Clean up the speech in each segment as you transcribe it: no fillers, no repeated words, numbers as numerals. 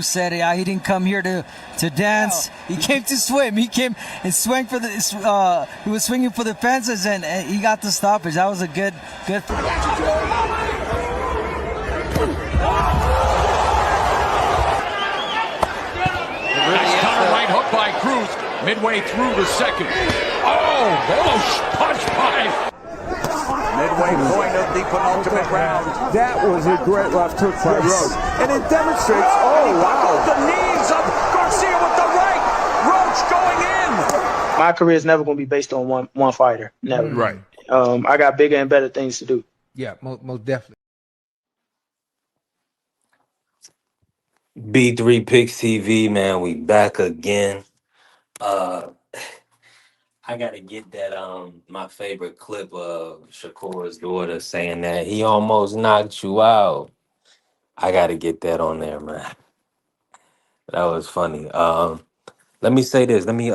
Bruce said, yeah, he didn't come here to dance. He came to swim. He came and swung for the. He was swinging for the fences, and he got the stoppage. That was a good. Nice counter right hook by Cruz, midway through the second. Oh, Bolo punch by. Midway point of the penultimate round. That was a great left hook by Roach. And it demonstrates, The knees of Garcia with the right. Roach going in. My career is never going to be based on one fighter. Never. Right. I got bigger and better things to do. Yeah, most definitely. B3 Picks TV, man, we back again. I gotta get that my favorite clip of Shakur's daughter saying that he almost knocked you out. I gotta get that on there, man. That was funny. Let me say this. Let me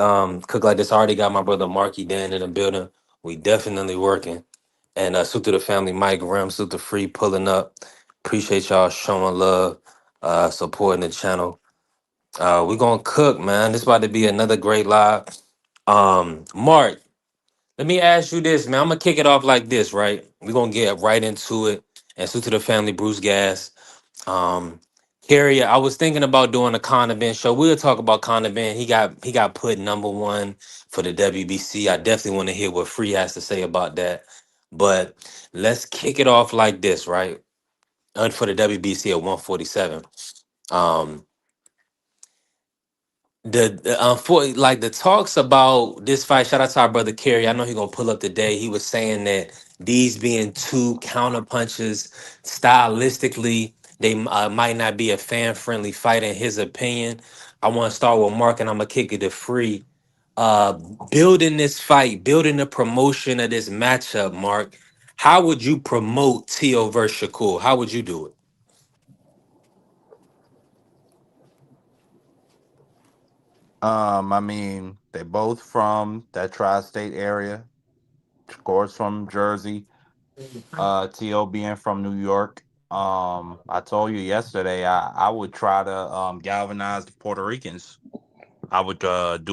cook like this. I already got my brother Marky Dan in the building. We definitely working. And salute to the family, Mike Rim, salute to Free pulling up. Appreciate y'all showing love, supporting the channel. We gonna cook, man. This about to be another great live. Mark, let me ask you this, man. I'm gonna kick it off like this, right? We're gonna get right into it. And salute to the family, Bruce Gas. Um, Carrie, I was thinking about doing a Con Event show. We'll talk about Con Event. He got put #1 for the WBC. I definitely want to hear what Free has to say about that. But let's kick it off like this, right? And for the WBC at 147. Um, for like the talks about this fight. Shout out to our brother Kerry. I know he gonna pull up today. He was saying that these being two counter punches, stylistically, they might not be a fan friendly fight in his opinion. I want to start with Mark, and I'm gonna kick it to Free. Uh, Building this fight, building the promotion of this matchup, Mark. How would you promote Tio versus Shakur? How would you do it? I mean, they both from that tri-state area. Scores from Jersey. T.O. being from New York. I told you yesterday I would try to galvanize the Puerto Ricans. I would do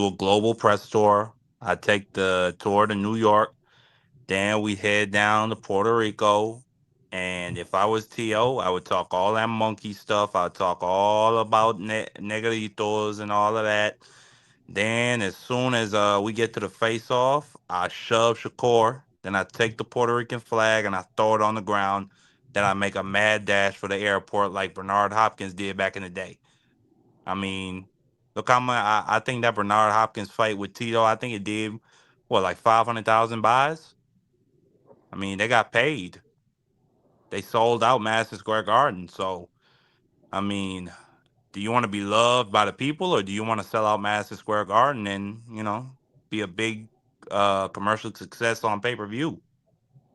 a global press tour. I'd take the tour to New York. Then we head down to Puerto Rico. And if I was T.O., I would talk all that monkey stuff. I'd talk all about negritos and all of that. Then, as soon as we get to the face off, I shove Shakur. Then I take the Puerto Rican flag and I throw it on the ground. Then I make a mad dash for the airport like Bernard Hopkins did back in the day. I mean, look how much I think that Bernard Hopkins fight with Tito, I think it did, what, like 500,000 buys? I mean, they got paid. They sold out Madison Square Garden. So, I mean, do you want to be loved by the people or do you want to sell out Madison Square Garden and, be a big commercial success on pay-per-view?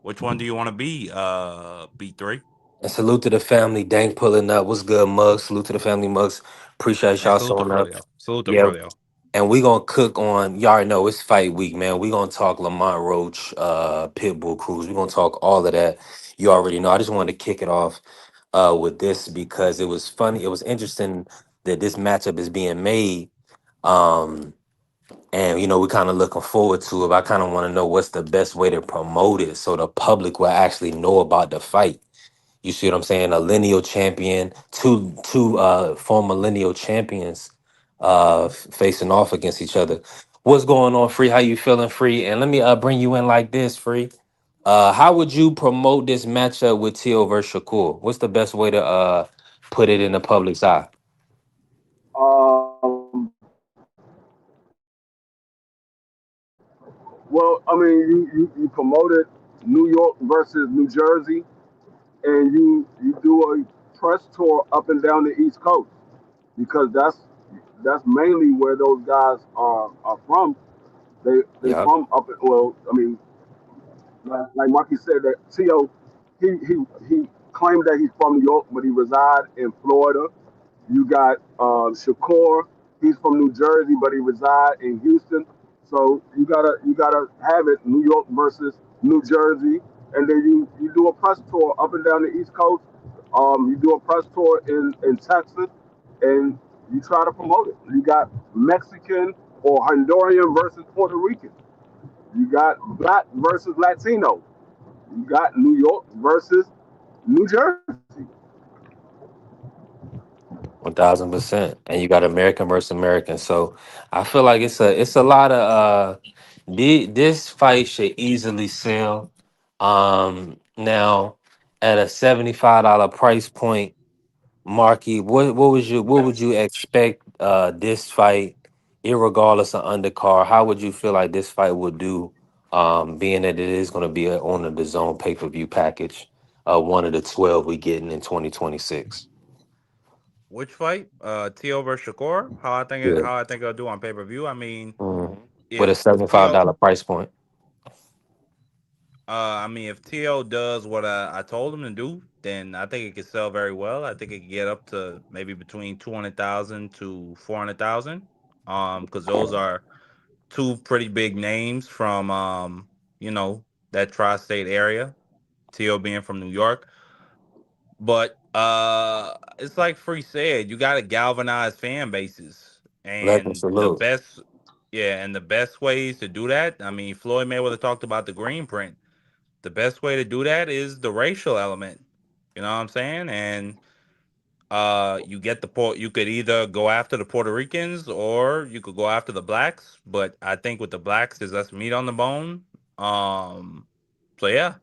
Which one do you want to be, B3? And salute to the family. Dank pulling up. What's good, Mugs? Salute to the family, Mugs. Appreciate Man, y'all salute to showing up. Froyo. Salute to Yeah. Froyo. And we gonna cook on, y'all already know it's fight week, man. We gonna talk Lamont Roach, Pitbull Cruz. We gonna talk all of that. You already know. I just wanted to kick it off with this because it was funny. It was interesting that this matchup is being made. Um, and we're kind of looking forward to it. I kind of want to know what's the best way to promote it so the public will actually know about the fight. You see what I'm saying? A lineal champion, two former lineal champions facing off against each other. What's going on, Free? How you feeling, Free? And let me bring you in like this, Free. How would you promote this matchup with Tio versus Shakur? What's the best way to put it in the public's eye? Well, I mean, you promoted New York versus New Jersey, and you do a press tour up and down the East Coast because that's mainly where those guys are from. They Yeah. from up. Well, I mean, like Marky said, that Tio, he claimed that he's from New York, but he reside in Florida. You got Shakur. He's from New Jersey, but he reside in Houston. So you gotta have it New York versus New Jersey, and then you do a press tour up and down the East Coast. You do a press tour in Texas, and You try to promote it. You got Mexican or Honduran versus Puerto Rican. You got black versus Latino. You got New York versus New Jersey. 1,000%. And you got American versus American. So I feel like it's a lot of this fight should easily sell. Now at a $75 price point, Marky, what would you expect this fight, irregardless of undercard? How would you feel like this fight would do? Being that it is going to be on the zone pay-per-view package, one of the 12 we getting in 2026. Which fight? T.O. versus Shakur? Yeah. How I think it'll do on pay per view. I mean, Mhm. With a if $75 T.O. price point. If T.O. does what I told him to do, then I think it could sell very well. I think it could get up to maybe between 200,000 to 400,000. Because those are two pretty big names from you know, that tri-state area. T.O. being from New York. But it's like Free said, you got to galvanize fan bases, Legend and the salute. best, yeah, and the best ways to do that. I mean, Floyd Mayweather talked about the green print. The best way to do that is the racial element. You know what I'm saying? And you get the port. You could either go after the Puerto Ricans or you could go after the blacks. But I think with the blacks, there's less meat on the bone. Um, so yeah,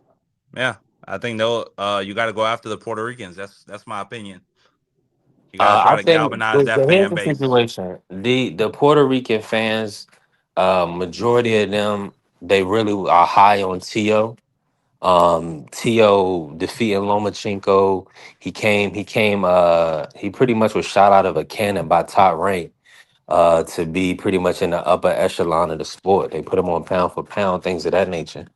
yeah. I think they'll you got to go after the Puerto Ricans. That's my opinion. You got to try I to think galvanize that here's fan the base. situation. The Puerto Rican fans, majority of them, they really are high on Tio. Tio defeating Lomachenko. He pretty much was shot out of a cannon by Top Rank to be pretty much in the upper echelon of the sport. They put him on pound for pound, things of that nature.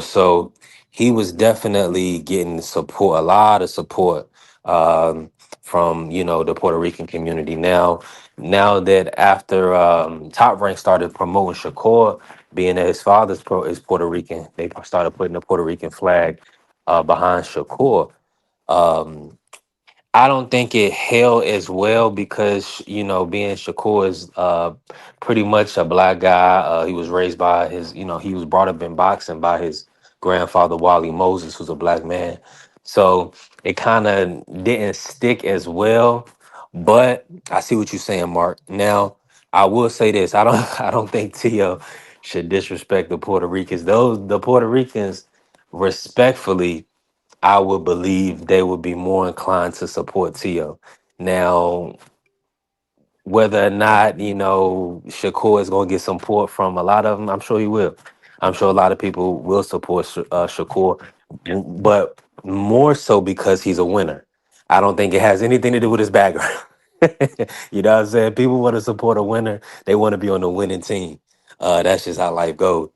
So he was definitely getting support, a lot of support um, from the Puerto Rican community. Now that after Top Rank started promoting Shakur, being that his is Puerto Rican, they started putting the Puerto Rican flag behind Shakur. Um, I don't think it held as well because being Shakur is pretty much a black guy. He was raised by he was brought up in boxing by his grandfather Wally Moses, who's a black man. So it kind of didn't stick as well. But I see what you're saying, Mark. Now I will say this: I don't I don't think Tio should disrespect the Puerto Ricans. The Puerto Ricans respectfully, I would believe they would be more inclined to support Tio. Now, whether or not, Shakur is going to get support from a lot of them, I'm sure he will. I'm sure a lot of people will support Shakur, but more so because he's a winner. I don't think it has anything to do with his background. You know what I'm saying? People want to support a winner, they want to be on the winning team. That's just how life goes.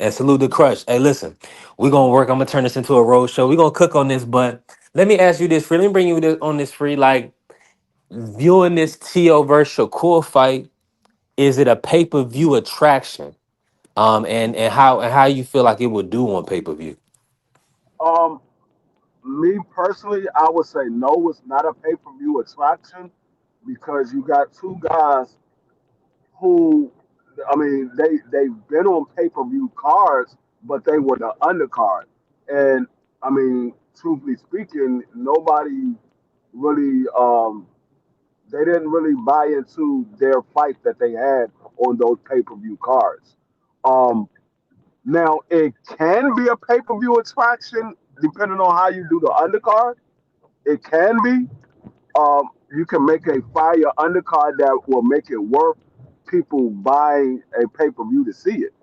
And salute the crush. Hey, listen, we're gonna work. I'm gonna turn this into a road show. We're gonna cook on this, but let me ask you this free. Let me bring you this on this free. Like viewing this T.O. versus Shakur fight, is it a pay-per-view attraction? And how you feel like it would do on pay-per-view? Um, Me personally, I would say no, it's not a pay per view attraction because you got two guys who, I mean, they've been on pay per view cards, but they were the undercard, and I mean, truthfully speaking, nobody really they didn't really buy into their fight that they had on those pay per view cards. Um, Now it can be a pay per view attraction depending on how you do the undercard. It can be. You can make a fire undercard that will make it worth people buying a pay per view to see it.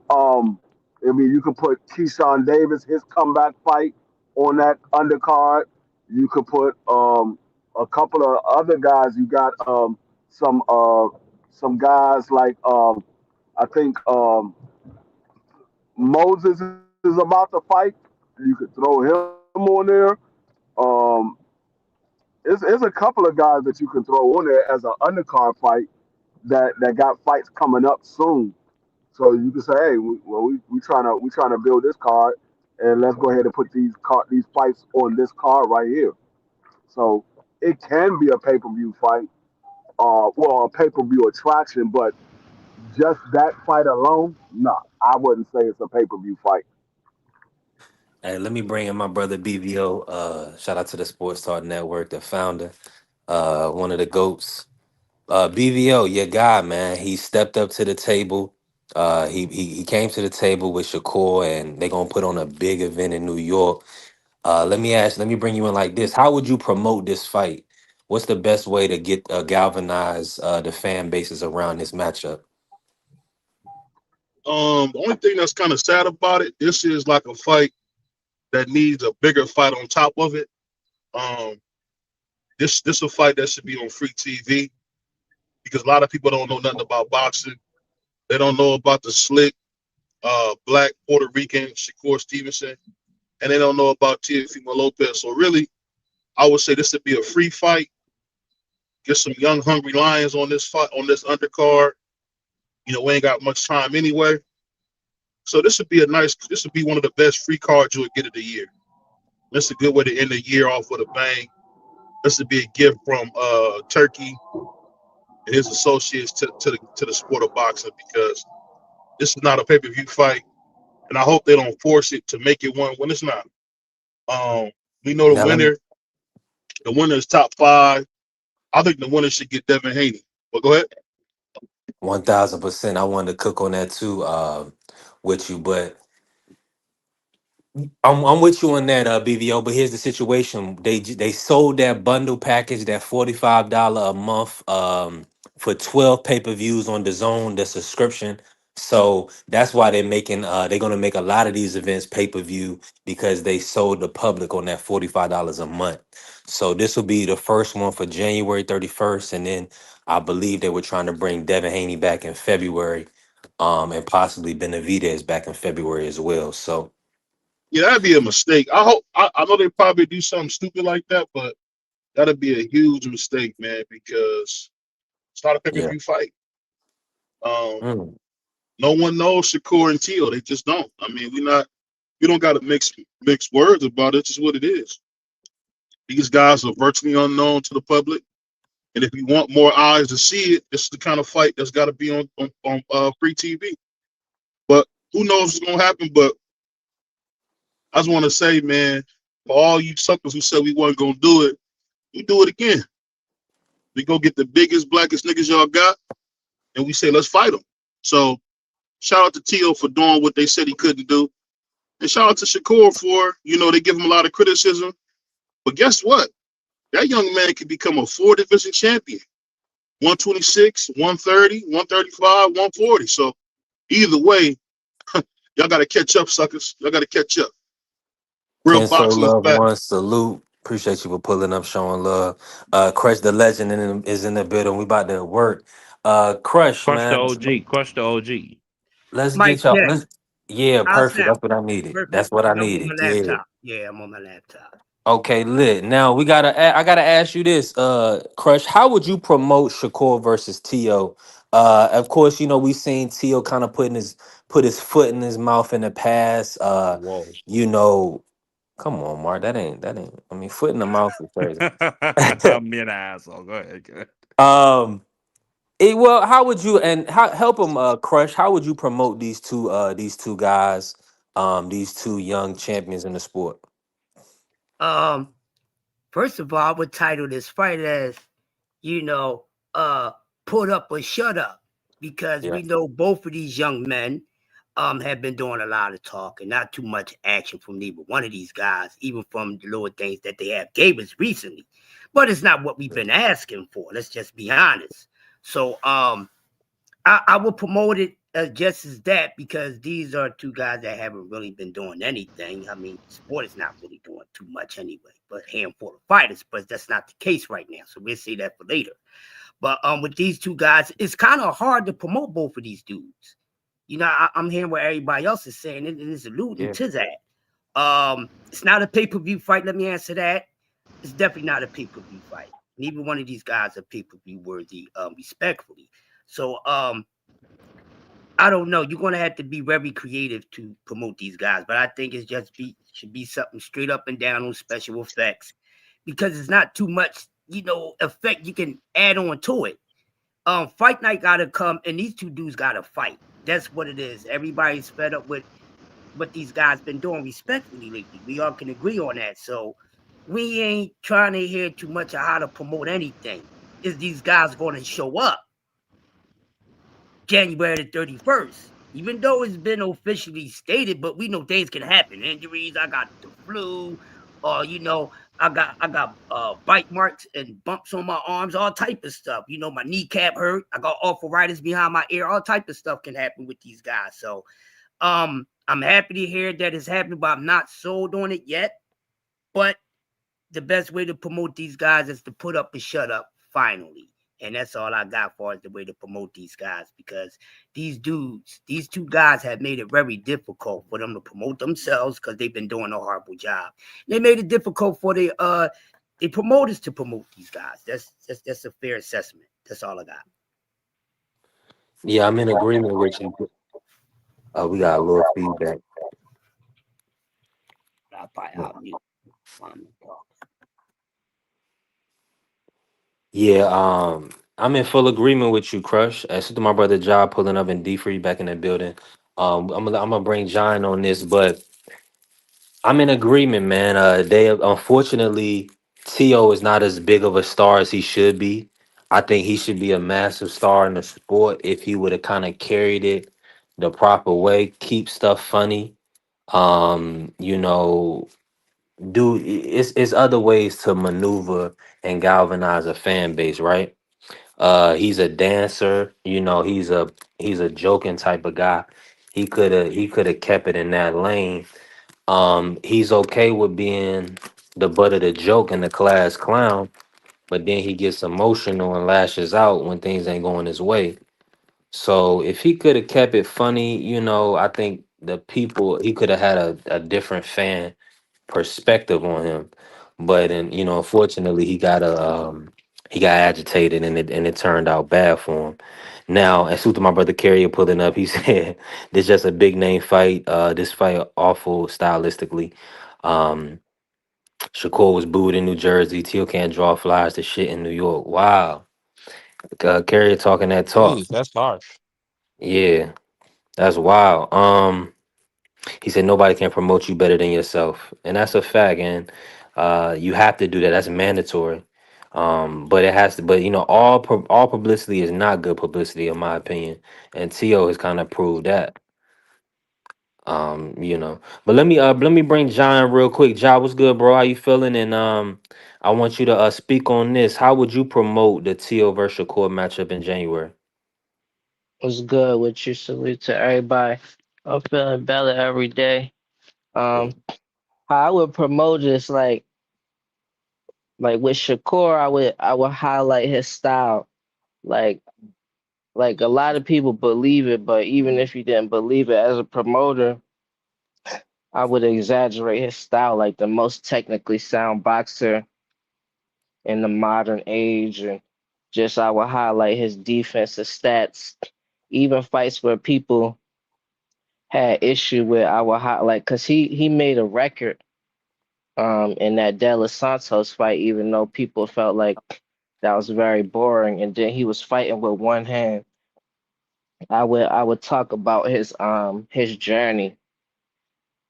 Um, I mean, you could put Keyshawn Davis, his comeback fight, on that undercard. You could put a couple of other guys. You got some uh, some guys like I think Moses is about to fight. You could throw him on there. Um, it's a couple of guys that you can throw on there as an undercard fight that got fights coming up soon. So you can say, hey, we trying to build this card, and let's go ahead and put these fights on this card right here. So it can be a pay-per-view fight, well, a pay-per-view attraction, but just that fight alone, no, I wouldn't say it's a pay-per-view fight. Hey, let me bring in my brother BVO. Shout out to the Sports Talk Network, the founder, one of the goats. BVO, your guy, man. He stepped up to the table. He came to the table with Shakur, and they're gonna put on a big event in New York. Let me bring you in like this. How would you promote this fight? What's the best way to get galvanize the fan bases around this matchup? The only thing that's kind of sad about it, this is like a fight that needs a bigger fight on top of it. Um, this a fight that should be on free TV because a lot of people don't know nothing about boxing. They don't know about the slick black Puerto Rican Shakur Stevenson, and they don't know about Teofimo Lopez. So really, I would say this would be a free fight. Get some young, hungry lions on this fight on this undercard. You know, we ain't got much time anyway. So this would be this would be one of the best free cards you would get of the year. This is a good way to end the year off with a bang. This would be a gift from Turkey and his associates to the sport of boxing because this is not a pay-per-view fight. And I hope they don't force it to make it one when it's not. We know the Now let me winner. The winner is top 5. I think the winner should get Devin Haney. But go ahead. 1000%. I wanted to cook on that too, with you, but I'm with you on that, BVO. But here's the situation: they sold that bundle package, that $45 a month, for 12 pay-per-views on the Zone, the subscription. So that's why they're gonna make a lot of these events pay-per-view because they sold the public on that $45 a month. So this will be the first one for January 31st, and then I believe they were trying to bring Devin Haney back in February, and possibly Benavidez back in February as well. So. Yeah, that'd be a mistake. I know they probably do something stupid like that, but that'd be a huge mistake, man, because it's not a Yeah. pay-per-view fight. Um, Mm. no one knows Shakur and Teal. They just don't. I mean, we don't got to mix words about it. It's just what it is. These guys are virtually unknown to the public, and if you want more eyes to see it, this is the kind of fight that's got to be on free TV. But who knows what's gonna happen? But I just want to say, man, for all you suckers who said we weren't gonna do it, we do it again. We go get the biggest, blackest niggas y'all got, and we say let's fight them. So shout out to Teal for doing what they said he couldn't do. And shout out to Shakur for, they give him a lot of criticism. But guess what? That young man can become a 4 division champion. 126, 130, 135, 140. So either way, y'all got to catch up, suckers. Y'all got to catch up. Real Kenso boxing is Love back. One, salute. Appreciate you for pulling up, showing love. Crush the Legend is in the building. We about to work. Crush, Crush the man. OG. Crush the OG. Let's Mike get y'all. check. Yeah, How's perfect. that? That's what I needed. Perfect. That's what I I'm on needed. my Yeah. laptop. Yeah, I'm on my laptop. Okay, lit. Now I gotta ask you this, Crush. How would you promote Shakur versus Tio? Of course, we seen Tio kind of put his foot in his mouth in the past. Whoa. You know, come on, Mark. That ain't. I mean, foot in the mouth is crazy. I'm being an asshole. Go ahead. Go ahead. um. Well, how would you help him, Crush? How would you promote these two guys, these two young champions in the sport? Um, First of all, I would title this fight as, you know, uh, put up or shut up, because Yeah. we know both of these young men have been doing a lot of talk and not too much action from neither one of these guys, even from the little things that they have gave us recently. But it's not what we've been asking for. Let's just be honest. So I will promote it just as that, because these are two guys that haven't really been doing anything. I mean, sport is not really doing too much anyway, but a handful of fighters. But that's not the case right now, so we'll see that for later. But with these two guys, it's kind of hard to promote both of these dudes. I'm hearing what everybody else is saying, and it's alluding Yeah. to that. It's not a pay-per-view fight. Let me answer that. It's definitely not a pay-per-view fight. Neither one of these guys are pay-per-view worthy, respectfully. So I don't know. You're gonna have to be very creative to promote these guys, but I think should be something straight up and down on special effects, because it's not too much. effect you can add on to it. Fight night gotta come, and these two dudes gotta fight. That's what it is. Everybody's fed up with what these guys been doing respectfully lately. We all can agree on that. So we ain't trying to hear too much of how to promote anything. Is these guys going to show up January the 31st? Even though it's been officially stated, but we know things can happen. Injuries, I got the flu, or I got bite marks and bumps on my arms, all type of stuff. My kneecap hurt. I got arthritis behind my ear. All type of stuff can happen with these guys. So I'm happy to hear that it's happening, but I'm not sold on it yet. But the best way to promote these guys is to put up and shut up finally. And that's all I got for the way to promote these guys, because these two guys have made it very difficult for them to promote themselves because they've been doing a horrible job. They made it difficult for the promoters to promote these guys. That's a fair assessment. That's all I got. Yeah, I'm in agreement with you. We got a little feedback. Yeah, I'm in full agreement with you, Crush. As to my brother John pulling up and D Free back in the building. I'm gonna bring John on this, but I'm in agreement, man. They unfortunately T.O. is not as big of a star as he should be. I think he should be a massive star in the sport if he would have kind of carried it the proper way, keep stuff funny. You know, do it's other ways to maneuver and galvanize a fan base, right? He's a dancer, he's a joking type of guy. He could have kept it in that lane. He's okay with being the butt of the joke and the class clown, but then he gets emotional and lashes out when things ain't going his way. So if he could have kept it funny, I think the people he could have had a different fan perspective on him. But and unfortunately, he got agitated and it turned out bad for him. Now, as soon as my brother Carrier pulling up, he said, "This just a big name fight. This fight awful stylistically. Um, Shakur was booed in New Jersey. Teal can't draw flies to shit in New York. Wow, Carrier talking that talk. Jeez, that's harsh. Yeah, that's wild. He said nobody can promote you better than yourself, and that's a fact. And you have to do that. That's mandatory. But it has to. But all publicity is not good publicity, in my opinion. And To has kind of proved that. But let me bring John real quick. John, what's good, bro? How you feeling? And I want you to speak on this. How would you promote the To versus Shakur matchup in January? What's good with you? Salute to everybody. I'm feeling better every day. Yeah. How I would promote this, like with Shakur, I would highlight his style. Like like a lot of people believe it, but even if you didn't believe it as a promoter, I would exaggerate his style, like the most technically sound boxer in the modern age, and just I would highlight his defensive stats. Even fights where people had issue with, I would highlight because he made a record in that De Los Santos fight, even though people felt like that was very boring, and then he was fighting with one hand. I would talk about his journey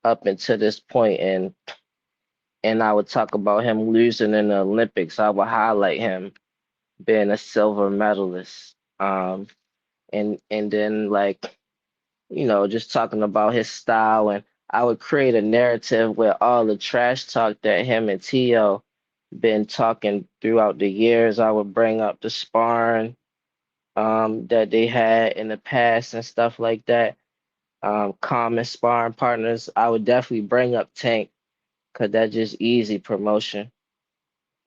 up until this point, and I would talk about him losing in the Olympics. I would highlight him being a silver medalist. And then like just talking about his style, and I would create a narrative where all the trash talk that him and Tio been talking throughout the years. I would bring up the sparring that they had in the past and stuff like that. Common sparring partners. I would definitely bring up Tank because that's just easy promotion.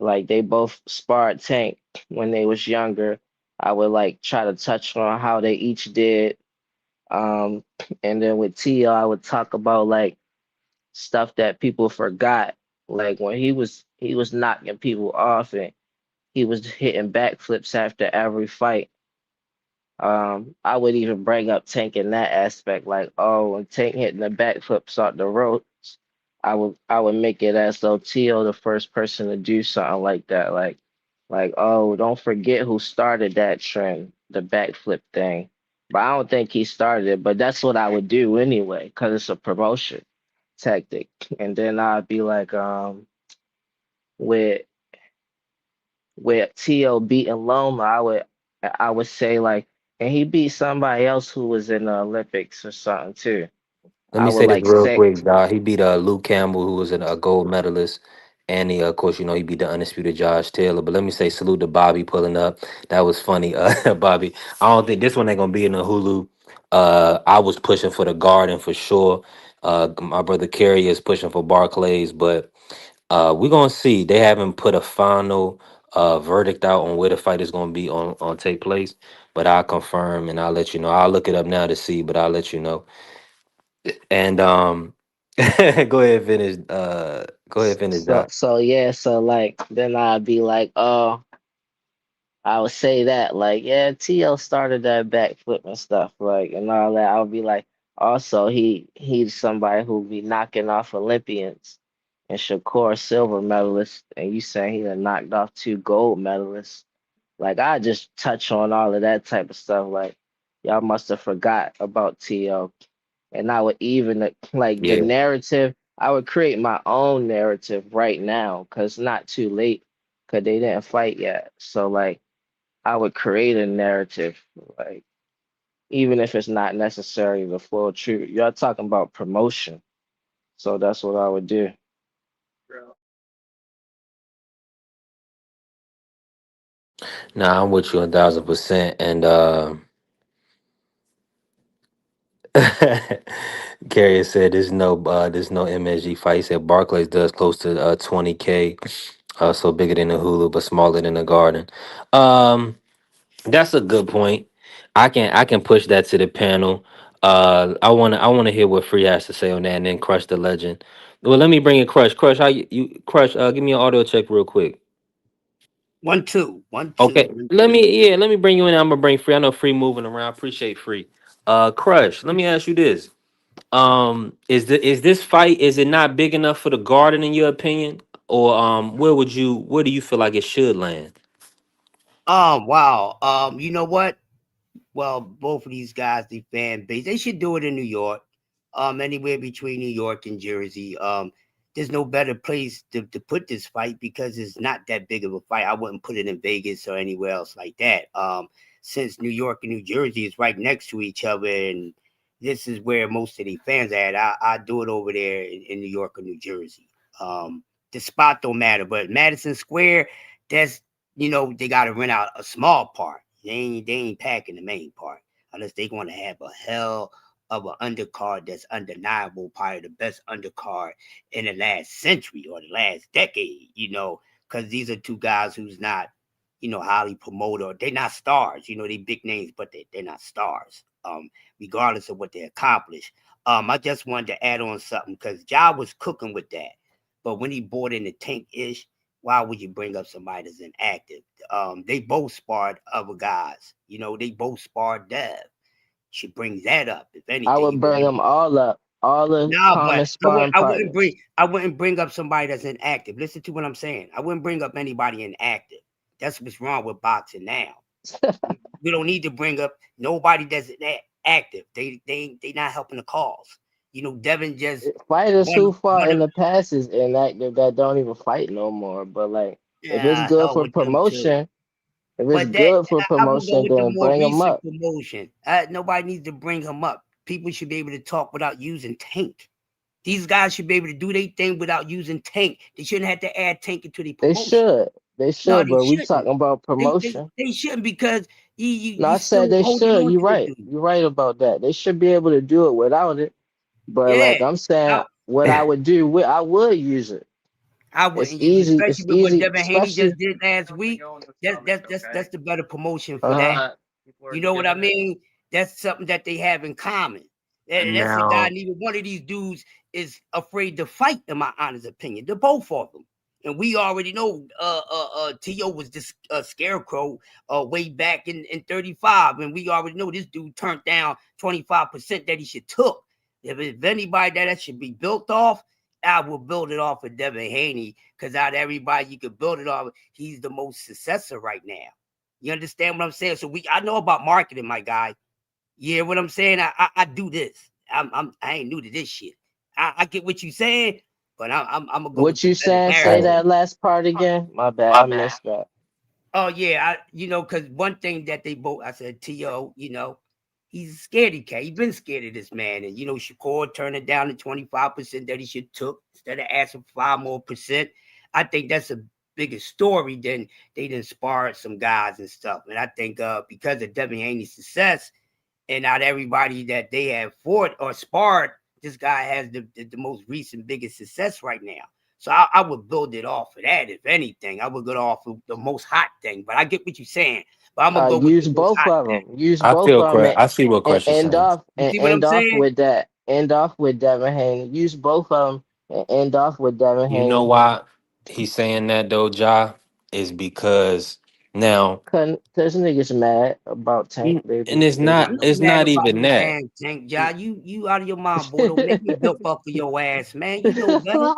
Like they both sparred Tank when they was younger. I would like try to touch on how they each did. Um, and then with Tio, I would talk about like stuff that people forgot. Like when he was knocking people off and he was hitting backflips after every fight. I would even bring up Tank in that aspect, like, oh, when Tank hitting the backflips off the ropes, I would make it as though Tio the first person to do something like that. Like Like, oh, don't forget who started that trend, the backflip thing. But I don't think he started it, but that's what I would do anyway, because it's a promotion tactic. And then I'd be like, with T.O. beating Loma, I would say like, and he beat somebody else who was in the Olympics or something too. Let I me would say this like real say, quick, dog. He beat Luke Campbell, who was a gold medalist, and he, of course, he beat the undisputed Josh Taylor. But let me say salute to Bobby pulling up. That was funny, Bobby. I don't think this one ain't gonna be in the Hulu. I was pushing for the Garden for sure. My brother Kerry is pushing for Barclays, but we're gonna see. They haven't put a final verdict out on where the fight is gonna be on take place. But I'll confirm and I'll let you know. I'll look it up now to see, but I'll let you know. And go ahead, finish. Go ahead, finish, so Doc. so yeah, so like then I'd be like, oh, I would say that like, yeah, T.O. started that backflip and stuff, like and all that. I would be like, also he's somebody who be knocking off Olympians and Shakur silver medalist, and you saying he done knocked off two gold medalists. Like I just touch on all of that type of stuff. Like y'all must have forgot about T.O. And I would even like the Yeah. narrative. I would create my own narrative right now because it's not too late because they didn't fight yet. So like I would create a narrative, like even if it's not necessarily the full truth. Y'all talking about promotion, so that's what I would do. Nah, I'm with you 1,000%. And Carrier said there's no MSG fight. He said Barclays does close to 20K, so bigger than the Hulu but smaller than the Garden. Um, that's a good point. I can push that to the panel. I wanna hear what Free has to say on that, and then Crush the Legend. Well, let me bring in Crush. Crush, how you Crush? Give me an audio check real quick. 1-2, 1-2, Okay, 1-2. let me bring you in. I'm gonna bring Free. I know Free moving around. Appreciate Free. Crush. Let me ask you this. Is this fight, is it not big enough for the Garden in your opinion, or where do you feel like it should land? Wow. You know what? Well, both of these guys, the fan base, they should do it in New York. Anywhere between New York and Jersey. There's no better place to put this fight because it's not that big of a fight. I wouldn't put it in Vegas or anywhere else like that. Since New York and New Jersey is right next to each other, and this is where most of the fans are at, I do it over there in New York or New Jersey. Um, the spot don't matter, but Madison Square, that's they got to rent out a small part. They ain't packing the main part unless they want to have a hell of an undercard that's undeniable, probably the best undercard in the last century or the last decade. Because these are two guys who's not, highly promoted. Or they're not stars. They big names, but they're not stars. Regardless of what they accomplish. I just wanted to add on something because Ja was cooking with that, but when he bought in the Tank Ish, why would you bring up somebody that's inactive? They both sparred other guys. They both sparred Dev. Should bring that up. If I anything, would bring them all up, all the nah, but common I would sparring I wouldn't partners. bring up somebody that's inactive. Listen to what I'm saying. I wouldn't bring up anybody inactive. That's what's wrong with boxing now. We don't need to bring up nobody that's active. They not helping the cause. Devin just Fighters one who fought one in of the past is inactive that don't even fight no more. But like, if it's yeah, good hell for with them too. promotion, if it's But that good for I would go promotion, with the then more bring them recent up. promotion. Nobody needs to bring him up. People should be able to talk without using Tank. These guys should be able to do their thing without using Tank. They shouldn't have to add Tank into the They promotion. should, they No, should. they But we shouldn't. talking about They they, promotion. they shouldn't because No, you I still said they holding should. on You're to the right. dude. You're right about that. They should be able to do it without it. But Yeah. like I'm saying, I, what I would do, I would use it. I It's wouldn't use it, easy. especially It's with what easy, Devin Haney just especially. did last week. That's the better promotion for that. Uh-huh. You know what I mean? That's something that they have in common. That's a guy. Now, Neither one of these dudes is afraid to fight, in my honest opinion. The both of them, and we already know. To was this scarecrow way back in 35, and we already know this dude turned down 25% that he should took. If anybody that should be built off, I will build it off of Devin Haney because out of everybody you could build it off, he's the most successful right now. You understand what I'm saying? So I know about marketing, my guy. Yeah, what I'm saying, I do this. I ain't new to this shit. I get what you saying, but I'm gonna go with What the you better saying? Say narrative. that last part again. My bad, I missed that. Oh yeah, because one thing that they both, I said, T.O., he's a scaredy cat. He's been scared of this man, and Shakur turned it down to 25% that he should took instead of asking 5 more%. I think that's a bigger story than they done sparred some guys and stuff. And I think because of Devin Haney's success, and not everybody that they have fought or sparred, this guy has the most recent biggest success right now. So I would build it off of that. If anything, I would go off of the most hot thing. But I get what you're saying. But I'm gonna go with the Use most both hot of thing. them. Use I both feel of them, I see what and Crush is saying. You see what I'm end off saying? with that. End off with Devin Haney. Use both of them and end off with Devin You know Haney. why he's saying that though, Ja? Is because now, Cause niggas mad about Tank. and it's I not know it's mad not about even you, that. man, Tank. Ja, you out of your mind, boy. Don't make me built up for your ass, man. You know better.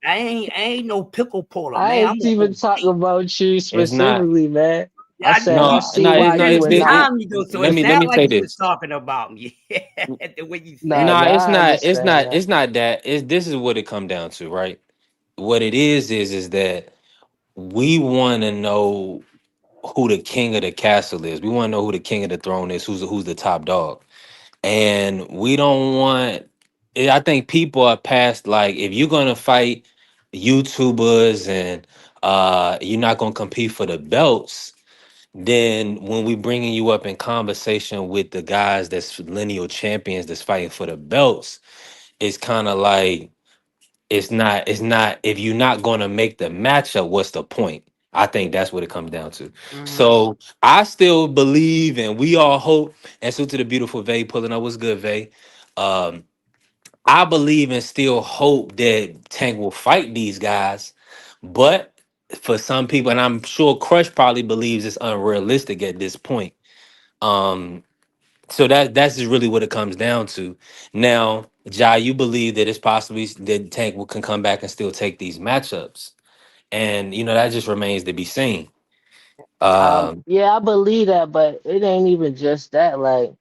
I ain't no pickle puller, I man. I'm ain't an even talking OG. about you It's not. specifically, man. I I said know I you. see You why No. said you it It's would some not. time ago, so let it me sounded like say you was this. talking about me. The way you said Nah, it. No, it's nah, I not. It's understand not. that. It's not that. This is what it come down to, right? What it is that we want to know who the king of the castle is. We want to know who the king of the throne is. Who's the top dog? And we don't want. I think people are past like if you're gonna fight YouTubers and you're not gonna compete for the belts, then when we bringing you up in conversation with the guys that's lineal champions that's fighting for the belts, it's kind of like it's not if you're not going to make the matchup, what's the point? I think that's what it comes down to. Hmm. So I still believe and we all hope, and so to the beautiful Vay pulling up, what's good, Vay. um I believe and still hope that Tank will fight these guys, but for some people, and I'm sure Crush probably believes it's unrealistic at this point. Um, so that's just really what it comes down to. Now, Ja, you believe that it's possibly that can come back and still take these matchups, and that just remains to be seen. Um, Yeah, I believe that, but it ain't even just that. Like,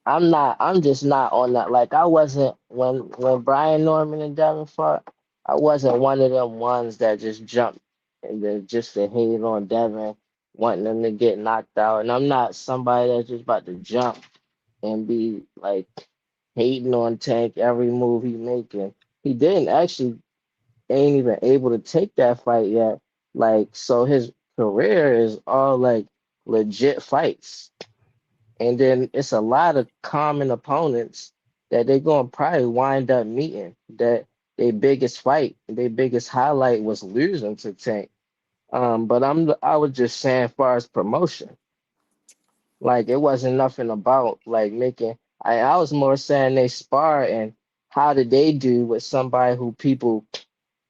I'm just not on that. Like, I wasn't when Brian Norman and Devin fought. I wasn't one of them ones that just jumped and then just to hate on Devin, wanting them to get knocked out. And I'm not somebody that's just about to jump and be like hating on Tank every move he making. He didn't actually ain't even able to take that fight yet. Like, so his career is all like legit fights. And then it's a lot of common opponents that they're gonna probably wind up meeting that their biggest fight, their biggest highlight was losing to Tank. But I was just saying, as far as promotion, like it wasn't nothing about like making. I was more saying they spar and how did they do with somebody who people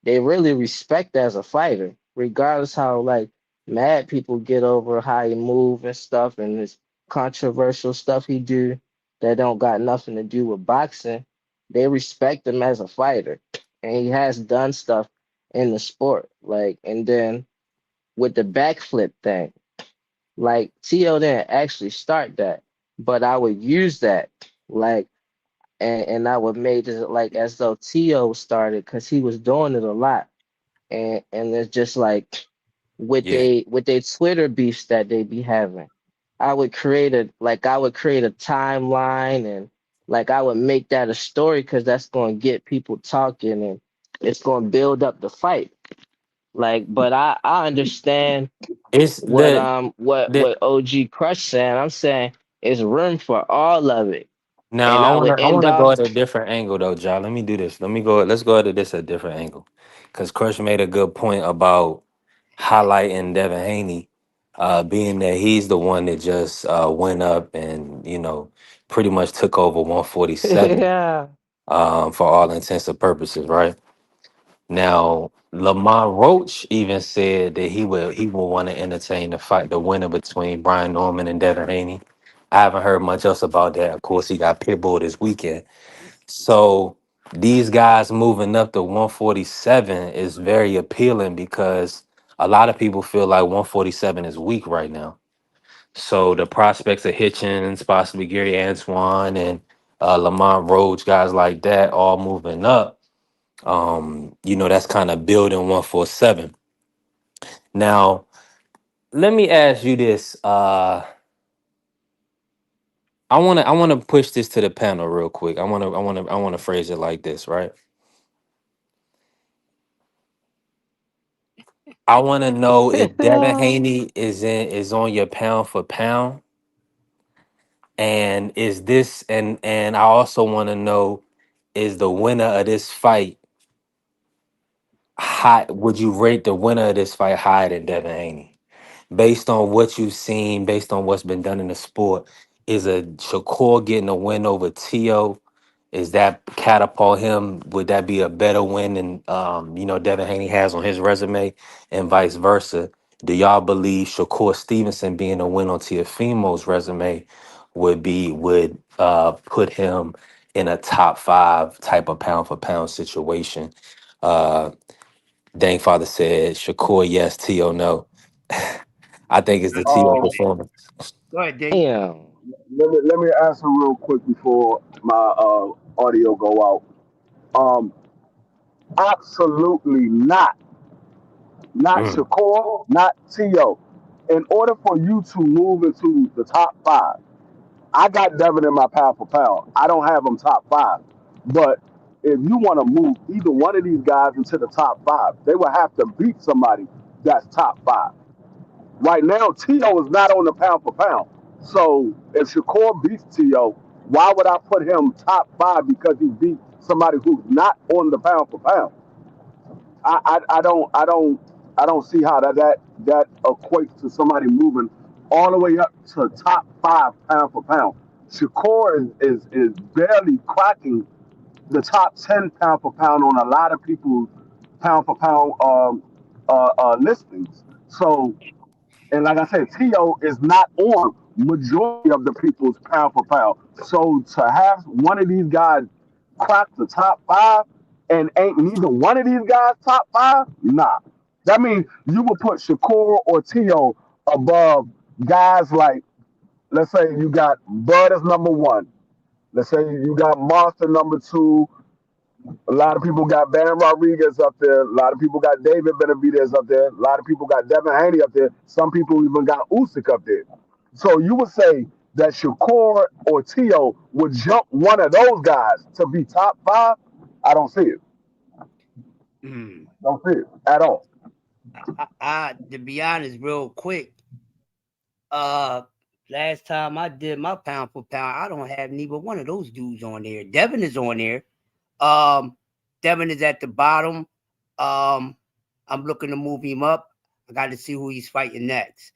they really respect as a fighter, regardless how like mad people get over how he move and stuff and this controversial stuff he do that don't got nothing to do with boxing. They respect him as a fighter, and he has done stuff in the sport. Like, and then with the backflip thing, like T.O. didn't actually start that, but I would use that like. And I would make it like as though T.O. started because he was doing it a lot and it's just like yeah, with they Twitter beefs that they be having. I would create a timeline and like I would make that a story because that's gonna get people talking and it's gonna build up the fight. Like, but I understand it's the what OG Crush saying. I'm saying it's room for all of it. now And I I wanna would I end wanna go off at a different angle though, John. Let me do this. Let's go at this a different angle. Because Crush made a good point about highlighting Devin Haney, being that he's the one that just went up and, pretty much took over 147 yeah. for all intents and purposes, right? Now, Lamont Roach even said that he would want to entertain the winner between Brian Norman and Devin Haney. I haven't heard much else about that. Of course, he got Pitbull this weekend. So these guys moving up to 147 is very appealing because a lot of people feel like 147 is weak right now. So the prospects of Hitchens, possibly Gary Antoine and Lamont Rhodes, guys like that, all moving up. That's kind of building 147. Now, let me ask you this. I wanna push this to the panel real quick. I wanna phrase it like this, right? I wanna know if Devin Haney is on your pound for pound, and is this and I also want to know, is the winner of this fight high? Would you rate the winner of this fight higher than Devin Haney? Based on what you've seen, based on what's been done in the sport, is a Shakur getting a win over Tio? Is that catapult him? Would that be a better win than Devin Haney has on his resume, and vice versa? Do y'all believe Shakur Stevenson being a win on Tiafimo's resume would put him in a top five type of pound for pound situation? Uh, Dang Father said Shakur yes, Tio no. I think it's the Tio Um, performance. Go ahead, D. Damn. let me answer real quick before my audio go out. Um, Absolutely not. Not Mm, Shakur, not Tio. In order for you to move into the top five, I got Devin in my pound for pound. I don't have him top five. But if you want to move either one of these guys into the top five, they will have to beat somebody that's top five. Right now, Tio is not on the pound for pound. So if Shakur beats Tio, why would I put him top five because he beat somebody who's not on the pound for pound? I don't see how that equates to somebody moving all the way up to top five pound for pound. Shakur is barely cracking the top 10 pound for pound on a lot of people's pound for pound listings. So, and like I said, Tio is not on majority of the people's pound for pound. So to have one of these guys crack the top five and ain't neither one of these guys top five, nah. That means you would put Shakur or Tio above guys like, let's say you got Bud as number one. Let's say you got Monster number two. A lot of people got Bam Rodriguez up there. A lot of people got David Benavidez up there. A lot of people got Devin Haney up there. Some people even got Usyk up there. So you would say that Shakur or Tio would jump one of those guys to be top five? I don't see it. Mm. Don't see it at all. To be honest, real quick, uh, last time I did my pound for pound, I don't have neither one of those dudes on there. Devin is on there. Um, Devin is at the bottom. Um, I'm looking to move him up. I got to see who he's fighting next.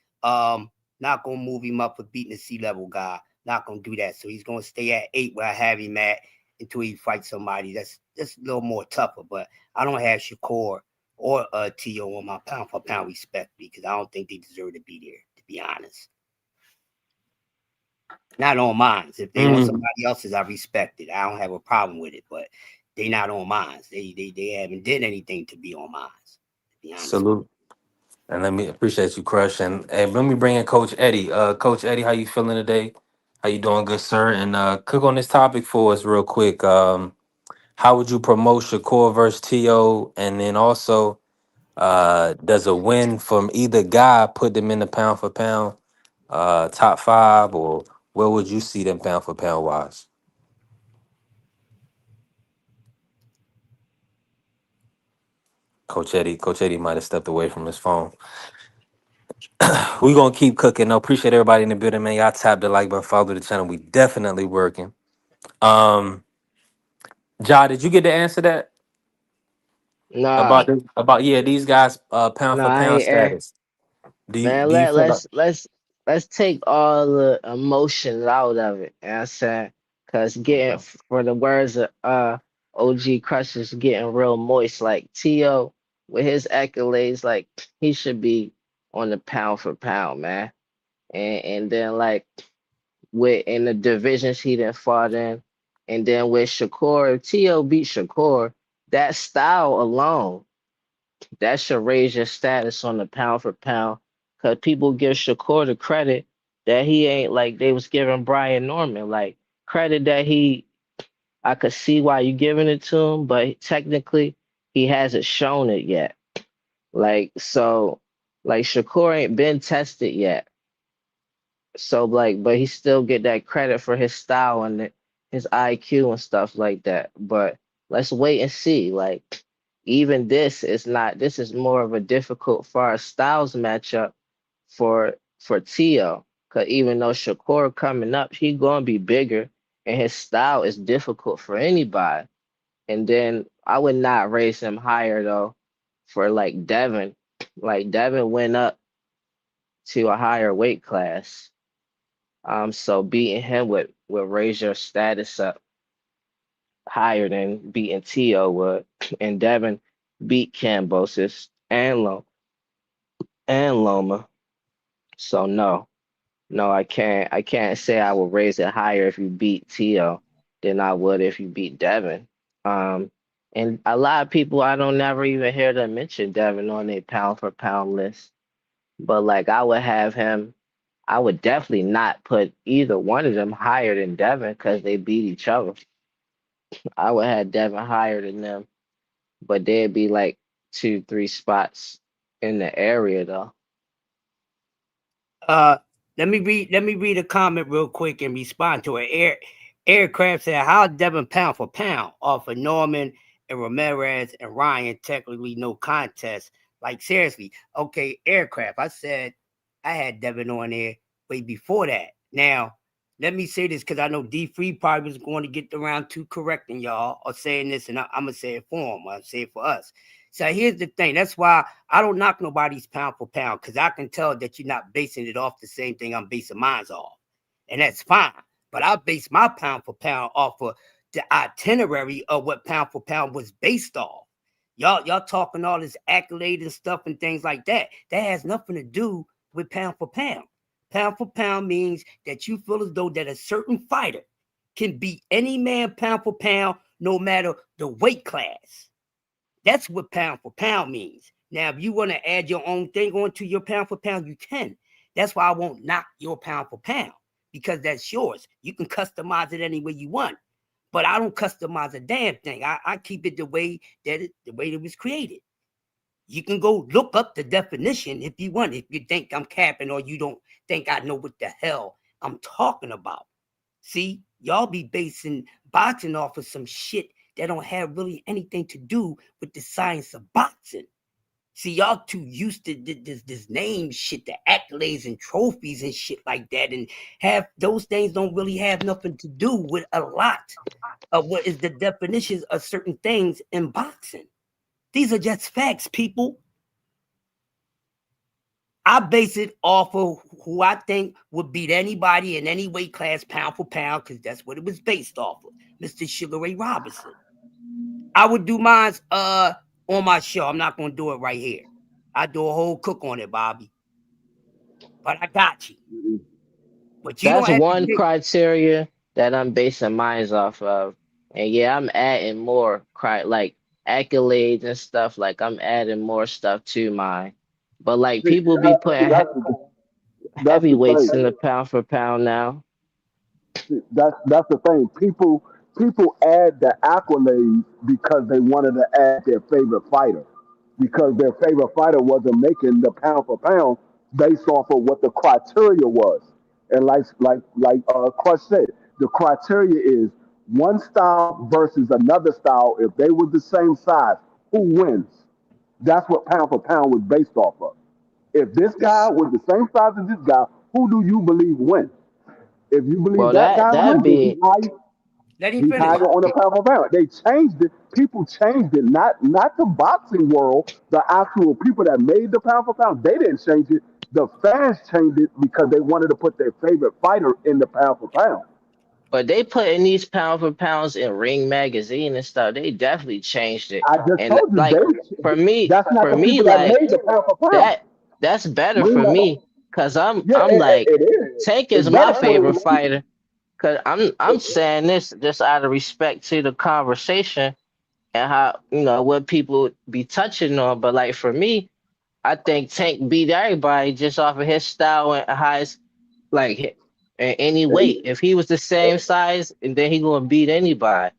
Not gonna move him up for beating a C-level guy. Not gonna do that. So he's gonna stay at 8 where I have him at until he fights somebody that's just a little more tougher. But I don't have Shakur or Tio on my pound for pound respect because I don't think they deserve to be there. To be honest, not on mine. If they on mm, somebody else's, I respect it. I don't have a problem with it. But they not on mine. They haven't did anything to be on mine. To be honest with salute. And let me appreciate you, Crush. And let me bring in Coach Eddie. Coach Eddie, how you feeling today? How you doing, good sir? And cook on this topic for us real quick. How would you promote Shakur versus T.O.? And then also, does a win from either guy put them in the pound for pound top five, or where would you see them pound for pound wise? Coach Eddie might have stepped away from his phone. We gonna keep cooking. No, appreciate everybody in the building, man. Y'all tap the like button, follow the channel. We definitely working. Um, Ja, did you get to answer that Nah, about these guys pound nah, for I pound ain't. status? Do you Man, do you feel like let's take all the emotions out of it. You know what I'm saying? Cause getting for the words of OG Crushers getting real moist like T.O. with his accolades, like he should be on the pound for pound, man. And then like with in the divisions he didn't fought in. And then with Shakur, if T.O. beat Shakur, that style alone, that should raise your status on the pound for pound. Cause people give Shakur the credit that he ain't like they was giving Brian Norman. Like credit that I could see why you giving it to him, but technically he hasn't shown it yet. Like so, like Shakur ain't been tested yet. So like, but he still get that credit for his style and his IQ and stuff like that. But let's wait and see. Like, even this is not. This is more of a difficult far as styles matchup for Tio. Cause even though Shakur coming up, he gonna be bigger, and his style is difficult for anybody. And then I would not raise him higher though, for like Devin. Like Devin went up to a higher weight class. So beating him would raise your status up higher than beating T.O. would. And Devin beat Cambosis and Loma. So no, I can't say I will raise it higher if you beat T.O. than I would if you beat Devin. Um, and a lot of people I don't never even hear them mention Devin on their pound for pound list. But like I would definitely not put either one of them higher than Devin because they beat each other. I would have Devin higher than them, but they'd be like 2, 3 spots in the area though. Uh, let me read a comment real quick and respond to it. Aircraft said, "How Devin pound for pound off of Norman and Ramirez and Ryan? Technically, no contest. Like seriously, okay, Aircraft. I said I had Devin on there way before that. Now, let me say this because I know D3 probably was going to get around to correcting y'all or saying this, and I'm gonna say it for him. I'll say it for us. So here's the thing. That's why I don't knock nobody's pound for pound because I can tell that you're not basing it off the same thing I'm basing mine off. And that's fine. But I base my pound for pound off of the itinerary of what pound for pound was based off. Y'all talking all this accolade and stuff and things like that. That has nothing to do with pound for pound. Pound for pound means that you feel as though that a certain fighter can beat any man pound for pound, no matter the weight class. That's what pound for pound means. Now, if you want to add your own thing onto your pound for pound, you can. That's why I won't knock your pound for pound because that's yours. You can customize it any way you want, but I don't customize a damn thing. I keep it the way it was created. You can go look up the definition if you want. If you think I'm capping or you don't think I know what the hell I'm talking about. See, y'all be basing boxing off of some shit that don't have really anything to do with the science of boxing. See, y'all too used to this name shit, the accolades and trophies and shit like that, and have those things don't really have nothing to do with a lot of what is the definitions of certain things in boxing. These are just facts, people. I base it off of who I think would beat anybody in any weight class pound for pound, because that's what it was based off of. Mr. Sugar Ray Robinson. I would do mine on my show. I'm not gonna do it right here. I do a whole cook on it, Bobby. But I got you. But you don't That's have to one get criteria that I'm basing mine off of. And yeah, I'm adding more like accolades and stuff. Like I'm adding more stuff to mine. But like See, people be putting that's the heavyweights in thing. the pound for pound now. That's the thing. People add the accolades because they wanted to add their favorite fighter, because their favorite fighter wasn't making the pound for pound based off of what the criteria was. And like Crush said, the criteria is one style versus another style. If they were the same size, who wins? That's what pound for pound was based off of. If this guy was the same size as this guy, who do you believe wins? If you believe Well, that guy that'd wins, then be let him he's finish. higher on the pound for pound. They changed it. People changed it. Not the boxing world. The actual people that made the pound for pound, they didn't change it. The fans changed it because they wanted to put their favorite fighter in the pound for pound. but they putting these pound for pounds in Ring Magazine and stuff. They definitely changed it. I just And told you, like they. for me, That's not for the me, people that like made the pound for pound. that that's better Ring for Ma- me because I'm yeah, I'm like it is. Tank It's is my better favorite for fighter Cause I'm saying this just out of respect to the conversation and how what people be touching on. But like for me, I think Tank beat everybody just off of his style and highest like at any weight. If he was the same size, and then he gonna beat anybody.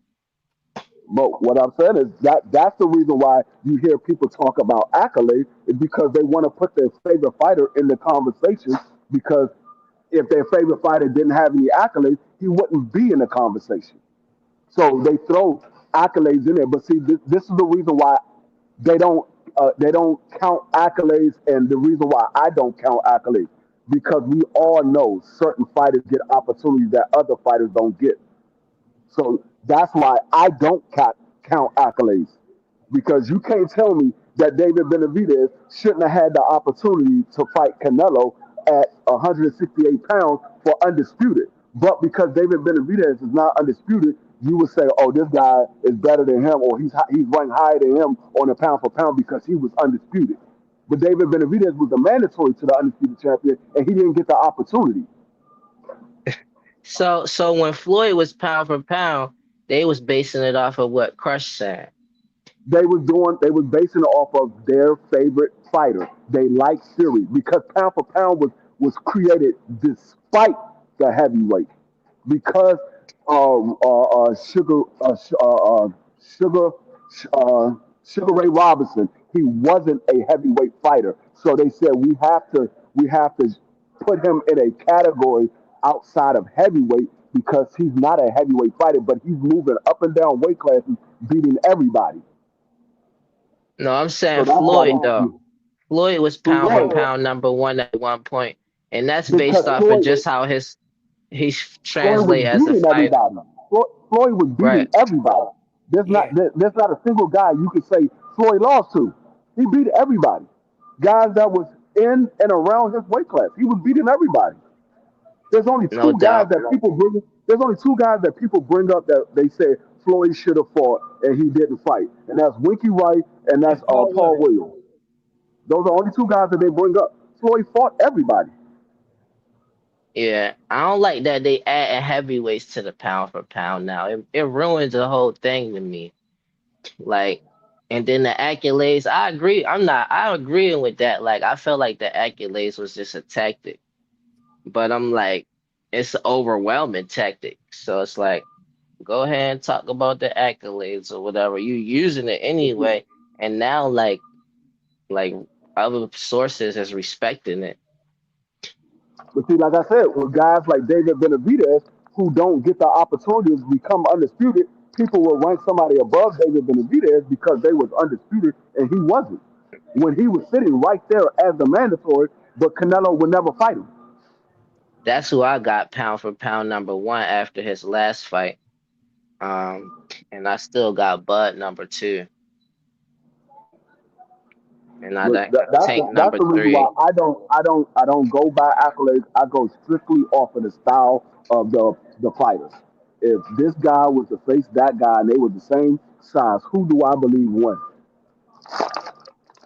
But what I'm saying is that's the reason why you hear people talk about accolades is because they want to put their favorite fighter in the conversation because if their favorite fighter didn't have any accolades, he wouldn't be in the conversation. So they throw accolades in there. But see, this is the reason why they don't count accolades, and the reason why I don't count accolades because we all know certain fighters get opportunities that other fighters don't get. So that's why I don't count accolades because you can't tell me that David Benavidez shouldn't have had the opportunity to fight Canelo at 168 pounds for undisputed. But because David Benavidez is not undisputed, you would say, "Oh, this guy is better than him," or he's ranked higher than him on a pound for pound because he was undisputed. But David Benavidez was the mandatory to the undisputed champion, and he didn't get the opportunity. So when Floyd was pound for pound, they was basing it off of what Crush said. They was basing it off of their favorite fighter. They liked Fury because pound for pound was created despite the heavyweight because Sugar uh, Sugar Ray Robinson he wasn't a heavyweight fighter, so they said we have to put him in a category outside of heavyweight because he's not a heavyweight fighter, but he's moving up and down weight classes, beating everybody. No, I'm So saying that's why Floyd though. Floyd was pound for Floyd, pound number one at one point, and that's because based off of just how he's Floyd was translate as a beating fighter. everybody. Floyd was beating Right. everybody. Yeah. There's not a single guy you could say Floyd lost to. He beat everybody. Guys that was in and around his weight class. He was beating everybody. There's only No two guys doubt. that people bring. There's only two guys that people bring up that they say Floyd should have fought and he didn't fight, and that's Winky Wright and that's And Paul Paul Williams. Williams. Those are only two guys that they bring up. Floyd fought everybody. Yeah, I don't like that they add heavyweights to the pound for pound now. It ruins the whole thing to me. Like, and then the accolades, I agree. I agreeing with that. Like, I felt like the accolades was just a tactic, but I'm like, it's an overwhelming tactic. So it's like, go ahead and talk about the accolades or whatever. You using it anyway, and now like other sources is respecting it. But see, like I said, with guys like David Benavidez who don't get the opportunities to become undisputed, people will rank somebody above David Benavidez because they was undisputed and he wasn't. When he was sitting right there as the mandatory, but Canelo would never fight him. That's who I got pound for pound number one after his last fight. Um, and I still got Bud number two, and I But got Tank that's number the reason why three. I don't go by accolades. I go strictly off of the style of the fighters. If this guy was to face that guy and they were the same size, who do I believe won?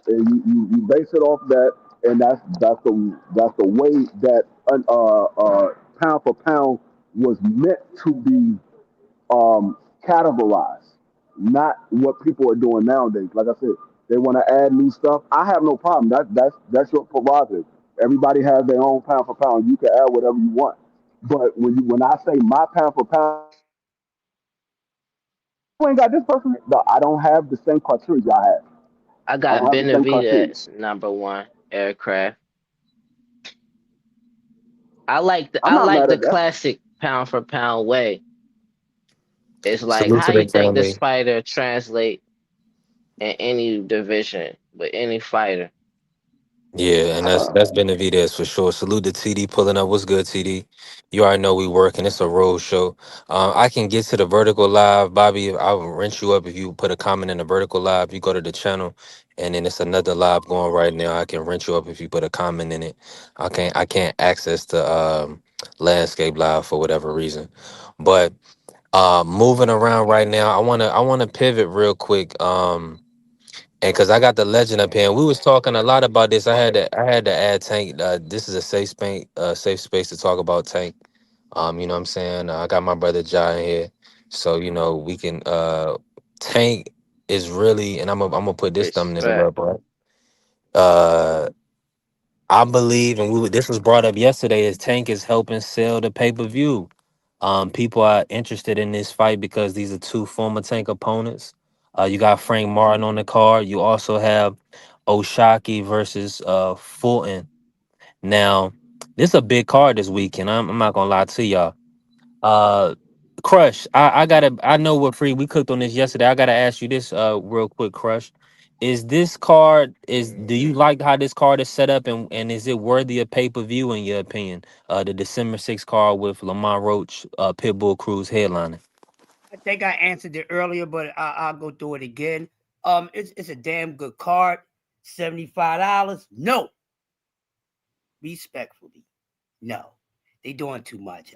And you base it off that, and that's the way that pound for pound was meant to be categorized, not what people are doing nowadays. Like I said, they want to add new stuff. I have no problem. That's your prerogative. Everybody has their own pound for pound. You can add whatever you want. But when I say my pound for pound, you ain't got this person. No, I don't have the same criteria I have. I I got don't have the same criteria. Benavidez number one aircraft. I'm I not like mad the at that. classic pound for pound way. It's like Salute how to the you think this family. fighter translate in any division with any fighter. Yeah, and that's Benavidez for sure. Salute to TD pulling up. What's good, TD? You already know we working. It's a road show. I can get to the vertical live, Bobby. I'll rent you up if you put a comment in the vertical live. You go to the channel, and then it's another live going right now. I can rent you up if you put a comment in it. I can't access the landscape live for whatever reason, but moving around right now. I wanna pivot real quick. And because I got the legend up here, and we was talking a lot about this. I had to add Tank. This is a safe space to talk about Tank. You know what I'm saying? I got my brother John here. So, you know, we can Tank is really, and I'm gonna put this thumbnail Respect. up, right? Uh I believe, and this was brought up yesterday, is Tank is helping sell the pay-per-view. People are interested in this fight because these are two former Tank opponents. You got Frank Martin on the card. You also have Oshaki versus Fulton. Now, this is a big card this weekend. I'm not gonna lie to y'all. Uh, Crush, I know we're free. We cooked on this yesterday. I gotta ask you this real quick, Crush. Is this card do you like how this card is set up, and is it worthy of pay-per-view in your opinion? The December 6th card with Lamont Roach, Pitbull Cruz headlining. I think I answered it earlier, but I'll go through it again. It's a damn good card. $75. No, respectfully, no. They doing too much.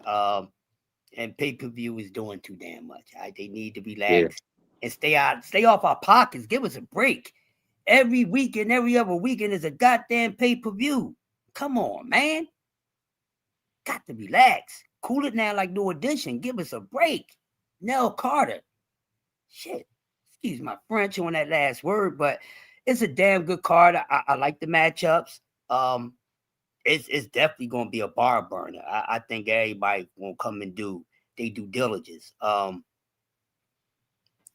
And pay-per-view is doing too damn much. They need to Yeah. relax and stay off our pockets. Give us a break. Every weekend, every other weekend is a goddamn pay-per-view. Come on, man. Got to relax. Cool it now like New Edition. Give us a break. Nell Carter. Shit. Excuse my French on that last word, but it's a damn good card. I like the matchups. It's definitely going to be a bar burner. I think everybody will come and do their due diligence.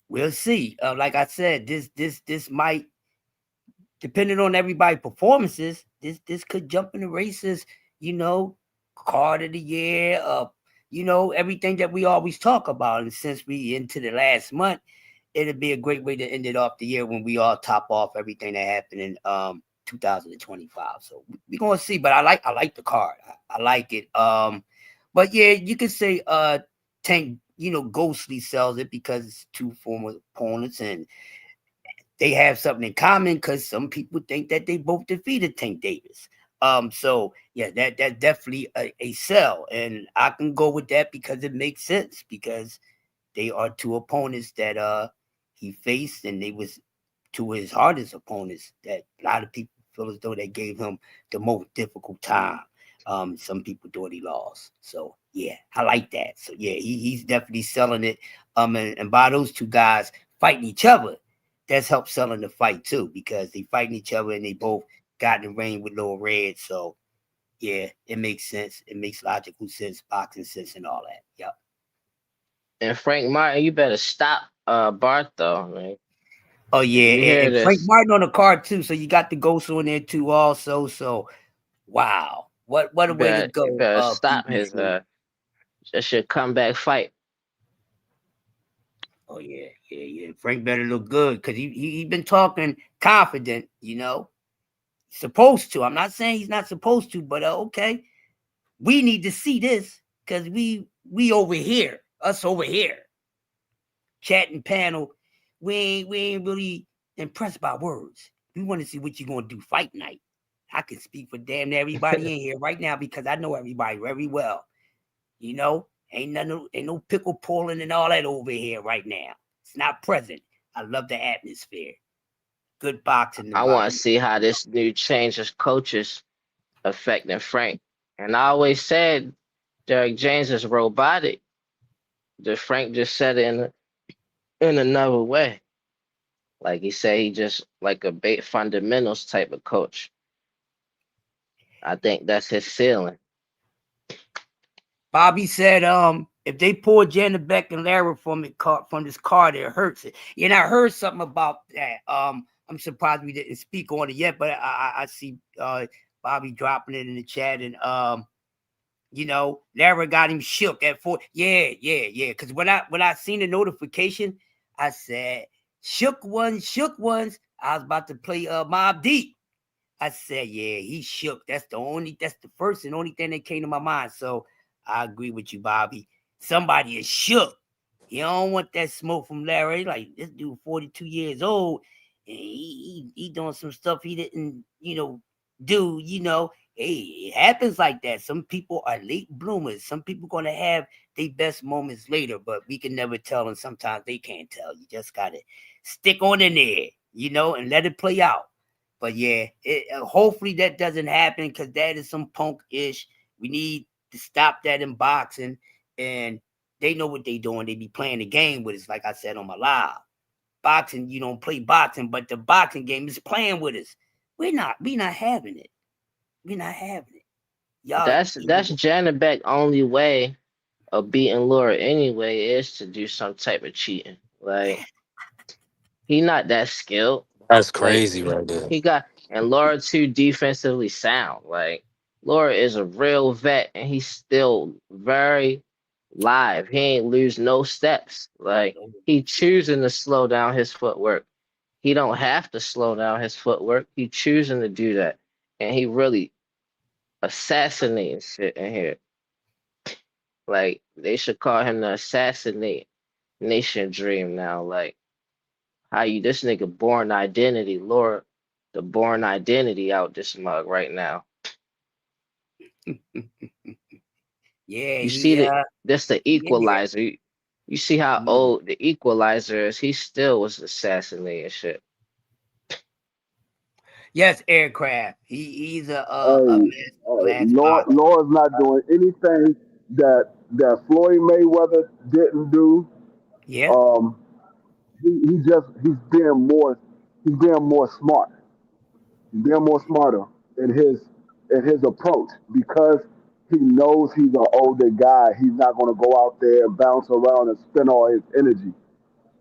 We'll see. Like I said, this might, depending on everybody's performances, this could jump in the races. You know, card of the year. Everything that we always talk about. And since we into the last month, it'd be a great way to end it off the year when we all top off everything that happened in 2025. So we're gonna see. But I like the card. I like it. But yeah, you could say Tank, Ghostly sells it because it's two former opponents and they have something in common because some people think that they both defeated Tank Davis. So yeah, that's definitely a sell, and I can go with that because it makes sense because they are two opponents that he faced, and they was two of his hardest opponents that a lot of people feel as though they gave him the most difficult time. Some people thought he lost. So yeah, I like that. So yeah, he's definitely selling it. And by those two guys fighting each other, that's helped selling the fight too, because they fighting each other and they both got in the ring with Lil Red. So yeah, it makes sense. It makes logical sense, boxing sense, and all that. Yep. And Frank Martin, you better stop Bartho, man. Oh yeah, You hear and Frank this? Martin on the card too. So you got the Ghost on there too, also. So wow, what a way to You go, better stop his BBC. just your comeback fight. Oh yeah. Frank better look good because he been talking confident. Supposed to. I'm not saying he's not supposed to, but okay, we need to see this because we over here, us over here, chatting panel. We ain't really impressed by words. We want to see what you're gonna do fight night. I can speak for damn near everybody in here right now because I know everybody very well. Ain't no pickle pulling and all that over here right now. It's not present. I love the atmosphere. Good boxing I want to environment. see how this new change of coaches affecting Frank. And I always said Derek James is robotic. The Frank just said it in another way. Like he said, he just like a bait fundamentals type of coach. I think that's his ceiling. Bobby said, if they pull Janet Beck and Lara from this card, it hurts it. And I heard something about that. I'm surprised we didn't speak on it yet, but I see Bobby dropping it in the chat, and Lara got him shook at 4. Yeah. Because when I seen the notification, I said, shook ones. I was about to play Mob Deep. I said, yeah, he shook. That's the first and only thing that came to my mind. So I agree with you, Bobby. Somebody is shook. You don't want that smoke from Larry. Like, this dude 42 years old, and he doing some stuff he didn't, do, Hey, it happens like that. Some people are late bloomers. Some people gonna have their best moments later, but we can never tell, and sometimes they can't tell. You just gotta stick on in there, and let it play out. But yeah, hopefully that doesn't happen because that is some punk ish. We need to stop that in boxing, and they know what they doing. They be playing the game with us, like I said on my live. Boxing, you don't play boxing, but the boxing game is playing with us. We not having it. We're not having it. Y'all, That's Janabek's only way of beating Laura anyway is to do some type of cheating. Like he not that skilled. That's Like crazy right there. he got and Laura too defensively sound. Like Laura is a real vet and he's still very live. He ain't lose no steps. Like he choosing to slow down his footwork. He don't have to slow down his footwork. He choosing to do that. And he really assassinating shit in here. Like they should call him the assassinate nation dream now. Like how you this nigga born identity, Lord, the born identity out this mug right now. yeah, You see he that that's the he in there. equalizer. You see how Mhm. old the equalizer is. He still was assassinating shit. Yes, aircraft. He's a Hey, master class Lord, boxer. Lord's not doing anything that Floyd Mayweather didn't do. Yeah. Um, he's being more smart. He's being more smarter in his approach because he knows he's an older guy. He's not going to go out there and bounce around and spend all his energy.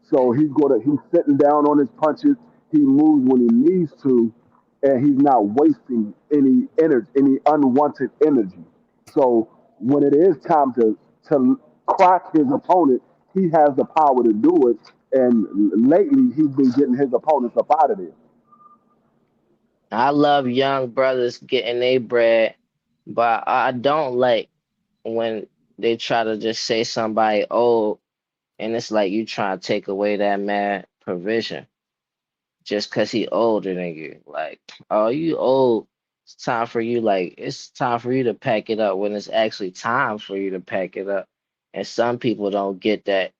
So he's sitting down on his punches. He moves when he needs to, and he's not wasting any energy, any unwanted energy. So when it is time to crack his opponent, he has the power to do it. And lately, he's been getting his opponents up out of there. I love young brothers getting their bread, but I don't like when they try to just say somebody old and it's like you trying to take away that man provision just because he older than you. Like, oh, you old. It's time for you. Like, it's time for you to pack it up when it's actually time for you to pack it up. And some people don't get that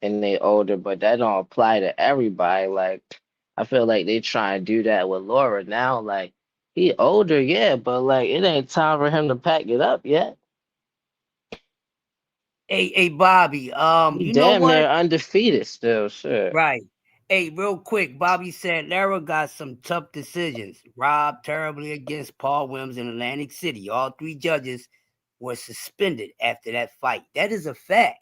and they older, but that don't apply to everybody. Like, I feel like they try and do that with Laura now. Like, he older, yeah, but like it ain't time for him to pack it up yet. Hey, Bobby. He You know damn what? near undefeated still, sure. Right. Hey, real quick, Bobby said Lara got some tough decisions. Robbed terribly against Paul Williams in Atlantic City. All three judges were suspended after that fight. That is a fact.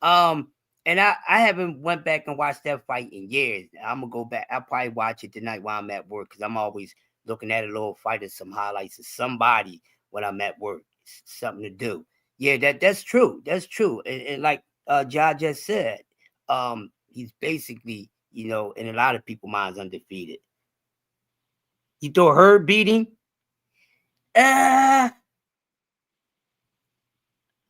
Um, and I haven't went back and watched that fight in years. I'm gonna go back. I'll probably watch it tonight while I'm at work because I'm always looking at a little fight or some highlights of somebody when I'm at work. It's something to do. Yeah, that's true. That's true. And like Ja just said, he's basically, in a lot of people's minds undefeated. You throw her beating,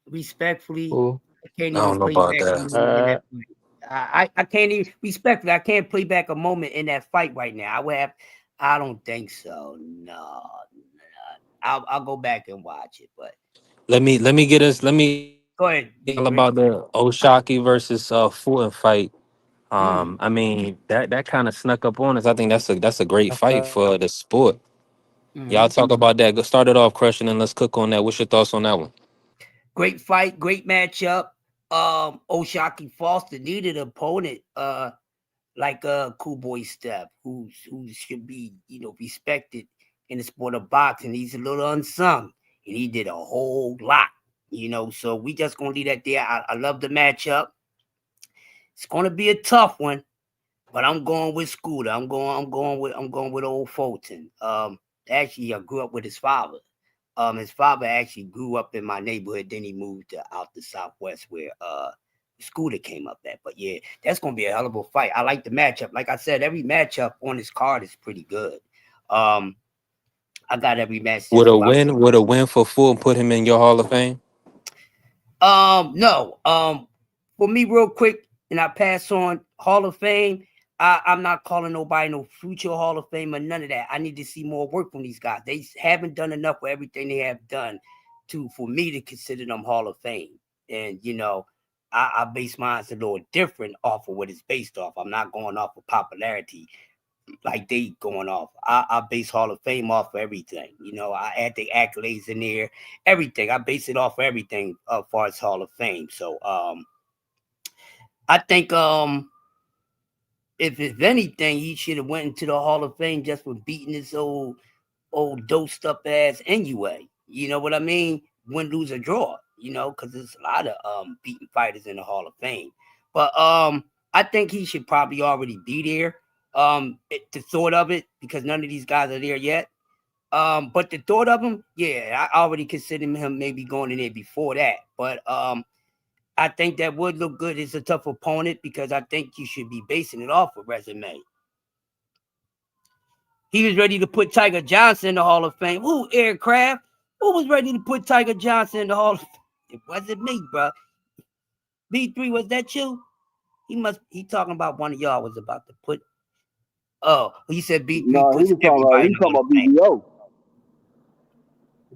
respectfully, Who? I can't I even don't know play about back a that. moment in that fight. I can't even respectfully. I can't play back a moment in that fight right now. I would have. I don't think so. No. I'll go back and watch it. But Let me go ahead, all D3. about the Oshaki versus Fulton fight. Mm. I mean that kind of snuck up on us. I think that's a great fight for the sport. Y'all Hmm. talk about that. Go start it off, crushing, and let's cook on that. What's your thoughts on that one? Great fight, great matchup. Oshaki Foster needed an opponent. Like Cool Boy Steph, who should be respected in the sport of boxing. He's a little unsung, and he did a whole lot. So we just gonna leave that there. I love the matchup. It's gonna be a tough one, but I'm going with Scooter. I'm going with old Fulton. Actually, I grew up with his father. His father actually grew up in my neighborhood. Then he moved out the Southwest where Scooter came up at. But yeah, that's gonna be a hell of a fight. I like the matchup. Like I said, every matchup on this card is pretty good. Um, I got every match Would just a about. win would a win for Fulton put him in your Hall of Fame? No. For me, real quick, and I pass on Hall of Fame. I'm not calling nobody no future Hall of Fame or none of that. I need to see more work from these guys. They haven't done enough for everything they have done for me to consider them Hall of Fame. And I base mine a little different off of what it's based off. I'm not going off of popularity. like they going off. I base Hall of Fame off of everything. You know, I add the accolades in there, everything. I base it off of everything as far as Hall of Fame. So I think if anything, he should have went into the Hall of Fame just for beating this old dosed up ass NUA. You know what I mean? Win, lose, or draw. You know, because there's a lot of beating fighters in the Hall of Fame. But I think he should probably already be there. The thought of it, because none of these guys are there yet. But the thought of him, yeah, I already consider him maybe going in there before that. But I think that would look good as a tough opponent because I think you should be basing it off a resume. He was ready to put Tiger Johnson in the Hall of Fame. Who, Aircraft? Who was ready to put Tiger Johnson in the Hall of Fame? It wasn't me, bro. B3, was that you? He talking about one of y'all was about to put. Oh, he said B3 No, he puts was talking about everybody he in was the Hall talking of about Fame. BBO.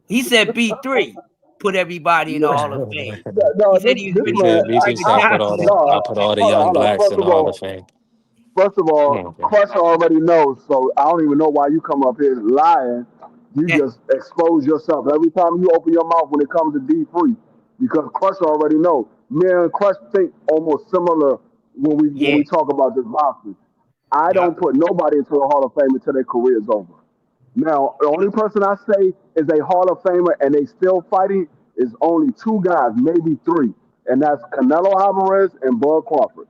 He said B3 put everybody in the Hall of Fame. He No, said he was this He ready to man, said put B3 Tiger said Johnson in the no, Hall I of put Fame. all the hold on, young hold on. blacks in the Hall of Fame. First of Come all, on, bro. Crusher already knows, so I don't even know why you come up here lying. You Yeah, just expose yourself every time you open your mouth when it comes to D3, because Crusher already knows. Me and Crush think almost similar when yeah, we talk about this boxing. I yeah. don't put nobody into the Hall of Fame until their career is over. Now, the only person I say is a Hall of Famer and they still fighting is only two guys, maybe three, and that's Canelo Alvarez and Bud Crawford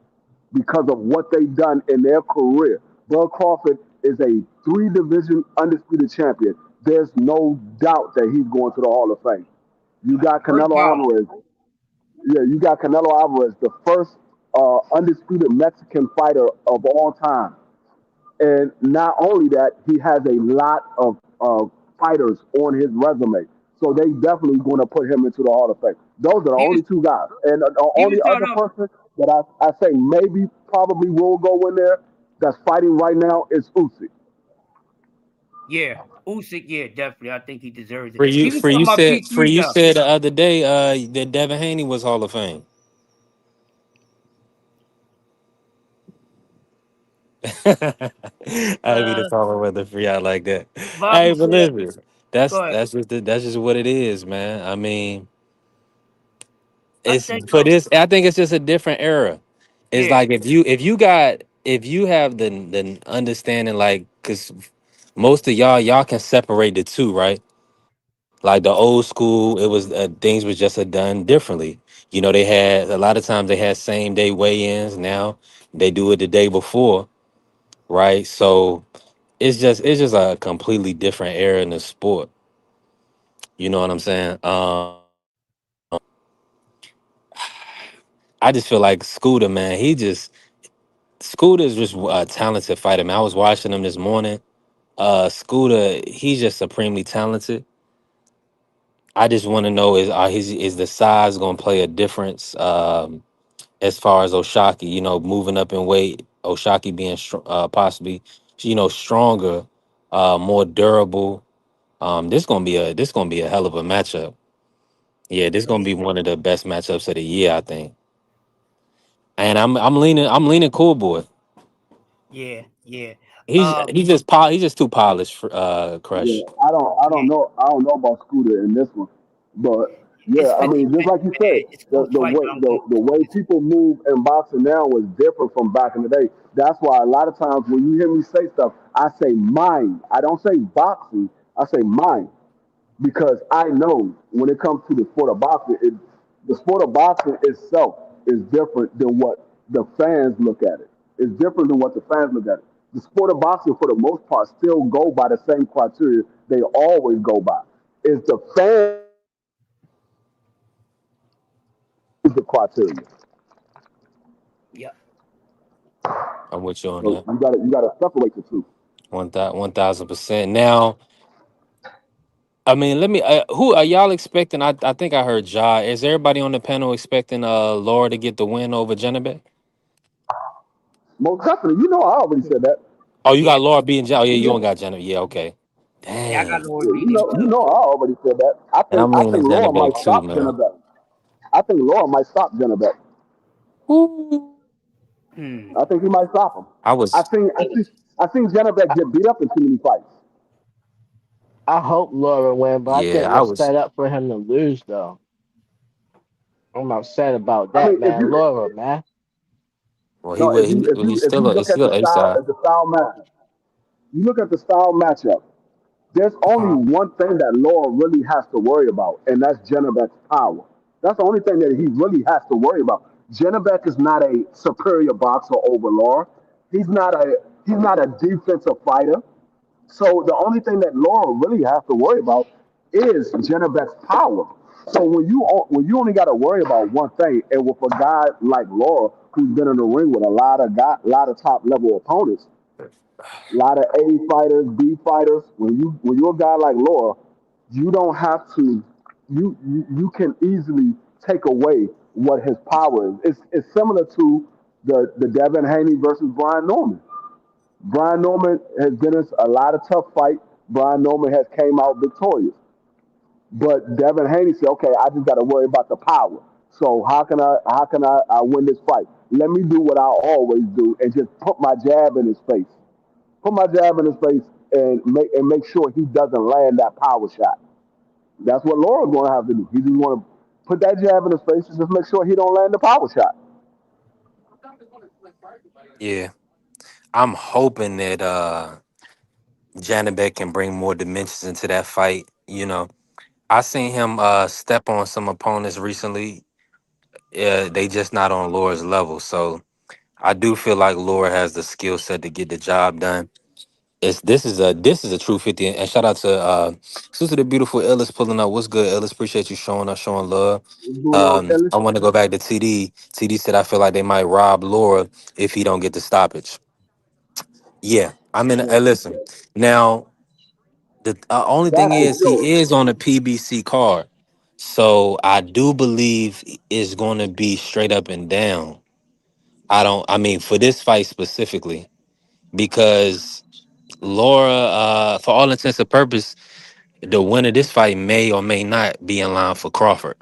because of what they've done in their career. Bud Crawford is a three division undisputed champion. There's no doubt that he's going to the Hall of Fame. You got Canelo Regardless. Alvarez. Yeah, you got Canelo Alvarez, the first undisputed Mexican fighter of all time. And not only that, he has a lot of fighters on his resume. So they definitely going to put him into the Hall of Fame. Those are the He was only two guys. And the he was only talking other about person that I say maybe probably will go in there that's fighting right now is Usyk. yeah. Usyk, yeah, definitely. I think he deserves it. For He you, was for talking you about said, for B3 you though. said the other day, that Devin Haney was Hall of Fame. I be the Uh, talking weather for y'all like that. Bobby Hey, but said, listen, go ahead. that's just what it is, man. I mean, I it's think for this. I think it's just a different era. It's yeah, like if you have the understanding, like, because most of y'all can separate the two, right? Like the old school, it was things was just done differently. You know, they had a lot of times they had same day weigh-ins. Now they do it the day before, right? So it's just a completely different era in the sport. You know what I'm saying? I just feel like Scooter, man. Scooter's just a talented fighter, man. I was watching him this morning. Scooter, he's just supremely talented. I just want to know is the size going to play a difference as far as Oshaki? You know, moving up in weight, Oshaki being possibly stronger, more durable. This gonna be a hell of a matchup. Yeah, this gonna be one of the best matchups of the year, I think. And I'm leaning Cool Boy. yeah, yeah. He's Um, he's just he's just too polished for Yeah, Crush. yeah. I don't know about Scooter in this one, but It's yeah, I mean, just 50-50, like you said, man. It's a close fight, but I'm going the way Scooter. people move in boxing now was different from back in the day. That's why a lot of times when you hear me say stuff, I say mine. I don't say boxing. I say mine because I know when it comes to the sport of boxing, the sport of boxing itself is different than what the fans look at it. It's different than what the fans look at it. The sport of boxing, for the most part, still go by the same criteria they always go by. Is the fans the criteria? Yeah. I'm with you on So that. you gotta separate the two. 1000%. Now, I mean, let me. Who are y'all expecting? I think I heard Ja. Is everybody on the panel expecting Laura to get the win over Jenabek? Most definitely, I already said that. Oh, you Yeah. got Laura beating Ja. Oh, yeah, you don't Yeah, got Jenabek. Yeah, okay. Yeah, I got Dang. Lord beating him you too. know, I already said that. And I'm I leaning think Laura might Jenabek too, stop man. Jenna. I think Laura might stop Jenna. Ooh. Hmm. I think he might stop him. I I was. think I think I seen Janabek get beat up in too many fights. I hope Laura win, but I Yeah, think I it's was. set up for him to lose though. I'm upset about I that, mean, if man. you Laura, man. Well, he no, would. He's if you still a. look He's at still the a A style side. at the style matchup, you look at the style matchup. There's only Uh, one thing that Law really has to worry about, and that's Janabek's power. That's the only thing that he really has to worry about. Janabek is not a superior boxer over Law. He's not a defensive fighter. So the only thing that Laura really has to worry about is Janabek's power. So when you only got to worry about one thing, and with a guy like Laura, who's been in the ring with a lot of top level opponents, a lot of A fighters, B fighters. When you're a guy like Laura, you don't have to. You can easily take away what his power is. It's similar to the Devin Haney versus Brian Norman. Brian Norman has been in a lot of tough fights. Brian Norman has came out victorious. But Devin Haney said, "Okay, I just got to worry about the power. So how can I win this fight? Let me do what I always do and just put my jab in his face. Put my jab in his face and make sure he doesn't land that power shot. That's what Laura's going to have to do. He just want to put that jab in his face and just make sure he don't land the power shot. Yeah, I'm hoping that Janabek can bring more dimensions into that fight. I seen him step on some opponents recently. They just not on Laura's level. So I do feel like Laura has the skill set to get the job done. This is a true 50, and shout out to Sister the Beautiful Ellis pulling up. What's good, Ellis? Appreciate you showing us, showing love. What's going on, Ellis? I want to go back to TD. TD said I feel like they might rob Laura if he don't get the stoppage. Yeah, I'm in. Yeah, Listen, now the only thing that for is sure. he is on a PBC card, so I do believe it's going to be straight up and down. I don't. I mean, for this fight specifically, because Laura, for all intents and purposes, the winner of this fight may or may not be in line for Crawford.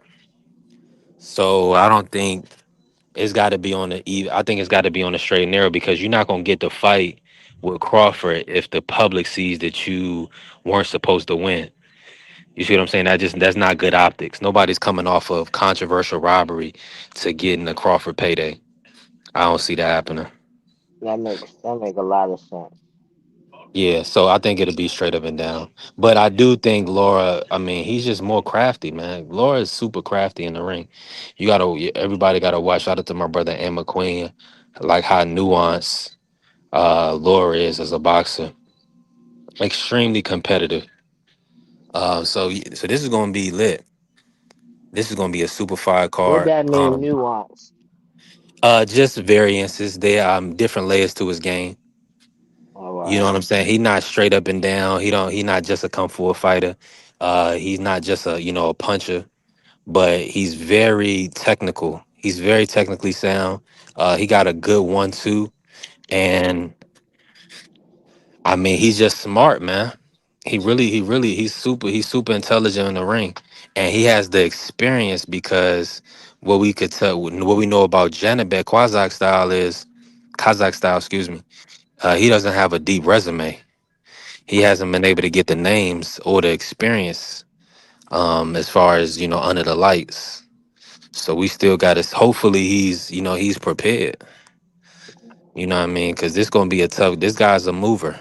So I don't think it's got to be on the. I think it's got to be on the straight and narrow because you're not gonna get the fight with Crawford if the public sees that you weren't supposed to win. You see what I'm saying? That's not good optics. Nobody's coming off of controversial robbery to getting a Crawford payday. I don't see that happening. that make a lot of sense. Yeah, so I think it'll be straight up and down. But I do think Laura, I mean, he's just more crafty, man. Laura is super crafty in the ring. Everybody gotta watch out to my brother Ann McQueen, like how nuanced Laura is as a boxer. Extremely competitive. So this is gonna be lit. This is gonna be a super fire What card. that mean, nuance? Just variances. There different layers to his game. All You know right. what I'm saying? He not straight up and down. He not just a kung fu fighter. He's not just a puncher, but he's very technical. He's very technically sound. He got a good 1-2, and I mean he's just smart, man. He's super intelligent in the ring, and he has the experience because what we know about Janabek Kazakh style, excuse me. He doesn't have a deep resume. He hasn't been able to get the names or the experience as far as under the lights. So we still got to. Hopefully he's prepared. You know what I mean? Because this gonna be a tough. This guy's a mover,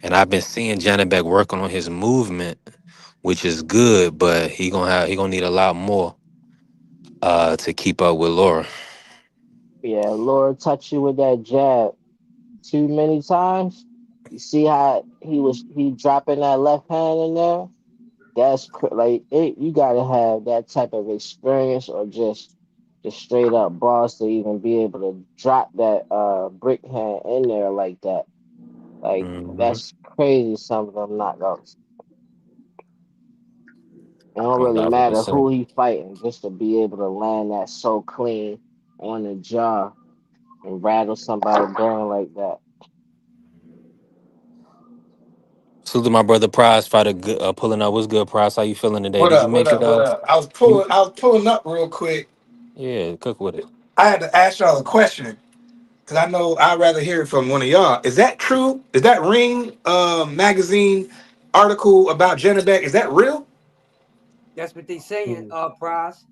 and I've been seeing Janabek working on his movement, which is good. But he gonna need a lot more to keep up with Laura. Yeah, Laura touched you with that jab too many times. You see how he dropping that left hand in there? Like it. You gotta have that type of experience or just straight up boss to even be able to drop that brick hand in there like that. Like Hmm. that's crazy. Some of them knockouts. It don't really matter 1,000%. who he fighting, just to be able to land that so clean on the jaw and rattle somebody brain like that. Salute to my brother Prize fighter pulling up. What's good, Prize? How you feeling today? What Did you up? What make it? up? What up? I was You pulling. I was pulling up real quick. yeah, cook with it. I had to ask y'all a question. Because I know I'd rather hear it from one of y'all. Is that true? Is that Ring magazine article about Janabek? Is that real? That's what they saying, Prize.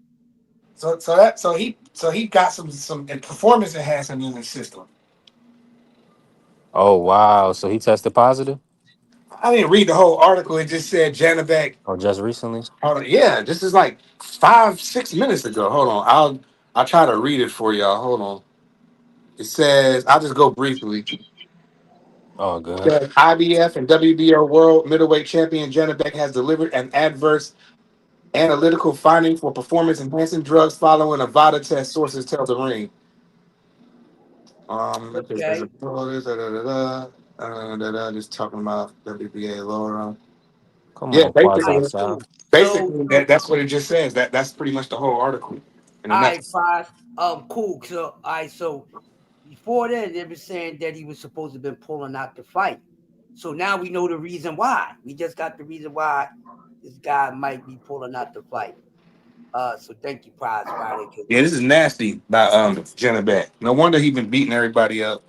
So he got some performance enhancement in his system. Oh wow. So he tested positive? I didn't read the whole article. It just said Janabek. Or just recently? Hold on. Yeah, this is like 5-6 minutes ago. Hold on. I'll try to read it for y'all. Hold on. It says I'll just go briefly. Oh good. Says IBF and WBO World Middleweight Champion Janabek has delivered an adverse analytical finding for performance enhancing drugs following a VADA test. Sources tell the Ring. There's a Okay. just talking about WBA Laura. Come Yeah, on, All quasi right, basically, style. cool. So, that's what it just says. That's pretty much the whole article. In a all right, nutshell. Prize. Cool. So, all right, so before that, they were saying that he was supposed to have been pulling out the fight. So now we know the reason why. We just got the reason why this guy might be pulling out the fight. So thank you, Prize Friday. Yeah, this is nasty by Jenna Beck. No wonder he been beating everybody up.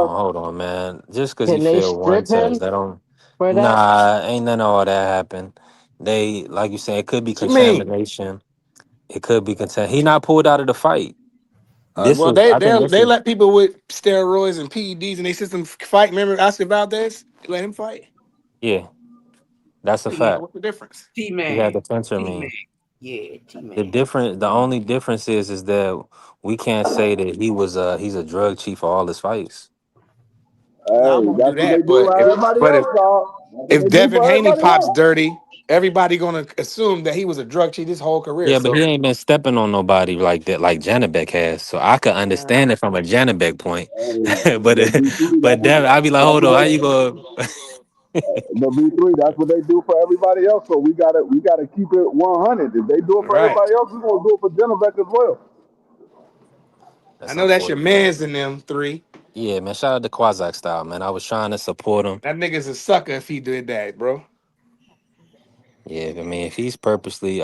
Hold on, man. Just because he Can they failed one strip test, him that don't. for that? Nah, ain't none of all that happen. They, like you said, it could be What you mean? contamination. It could be content. He not pulled out of the fight. This Well, was, they I think, they this they was. let people with steroids and PEDs in their system fight. Remember Oscar Valdez? They let him fight. Yeah, that's a Yeah, fact. what's the difference? He had T-Man. the fence T-Man. mean. Yeah, The T-Man. different, the only difference is that we can't say that he's a drug chief for all his fights. No, I Hey, won't do that's what they that. do for everybody else, dog. That's what If they do Devin for Haney everybody pops else. dirty, everybody gonna assume that he was a drug chief his whole career. Yeah, but So he ain't been stepping on nobody like that, like Janabek has. So I could uh, understand it from a Janabek point, Hey, but but B3, but Devin, I'd be like, that's hold what on, how they, you go? but B3, that's what they do for everybody else. So we gotta keep it 100. If they do it for right. everybody else, we're gonna do it for Genobec as well. I That's know that's your unfortunate. man's in them three. Yeah, man. Shout out to Quasac style, man. I was trying to support him. That nigga's a sucker if he did that, bro. Yeah, I mean, if he's purposely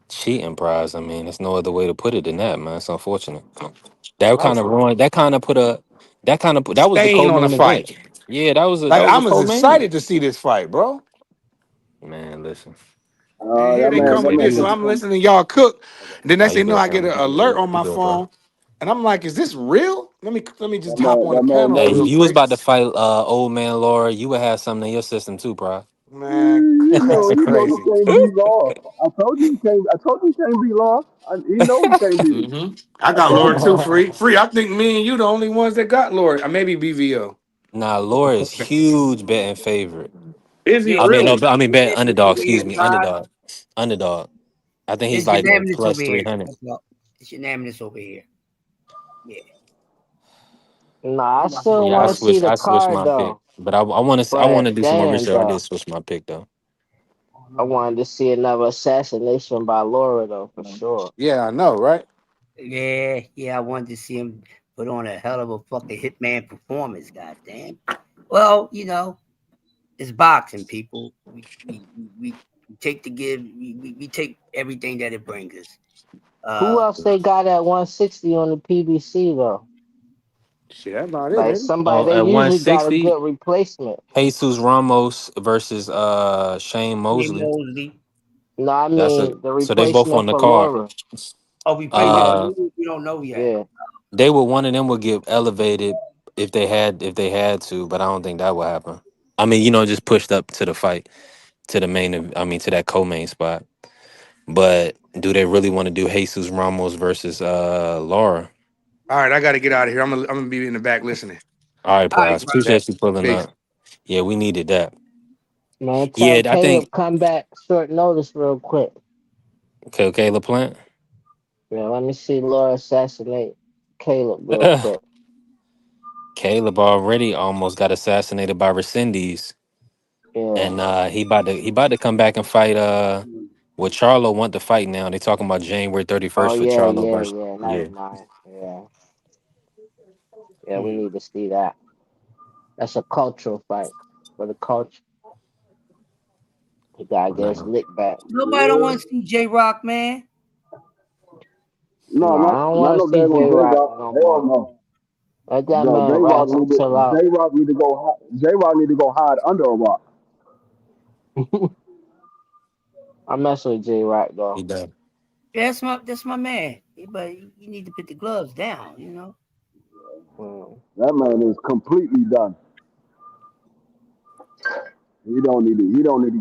cheating prize, I mean, there's no other way to put it than that, man. It's unfortunate. That I kind was of ruined. That kind of put a. That kind of put. That was the stain on the co-main event. fight. Yeah, that Like was I a was co-main. excited to see this fight, bro. Man, listen. And here That they If you man, come that with if man this. So took you I'm it from. listening to y'all cook. And then no, next thing you you know, good, I get fam. an alert on You my good, bro. phone. And I'm like, is this real? Let me just That hop man, on the that man panel Hey, know real if he. you was quick. about to fight old man Laura, you would have something in your system too, bro. Man, that's You know he crazy. can't be lost. I told you he can't be lost. He know he can't be. I I got told Laura you. too, free. Free. I think me and you the only ones that got Laura. Or maybe BVO. Nah, Laura is huge betting favorite. Is he Yeah, I mean, no, really? I mean bet it's underdog. over here, Excuse me, Prize. underdog. Underdog. I think he's It's like what, unanimous plus over here. 300. That's all. It's unanimous over here. Yeah. Nah, I still Yeah, want to see the I switched card my pick, though. but I want But to do some more damn research. I did though, switch my pick though. I wanted to see another assassination by Laura though for sure. Yeah, I know, right? Yeah. I wanted to see him put on a hell of a fucking hitman performance, goddamn. Well, it's boxing, people. We take the give. We take everything that it brings us. Who Uh, else they got at 160 on the PBC though? Shit, that's about it, Like ain't it? somebody Oh, they at usually got a 160, good replacement. Jesus Ramos versus Shane Name Mosley. Mosley. No, I That's a mean the so they both on replacement the for card. Laura. Replacement for Yeah, Uh, Mosley. We don't know yet. yeah. they would one of them would get elevated if they had to, but I don't think that would happen. I mean, just pushed up to the fight to the I mean, to that co-main spot. But do they really want to do Jesus Ramos versus Laura? All right, I got to get out of here. I'm gonna be in the back listening. All right, All right, Prize. Prize. Bet. Appreciate you pulling Peace. up. Yeah, we needed that. Man, tell Yeah, I think Caleb come back short notice real quick. okay, LaPlante. Yeah, let me see Laura assassinate Caleb real quick. Caleb already almost got assassinated by Resendez, Yeah. and he about to come back and fight. What Charlo want to fight now? They talking about January Oh 31st for yeah, Charlo yeah, versus yeah. yeah. Never mind. Yeah, yeah. We need to see that. That's a cultural fight for the culture. He gotta get his Man. lick back. Nobody don't want to see J Rock, man. No, No, I don't not want no to see daggone J J Rock Rock. no Hell more. no. Let that No, man rest and chill out. J Rock need to go. J Rock need to go hide under a rock. I mess with J Rock He though. done. That's my man. But you need to put the gloves down, you know. Mm. That man is completely done. He don't need to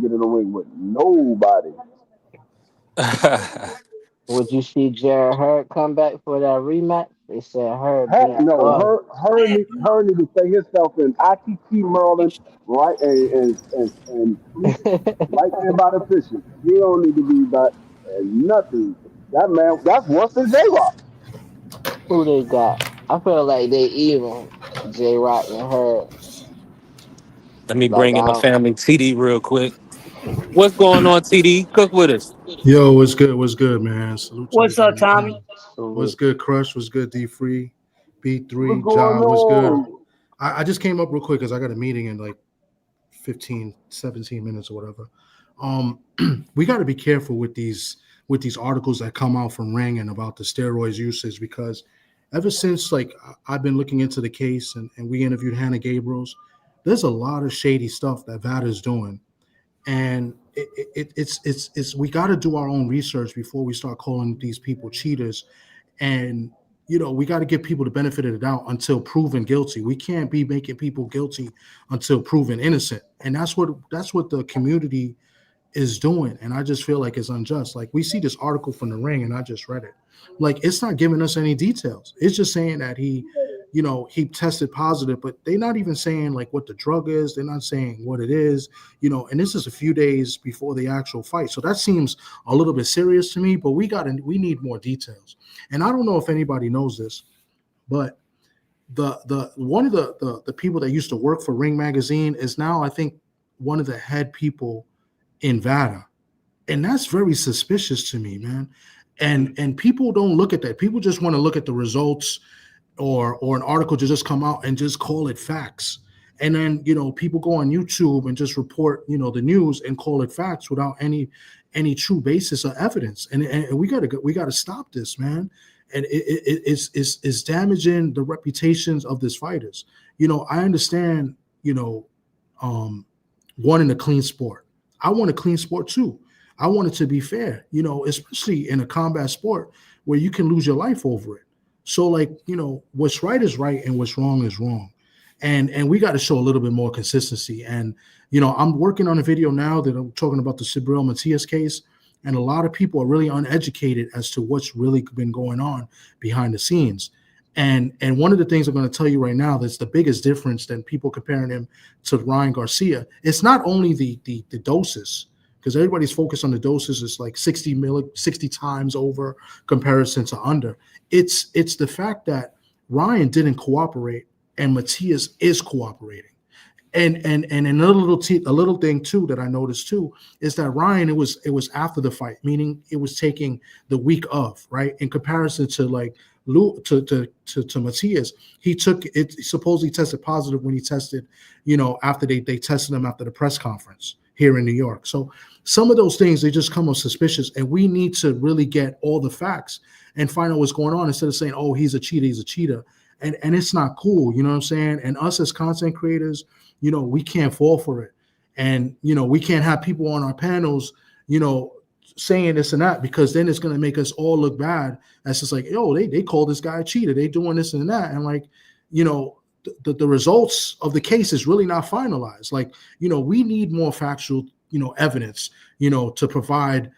get in the ring with nobody. Would you see Jared Hurd come back for that rematch? They said Hurd Heck beat no, Buzz. her need to stay himself in ITT Maryland, right, and sleep right there by the fishes. He don't need to be back and nothing. That man, that's worse than J Rock. Who they got? I feel like they even J Rock and Hurd. Let me Like bring in I my don't. family, TD, real quick. What's going on, TD? Cook with us. Yo, what's good? What's good, man? Salute to What's up, everybody. Tommy? What's Salute. good, Crush? What's good, D Free? What's B3, going Job, what's good? on? I just came up real quick because I got a meeting in like 15, 17 minutes or whatever. Um, we got to be careful with these articles that come out from Ring and about the steroids usage because ever since like I've been looking into the case and we interviewed Hannah Gabriels, there's a lot of shady stuff that Vada's doing and it's we got to do our own research before we start calling these people cheaters and we got to give people the benefit of the doubt until proven guilty. We can't be making people guilty until proven innocent, and that's what the community is doing. And I just feel like it's unjust. Like we see this article from the Ring and I just read it, like it's not giving us any details. It's just saying that he tested positive, but they're not even saying like what the drug is. They're not saying what it is, and this is a few days before the actual fight. So that seems a little bit serious to me, but we need more details. And I don't know if anybody knows this, but the one of the people that used to work for Ring Magazine is now, I think, one of the head people in VADA. And that's very suspicious to me, man. And people don't look at that. People just want to look at the results or an article to just come out and just call it facts. And then people go on YouTube and just report the news and call it facts without any true basis or evidence. And we gotta stop this, man. And it's damaging the reputations of these fighters. I understand um, wanting a clean sport. I want a clean sport too. I want it to be fair, especially in a combat sport where you can lose your life over it. So like, what's right is right and what's wrong is wrong. And we got to show a little bit more consistency. And, I'm working on a video now that I'm talking about the Sibril Matias case. And a lot of people are really uneducated as to what's really been going on behind the scenes. And one of the things I'm going to tell you right now that's the biggest difference than people comparing him to Ryan Garcia. It's not only the doses, because everybody's focused on the doses. It's like 60 times over comparison to under. It's the fact that Ryan didn't cooperate and Matias is cooperating. And another a little thing too that I noticed too is that Ryan, it was after the fight, meaning it was taking the week of, right, in comparison to like to Matias. He took it, supposedly tested positive when he tested, after they tested him after the press conference here in New York. So some of those things, they just come up suspicious, and we need to really get all the facts and find out what's going on instead of saying, oh, he's a cheater. And it's not cool, you know what I'm saying? And us as content creators, we can't fall for it. And, we can't have people on our panels, saying this and that, because then it's going to make us all look bad. That's just like, yo, they call this guy a cheater. They doing this and that. And like, the results of the case is really not finalized. Like, we need more factual, evidence, to provide,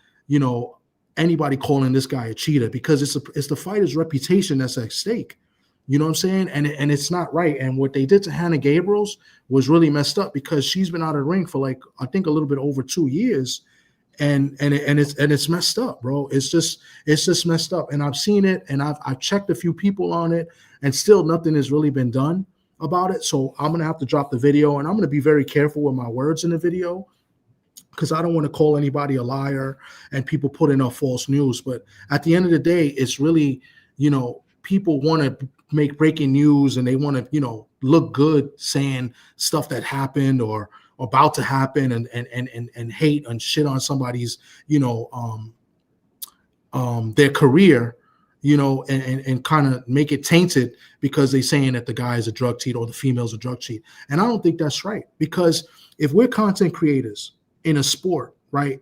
anybody calling this guy a cheater, because it's the fighter's reputation that's at stake. You know what I'm saying? And it's not right. And what they did to Hannah Gabriels was really messed up, because she's been out of the ring for like, I think a little bit over 2 years. And it's messed up, bro. It's just messed up. And I've seen it, and I've checked a few people on it, and still nothing has really been done about it. So I'm gonna have to drop the video, and I'm gonna be very careful with my words in the video, because I don't want to call anybody a liar and people putting up false news. But at the end of the day, it's really, people want to make breaking news, and they want to, look good saying stuff that happened or about to happen, and hate and shit on somebody's, their career. and kind of make it tainted because they're saying that the guy is a drug cheat or the female's a drug cheat. And I don't think that's right, because if we're content creators in a sport, right,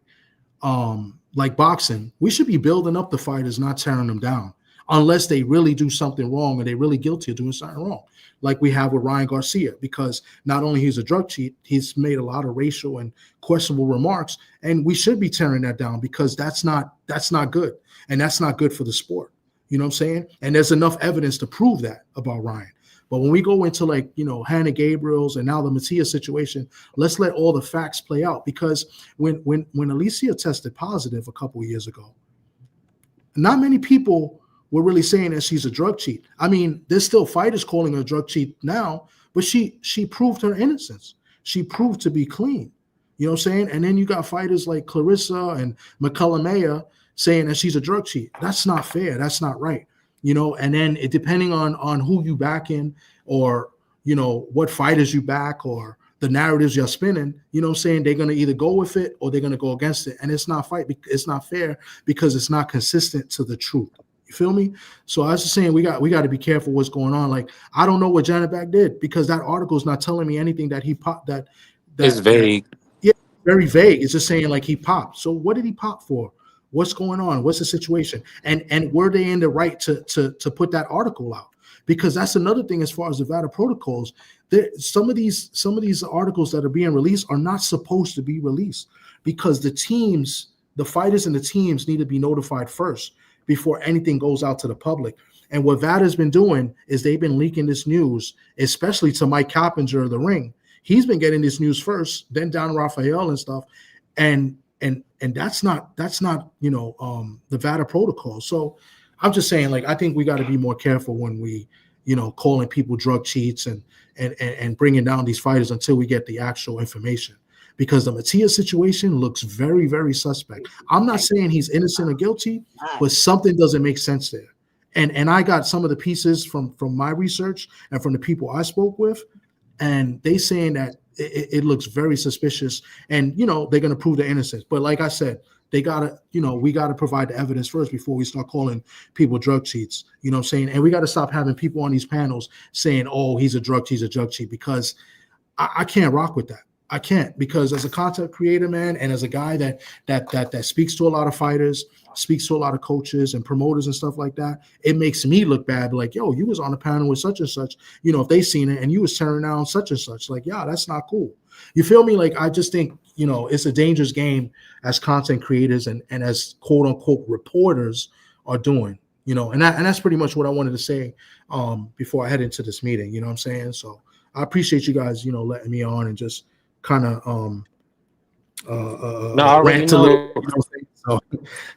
like boxing, we should be building up the fighters, not tearing them down, unless they really do something wrong or they're really guilty of doing something wrong, like we have with Ryan Garcia, because not only he's a drug cheat, he's made a lot of racial and questionable remarks, and we should be tearing that down, because that's not good, and that's not good for the sport. You know what I'm saying? And there's enough evidence to prove that about Ryan. But when we go into Hannah Gabriel's and now the Matias situation, let's let all the facts play out. Because when Alicia tested positive a couple of years ago, not many people were really saying that she's a drug cheat. I mean, there's still fighters calling her a drug cheat now, but she proved her innocence. She proved to be clean. You know what I'm saying? And then you got fighters like Clarissa and McCullough Maya saying that she's a drug cheat. That's not fair. That's not right. And then it depending on who you back in, or what fighters you back, or the narratives you're spinning, you know what I'm saying, they're going to either go with it or they're going to go against it. And it's not fair, because it's not consistent to the truth. You feel me? So I was just saying we got to be careful what's going on. Like, I don't know what Janibek did, because that article is not telling me anything that he popped. It's vague. Yeah, very vague. It's just saying like he popped. So what did he pop for? What's going on? What's the situation? And were they in the right to put that article out? Because that's another thing as far as the VADA protocols. Some of these articles that are being released are not supposed to be released, because the fighters and the teams need to be notified first before anything goes out to the public. And what VADA has been doing is they've been leaking this news, especially to Mike Coppinger of the Ring. He's been getting this news first, then Don Rafael and stuff, and that's not the VADA protocol. So I'm just saying, like, I think we got to be more careful when we calling people drug cheats and bringing down these fighters until we get the actual information, because the Matias situation looks very, very suspect. I'm not saying he's innocent or guilty, but something doesn't make sense there. And I got some of the pieces from my research and from the people I spoke with, and they saying that it looks very suspicious, and they're going to prove their innocence. But like I said, they gotta, we gotta provide the evidence first before we start calling people drug cheats. You know what I'm saying? And we got to stop having people on these panels saying, "Oh, he's a drug cheat," because I can't rock with that. I can't, because as a content creator, man, and as a guy that speaks to a lot of fighters, speaks to a lot of coaches and promoters and stuff like that, it makes me look bad. Like, yo, you was on a panel with such and such, if they seen it and you was turning down such and such, like, yeah, that's not cool. You feel me? Like, I just think, it's a dangerous game as content creators and as quote unquote reporters are doing, and that's pretty much what I wanted to say before I head into this meeting. You know what I'm saying? So I appreciate you guys, letting me on and just kind of No, I already rant a little, know. so,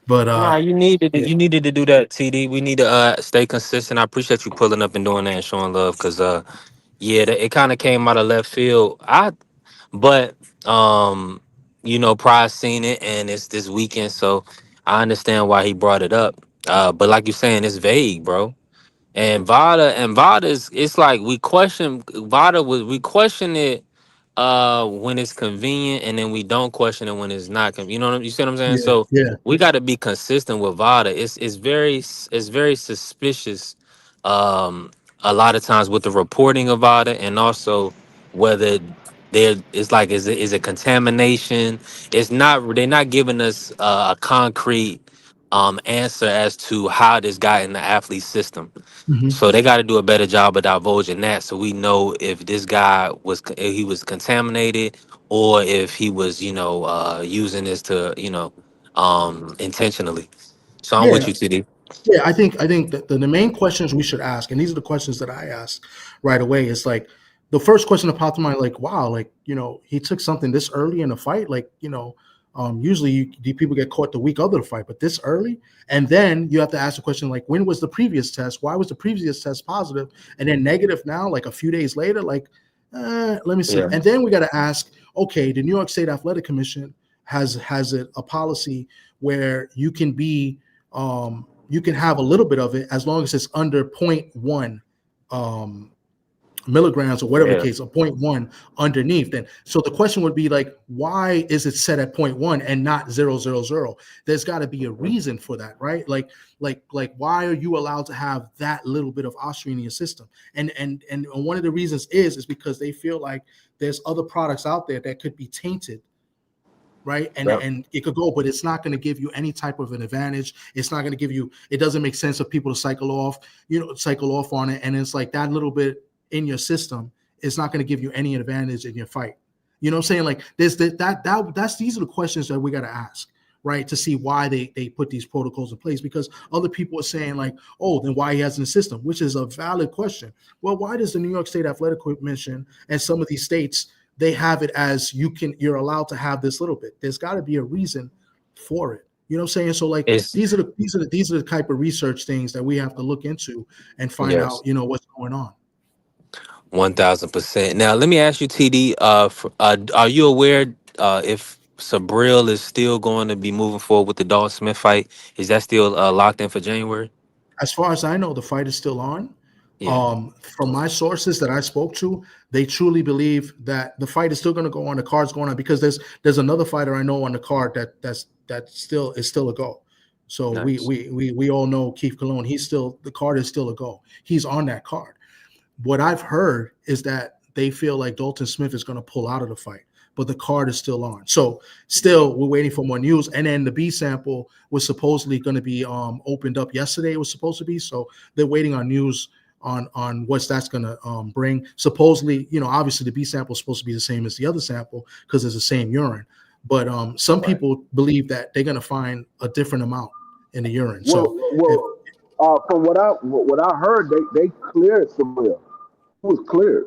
but Nah, you needed to do that, TD. We need to stay consistent. I appreciate you pulling up and doing that and showing love, because it kind of came out of left field. But Prize seen it, and it's this weekend, so I understand why he brought it up. But like you're saying, it's vague, bro. And Vada is, it's like we question it when it's convenient, and then we don't question it when it's not convenient. You see what I'm saying? yeah, So yeah, we got to be consistent with Vada. It's very suspicious a lot of times with the reporting of Vada, and also whether is it contamination. They're not giving us a concrete answer as to how this got in the athlete system. hmm, So they got to do a better job of divulging that, so we know if this guy if he was contaminated, or if he was using this to intentionally. So I'm yeah. with you, TD. Yeah, I think that the main questions we should ask, and these are the questions that I ask right away, is like the first question that popped in my mind, like, wow, like, he took something this early in the fight, like, usually the people get caught the week of the fight, but this early. And then you have to ask the question, like, when was the previous test? Why was the previous test positive and then negative now, like a few days later? Like, let me see. Yeah. And then we got to ask, okay, the New York State Athletic Commission has a policy where you can have a little bit of it as long as it's under 0.1 milligrams or whatever the Yeah. case, a 0.1 underneath. Then so the question would be like, why is it set at 0.1 and not 0.000? There's got to be a reason for that, right? Like why are you allowed to have that little bit of ostarine in your system? And one of the reasons is because they feel like there's other products out there that could be tainted, right? Yep. And it could go, but it's not going to give you any type of an advantage. It's not going to give you, it doesn't make sense for people to cycle off on it. And it's like that little bit in your system is not going to give you any advantage in your fight. You know what I'm saying? Like there's that's these are the questions that we got to ask, right? To see why they put these protocols in place, because other people are saying like, oh, then why he has in the system, which is a valid question. Well, why does the New York State Athletic Commission and some of these states, they have it as you're allowed to have this little bit? There's got to be a reason for it. You know what I'm saying? So like It's these are the type of research things that we have to look into and find out, yes, what's going on. 1000%. Now let me ask you, TD. Are you aware if Sabril is still going to be moving forward with the Dalton Smith fight? Is that still locked in for January? As far as I know, the fight is still on. Yeah. From my sources that I spoke to, they truly believe that the fight is still going to go on. The card's going on because there's another fighter I know on the card that still is still a go. So Nice. we all know Keith Cologne. The card is still a go. He's on that card. What I've heard is that they feel like Dalton Smith is going to pull out of the fight, but the card is still on. So still, we're waiting for more news. And then the B sample was supposedly going to be opened up yesterday. It was supposed to be. So they're waiting on news on what that's going to bring. Supposedly, obviously the B sample is supposed to be the same as the other sample because it's the same urine. But some people believe that they're going to find a different amount in the urine. So From what I heard, they cleared Sabril. He was cleared.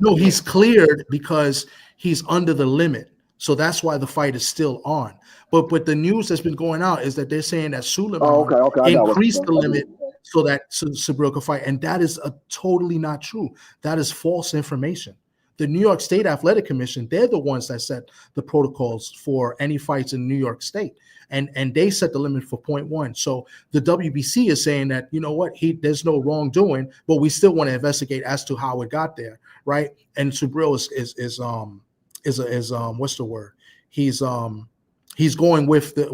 no, he's cleared because he's under the limit. So that's why the fight is still on. But the news that's been going out is that they're saying that Suleiman Okay, I got what increased the you're limit saying. so that Sabril could fight. And that is totally not true. That is false information. The New York State Athletic Commission, they're the ones that set the protocols for any fights in New York State. And they set the limit for 0.1. So the WBC is saying that, you know what, there's no wrongdoing, but we still want to investigate as to how it got there, right? And Subril is what's the word? He's going with the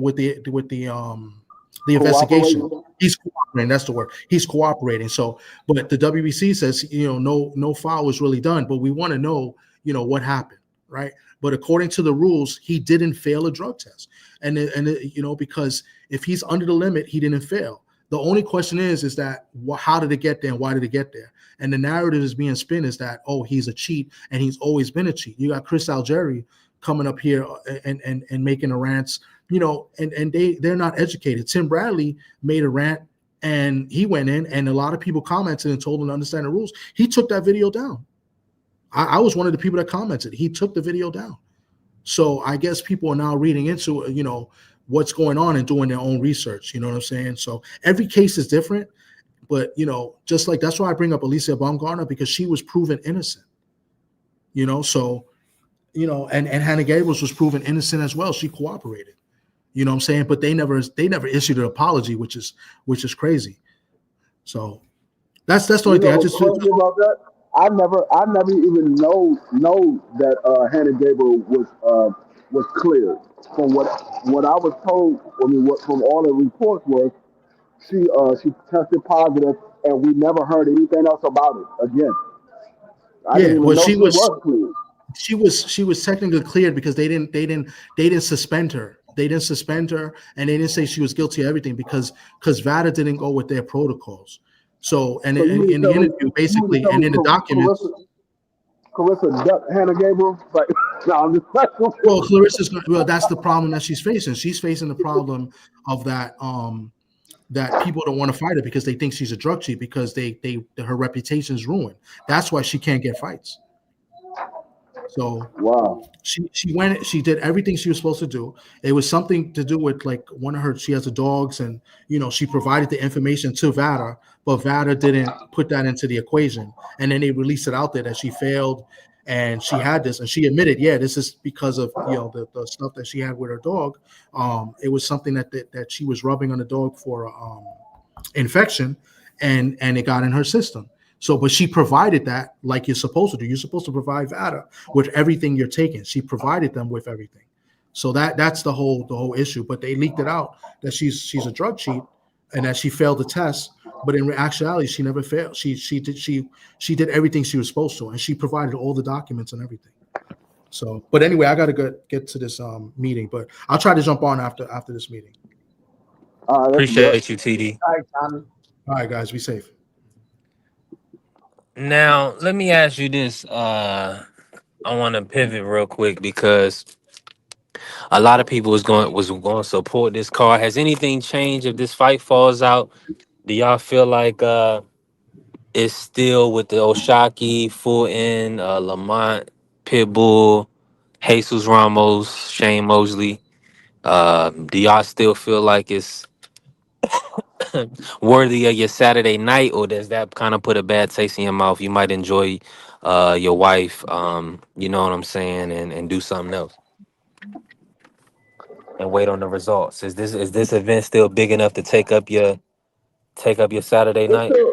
investigation. He's cooperating. That's the word. He's cooperating. So, but the WBC says, no foul was really done, but we want to know, what happened, right? But according to the rules, he didn't fail a drug test, and because if he's under the limit, he didn't fail. The only question is that how did it get there and why did it get there? And the narrative is being spun is that, oh, he's a cheat and he's always been a cheat. You got Chris Algieri coming up here and making a rants, and they're not educated. Tim Bradley made a rant and he went in and a lot of people commented and told him to understand the rules. He took that video down. I was one of the people that commented. He took the video down. So I guess people are now reading into, what's going on and doing their own research. You know what I'm saying? So every case is different, but, just like that's why I bring up Alicia Baumgartner, because she was proven innocent, so, and Hannah Gabriels was proven innocent as well. She cooperated, you know what I'm saying? But they never issued an apology, which is crazy. So that's the only thing. I just crazy about that. I never even know that Hannah Gabriel was cleared. From what I was told, what from all the reports was she tested positive, and we never heard anything else about it again. I didn't even know she was cleared. She was technically cleared because they didn't suspend her. They didn't suspend her, and they didn't say she was guilty of everything because VADA didn't go with their protocols. So, in the interview, basically, and in the documents. Clarissa ducked Hannah Gabriel. Like, no, I'm just well, that's the problem that she's facing. She's facing the problem of that that people don't want to fight her because they think she's a drug cheat because her reputation is ruined. That's why she can't get fights. So wow, she did everything she was supposed to do. It was something to do with like she has the dogs, and she provided the information to VADA, but VADA didn't put that into the equation. And then they released it out there that she failed and she had this, and she admitted, yeah, this is because of the stuff that she had with her dog. It was something that she was rubbing on the dog for infection, and it got in her system. So, but she provided that like you're supposed to do. You're supposed to provide VADA with everything you're taking. She provided them with everything. So that's the whole issue. But they leaked it out that she's a drug cheat and that she failed the test. But in actuality, she never failed. She did everything she was supposed to, and she provided all the documents and everything. So, but anyway, I got to get to this meeting. But I'll try to jump on after this meeting. All right, that's good. Appreciate you, TD. All right, Tommy. All right, guys, be safe. Now, let me ask you this. I want to pivot real quick because a lot of people was going to support this card. Has anything changed if this fight falls out? Do y'all feel like it's still with the Oshaki, Fulton, Lamont, Pitbull, Jesus Ramos, Shane Mosley? Do y'all still feel like it's worthy of your Saturday night, or does that kind of put a bad taste in your mouth? You might enjoy your wife, you know what I'm saying, and do something else and wait on the results. Is this event still big enough to take up your Saturday It's night? still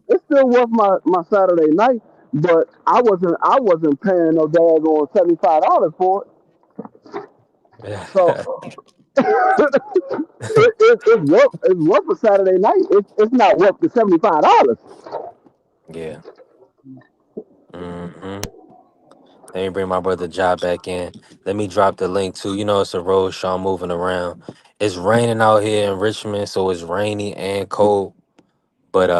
it's still worth my Saturday night, but I wasn't paying no daggone $75 for it. So it's worth a Saturday night. It's not worth the $75. Yeah. hmm Let me bring my brother Job back in. Let me drop the link too. You know it's a road show. I'm moving around. It's raining out here in Richmond, so it's rainy and cold. But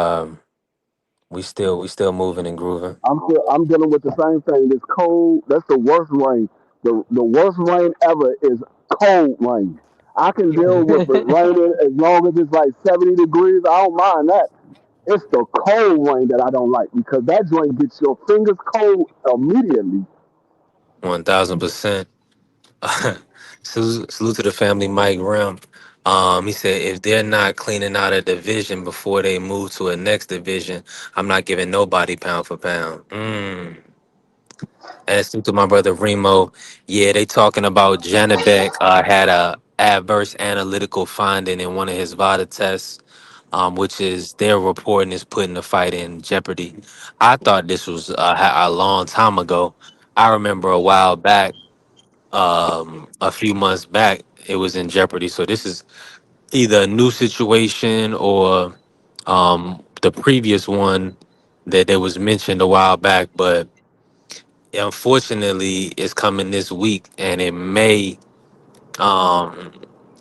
we still moving and grooving. I'm dealing with the same thing. It's cold. That's the worst rain. The worst rain ever is cold rain. I can deal with it raining as long as it's like 70 degrees. I don't mind that. It's the cold rain that I don't like because that joint gets your fingers cold immediately. 1,000%. Salute to the family, Mike Rim. He said if they're not cleaning out a division before they move to a next division, I'm not giving nobody pound for pound. And salute to my brother Remo. Yeah, they talking about Janabek had a adverse analytical finding in one of his VADA tests, which is their reporting is putting the fight in jeopardy. I thought this was a long time ago. I remember a while back, a few months back, it was in jeopardy. So this is either a new situation or the previous one that was mentioned a while back, but unfortunately it's coming this week and um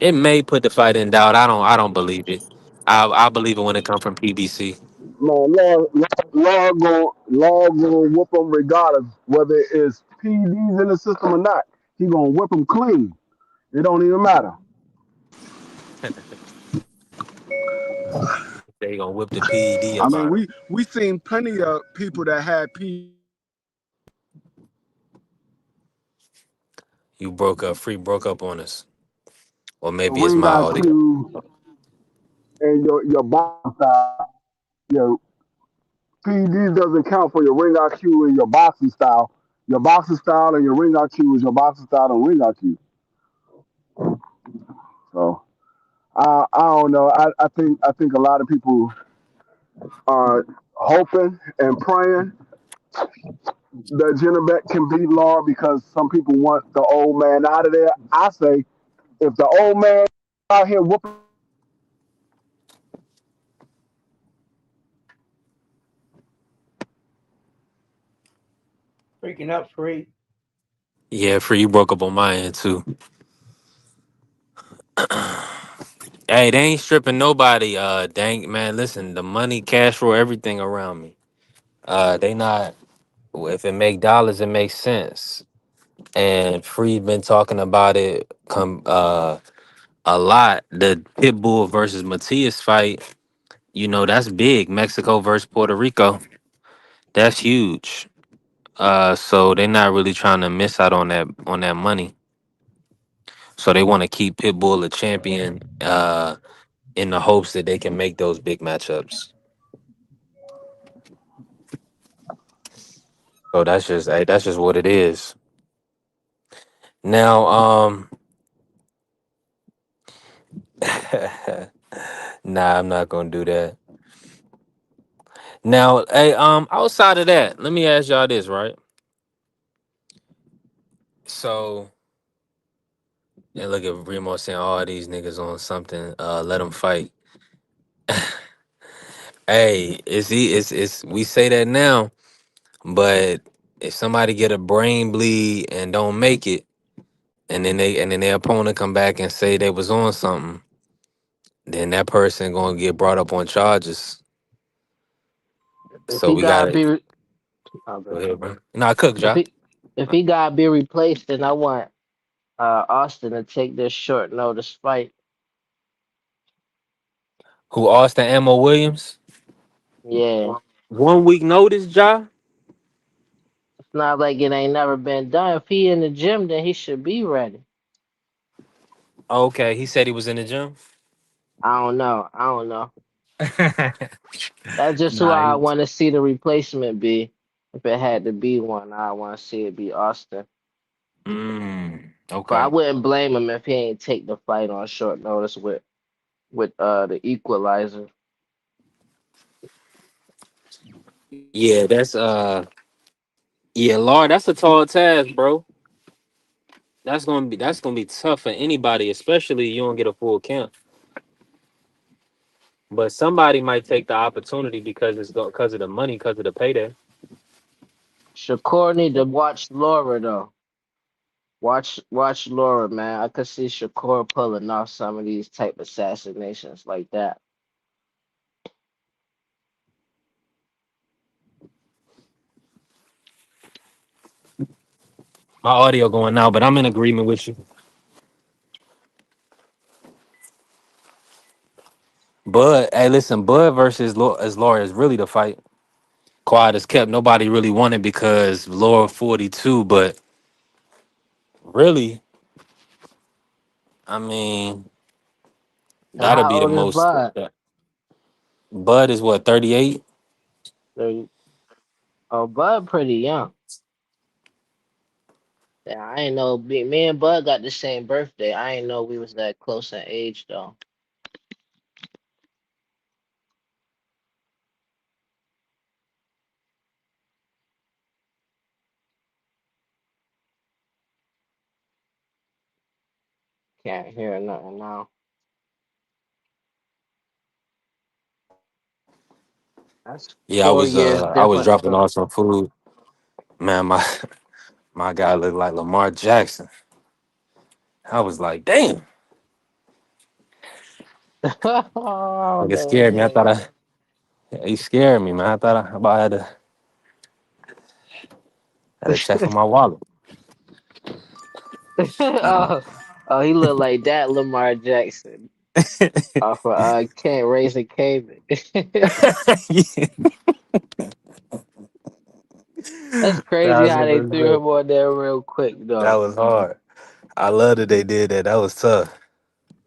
it may put the fight in doubt. I don't believe it. I believe it when it comes from PBC. Man, Lord gonna whoop them regardless whether it's PEDs in the system or not. He gonna whip them clean. It don't even matter. They gonna whip the PED I up mean, out of we seen plenty of people that had P you. Broke up on us, or maybe it's ring my audio. IQ and your boxing style. Your PEDs doesn't count for your ring IQ and your boxing style. Your boxing style and your ring IQ is your boxing style and ring IQ. So I don't know. I think a lot of people are hoping and praying that Jennebeck can beat Law because some people want the old man out of there. I say if the old man out here whooping Freaking up, free. Yeah, free. You broke up on my end too. Hey, they ain't stripping nobody. Dang man, listen, the money, cash flow, everything around me. They not. If it make dollars, it makes sense. And Free been talking about it a lot. The Pitbull versus Matias fight, that's big. Mexico versus Puerto Rico, that's huge. So they're not really trying to miss out on that money. So they want to keep Pitbull a champion, in the hopes that they can make those big matchups. So that's just what it is. Now, nah, I'm not gonna do that. Now, hey, outside of that, let me ask y'all this, right? So, and look at Remo saying all these niggas on something. Let them fight. Hey, it's we say that now, but if somebody get a brain bleed and don't make it, and then their opponent come back and say they was on something, then that person gonna get brought up on charges. If So he we gotta gotta be, oh, go bad. ahead, bro. Nah, cook, if Josh. he gotta be replaced, then I want Austin to take this short notice fight. Who Austin Ammo Williams? Yeah, 1 week notice, Ja? it's not like it ain't never been done. If he in the gym, then he should be ready. Okay, he said he was in the gym. I don't know. I don't know. That's just who Nah, I want to see the replacement be. If it had to be one, I want to see it be Austin. But I okay. wouldn't blame him if he ain't take the fight on short notice with the equalizer. Yeah, yeah, Lord, that's a tall task, bro. That's gonna be tough for anybody, especially you don't get a full count. But somebody might take the opportunity because of the money, because of the payday. Shakur need to watch Laura though. Watch Laura, man. I could see Shakur pulling off some of these type assassinations like that. My audio going now, but I'm in agreement with you. Bud, hey, listen, Bud versus as Laura is really the fight. Quiet as kept. Nobody really wanted because Laura 42, but really, I mean, And that'll how be the old is most. Bud? Bud is what, 38? 30. Oh, Bud pretty young. Yeah, I ain't know. Me and Bud got the same birthday. I ain't know we was that close in age though. Can't hear nothing now. That's Yeah, 4 years I was difference dropping from. off some food. Man, my my guy looked like Lamar Jackson. I was like, damn. Oh, Like it no, scared me. I yeah. thought he scared me, man. I thought I about had to check for my wallet. Nah. Oh, oh, he looked like that Lamar Jackson off of Can't Raise a Cayman. That's That crazy was how what they it threw was. him on there real quick That though. was hard. I love that they did that. That was tough.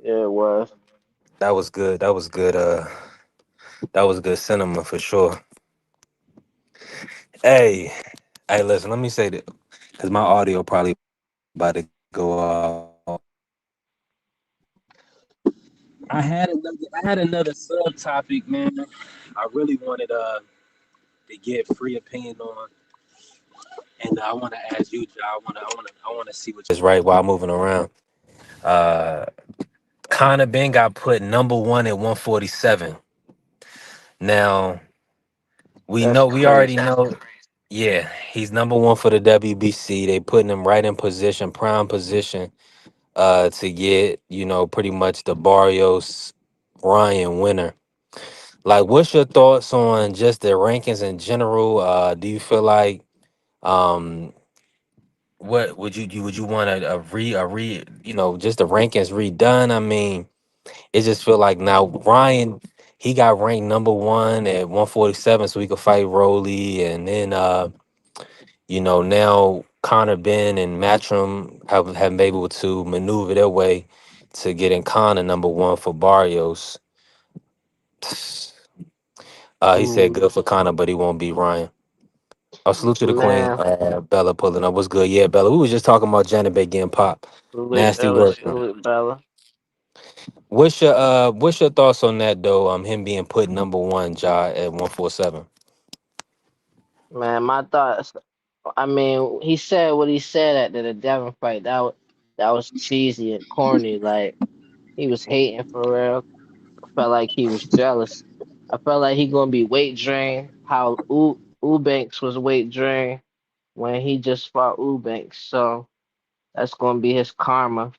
Yeah, it was. That was good. That was good. That was good cinema for sure. Hey, hey, listen. Let me say that because my audio probably about to go off. I had another subtopic, man. I really wanted to get free opinion on, and I want to ask you, Joe. I want to see what is right while moving around. Uh, Conor Ben got put number one at 147. Now That's we already crazy. know. Yeah, he's number one for the WBC. They putting him right in position, prime position, to get pretty much the Barrios Ryan winner. Like, what's your thoughts on just the rankings in general? Do you feel like um what would you want a re just the rankings redone? I mean, it just feel like now Ryan he got ranked number one at 147 so he could fight Rolly, and then now Connor Ben and Matchroom have been able to maneuver their way to getting Connor number one for Barrios. He said Mm, good for Connor, but he won't beat Ryan. Oh, salute to the queen, man, Bella pulling up. What's good? Yeah, Bella. We was just talking about Janet Bay getting popped. salute Nasty Bella, work, man. salute Bella. What's your thoughts on that though? Him being put number one, Ja, at 147. Man, my thoughts. I mean, he said what he said at the Devin fight. That was cheesy and corny. Like he was hating for real. I felt like he was jealous. I felt like he gonna be weight drained. How Eubanks was weight drained when he just fought Eubanks. So that's gonna be his karma.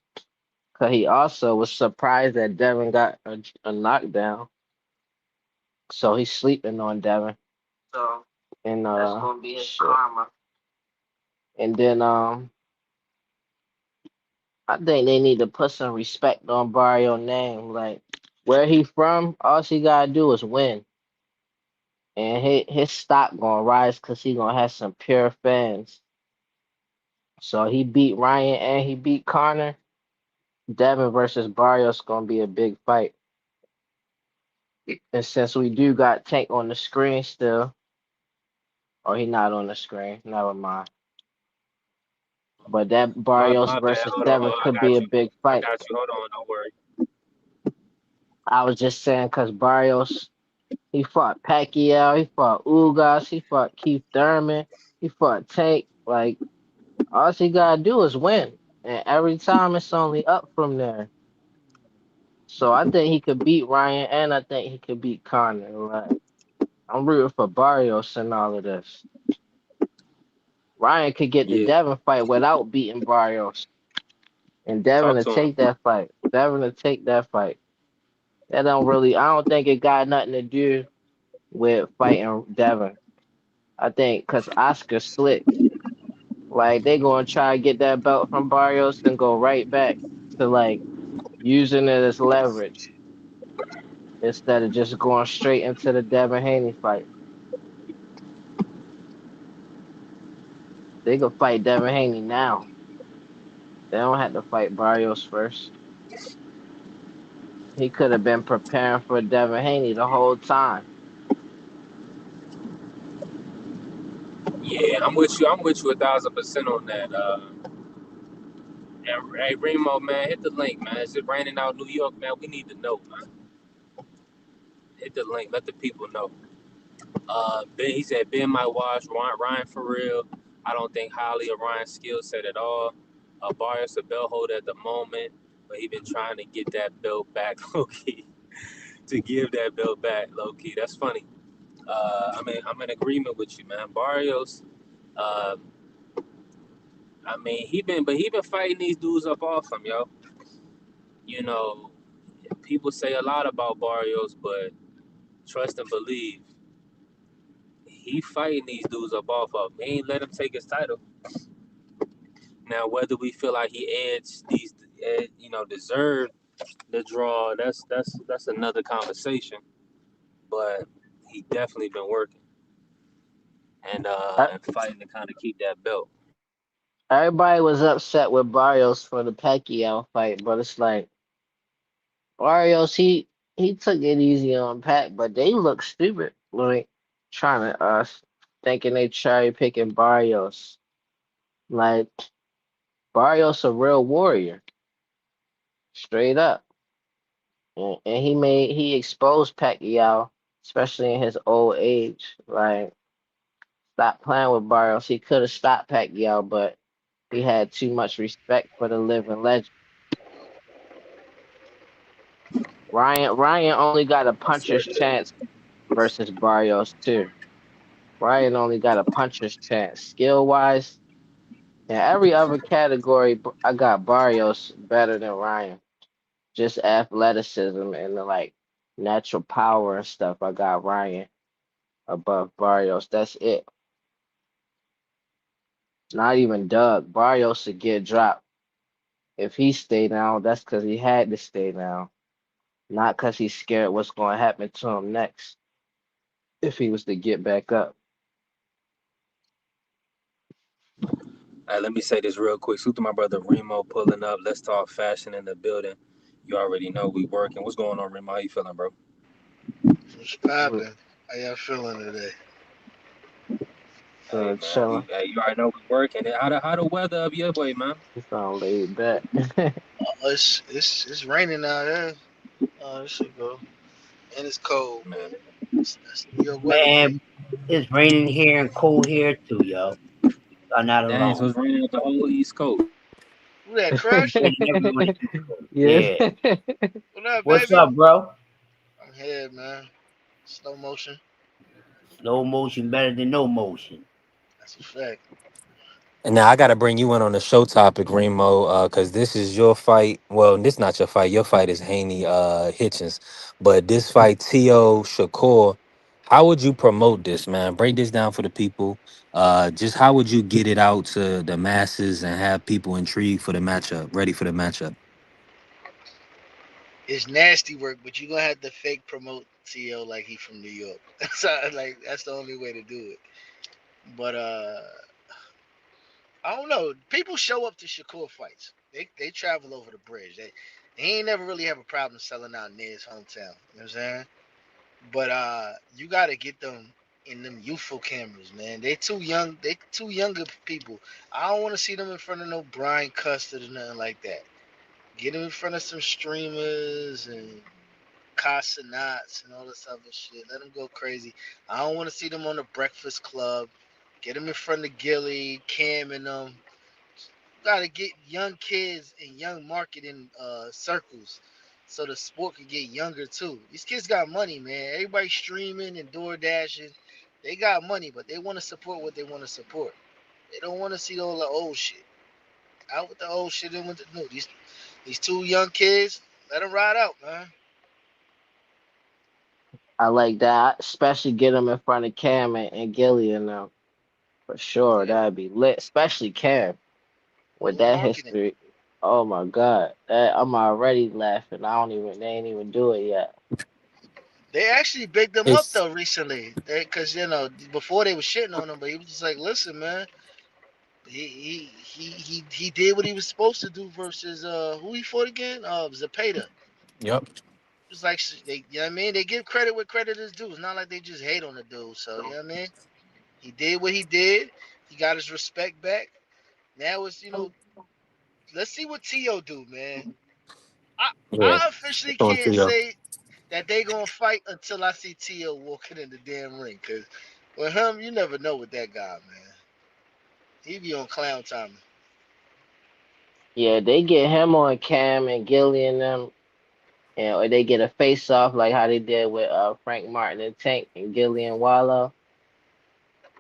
Cause he also was surprised that Devin got a knockdown. So he's sleeping on Devin. So and that's gonna be his karma. And then I think they need to put some respect on Barrio name. Like where he from, all he gotta do is win. And his stock gonna rise because he gonna have some pure fans. So he beat Ryan and he beat Connor. Devin versus Barrios gonna be a big fight. And since we do got Tank on the screen still, or he not on the screen, never mind. But that Barrios My bad. versus Hold on. Devin Hold on. I could be got a you. big I fight. got you. Hold on. Don't worry. I was just saying because Barrios, he fought Pacquiao, he fought Ugas, he fought Keith Thurman, he fought Tank. Like all he gotta do is win, and every time it's only up from there. So I think he could beat Ryan, and I think he could beat Connor. Like I'm rooting for Barrios and all of this. Ryan could get the Yeah. Devin fight without beating Barrios, and Devin Talk to to him. take that fight. Devin to take that fight. That don't really. I don't think it got nothing to do with fighting Devin. I think because Oscar slick. Like they gonna try to get that belt from Barrios and go right back to like using it as leverage instead of just going straight into the Devin Haney fight. They could fight Devin Haney now. They don't have to fight Barrios first. He could have been preparing for Devin Haney the whole time. Yeah, I'm with you. I'm with you 1,000% on that. And hey, Remo, man, hit the link, man. Is it raining out New York, man? We need to know, man. Hit the link. Let the people know. Ben, he said Ben might watch Ryan for real. I don't think highly of Ryan's skill set at all. Barrios a belt holder at the moment, but he been trying to get that belt back, low key. To give that belt back, low key. That's funny. I'm in agreement with you, man. Barrios. Uh, he been fighting these dudes up off him, yo. You know, people say a lot about Barrios, but trust and believe, he fighting these dudes up off of him. He ain't let him take his title. Now, whether we feel like he edged these, deserved the draw, that's another conversation. But he definitely been working E- and fighting to kind of keep that belt. Everybody was upset with Barrios for the Pacquiao fight, but it's like Barrios, he took it easy on Pac, but they look stupid, like trying to thinking they cherry picking Barrios. Like Barrios a real warrior, straight up. And he exposed Pacquiao, especially in his old age. Like stop playing with Barrios. He could have stopped Pacquiao, but he had too much respect for the living legend. Ryan only got a puncher's chance versus Barrios too. Ryan only got a puncher's chance. Skill wise, in every other category, I got Barrios better than Ryan. Just athleticism and the like natural power and stuff. I got Ryan above Barrios. That's it. Not even Doug. Barrios should get dropped. If he stay down, that's because he had to stay down. Not because he's scared what's going to happen to him next if he was to get back up. Let me say this real quick. Salute to my brother Remo pulling up. Let's talk fashion in the building. You already know we working. What's going on, Remo? How you feeling, bro? What's poppin'? How y'all feeling today? Hey man, Chilling. you already know we working. How the weather up your way, man? He sound laid back. It's raining out here. It should go, and it's cold, Man, but that's New York weather, Man, G. It's raining here and cold here too, yo. I'm not Dang, so alone. it's raining up the whole East Coast. Who that It's Crush? raining everywhere on the East Coast. Yeah. Yeah. What up, What's baby? up, bro? I'm here, man. Slow motion. Slow motion better than no motion. That's a fact. And now I got to bring you in on the show topic, Remo, because this is your fight. Well, this not your fight. Your fight is Haney Hitchens, but this fight, T.O. Shakur. How would you promote this, man? Break this down for the people. Just how would you get it out to the masses and have people intrigued for the matchup, ready for the matchup? It's nasty work, but you're gonna have to fake promote T.O. like he from New York. That's the only way to do it. But I don't know. People show up to Shakur fights. They travel over the bridge. They ain't never really have a problem selling out near his hometown. You know what I'm saying? But you gotta get them in them youthful cameras, man. They too young. They too younger people. I don't want to see them in front of no Brian Custard or nothing like that. Get them in front of some streamers and Casanats and all this other shit. Let them go crazy. I don't want to see them on the Breakfast Club. Get them in front of Gilly, Cam, and them. Gotta get young kids in young marketing circles so the sport can get younger too. These kids got money, man. Everybody streaming and door dashing. They got money, but they want to support what they want to support. They don't want to see all the old shit. Out with the old shit and with the new. These two young kids, let them ride out, man. I like that, especially get him in front of Cam and Gillian now for sure. Yeah, That'd be lit, especially Cam with more that marketing. history. Oh my God, that I'm already laughing. I don't even they ain't even do it yet. They actually bigged him up It's though recently. Because before they were shitting on him, but he was just like, listen, man, he did what he was supposed to do versus who he fought again? Zapata. yep. It's like they, you know what I mean? They give credit where credit is due. It's not like they just hate on the dude. So you know what I mean? He did what he did. He got his respect back. Now it's let's see what Tio do, man. I Yeah. I officially On can't T.O. say that they gonna fight until I see Tio walking in the damn ring. Cause with him, you never know with that guy, man. He be on clown time. Yeah, they get him on Cam and Gillian them, and or they get a face off like how they did with Frank Martin and Tank and Gillian Wallow.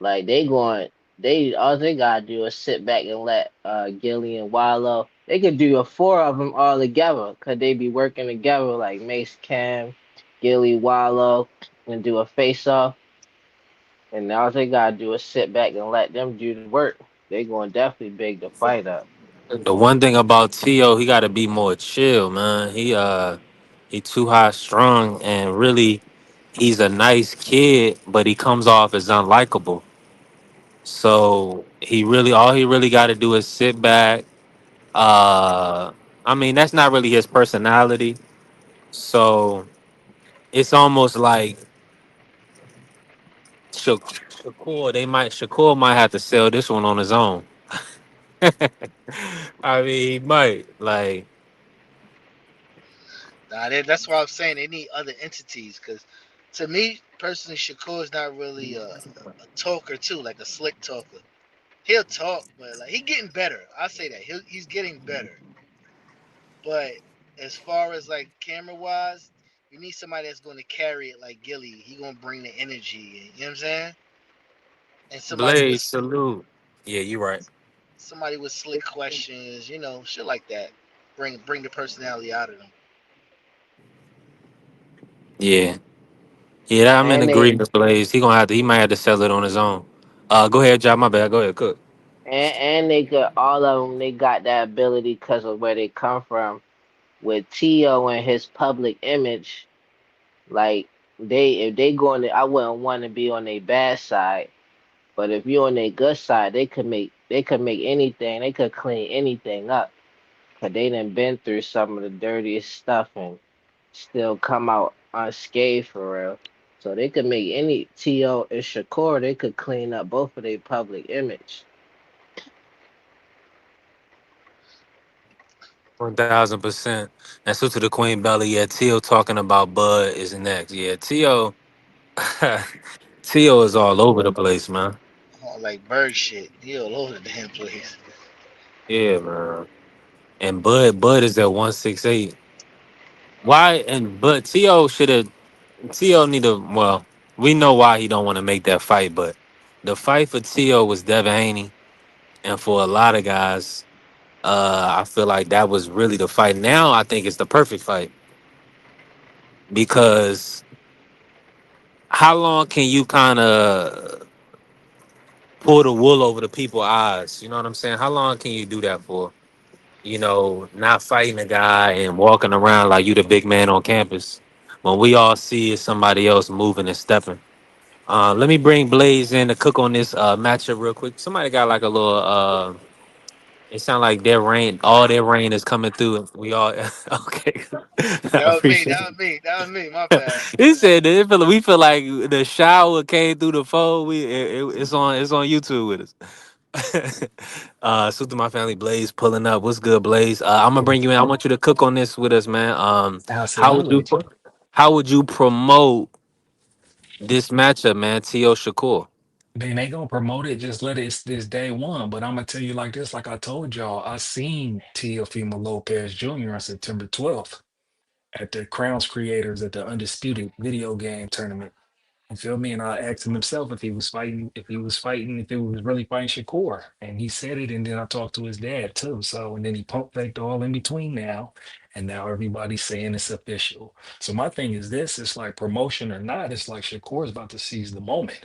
Like they going, they all they gotta do is sit back and let Gilly and Wallow. They could do a four of them all together. Could they be working together like Mace Cam, Gilly Wallow, and do a face off? And all they gotta do is sit back and let them do the work. They going definitely big the fight up. The one thing about T.O., he got to be more chill, man. He too high strung, and really, he's a nice kid, but he comes off as unlikable. So all he really got to do is sit back. Uh, I mean, that's not really his personality. So it's almost like Shakur might have to sell this one on his own. I mean, he might like. Nah, that's why I'm saying they need other entities. Cause to me personally, Shakur is not really a talker too, like a slick talker. He'll talk, but like he getting better. I say that he's getting better. But as far as like camera wise, you need somebody that's going to carry it like Gilly. He gonna bring the energy. You know what I'm saying? And Blaze, salute. Yeah, you're right. somebody with slick questions. Shit like that. Bring the personality out of them. Yeah, yeah, I'm in And they agreement, Blaze. He might have to sell it on his own. Go ahead, John. My bad. Go ahead, cook. and they got all of them. They got that ability because of where they come from. With Tio and his public image, like they if they going to, I wouldn't want to be on their bad side. But if you're on their good side, they could make anything. They could clean anything up. Cause they done been through some of the dirtiest stuff and still come out unscathed for real. So they could make any T.O. and Shakur. They could clean up both of their public image. 1000%. And so to the Queen Belly, yeah, Tio talking about Bud is next. Yeah, Tio. Tio is all over the place, man. Like bird shit. He all over the damn place. Yeah, man. And Bud is at 168. Why? And but Tio should have. Tio need to. Well, we know why he don't want to make that fight, but the fight for Tio was Devin Haney, and for a lot of guys, I feel like that was really the fight. Now I think it's the perfect fight because how long can you kind of pull the wool over the people's eyes? You know what I'm saying? How long can you do that for? You know, not fighting a guy and walking around like you the big man on campus when we all see is somebody else moving and stepping. Let me bring Blaze in to cook on this matchup real quick. Somebody got like a little. It sound like their rain. All their rain is coming through. We all okay. I That was me. appreciate That it. was me. That was me. My bad. He said that we feel like the shower came through the phone. It's on YouTube with us. Salute to my family, Blaze pulling up. What's good, Blaze? I'm gonna bring you in. I want you to cook on this with us, man. How would you Absolutely. how would you promote this matchup, man? T.O. Shakur. Man, they gonna promote it. Just let it. It's this day one. But I'm gonna tell you like this. Like I told y'all, I seen Teofimo Lopez Jr. on September 12th at the Crowns Creators at the Undisputed video game tournament. You feel me? And I asked him himself if he was really fighting Shakur. And he said it, and then I talked to his dad too. So, and then he pump faked all in between now. And now everybody's saying it's official. So my thing is this, it's like promotion or not, it's like Shakur's about to seize the moment.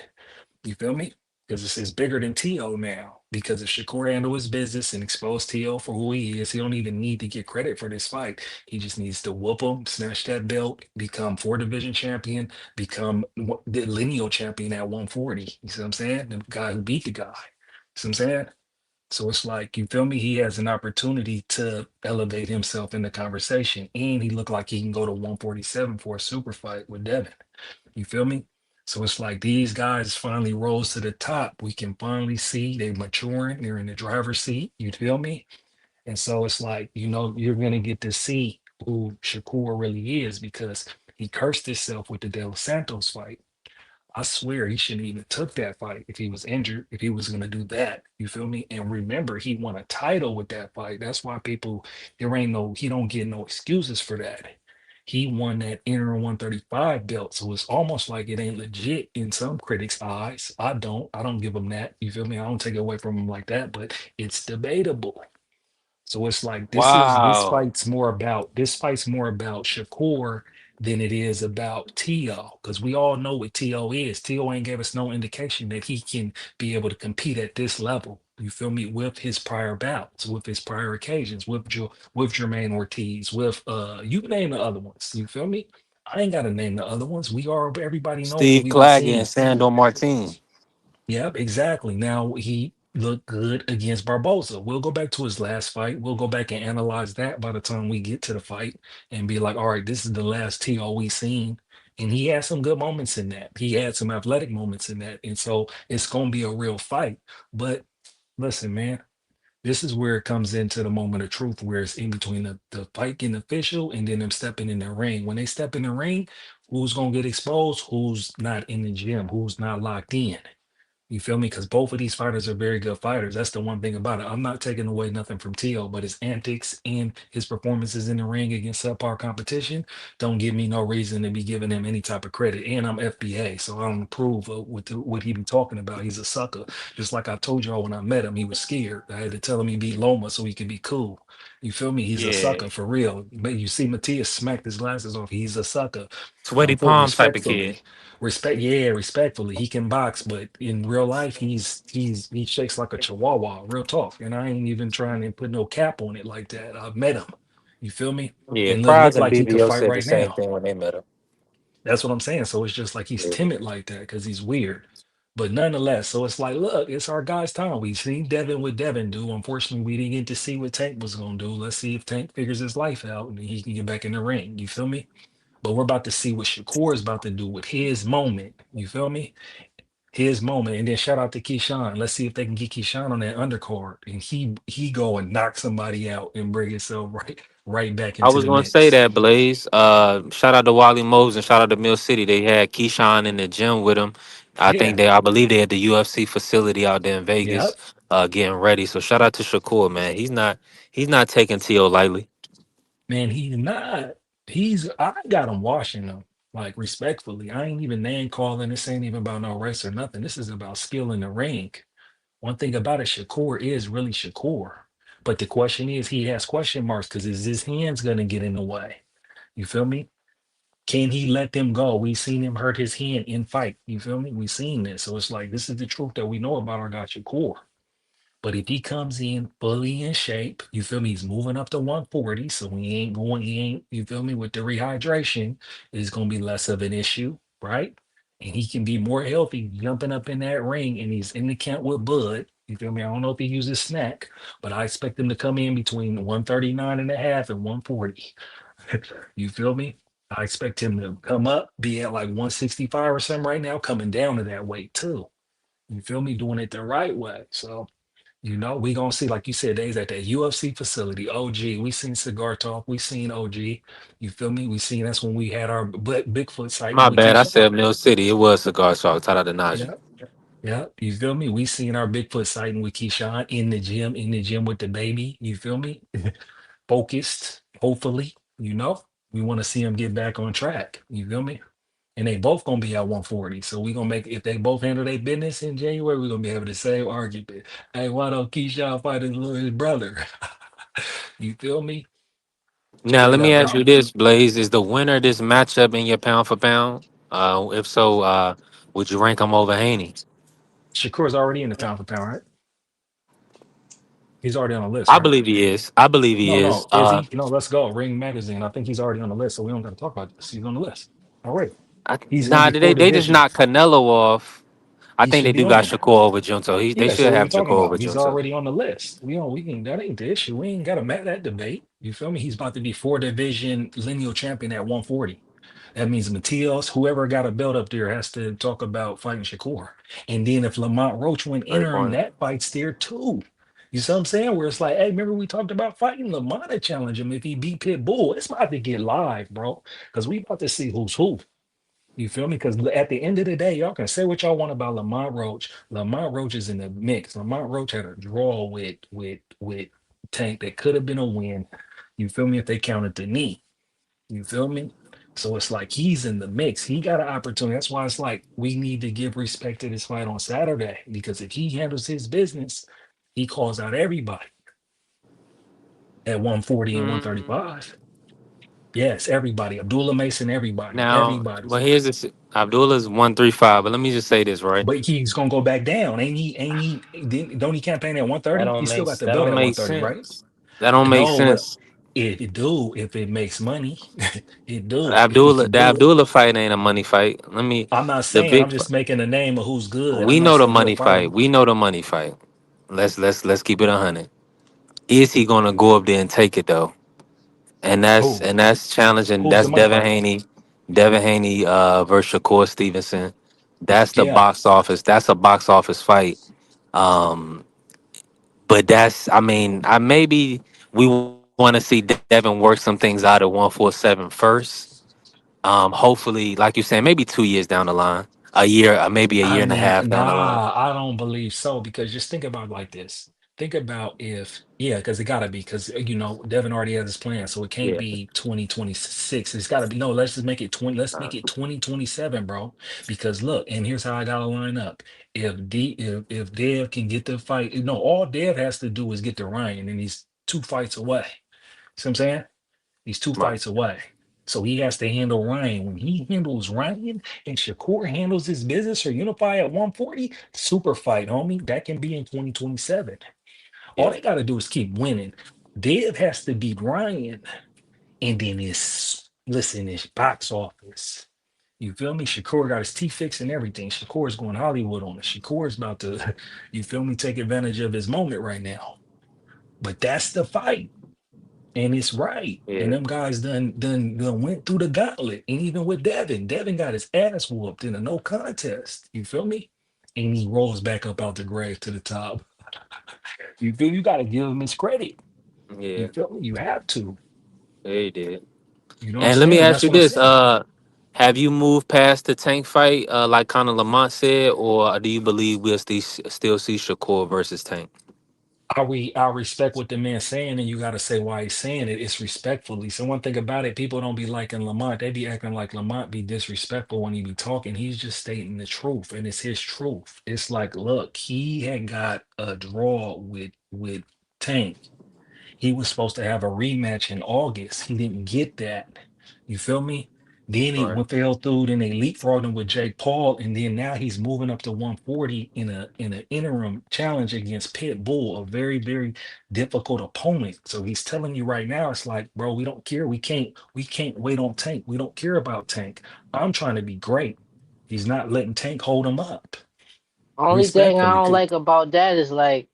You feel me? Because it's bigger than T.O. now. Because if Shakur handle his business and expose T.O. for who he is, he don't even need to get credit for this fight. He just needs to whoop him, snatch that belt, become four division champion, become the lineal champion at 140. You see what I'm saying? The guy who beat the guy. See what I'm saying? So it's like, you feel me? He has an opportunity to elevate himself in the conversation. And he looked like he can go to 147 for a super fight with Devin. You feel me? So it's like these guys finally rose to the top. We can finally see they maturing. They're in the driver's seat. You feel me? And so it's like, you're gonna get to see who Shakur really is because he cursed himself with the De Los Santos fight. I swear he shouldn't even took that fight if he was injured, if he was gonna do that. You feel me? And remember, he won a title with that fight. That's why he don't get no excuses for that. He won that inner 135 belt. So it's almost like it ain't legit in some critics' eyes. I don't give him that. You feel me? I don't take it away from him like that, but it's debatable. So it's like Wow. this fight's more about Shakur than it is about T.O. Because we all know what T.O. is. T.O. ain't gave us no indication that he can be able to compete at this level. You feel me? With his prior bouts, with his prior occasions, with Jermaine Ortiz, with you can name the other ones. You feel me? I ain't gotta name the other ones. Everybody know what Steve we done Claggett and seen. Sandor Martin. Yep, exactly. Now he looked good against Barboza. We'll go back to his last fight. We'll go back and analyze that by the time we get to the fight and be like, all right, this is the last TO we seen. And he had some good moments in that. He had some athletic moments in that. And so it's gonna be a real fight. But listen, man, this is where it comes into the moment of truth, where it's in between the fight getting official and then them stepping in the ring. When they step in the ring, who's gonna get exposed? Who's not in the gym? Who's not locked in? You feel me? Because both of these fighters are very good fighters. That's the one thing about it. I'm not taking away nothing from Tio, but his antics and his performances in the ring against subpar competition don't give me no reason to be giving him any type of credit. And I'm FBA, so I don't approve of what he be talking about. He's a sucker. Just like I told y'all when I met him, he was scared. I had to tell him he beat Loma so he could be cool. You feel me? He's a Yeah. sucker for real. But you see Matias smacked his glasses off. He's a sucker. Sweaty For palm type of kid. respectfully, he can box, but in real life, he shakes like a chihuahua, real talk. And I ain't even trying to put no cap on it like that. I've met him. You feel me? Yeah, And Prize look and like he could BBO fight said the right same now. thing when they met him. That's what I'm saying. So it's just like he's timid like that because he's weird. But nonetheless, so it's like, look, it's our guy's time. We've seen Devin what Devin do. Unfortunately, we didn't get to see what Tank was gonna do. Let's see if Tank figures his life out and he can get back in the ring. You feel me? But we're about to see what Shakur is about to do with his moment. You feel me? His moment. And then shout out to Keyshawn. Let's see if they can get Keyshawn on that undercard. And he go and knock somebody out and bring himself right back I into was the gonna say mix. that, Blaze. Shout out to Wally Mose and shout out to Mill City. They had Keyshawn in the gym with him. I Yeah. think I believe they at the UFC facility out there in Vegas, Yep. getting ready. So shout out to Shakur, man. He's not taking T.O. lightly. Man, he's not. I got him washing them. Like respectfully. I ain't even name calling. This ain't even about no race or nothing. This is about skill in the ring. One thing about it, Shakur is really Shakur. But the question is, he has question marks because is his hands gonna get in the way? You feel me? Can he let them go? We seen him hurt his hand in fight. You feel me? We seen this. So it's like this is the truth that we know about our guy Shakur. But if he comes in fully in shape, you feel me? He's moving up to 140. So he ain't, you feel me? With the rehydration, it's gonna be less of an issue, right? And he can be more healthy jumping up in that ring and he's in the count with Bud. You feel me? I don't know if he uses snack, but I expect him to come in between 139 and a half and 140. You feel me? I expect him to come up, be at like 165 or something right now, coming down to that weight too. You feel me? Doing it the right way. So, we gonna see, like you said, days at that UFC facility. OG, we seen Cigar Talk, we seen OG. You feel me? We seen that's when we had our Bigfoot sighting My with bad. I Keyshawn. said Mill City. It was Cigar Shock. Shout out to Najee. Yeah, yeah. You feel me? We seen our Bigfoot sighting with Keyshawn in the gym with the baby. You feel me? Focused, hopefully. We want to see him get back on track. You feel me? And they both gonna be at 140. So we gonna make if they both handle their business in January, we're gonna be able to same argument. Hey, why don't Keyshawn fight his brother? You feel me? Now let Straight me up. ask you this, Blaze: is the winner of this matchup in your pound for pound? If so, would you rank him over Haney? Shakur's already in the pound for pound, right? He's already on the list, I right? believe he is. I believe he No, is. no. Is he? No, let's go. Ring Magazine. I think he's already on the list, so we don't gotta talk about this. He's on the list. All right. He's gonna Nah, be four they just divisions. knocked Canelo off. I He think they should be do on got there. Shakur over Junto. They Yeah, so should what are we have talking Shakur over about? He's Junto. already on the list. We can that ain't the issue. We ain't gotta make that debate. You feel me? He's about to be four division lineal champion at 140. That means Matias, whoever got a belt up there, has to talk about fighting Shakur. And then if Lamont Roach went Great interim, point. that fight's there too. You see what I'm saying? Where it's like, hey, remember we talked about fighting Lamont to challenge him if he beat Pitbull. It's about to get live, bro. Because we about to see who's who. You feel me? Because at the end of the day, y'all can say what y'all want about Lamont Roach. Lamont Roach is in the mix. Lamont Roach had a draw with Tank that could have been a win. You feel me? If they counted the knee. You feel me? So it's like he's in the mix. He got an opportunity. That's why it's like we need to give respect to this fight on Saturday. Because if he handles his business, he calls out everybody at 140 and Mm, 135. Yes, everybody. Abdullah Mason, everybody. now, Everybody. but here's this: Abdullah's 135. But let me just say this, right? But he's gonna go back down. Don't he campaign at 130? He still got the That belt don't at make 130, right? sense. That don't make No, but sense. if it makes money, it do. If he Abdullah, can the do it. Abdullah fight ain't a money fight. I'm not The saying, I'm big. just making a name of who's good. I'm We not know the saying he'll money fight fight. him. We know the money fight. Let's keep it 100. Is he gonna go up there and take it though? Who? And that's challenging. Who's the That's money Devin fight? Haney, versus Shakur Stevenson. That's the Yeah. box office. That's a box office fight. Um, but that's I mean, I maybe we want to see Devin work some things out at 147 first. Hopefully, like you said, maybe 2 years down the line, a year, maybe a year I and a mean, half down the line. nah, I don't believe so because just think about it like this. Think about yeah, because it gotta be because Devin already has his plan, so it can't Yeah. be 2026. It's gotta be no. Let's just make it 20. Let's make it 2027, bro. Because look, and here's how I gotta line up. If Dev can get the fight, all Dev has to do is get to Ryan, and he's 2 fights away. See what I'm saying? He's two Right. fights away. So he has to handle Ryan. When he handles Ryan and Shakur handles his business or Unify at 140, super fight, homie. That can be in 2027. All Yeah. they got to do is keep winning. Dev has to beat Ryan, and then it's box office. You feel me? Shakur got his teeth fixed and everything. Shakur is going Hollywood on it. Shakur is about to, you feel me, take advantage of his moment right now. But that's the fight. And it's right. And Yeah. them guys done went through the gauntlet. And even with Devin, Devin got his ass whooped in a no contest. You feel me? And he rolls back up out the grave to the top. You feel you gotta give him his credit. You Yeah. feel me? You have to. Yeah, he did. You know what I'm And let me saying? And ask that's you what I'm this: saying. Have you moved past the Tank fight, like kind of Lamont said, or do you believe we'll still see Shakur versus Tank? I respect what the man's saying, and you got to say why he's saying it. It's respectfully. So one thing about it, people don't be liking Lamont. They be acting like Lamont be disrespectful when he be talking. He's just stating the truth, and it's his truth. It's like, look, he had got a draw with Tank. He was supposed to have a rematch in August. He didn't get that. You feel me? Then he Right. went fell through. Then they leapfrogged him with Jake Paul, and then now he's moving up to 140 in an interim challenge against Pit Bull, a very difficult opponent. So he's telling you right now, it's like, bro, we don't care. We can't wait on Tank. We don't care about Tank. I'm trying to be great. He's not letting Tank hold him up. Only thing I Respectfully, don't like about that is like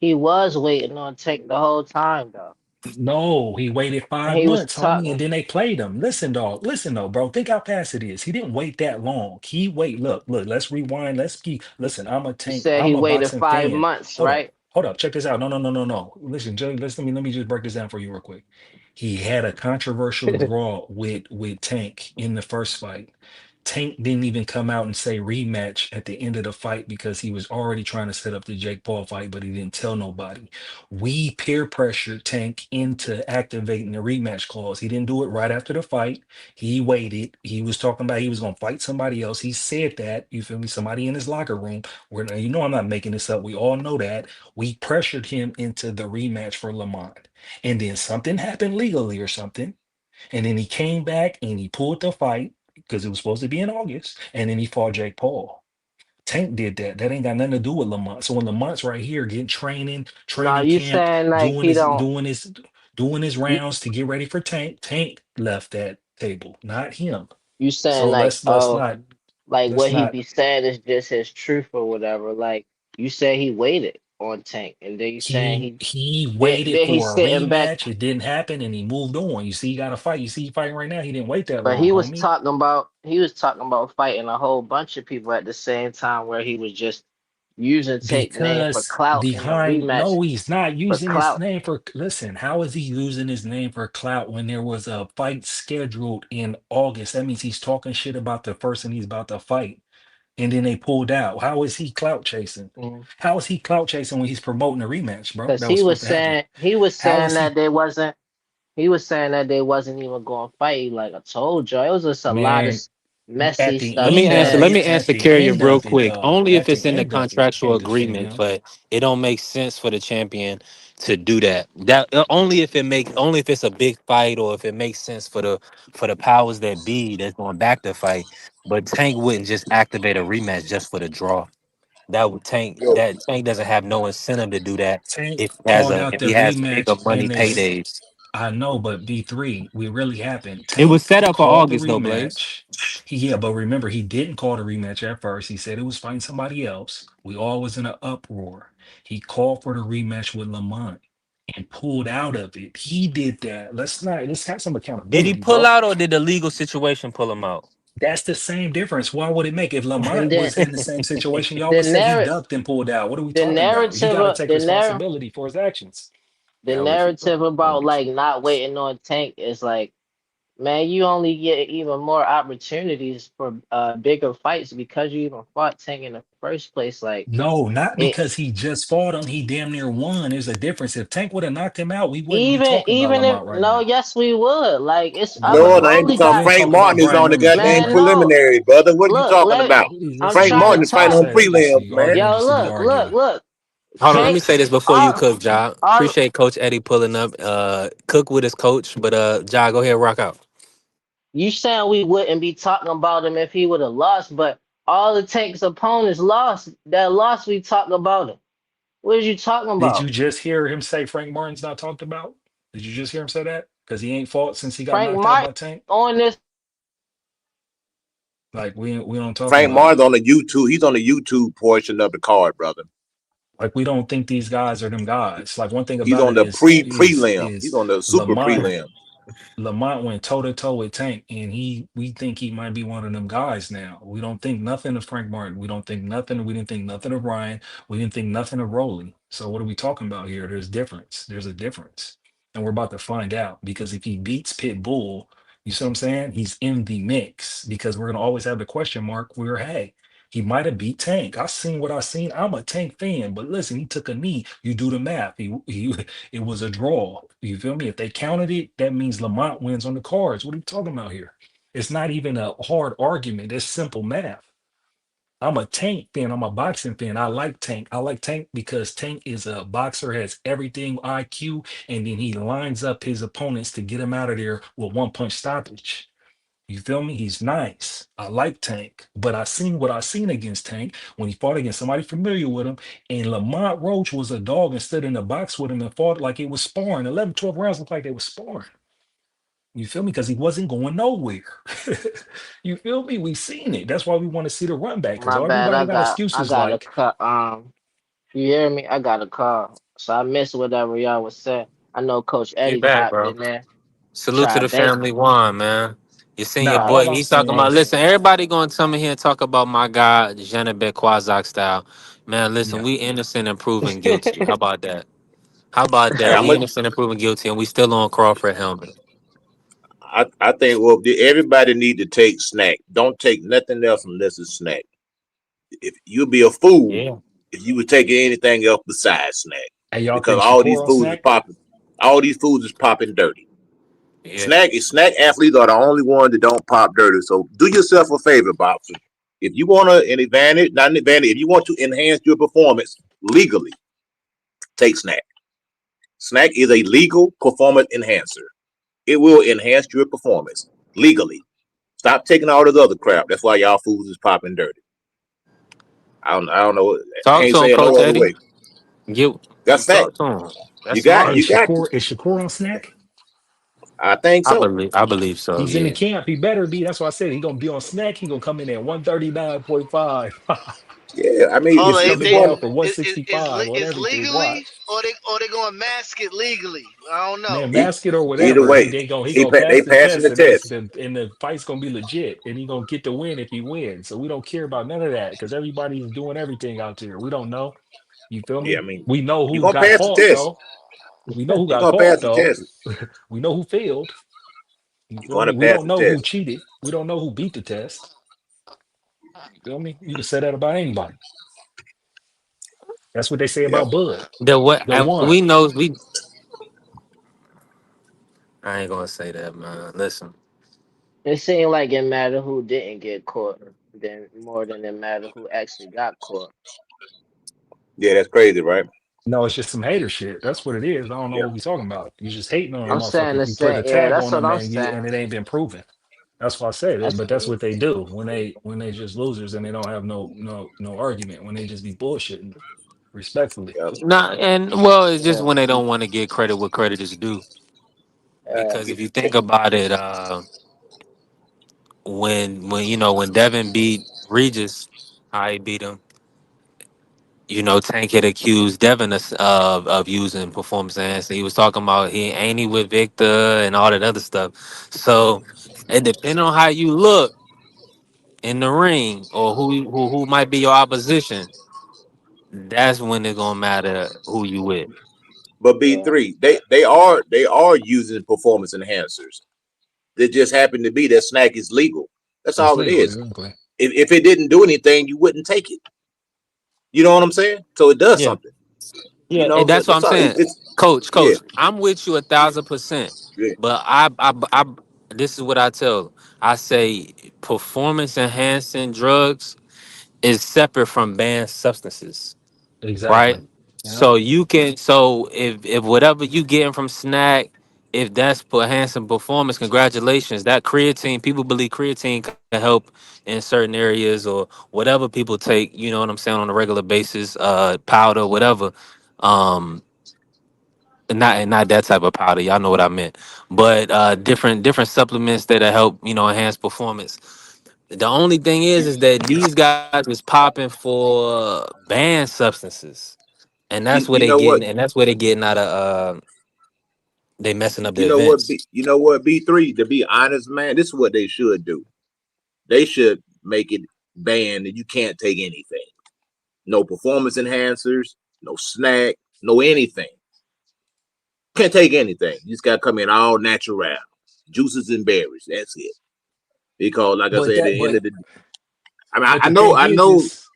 he was waiting on Tank the whole time though. no, he waited And five he was months, homie, and talking. then they played him. Listen, dog. Listen, though, bro. Think how fast it is. He didn't wait that long. He wait. Look. Let's rewind. Let's keep. Listen, I'm a You tank. said he I'm a waited boxing 5 fan. months, Hold up. right? Hold up. Check this out. No. Listen, listen to me. Let me just break this down for you real quick. He had a controversial draw with Tank in the first fight. Tank didn't even come out and say rematch at the end of the fight because he was already trying to set up the Jake Paul fight, but he didn't tell nobody. We peer pressured Tank into activating the rematch clause. He didn't do it right after the fight. He waited. He was talking about he was going to fight somebody else. He said that, you feel me? Somebody in his locker room. Where you know I'm not making this up. We all know that. We pressured him into the rematch for Lamont. And then something happened legally or something. And then he came back and he pulled the fight because it was supposed to be in August. And then he fought Jake Paul. Tank did that. That ain't got nothing to do with Lamont. So when Lamont's right here getting Now training you camp, saying like doing he his don't doing his doing his you rounds to get ready for Tank. Tank left that table, not him. you saying So like let's not like let's what he not be saying is just his truth or whatever. Like you said he waited on Tank and then you saying he waited then he's for a sitting back. rematch. It didn't happen and he moved on. You see, he got a fight. You see, he fighting right now. He didn't wait that But long, homie. he was talking about fighting a whole bunch of people at the same time where he was just using Tank name for Because clout in the behind, rematch no, he's not for using his clout. name for, listen, how is he using his name for clout when there was a fight scheduled in August? That means he's talking shit about the person he's about to fight. And then they pulled out. How is he clout chasing? How is he clout chasing when he's promoting a rematch, bro? Because That was supposed to happen. he was How saying is that he, they wasn't he was saying that they wasn't even going to fight. Like I told you, it was just a lot of man, messy at Let stuff the me end answer. of Let said. me it, at answer the Carrier end real of it, quick. Only if at it's the in the end of it, you contractual can't defend agreement, him. but it don't make sense for the champion to do that. That only if only if it's a big fight or if it makes sense for the powers that be that's going back to fight. But Tank wouldn't just activate a rematch just for the draw. Yo, That Tank doesn't have no incentive to do that Tank called out if the he has bigger rematch money and paydays. I know, but V3, we really happened. It was Tank set up for called the August though, Blaze. rematch. Yeah, but remember, he didn't call the rematch at first. He said it was fighting somebody else. We all was in an uproar. He called for the rematch with Lamont and pulled out of it. He did that. Let's have some Did he accountability, pull bro. out or did the legal situation pull him out? That's the same difference. Why would it make if And Lamont then was in the same situation? Y'all the would say he narrative ducked and pulled out. What are we the talking about? He narrative got to of take responsibility for his actions. the Yeah, with you, bro. narrative I'm about with like you. not waiting on Tank is like, man, you only get even more opportunities for bigger fights because you even fought Tank in the first place. Like No, not it because he just fought him. He damn near won. There's a difference. If Tank would have knocked him out, we wouldn't be talking about even if Lamont right no, now. yes we would. Like it's no, I've it Brother, ain't only because we got ain't Frank talking about Martin is Brian on the Underwood. goddamn man, no. preliminary, brother. What are you Look, talking about? This I'm is Frank trying to Martin is just to fighting talk. on say, just prelims, you man. arguing Yo, just to be look, arguing. look. Hold on, let me Tank say this before you all cook, Ja. all Appreciate Coach Eddie pulling up. Cook with his coach, but Ja, go ahead, rock out. you saying we wouldn't be talking about him if he would have lost, but all the Tank's opponents lost. That loss we talking about him. What are you talking Did you about? just hear him say Frank Martin's not talked about? Did you just hear him say that? Because he ain't fought since he got Frank knocked out Martin by Tank. on this. Like we don't talk Frank about him. Martin's on the YouTube. He's on the YouTube portion of the card, brother. Like we don't think these guys are them guys. Like one thing He's about on it the prelim. He's is on the super Lamont prelim. Lamont went toe to toe with Tank, and we think he might be one of them guys now. We don't think nothing of Frank Martin. We don't think nothing. We didn't think nothing of Ryan. We didn't think nothing of Rowley. So what are we talking about here? There's difference. There's a difference, and we're about to find out because if he beats Pitbull, You see what I'm saying? He's in the mix because we're gonna always have the question mark where, hey, he might have beat Tank. I seen what I seen. I'm a Tank fan, but listen, he took a knee. You do the math. He it was a draw. You feel me? If they counted it, that means Lamont wins on the cards. What are you talking about here? It's not even a hard argument. It's simple math. I'm a Tank fan. I'm a boxing fan. I like Tank. I like Tank because Tank is a boxer, has everything IQ, and then he lines up his opponents to get him out of there with one punch stoppage. You feel me? He's nice. I like Tank, but I seen what I seen against Tank when he fought against somebody familiar with him. And Lamont Roach was a dog and stood in the box with him and fought like it was sparring. 11, 12 rounds looked like they was sparring. You feel me? Because he wasn't going nowhere. You feel me? We seen it. That's why we want to see the run back. Because My bad. everybody got I excuses got a like, cut. You hear me? I got a call, so I missed whatever y'all was saying. I know Coach He Eddie back, popped bro. in there. Salute to Try the bait. family one, man. You seen your nah, boy. all I'm He's talking saying about, is, listen, everybody gonna come in here and talk about my guy, Janabek Kwazak style. Man, listen, yeah. we innocent and proven guilty. How about that? How about Hey, that? I'm We a, innocent and proven guilty, and we still on Crawford helmet. I think everybody need to take snack. Don't take nothing else unless it's snack. If you'd be a fool Yeah. if you would take anything else besides snack, Hey, y'all because think all these Shakur on foods is snack? popping. All these foods is popping dirty. Yeah. Snack athletes are the only ones that don't pop dirty. So do yourself a favor, boxer. If you want an advantage, not an advantage, if you want to enhance your performance legally, take snack. Snack is a legal performance enhancer. It will enhance your performance legally. Stop taking all this other crap. That's why y'all fools is popping dirty. I don't know. I Talk can't to him, say it no Coach other Eddie. way. Get That's fact. talk to him. You That's got Hey, smart. you got to. Is Shakur on snack? I think so. I believe so. He's in the Yeah. camp. He better be. That's why I said he gonna be on snack. He gonna come in at 139.5. Yeah, I mean, Hold He's on, if coming you they down want, for is 165, is whatever you legally watch. or they gonna mask it legally? I don't know. Man, e- mask it or either whatever. way, He gonna they pass the passing test, the and that's test. the fight's gonna be legit, and he gonna get the win if he wins. So we don't care about none of that because everybody is doing everything out there. We don't know. You feel Yeah, I me? mean, We know you're who gonna got pass the caught test. though. We know who You're got gonna caught pass the though. test. We know who failed. You You're feel gonna me? We pass don't the know who test. cheated. We don't know who beat the test. You feel me? You can say that about anybody. That's what they say Yeah, about Bud. The what The one. we know we. I ain't gonna say that, man. Listen. It seemed like it mattered who didn't get caught, than more than it mattered who actually got caught. yeah, that's crazy, right? No, it's just some hater shit. That's what it is. I don't know Yeah, what we talking about. You just hating on a yeah, I'm saying motherfucker. the You put a same. Yeah, tag that's on what them I'm and saying. it ain't been proven. That's why I say that. That's But that's what they do when they just losers and they don't have no argument. When they just be bullshitting, respectfully. yeah. Nah, and well, it's just yeah. when they don't want to give credit what credit is due. Uh, Because if you think about it, when when Devin beat Regis, how he beat him. Tank had accused Devin of using performance enhancing. He was talking about he ain't he with Victor and all that other stuff. So it depending on how you look in the ring or who might be your opposition, that's when it's gonna matter who you with. But B yeah. three, they are using performance enhancers. They just happen to be that snack is legal. That's It's all it legal, is. exactly. If it didn't do anything, you wouldn't take it. You know what I'm saying? So it does Yeah, something. yeah, and So that's what I'm that's all. saying, It's yeah, Coach. I'm with you 1,000%. yeah. But this is what I tell. I say performance enhancing drugs is separate from banned substances, right? Exactly. Yeah. So you can if whatever you getting from snack, if that's for enhancing performance, congratulations. That creatine, people believe creatine can help in certain areas or whatever people take, you know what I'm saying, on a regular basis, powder, whatever. Um and not that type of powder, y'all know what I meant. But different supplements that help, enhance performance. The only thing is that these guys is popping for banned substances. And You, that's where you they know what? getting and that's where they getting out of they messing up the You know what? events. You know what? B3. To be honest, man, this is what they should do. They should make it banned that you can't take anything. No performance enhancers, no snack, no anything. Can't take anything. You just gotta come in all natural. juices and berries. That's it. Because, like I But said, at that the end of but the, I mean, but I the know, thing I know. is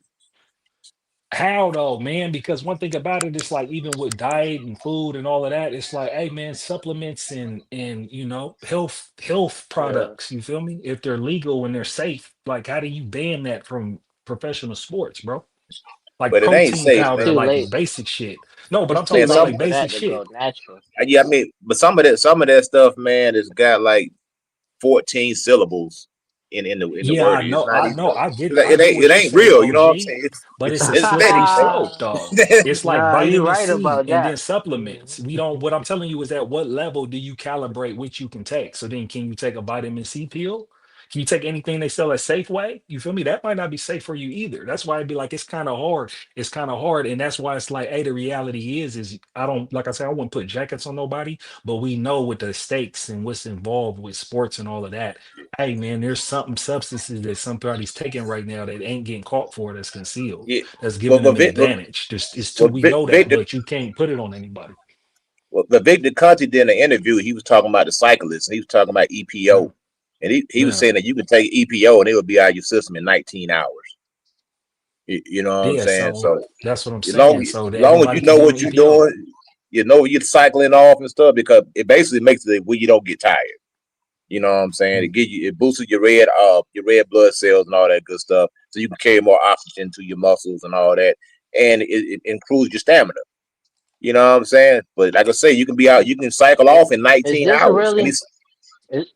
how though, man? Because one thing about it, it's like even with diet and food and all of that, it's like, hey man, supplements and health Yeah. products, you feel me? If they're legal and they're safe, like how do you ban that from professional sports, bro? Like But it ain't protein safe, It's powder, man. too like late. basic shit. No, but It's I'm too talking Man, about late like some, for basic that to shit. go natural. yeah, I mean, but some of that stuff, man, has got like 14 syllables in the Yeah, word. It's not I even. know, Like, I get it what you're ain't saying, real. You know what I'm OG, saying? but it's It's a slippery synthetic, slope, dog. man. It's like Nah, you vitamin right C about and then that. supplements. We don't, what I'm telling you is at what level do you calibrate which you can take? So then can you take a vitamin C pill? Can you take anything they sell at Safeway? You feel me? That might not be safe for you either. That's why I'd be like, it's kind of hard. It's kind of hard. And that's why it's like, hey, the reality is I don't, like I said, I wouldn't put jackets on nobody, but we know with the stakes and what's involved with sports and all of that. Hey man, there's something substances that somebody's taking right now that ain't getting caught for that's concealed. Yeah. That's Well, giving but them an Vic, but, advantage. Just it's too we know that, Victor, but you can't put it on anybody. well, but Victor Conti did an interview. He was talking about the cyclists, and he was talking about Yeah. EPO, and he was Yeah. saying that you can take EPO and it would be out of your system in 19 hours. You know what I'm Yeah, saying? so So that's what I'm as long, saying. So that long as you everybody can know get on what you're EPO. doing, you know you're cycling off and stuff because it basically makes it where you don't get tired. You know what I'm saying? Mm, It boosts your red blood cells and all that good stuff, so you can carry more oxygen to your muscles and all that, and it improves your stamina. You know what I'm saying? But like I say, you can cycle I- off in Is 19 this hours, and really it's is,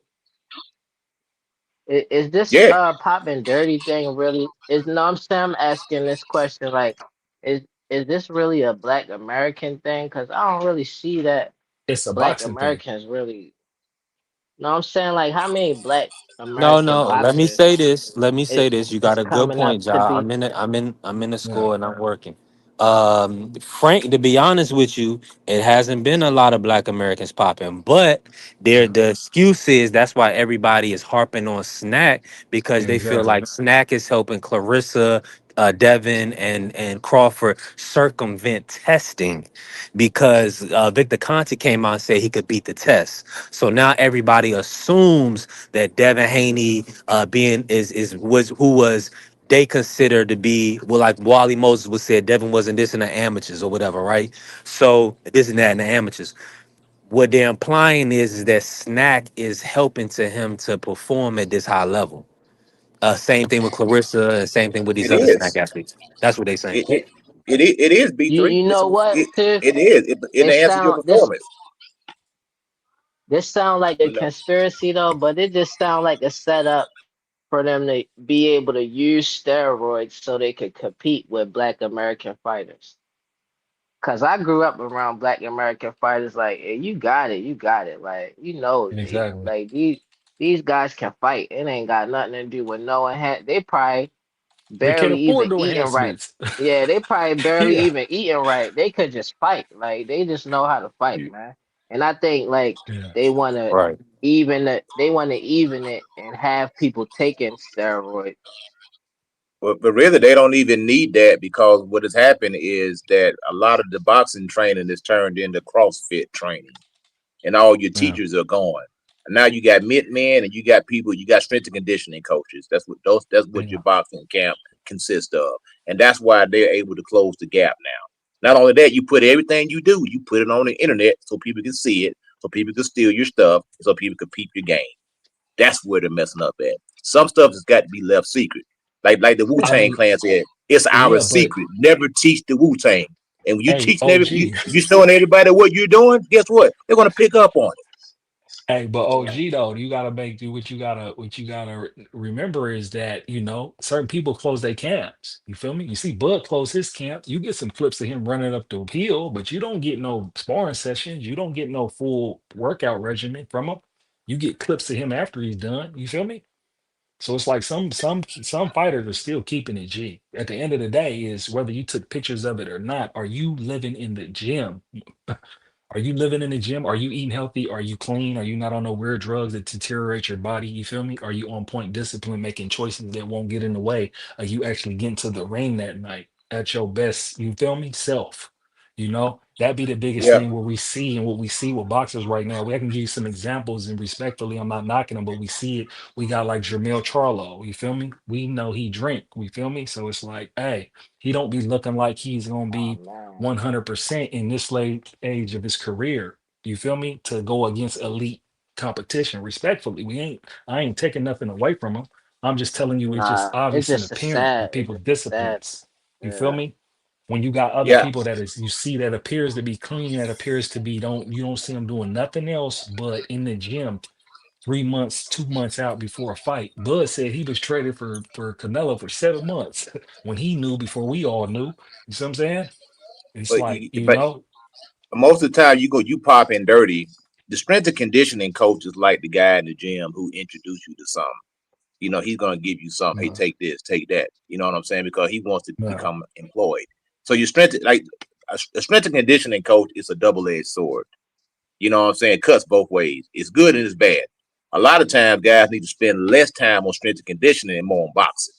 is this yeah, popping dirty thing really is no I'm saying I'm asking this question like is this really a black American thing? Because I don't really see that it's a black boxing thing. Americans really no I'm saying like how many black No, American no. Let me boxers say this. Let me say is this. You is got a good coming up point, to Ja. be I'm in the Yeah. school and I'm working. Frank, to be honest with you, it hasn't been a lot of Black Americans popping, but Yeah. the excuse is that's why everybody is harping on Snack because they feel Exactly. like Snack is helping Clarissa, Devin, and Crawford circumvent testing because Victor Conte came out and said he could beat the test. So now everybody assumes that Devin Haney being is was who was they consider to be well, like Wally Moses would say, Devin wasn't this in the amateurs or whatever, right? So this and that in the amateurs. What they're implying is that Snack is helping to him to perform at this high level. Same thing with Clarissa, and same thing with these it other Snack is. athletes. That's what they saying. It is B3. you know what Tiff It it enhances your sound this performance. this sound like a You know, conspiracy though but it just sound like a setup for them to be able to use steroids so they could compete with black American fighters. Cause I grew up around black American fighters like hey, you got it. Like you know they Exactly. like these guys can fight. It ain't got nothing to do with no they probably They can't barely even afford no eating right. enhancements. Yeah, they probably barely Yeah. even eating right. They could just fight. Like they just know how to fight, man. And I think like Yeah. they wanna Right. even it and have people taking steroids. but really, they don't even need that because what has happened is that a lot of the boxing training is turned into CrossFit training, and all your Yeah. teachers are gone. And now you got mid men and you got people, you got strength and conditioning coaches. That's what your Yeah. boxing camp consists of. And that's why they're able to close the gap now. Not only that, you put everything you do, you put it on the internet so people can see it, so people can steal your stuff, so people can peep your game. That's where they're messing up at. Some stuff has got to be left secret. Like the Wu I Tang mean, Clan said, it's our yeah, but secret. Never teach the Wu Tang. And when you hey, teach OG. you showing everybody what you're doing, guess what? They're gonna pick up on it. Hey, but Yeah. OG though, you gotta make do what you gotta remember is that certain people close their camps. You feel me? You see Bud close his camp. You get some clips of him running up the hill, but you don't get no sparring sessions. You don't get no full workout regimen from him. You get clips of him after he's done. You feel me? So it's like some fighters are still keeping it G. At the end of the day, is whether you took pictures of it or not. Are you living in the gym? Are you living in the gym? Are you eating healthy? Are you clean? Are you not on no weird drugs that deteriorate your body? You feel me? Are you on point discipline, making choices that won't get in the way? Are you actually getting to the ring that night at your best? You feel me? Self. You know, that'd be the biggest Yeah. thing where we see and what we see with boxers right now. We I can give you some examples and respectfully, I'm not knocking them, but we see it. We got like Jermel Charlo, you feel me? We know he drink, we feel me? So it's like, hey, he don't be looking like he's gonna Oh be man. 100% in this late age of his career. You feel me? To go against elite competition. Respectfully, I ain't taking nothing away from him. I'm just telling you, it's just Nah, it's obvious and just a apparent in sad. It's people's just a sad. disciplines. You feel Yeah. me? When you got other Yeah. people that is you see that appears to be clean, that appears to be don't see them doing nothing else but in the gym 3 months, 2 months out before a fight. Bud said he was traded for Canelo for 7 months when he knew before we all knew. You see what I'm saying? It's like, you But know, most of the time you pop in dirty. The strength and conditioning coach is like the guy in the gym who introduced you to something. He's gonna give you something. Hey, no, take this, take that. You know what I'm saying? Because he wants to no. become employed. So your strength, like a strength and conditioning coach, is a double-edged sword. You know what I'm saying? It cuts both ways. It's good and it's bad. A lot of times, guys need to spend less time on strength and conditioning and more on boxing.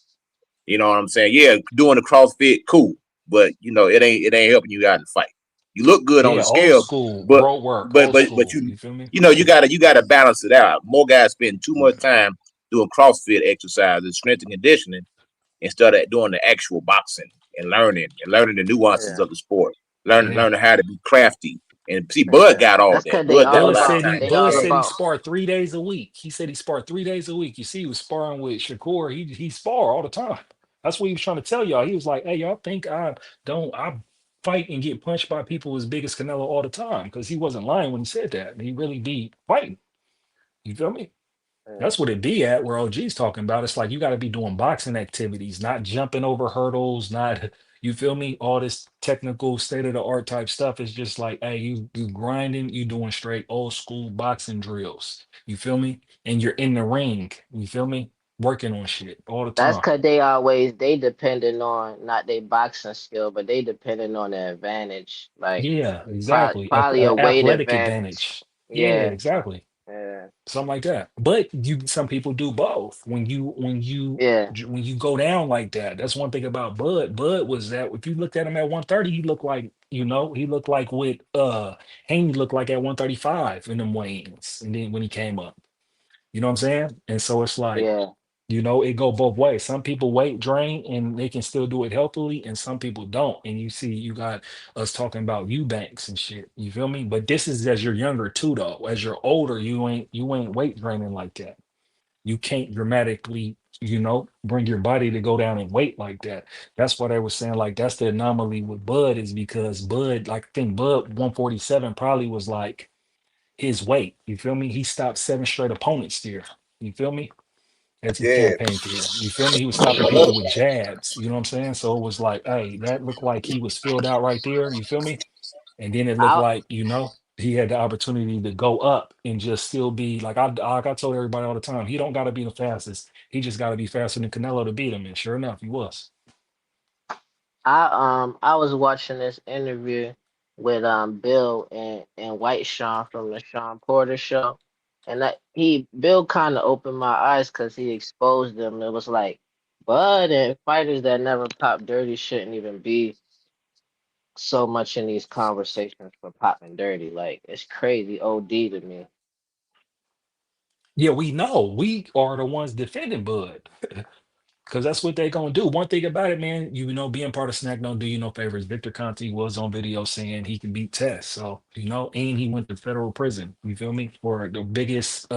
You know what I'm saying? Yeah, doing the CrossFit, cool, but it ain't helping you out in the fight. You look good on Yeah, the old scale, school, but road work, but old but but school. you You feel me? you know you gotta balance it out. More guys spend too much time doing CrossFit exercises, strength and conditioning, instead of doing the actual boxing and learning the nuances Yeah. of the sport, learning Yeah. learning how to be crafty. And see, Bud Yeah. got all That's that. cause they Bud got all a Bud lot of about said time. he they Bud all said he about sparred 3 days a week. He said he sparred 3 days a week. You see, he was sparring with Shakur. He spar all the time. That's what he was trying to tell y'all. He was like, "Hey, y'all think I fight and get punched by people as big as Canelo all the time?" Because he wasn't lying when he said that. He really be fighting. You feel me? yeah. That's what it be at where OG's talking about. It's like you got to be doing boxing activities, not jumping over hurdles, not you feel me? All this technical state of the art type stuff is just like, hey, you grinding, you doing straight old school boxing drills. You feel me? And you're in the ring. You feel me? Working on shit all the That's time. cause they depending on not their boxing skill, but they depending on the advantage. Like Yeah, exactly. probably a weight Athletic advantage. advantage. Yeah, Yeah. exactly. Yeah. Something like that. But some people do both. Yeah. When you go down like that, that's one thing about Bud. Bud was that if you looked at him at 130, he looked like, he looked like what Haney looked like at 135 in them weigh-ins. And then when he came up. You know what I'm saying? And so it's like, Yeah. it go both ways. Some people weight drain and they can still do it healthily, and some people don't. And you see, you got us talking about Eubanks and shit. You feel me? But this is as you're younger too, though. As you're older, you ain't weight draining like that. You can't dramatically, bring your body to go down in weight like that. That's what I was saying. Like that's the anomaly with Bud is because Bud, like I think Bud 147 probably was like his weight. You feel me? He stopped 7 straight opponents there. You feel me? As he Yeah. campaigned there. You feel me? He was stopping people with jabs. You know what I'm saying? So it was like, hey, that looked like he was filled out right there. You feel me? And then it looked I like, he had the opportunity to go up and just still be like I told everybody all the time, he don't gotta be the fastest. He just gotta be faster than Canelo to beat him. And sure enough, he was. I was watching this interview with Bill and White Sean from the Sean Porter show, and that he Bill kind of opened my eyes because he exposed them. It was like Bud and fighters that never pop dirty shouldn't even be so much in these conversations for popping dirty. Like it's crazy OD to me. Yeah, we know. We are the ones defending Bud. Because that's what they gonna do. One thing about it, man, being part of Snack don't do you no favors. Victor Conti was on video saying he can beat Tess. So, and he went to federal prison. You feel me? For the biggest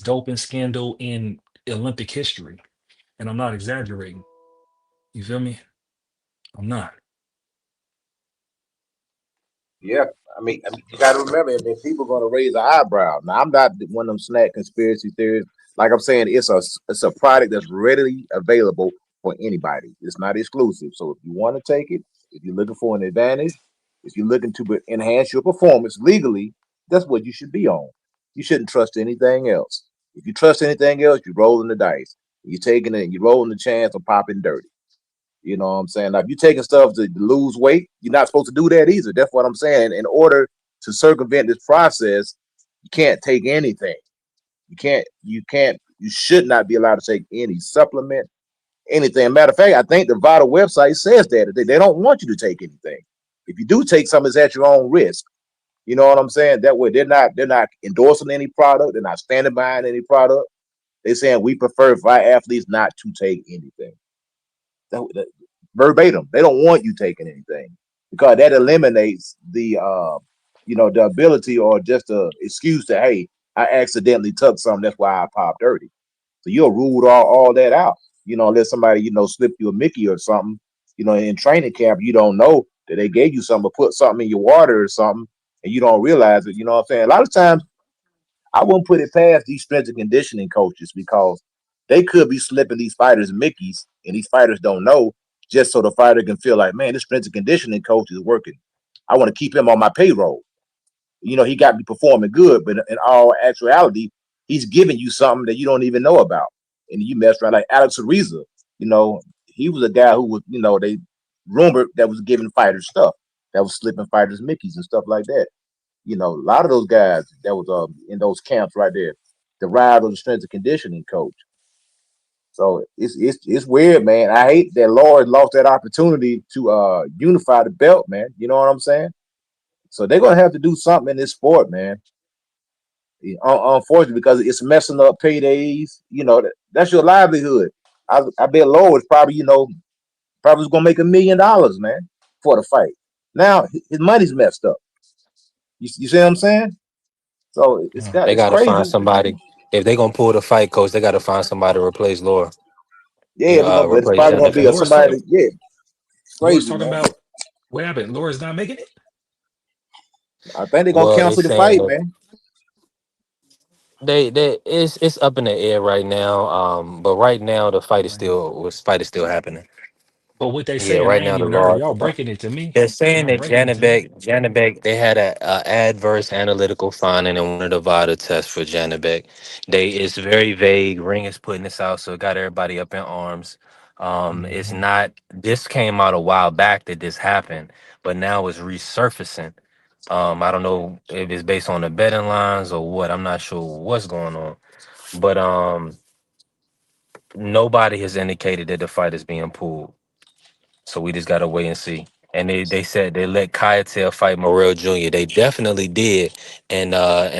doping scandal in Olympic history. And I'm not exaggerating. You feel me? I'm not. Yeah, I mean, you got to remember, and then people are going to raise an eyebrow. Now, I'm not one of them snack conspiracy theories. Like I'm saying, it's a product that's readily available for anybody. It's not exclusive. So if you want to take it, if you're looking for an advantage, if you're looking to enhance your performance legally, that's what you should be on. You shouldn't trust anything else. If you trust anything else, you're rolling the dice. You're taking it, you're rolling the chance of popping dirty. You know what I'm saying? Now, if you're taking stuff to lose weight, you're not supposed to do that either. That's what I'm saying. In order to circumvent this process, you can't take anything. You should not be allowed to take any supplement, anything. Matter of fact, I think the Vital website says that they don't want you to take anything. If you do take some, it's at your own risk. You know what I'm saying? That way they're not endorsing any product, they're not standing behind any product. They're saying we prefer for our athletes not to take anything. That- Verbatim. They don't want you taking anything because that eliminates the ability or just a excuse to, hey, I accidentally took something, that's why I popped dirty. So you'll rule all that out. Unless somebody, slipped you a Mickey or something, in training camp, you don't know that they gave you something or put something in your water or something, and you don't realize it. You know what I'm saying? A lot of times I wouldn't put it past these strength and conditioning coaches because they could be slipping these fighters Mickeys, and these fighters don't know, just so the fighter can feel like, man, this strength and conditioning coach is working. I want to keep him on my payroll. He got me performing good, but in all actuality, he's giving you something that you don't even know about. And you mess around like Alex Ariza, he was a guy who was, they rumored that was giving fighters stuff, that was slipping fighters Mickeys and stuff like that. A lot of those guys that was in those camps right there, the ride of the strength and conditioning coach. So it's weird, man. I hate that Lord lost that opportunity to unify the belt, man. You know what I'm saying? So they're gonna have to do something in this sport, man. Unfortunately, because it's messing up paydays. That's your livelihood. I bet Lord is probably was gonna make $1 million, man, for the fight. Now his money's messed up. You see what I'm saying? So They it's gotta find crazy. somebody. If they gonna pull the fight, coach, they gotta find somebody to replace Laura. Yeah, but it's Replace probably gonna Janet be Beck. Laura's somebody. talking. Yeah, it's Laura's crazy, talking man. about what happened. Laura's not making it. I think they're gonna Well, cancel it's the saying fight, that man. they it's up in the air right now. But right now fight is still happening. But what they Yeah, saying, I right ain't now the even heard. law. Y'all breaking it to me. They're saying Y'all that breaking it to me. Janet Beck, they had a adverse analytical finding in one of the VADA tests for Janet Beck. It's very vague. Ring is putting this out, so it got everybody up in arms. It's Mhm. not. This came out a while back that this happened, but now it's resurfacing. I don't know if it's based on the betting lines or what. I'm not sure what's going on, but nobody has indicated that the fight is being pulled. So we just gotta wait and see. And they said they let Kyle fight Morrell Jr. They definitely did, and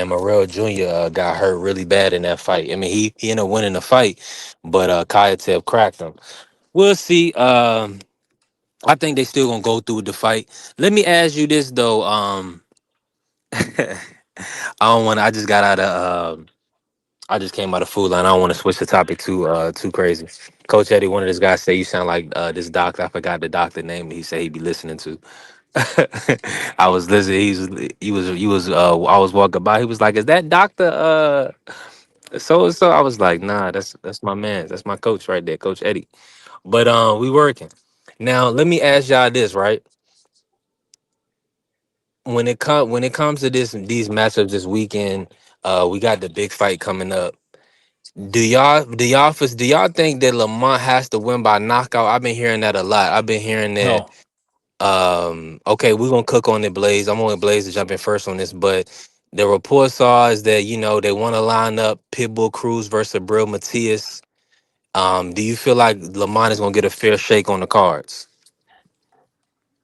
Morrell Jr. Got hurt really bad in that fight. I mean, he ended up winning the fight, but Kyle cracked him. We'll see. I think they still gonna go through with the fight. Let me ask you this though. I don't want. I just got out of. I just came out of Food Line. I don't want to switch the topic too crazy. Coach Eddie, one of these guys say you sound like this doctor. I forgot the doctor name that he said he'd be listening to. I was listening. He was. I was walking by. He was like, "Is that Doctor so and so?" I was like, "Nah, that's my man. That's my coach right there, Coach Eddie." But we working now. Let me ask y'all this, right? When it comes to these matchups this weekend, we got the big fight coming up. Do y'all think that Lamont has to win by knockout? I've been hearing that a lot. I've been hearing that. No, Okay, we're gonna cook on it, Blaze. I'm on Blaze to jump in first on this, but the reports are is that they want to line up Pitbull Cruz versus Brill Matias. Do you feel like Lamont is gonna get a fair shake on the cards?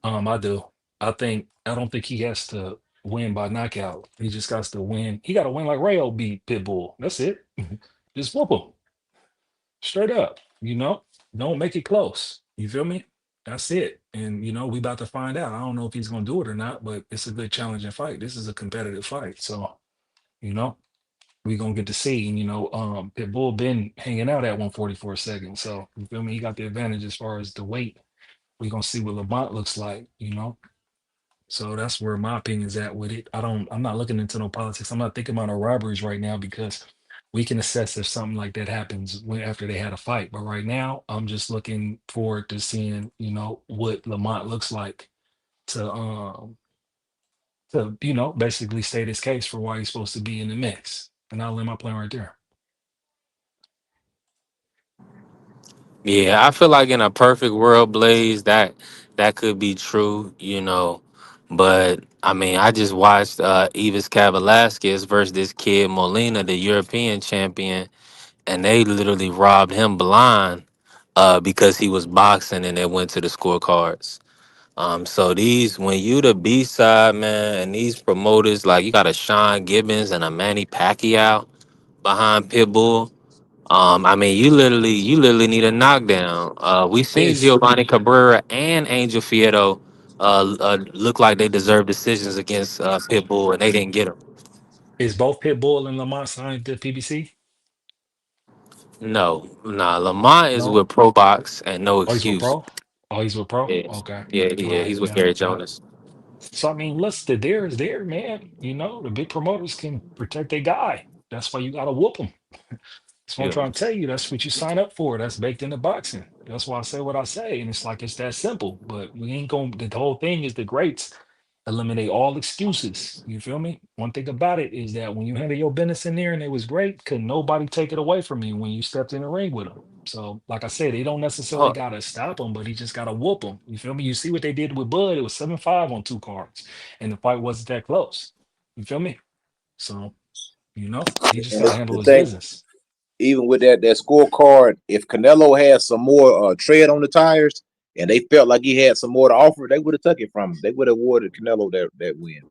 I do. I don't think he has to win by knockout. He just got to win. He got to win like Rayo beat Pitbull. That's it. Just whoop him straight up. Don't make it close. You feel me? That's it. And we about to find out. I don't know if he's gonna do it or not, but it's a good challenging fight. This is a competitive fight. So, you know, we gonna get to see. And Pitbull been hanging out at 144 seconds. So you feel me? He got the advantage as far as the weight. We gonna see what Lamont looks like. So that's where my opinion's at with it. I'm not looking into no politics. I'm not thinking about no robberies right now because we can assess if something like that happens after they had a fight. But right now, I'm just looking forward to seeing what Lamont looks like to basically state his case for why he's supposed to be in the mix. And I'll let my plan right there. Yeah, I feel like in a perfect world, Blaze, that could be true. But I mean, I just watched Evis Velasquez versus this kid Molina, the European champion, and they literally robbed him blind because he was boxing and they went to the scorecards. So these when you the B side man, and these promoters like you got a Sean Gibbons and a Manny Pacquiao behind Pitbull. I mean, you literally need a knockdown. We seen Is Giovanni Cabrera and Angel Fierro look like they deserve decisions against Pitbull, and they didn't get them. is both Pitbull and Lamont signed to PBC? No, nah. Lamont is No. with Pro Box and No Oh, he's with Excuse. Pro. Oh, he's with Pro. Yeah, Okay. All yeah. right. He's with Yeah. Gary Yeah. Jonas. So I mean, listen, there is there, man. The big promoters can protect their guy. That's why you gotta whoop them. That's what I'm Yeah. trying to tell you. That's what you sign up for. That's baked into boxing. That's why I say what I say. And it's like it's that simple. But we ain't going the whole thing is the greats eliminate all excuses. You feel me? One thing about it is that when you handle your business in there and it was great, could nobody take it away from you when you stepped in the ring with them. So, like I said, they don't necessarily Oh, gotta stop them, but he just gotta whoop them. You feel me? You see what they did with Bud? It was 7-5 on two cards, and the fight wasn't that close. You feel me? So, he just And gotta the handle his thing, business. even with that scorecard, if Canelo had some more tread on the tires, and they felt like he had some more to offer, they would have took it from him. They would have awarded Canelo that win.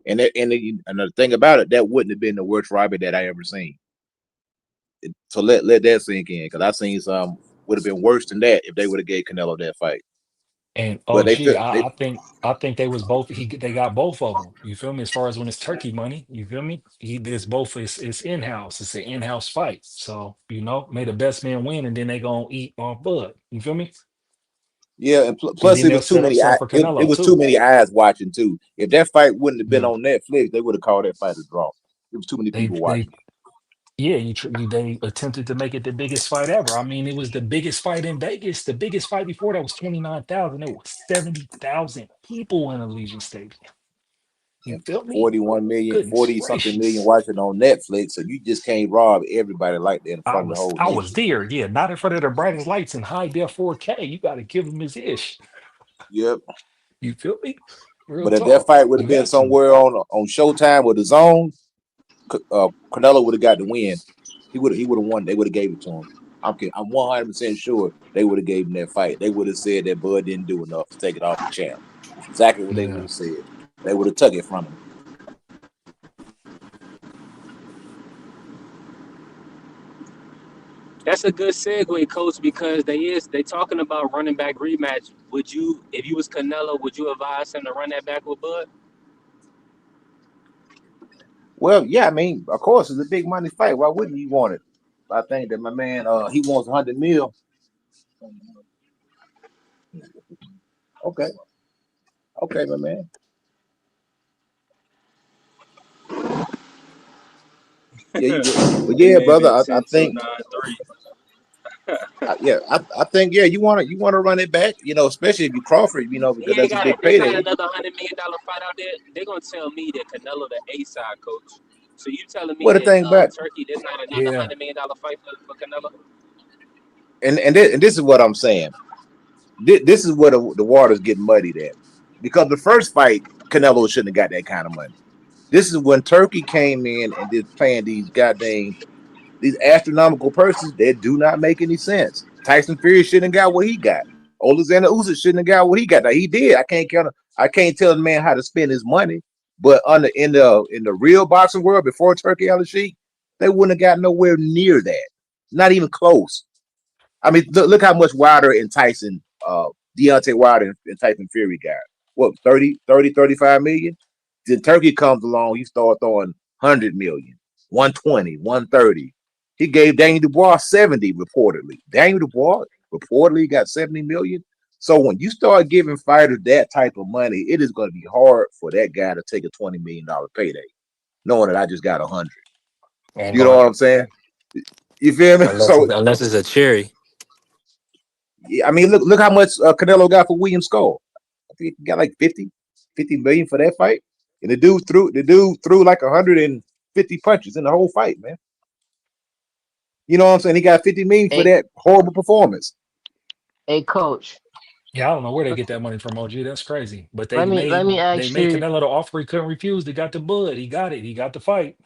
And the thing about it, that wouldn't have been the worst robbery that I ever seen. So let that sink in, because I seen some would have been worse than that if they would have gave Canelo that fight. And But they OG, fit. They, I think they was both. They got both of them. You feel me? As far as when it's turkey money, you feel me? It's both. It's in house. It's an in house fight. So may the best man win, and then they gonna eat off Bud. You feel me? yeah, and And plus then it they'll was too set up many. something for It Canelo was too too. many eyes watching too. If that fight wouldn't have been Yeah, on Netflix, they would have called that fight a draw. It was too many people they watching it. yeah. They attempted to make it the biggest fight ever. I mean, it was the biggest fight in Vegas. The biggest fight before that was 29,000. It was 70,000 people in Allegiant Stadium. You And feel me? 41 million, Goodness 40 something million gracious. watching on Netflix. So you just can't rob everybody like that in I front of the was whole I was nation. there, yeah, not in front of the brightest lights in high def 4K. You got to give him his ish. Yep. You feel me? Real But if that talk. fight would have You been got to. somewhere on Showtime or the Zone, Canelo would have got the win. He would have won. They would have gave it to him. I'm 100% sure they would have gave him that fight. They would have said that Bud didn't do enough to take it off the champ. That's exactly what they would Yeah. have said. They would have took it from him. that's a good segue, Coach, because they talking about running back rematch. Would you, if you was Canelo, would you advise him to run that back with Bud? Well, yeah, I mean, of course, it's a big money fight. Why wouldn't you want it? I think that my man, he wants 100 mil. Okay, okay, my man. Yeah, you good. But That yeah, man brother, been I 10-2, think 9-3. yeah, I think yeah, you want to run it back, especially if you Crawford, He because ain't that's a got it. big There's not payday. another $100 million fight out there. They're gonna tell me that Canelo the A side, Coach. So you telling me Well, the that thing about Turkey, there's not another Yeah. $100 million fight for Canelo? and this is what I'm saying. This is where the water's getting muddied at, because the first fight Canelo shouldn't have got that kind of money. This is when Turkey came in and just playing these astronomical purses that do not make any sense. Tyson Fury shouldn't have got what he got. Alexander Usyk shouldn't have got what he got. Now he did. I can't tell the man how to spend his money. But in the real boxing world before Turkey Al Sheikh, they wouldn't have got nowhere near that. Not even close. I mean, look how much Wilder and Tyson, Deontay Wilder and Tyson Fury got. What, 35 million? Then Turkey comes along, he starts throwing 100 million, 120, 130. He gave Daniel Dubois 70 reportedly. Daniel Dubois reportedly got 70 million. So when you start giving fighters that type of money, it is going to be hard for that guy to take a $20 million payday, knowing that I just got 100. Ain't You know going what I'm saying? You feel me? unless So it's, unless it's a cherry. yeah, I mean, look how much Canelo got for William Skull. I think he got like 50 million for that fight, and the dude threw like 150 punches in the whole fight, man. You know what I'm saying? He got 50 million for Hey, that horrible performance. hey, coach. Yeah, I don't know where they get that money from, OG. That's crazy. But they Let me they ask made you. Canelo the offer he couldn't refuse. They got the Bud. He got it. He got the fight.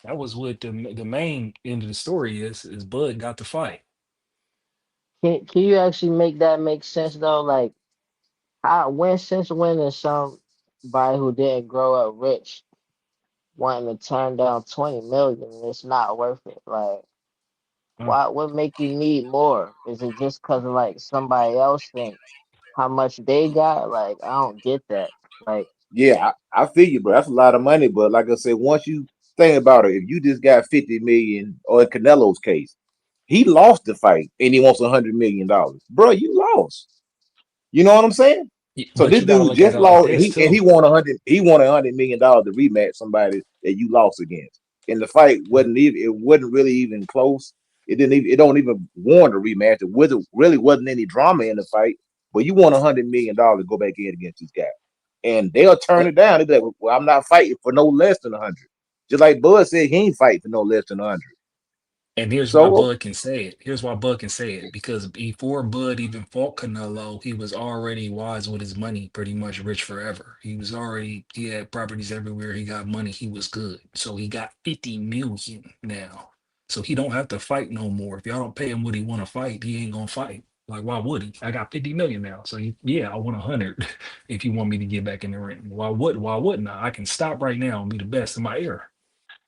That was what the main end of the story is Bud got the fight. Can you actually make that make sense though? Like, Since when is somebody who didn't grow up rich wanting to turn down 20 million and it's not worth it? Like, Uh, what make you need more? Is it just because of like somebody else think how much they got? Like, I don't get that. Like, Yeah, I feel you, bro. That's a lot of money. But like I said, once you think about it, if you just got 50 million, or in Canelo's case, he lost the fight and he wants $100 million. Bro, you lost. You know what I'm saying? So but this you got to dude look at just it like lost. this He too. won 100. He won $100 million to rematch somebody that you lost against. And the fight wasn't even. It wasn't really even close. It didn't even. It don't even warrant a rematch. Really wasn't any drama in the fight. But you won $100 million to go back in against this guy, and they'll turn but it down. They'll be like, "Well, I'm not fighting for no less than 100." Just like Bud said, he ain't fighting for no less than 100. And here's why So Bud can say it. Here's why Bud can say it. Because before Bud even fought Canelo, he was already wise with his money, pretty much rich forever. He had properties everywhere. He got money. He was good. So he got 50 million now. So he don't have to fight no more. If y'all don't pay him what he want to fight, he ain't gonna fight. Like, why would he? I got 50 million now. So yeah, I want 100 if you want me to get back in the ring. Why wouldn't I? I can stop right now and be the best in my era.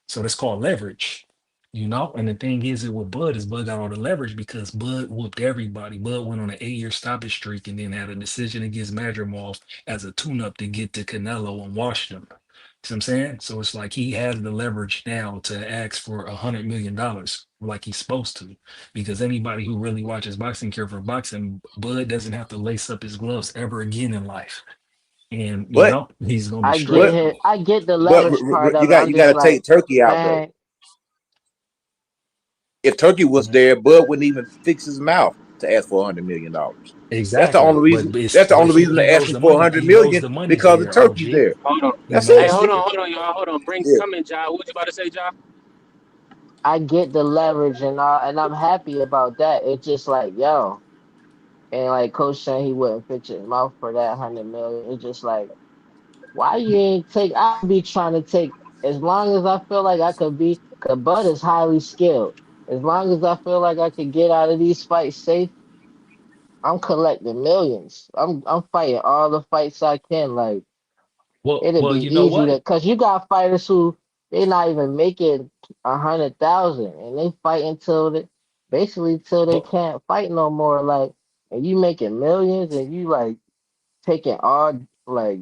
So that's called leverage, you know. And the thing is, it with Bud is Bud got all the leverage because Bud whooped everybody. Bud went on an 8-year stoppage streak and then had a decision against Madrimov as a tune-up to get to Canelo and wash them. See what I'm saying? So it's like he has the leverage now to ask for $100 million like he's supposed to. Because anybody who really watches boxing care for boxing, Bud doesn't have to lace up his gloves ever again in life. And you but know, he's gonna be I get but straight. it. I get the but leverage part you of it. got I'm you got just to like, take Turkey out though. man, If Turkey was Mhm. there, Bud wouldn't even fix his mouth to ask for $100 million. That's the only Exactly. reason. That's the But only reason he they're knows asking the for money. 100 He knows million the money's because of there, Turkey's OG. there. Hold on. He That's Hey, it. knows. hold on, y'all. Hold on. Bring Yeah. some in, John. What you about to say, John? I get the leverage and all, and I'm happy about that. It's just like, yo, and like Coach saying he wouldn't fix his mouth for that 100 million. It's just like, why you ain't take? I'll be trying to take as long as I feel like I could be. Cause Bud is highly skilled. As long as I feel like I could get out of these fights safe, I'm collecting millions. I'm fighting all the fights I can. Like it'd Well, be you know easy what? to, cause you got fighters who they not even making 100,000, and they fight until they basically till they But can't fight no more. Like, and you making millions, and you like taking all like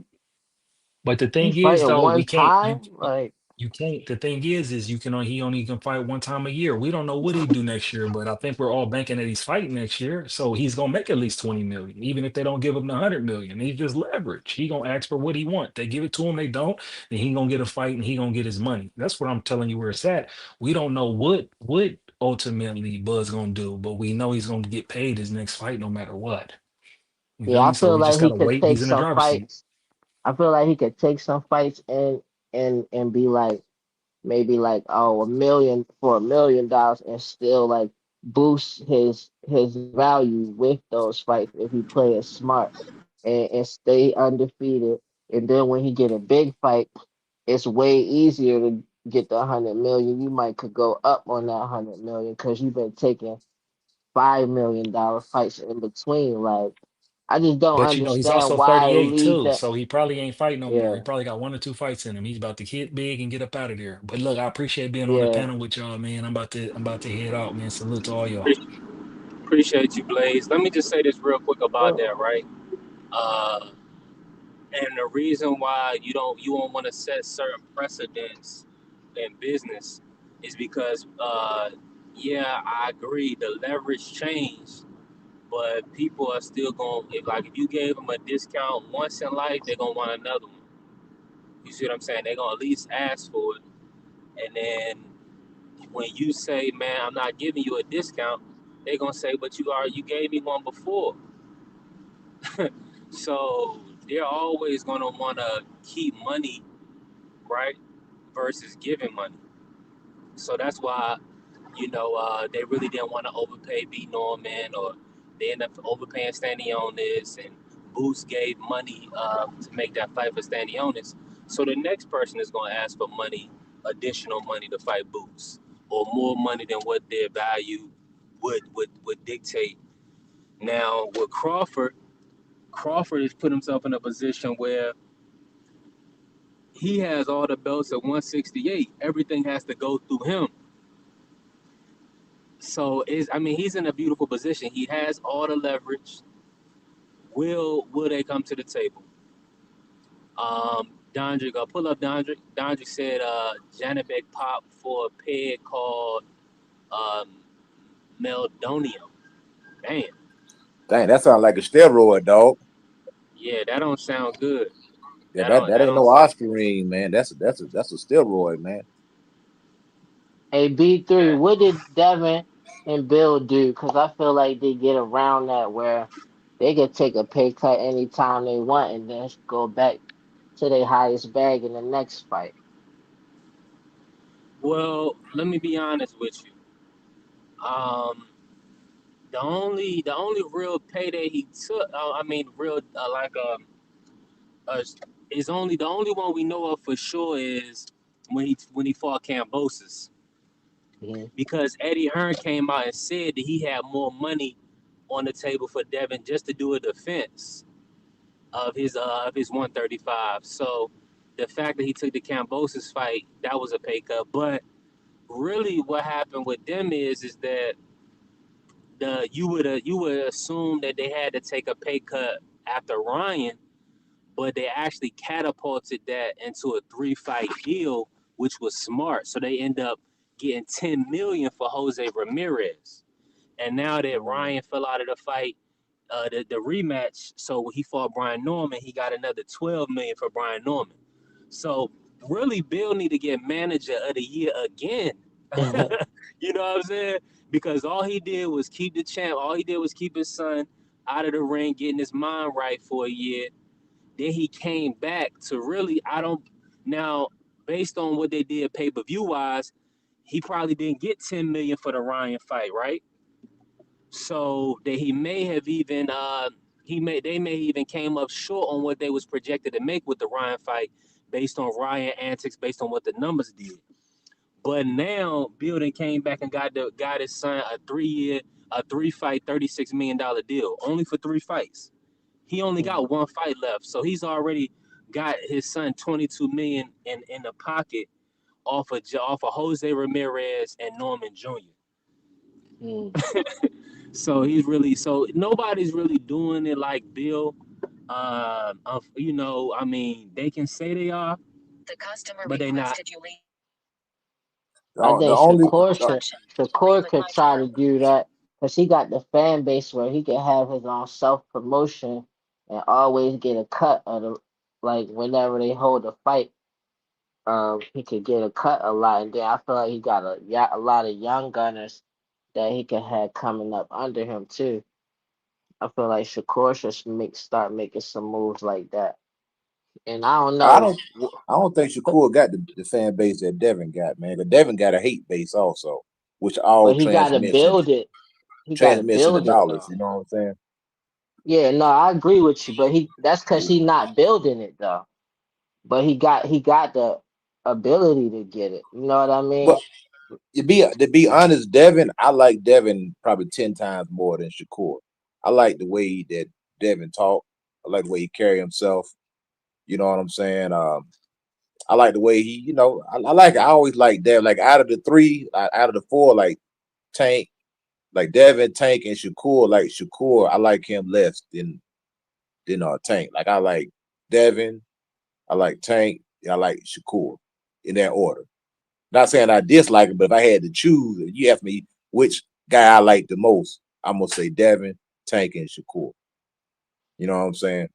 but the you thing is fighting though, one we can't time, like. you can't. The thing is you can only he only can fight one time a year. We don't know what he do next year, but I think we're all banking that he's fighting next year. So he's gonna make at least 20 million, even if they don't give him the 100 million. He's just leverage. He gonna ask for what he want. They give it to him, they don't, then he gonna get a fight and he gonna get his money. That's what I'm telling you where it's at. We don't know what ultimately Bud's gonna do, but we know he's gonna get paid his next fight no matter what. You Yeah, feel I me? So feel we just like he gotta could wait. take He's in the some driver's seat. fights. I feel like he could take some fights and be like maybe like, oh, 1 million for $1 million and still like boost his value with those fights if he play it smart and stay undefeated. And then when he get a big fight, it's way easier to get the 100 million. You might could go up on that 100 million because you've been taking $5 million fights in between. Like I just don't But you know, he's understand also why they 38 leave too, that. so he probably ain't fighting no more. He Yeah, probably got 1 or 2 fights in him. He's about to hit big and get up out of there. But look, I appreciate being on the yeah. panel with y'all, man. I'm about to head out, man. Salute to all y'all. Pre- Appreciate you, Blaze. Let me just say this real quick about that, right? Uh, and the reason why you don't want to set certain precedents in business is because, yeah, I agree. The leverage changed, but people are still going. If you gave them a discount once in life, they're gonna want another one. You see what I'm saying? They're gonna at least ask for it, and then when you say, "Man, I'm not giving you a discount," they're gonna say, "But you gave me one before." So they're always gonna want to keep money, right, versus giving money. So that's why they really didn't want to overpay B Norman, or they ended up overpaying Stanionis, and Boost gave money to make that fight for Stanionis. So the next person is going to ask for money, additional money to fight Boost, or more money than what their value would dictate. Now with Crawford, Crawford has put himself in a position where he has all the belts at 168. Everything has to go through him. So I mean, he's in a beautiful position. He has all the leverage. Will they come to the table? Dondrick, pull up Dondrick. Dondrick said Janabek popped for a peg called um, Meldonium. Damn. Dang, that sounds like a steroid, dog. Yeah, that don't sound good. Yeah, that That ain't don't no sound aspirin, man. That's a steroid, man. Hey, B3, that. what did Devin and Bill do? Because I feel like they get around that where they could take a pay cut anytime they want and then go back to their highest bag in the next fight. Well, let me be honest with you. Um, the only real payday he took, I mean, real uh, is only the only one we know of for sure is when he fought Cambosis, Mhm. because Eddie Hearn came out and said that he had more money on the table for Devin just to do a defense of his 135. So the fact that he took the Cambosis fight, that was a pay cut. But really, what happened with them is that you would assume that they had to take a pay cut after Ryan, but they actually catapulted that into a 3 fight deal, which was smart. So they end up getting 10 million for Jose Ramirez. And now that Mhm. Ryan fell out of the fight, the rematch, so he fought Brian Norman, he got another 12 million for Brian Norman. So really, Bill need to get manager of the year again. You know what I'm saying? Because all he did was keep the champ. All he did was keep his son out of the ring, getting his mind right for a year. Then he came back to really. I don't now, based on what they did pay per view wise, he probably didn't get 10 million for the Ryan fight, right? So that he may have even they may even came up short on what they was projected to make with the Ryan fight, based on Ryan antics, based on what the numbers did. But now Building came back and got his son a 3 year, a 3 fight, $36 million deal, only for 3 fights. He only Mhm. got one fight left, so he's already got his son 22 million in the pocket off of Jose Ramirez and Norman Jr. Mhm. So he's really so nobody's really doing it like Bill. I mean, they can say they are, but they not. I The think only Shakur could try to do that because he got the fan base where he can have his own self promotion and always get a cut of the like whenever they hold a fight. He could get a cut a lot, and then I feel like he got a lot of young gunners that he could have coming up under him too. I feel like Shakur should start making some moves like that. And I don't I know, don't I don't think Shakur got the fan base that Devin got, man. But Devin got a hate base also, which all but he got to build it. He got to transmits into build it dollars. though. You know what I'm saying? Yeah, no, I agree with you, but that's because he not building it though. But he got the ability to get it. You know what I mean? But to be honest, Devin, I like Devin probably 10 times more than Shakur. I like the way that Devin talk. I like the way he carry himself. You know what I'm saying? I like the way he, I like. I always like Devin. Like out of the three, out of the four, like Tank, like Devin, Tank, and Shakur. Like Shakur, I like him less than Tank. Like I like Devin, I like Tank, I like Shakur in that order. Not saying I dislike him, but if I had to choose, if you ask me which guy I like the most, I'm gonna say Devin, Tank, and Shakur. You know what I'm saying?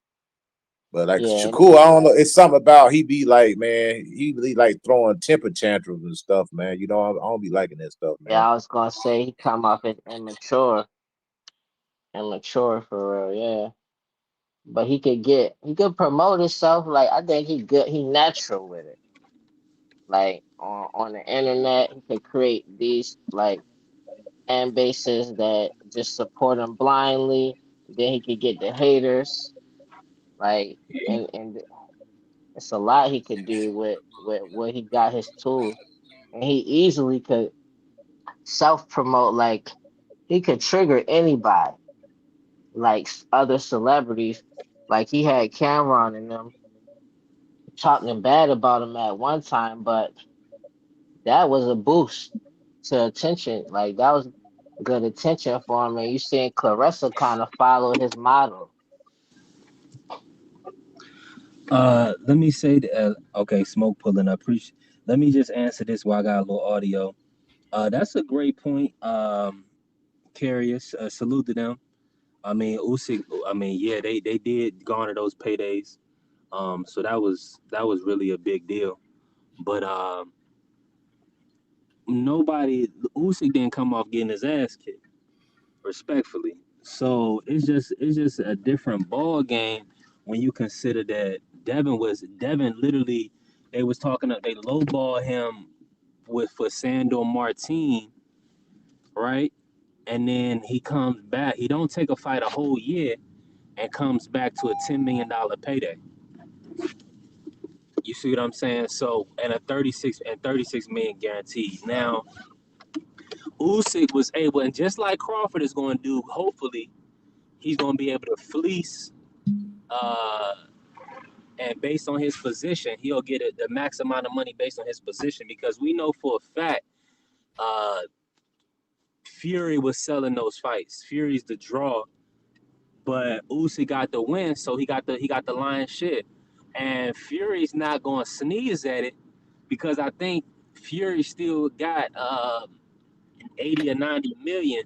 But like Yeah, Shakur, I don't know. It's something about he be like, man, he be like throwing temper tantrums and stuff, man. I don't be liking that stuff, man. yeah. I was gonna say he come off as immature for real. Yeah, but he could promote himself. Like I think he good. He natural with it. Like on the internet, he could create these like fan bases that just support him blindly. Then he could get the haters. Like and it's a lot he could do with what he got his tools, and he easily could self promote. Like he could trigger anybody, like other celebrities. Like he had Cameron and them talking bad about him at one time, but that was a boost to attention. Like that was good attention for him. And you seeing Clarissa kind of follow his model. Let me say that. Okay, smoke pulling up. Let me just answer this while I got a little audio. That's a great point. Curious. Salute to them. I mean, Usyk. I mean, yeah, they did garner those paydays. So that was really a big deal. But nobody Usyk didn't come off getting his ass kicked, respectfully. So it's just a different ball game when you consider that Devin literally they was talking they lowball him with for Sandor Martin, right? And then he comes back. He don't take a fight a whole year and comes back to a $10 million payday. You see what I'm saying? So and a 36 million guaranteed. Now Usyk was able, and just like Crawford is going to do, hopefully he's going to be able to fleece. Uh, and based on his position, he'll get the max amount of money based on his position because we know for a fact uh, Fury was selling those fights. Fury's the draw, but Usyk got the win, so he got the lion's share. And Fury's not going to sneeze at it because I think Fury still got 80 or 90 million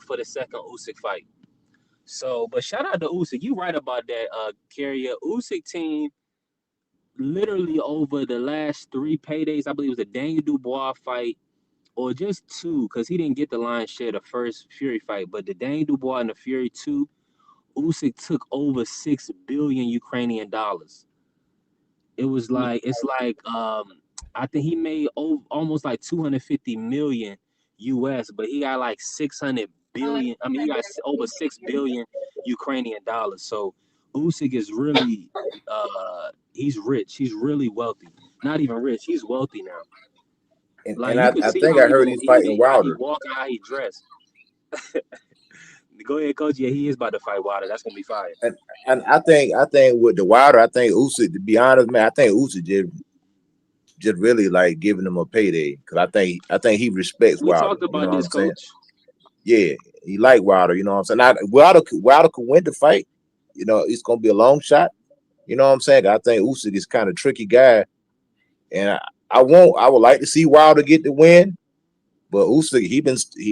for the second Usyk fight. So, but shout out to Usyk. You right about that, Carrier. Usyk team literally over the last 3 paydays, I believe it was a Daniel Dubois fight, or just two, because he didn't get the lion's share the first Fury fight. But the Daniel Dubois and the Fury 2, Usyk took over 6 billion Ukrainian dollars. It was like I think he made almost like 250 million US, but he got like 600 billion. I mean, he got over 6 billion Ukrainian dollars. So Usyk is really he's rich. He's really wealthy. Not even rich. He's wealthy now. And Like you could I see think how I he heard go, he's fighting how he Wilder. walk and how he dressed. Go ahead, coach. Yeah, he is about to fight Wilder. That's gonna be fire. And I think with the Wilder, I think Usyk, to be honest, man, I think Usyk just really like giving him a payday because I think he respects We Wilder. talked You know about what this, I'm saying? coach. Yeah, he like Wilder. You know what I'm saying? Now, Wilder could win the fight. You know, it's gonna be a long shot. You know what I'm saying? I think Usyk is kind of tricky guy, and I would like to see Wilder get the win, but Usyk he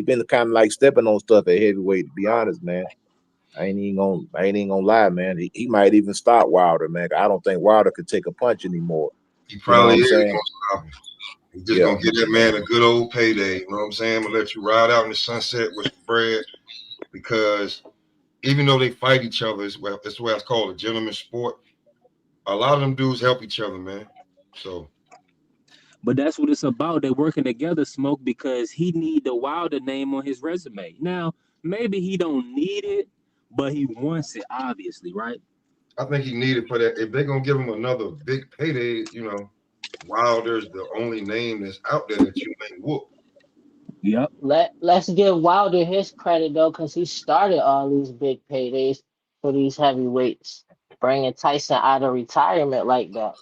been kind of like stepping on stuff at heavyweight. To be honest, man. I ain't even gonna lie, man. He might even stop Wilder, man. I don't think Wilder could take a punch anymore. He You know what probably I'm is saying? gonna stop him. He's just Yeah. gonna give that man a good old payday. You know what I'm saying? I'm gonna let you ride out in the sunset with some bread because even though they fight each other, that's why it's called a gentleman's sport. A lot of them dudes help each other, man. So But that's what it's about. They're working together, Smoke, because he need the Wilder name on his resume. Now, maybe he don't need it, but he wants it, obviously, right? I think he needed for that. If they're gonna give him another big payday, Wilder's the only name that's out there that you may whoop. Yep. Let's give Wilder his credit though, because he started all these big paydays for these heavyweights, bringing Tyson out of retirement like that.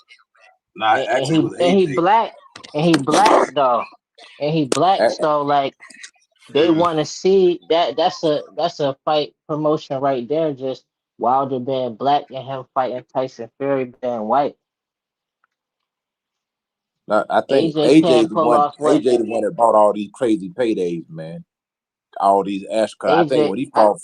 Nah, And actually, it he was and he AJ. black and he black though, and he black. A- So like they want to see that. That's a fight promotion right there. Just Wilder being black and him fighting Tyson Fury being white. Nah, I think AJ AJ can't the pull one. off what AJ the one that bought all these crazy paydays, man. All these Ashcroft. I think AJ. when he fought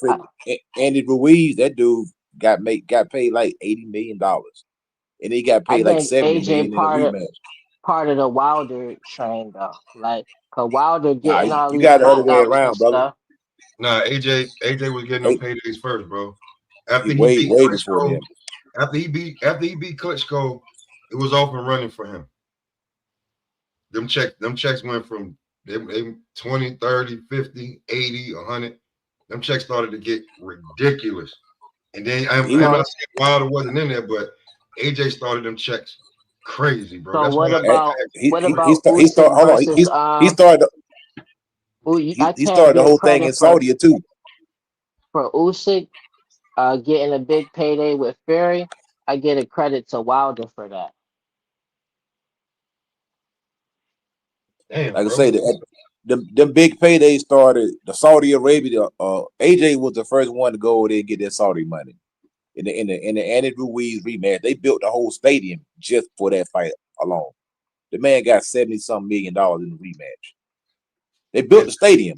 Andy Ruiz, that dude got paid like $80 million, and he got I paid like think 70 AJ million in a rematch. part of the Wilder train though. Like, cause Wilder Nah, getting all you these got the other way knockouts and around, brother. stuff. Nah, AJ was getting them Hey, paydays first, bro. After he he beat way before Klitschko, him. after he beat Klitschko, it was off and running for him. Them checks went from they 20, 30, 50, 80, 100. Them checks started to get ridiculous. And then I'm He not So saying Wilder wasn't in there, but AJ started them checks crazy, bro. so That's why what I about asked what you, about he start. Usyk Hold on. versus He started. I He can't started the give whole thing in credit for Saudi too. Usyk. getting a big payday with Fury, I get a credit to Wilder for that. Damn, Like I bro. say, them big paydays started. The Saudi Arabia, AJ was the first one to go over there and get that Saudi money in the Andy Ruiz rematch. They built the whole stadium just for that fight alone. The man got 70-something million in the rematch. They built At, the stadium,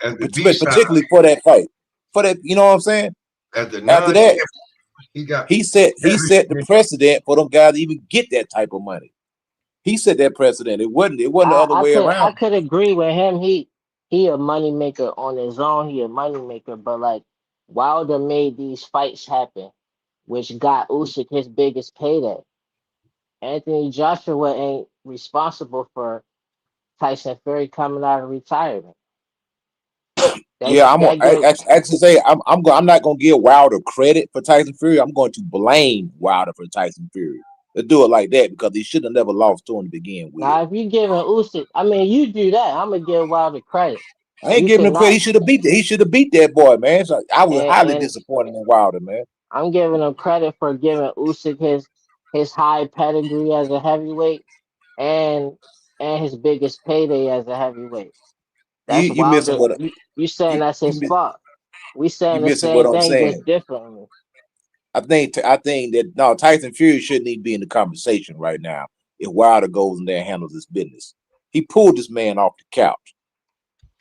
at the B side, particularly for that fight. For that, you know what I'm saying? at the After non that, he got he set the everything. precedent for them guys to even get that type of money. He set that precedent. It wasn't the other way I around. could agree with him. He a moneymaker on his own. He a moneymaker, but like Wilder made these fights happen, which got Usyk his biggest payday. Anthony Joshua ain't responsible for Tyson Fury coming out of retirement. Yeah, That give actually say I'm not gonna give Wilder credit for Tyson Fury. I'm going to blame Wilder for Tyson Fury. Let's do it like that because he should have never lost to him to begin with. now if you giving Usyk, I mean you do that. I'm gonna give Wilder credit. I ain't You giving him credit. cannot, He should have beat that boy, man. So I was highly and disappointed in Wilder, man. I'm giving him credit for giving Usyk his high pedigree as a heavyweight and his biggest payday as a heavyweight. You That's you missing Wilder. what You saying you that's you his miss, fault. We you saying the missing what same I'm thing, just saying. differently. I think that no Tyson Fury shouldn't even be in the conversation right now. If Wilder goes in there and handles his business, he pulled this man off the couch.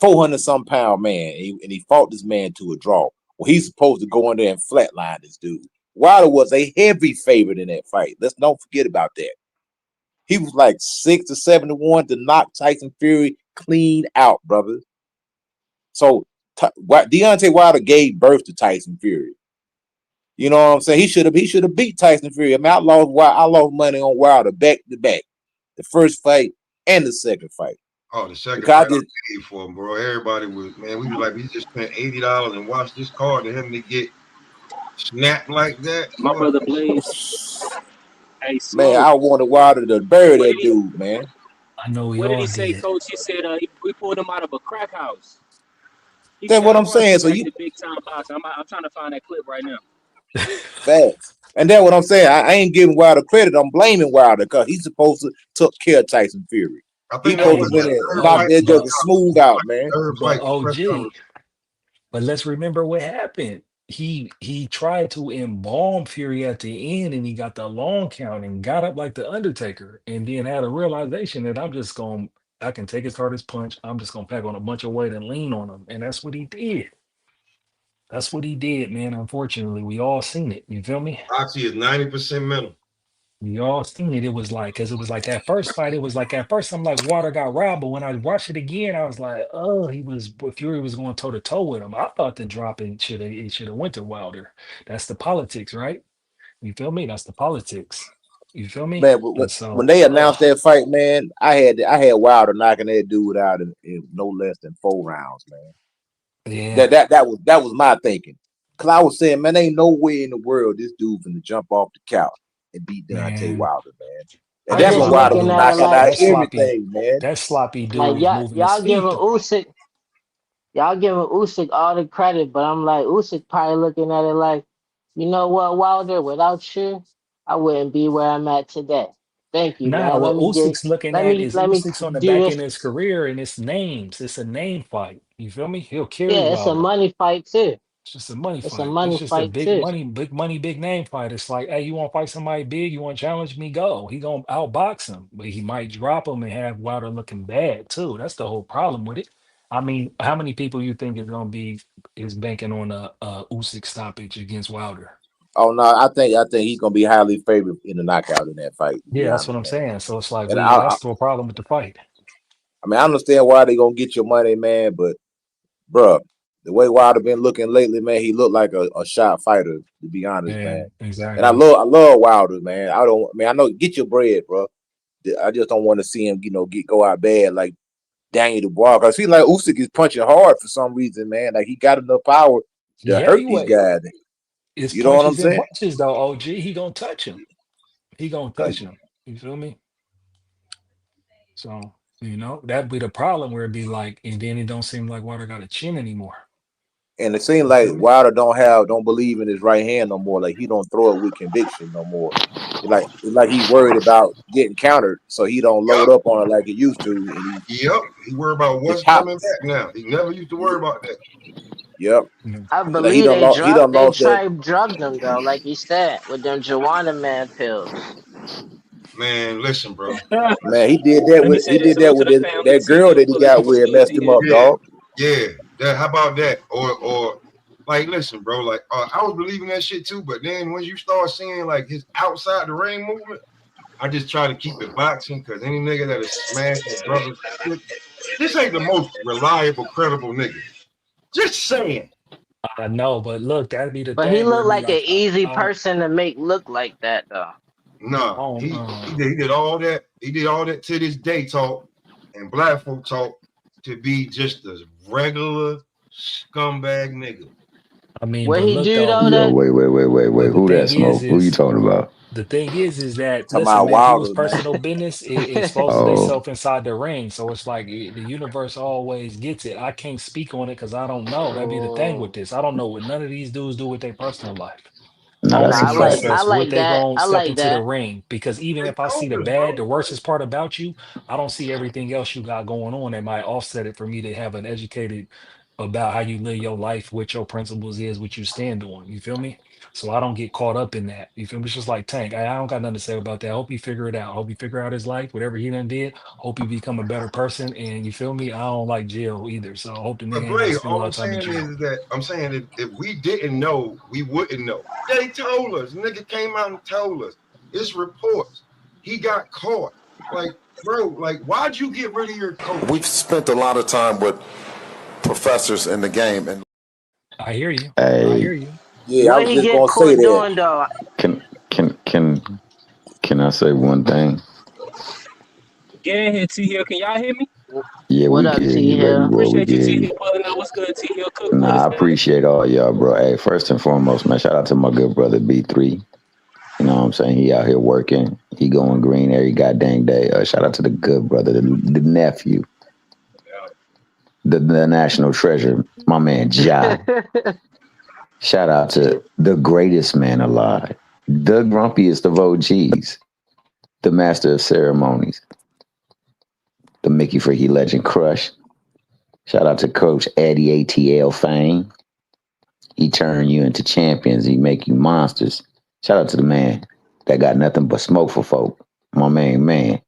400 some pound man, and he fought this man to a draw. Well, he's supposed to go in there and flatline this dude. Wilder was a heavy favorite in that fight. Let's don't forget about that. He was like 6 to 7 to 1 to knock Tyson Fury clean out, brother. So Deontay Wilder gave birth to Tyson Fury. You know what I'm saying? He should have beat Tyson Fury. I mean, I lost money on Wilder back to back, the first fight and the second fight Oh, the second because I fight I just paid for him, bro. Everybody was, man. We was like, we just spent $80 and watched this card and him to get snapped like that. My Boy, brother Blaze, hey, man, Smoke. I wanted Wilder to bury What did that he? dude, man. I know we What did he all say, did. Coach? He said we pulled him out of a crack house. He That's said, what "I I'm brought saying. you So back you to big time boxing." I'm trying to find that clip right now. facts. And that's what I'm saying. I ain't giving Wilder credit. I'm blaming Wilder because he's supposed to took care of Tyson Fury. I He think that supposed Hey, to was been the but there and third knocked fight. that joker but smooth out, man. Third but fight press OG. conference. But let's remember what happened. He tried to embalm Fury at the end, and he got the long count and got up like the Undertaker, and then had a realization that I can take his hardest punch. I'm just gonna pack on a bunch of weight and lean on him, and that's what he did. That's what he did, man. Unfortunately, we all seen it. You feel me? Oxy is 90% mental. We all seen it. It was like, cause it was like that first fight. It was like at first I'm like Water got robbed, but when I watched it again, I was like, oh, Fury was going toe to toe with him. I thought the dropping should have went to Wilder. That's the politics, right? You feel me? That's the politics. You feel me? Man, And when so, they announced that fight, man, I had Wilder knocking that dude out in no less than 4 rounds, man. yeah, That was my thinking. Cause I was saying, man, ain't no way in the world this dude finna jump off the couch and beat Deontay man, Wilder, man. And I'm that that's when just Wilder sloppy looking was at dude, it knocking like out that sloppy, everything, man. that sloppy dude like was moving his y'all feet giving the wrong. Y'all giving Usyk all the credit, but I'm like Usyk probably looking at it like, you know what, Wilder, without you, I wouldn't be where I'm at today. Thank you, Nah, man. what Usyk's looking at is Let me Usyk's on the do back end this. of his career and it's names. It's a name fight. You feel me? He'll carry Yeah, it's a Wilder. money fight too. It's just a money It's a fight. It's money just a fight big too. money, big name fight. It's like, hey, you want to fight somebody big? You want to challenge me? Go. He gonna outbox him, but he might drop him and have Wilder looking bad too. That's the whole problem with it. I mean, how many people you think is banking on a Usyk stoppage against Wilder? Oh no, I think he's gonna be highly favored in the knockout in that fight, to Yeah, be that's what honest, I'm man. saying. So it's like And I that's the problem with the fight. I mean I understand why they gonna get your money, man, but bruh, the way Wilder been looking lately, man, he looked like a shot fighter, to be honest, man. Yeah, And I exactly. love I love Wilder, man. I know get your bread, bro. I just don't want to see him, go out bad like Daniel Dubois. Cause he like Usyk is punching hard for some reason, man. Like he got enough power He to hurt these heavyweight. guys. It's You know what I'm punches and saying? punches though, OG. He gonna touch him. He gonna touch him. You feel me? So, that'd be the problem where it'd be like, and then it don't seem like Water got a chin anymore. And it seems like Wilder don't believe in his right hand no more. Like he don't throw it with conviction no more. It's like he worried about getting countered, so he don't load Yep. up on it like he used to. And Yep. He worry about he what's chop. coming back now. He never used to worry about that. Yep. I Like he believe don't he done they lost that. tried drug them though, like you said, with them Joanna Man pills. Man, listen, bro. Man, Listen. Let me say this. he did that Salute to with the family. that T girl Hill that he pulling got up. What's with, good, messed T him Hill? up, Yeah. dog. Yeah. That how about that? Or like listen, bro, like I was believing that shit too, but then when you start seeing like his outside the ring movement, I just try to keep it boxing because any nigga that is smashing a brother, this ain't the most reliable, credible nigga. Just saying. I know, but look, that'd be the But he thing where looked it'd be like an like, easy I don't, person to make look like that though. I Nah, don't, he did all that. He did all that to this day talk and black folk talk to be just a regular scumbag nigga. I mean, What but he look do though, though Yo, that wait. but the Who that thing smoke? Who you talking about? the thing is that Talking listen, about man, people's Wilder, man. personal business exposes Oh, themselves inside the ring. So it's like the universe always gets it. I can't speak on it because I don't know. That'd be the thing with oh this. I don't know what none of these dudes do with their personal life. I no, no, that's only a fact. I manifest what like they that. gonna I step like into the that. ring. Because even They if I see told the us, bro. bad, the worstest part about you, I don't see everything else you got going on that might offset it for me to have an educated about how you live your life, what your principles is, what you stand on. You feel me? So I don't get caught up in that. You feel me? It's just like Tank. I don't got nothing to say about that. I hope he figure it out. I hope he figure out his life, whatever he done did. Hope he become a better person. And you feel me? I don't like jail either. So I hope the nigga But ain't got to Blake, spend a all lot I'm of time in saying jail. is that I'm saying if we didn't know, we wouldn't know. They told us. Nigga came out and told us. It's reports. He got caught. Like, bro, like, why'd you get rid of your coach? We've spent a lot of time with professors in the game, and I hear you. I hey, hear you. Yeah, I What was he just get gonna say caught that. doing though? can can can can I say one thing? Get in here, T Hill. Can y'all hear me? Yeah, What we up, can hear T you, baby Hill? boy. We Appreciate can you, hear T you. Hill, pulling up. What's good, T Hill? Cook with Nah, I us, man. appreciate all y'all, bro. Hey, first and foremost, man, shout out to my good brother B3. You know what I'm saying? He out here working. He going green every goddamn day. Shout out to the good brother, the nephew, the national treasure, my man Ja. Shout out to the greatest man alive, the grumpiest of OGs, the master of ceremonies, the Mickey Freaky Legend Crush. Shout out to Coach Eddie ATL Fame. He turn you into champions. He make you monsters. Shout out to the man that got nothing but smoke for folk. My main man.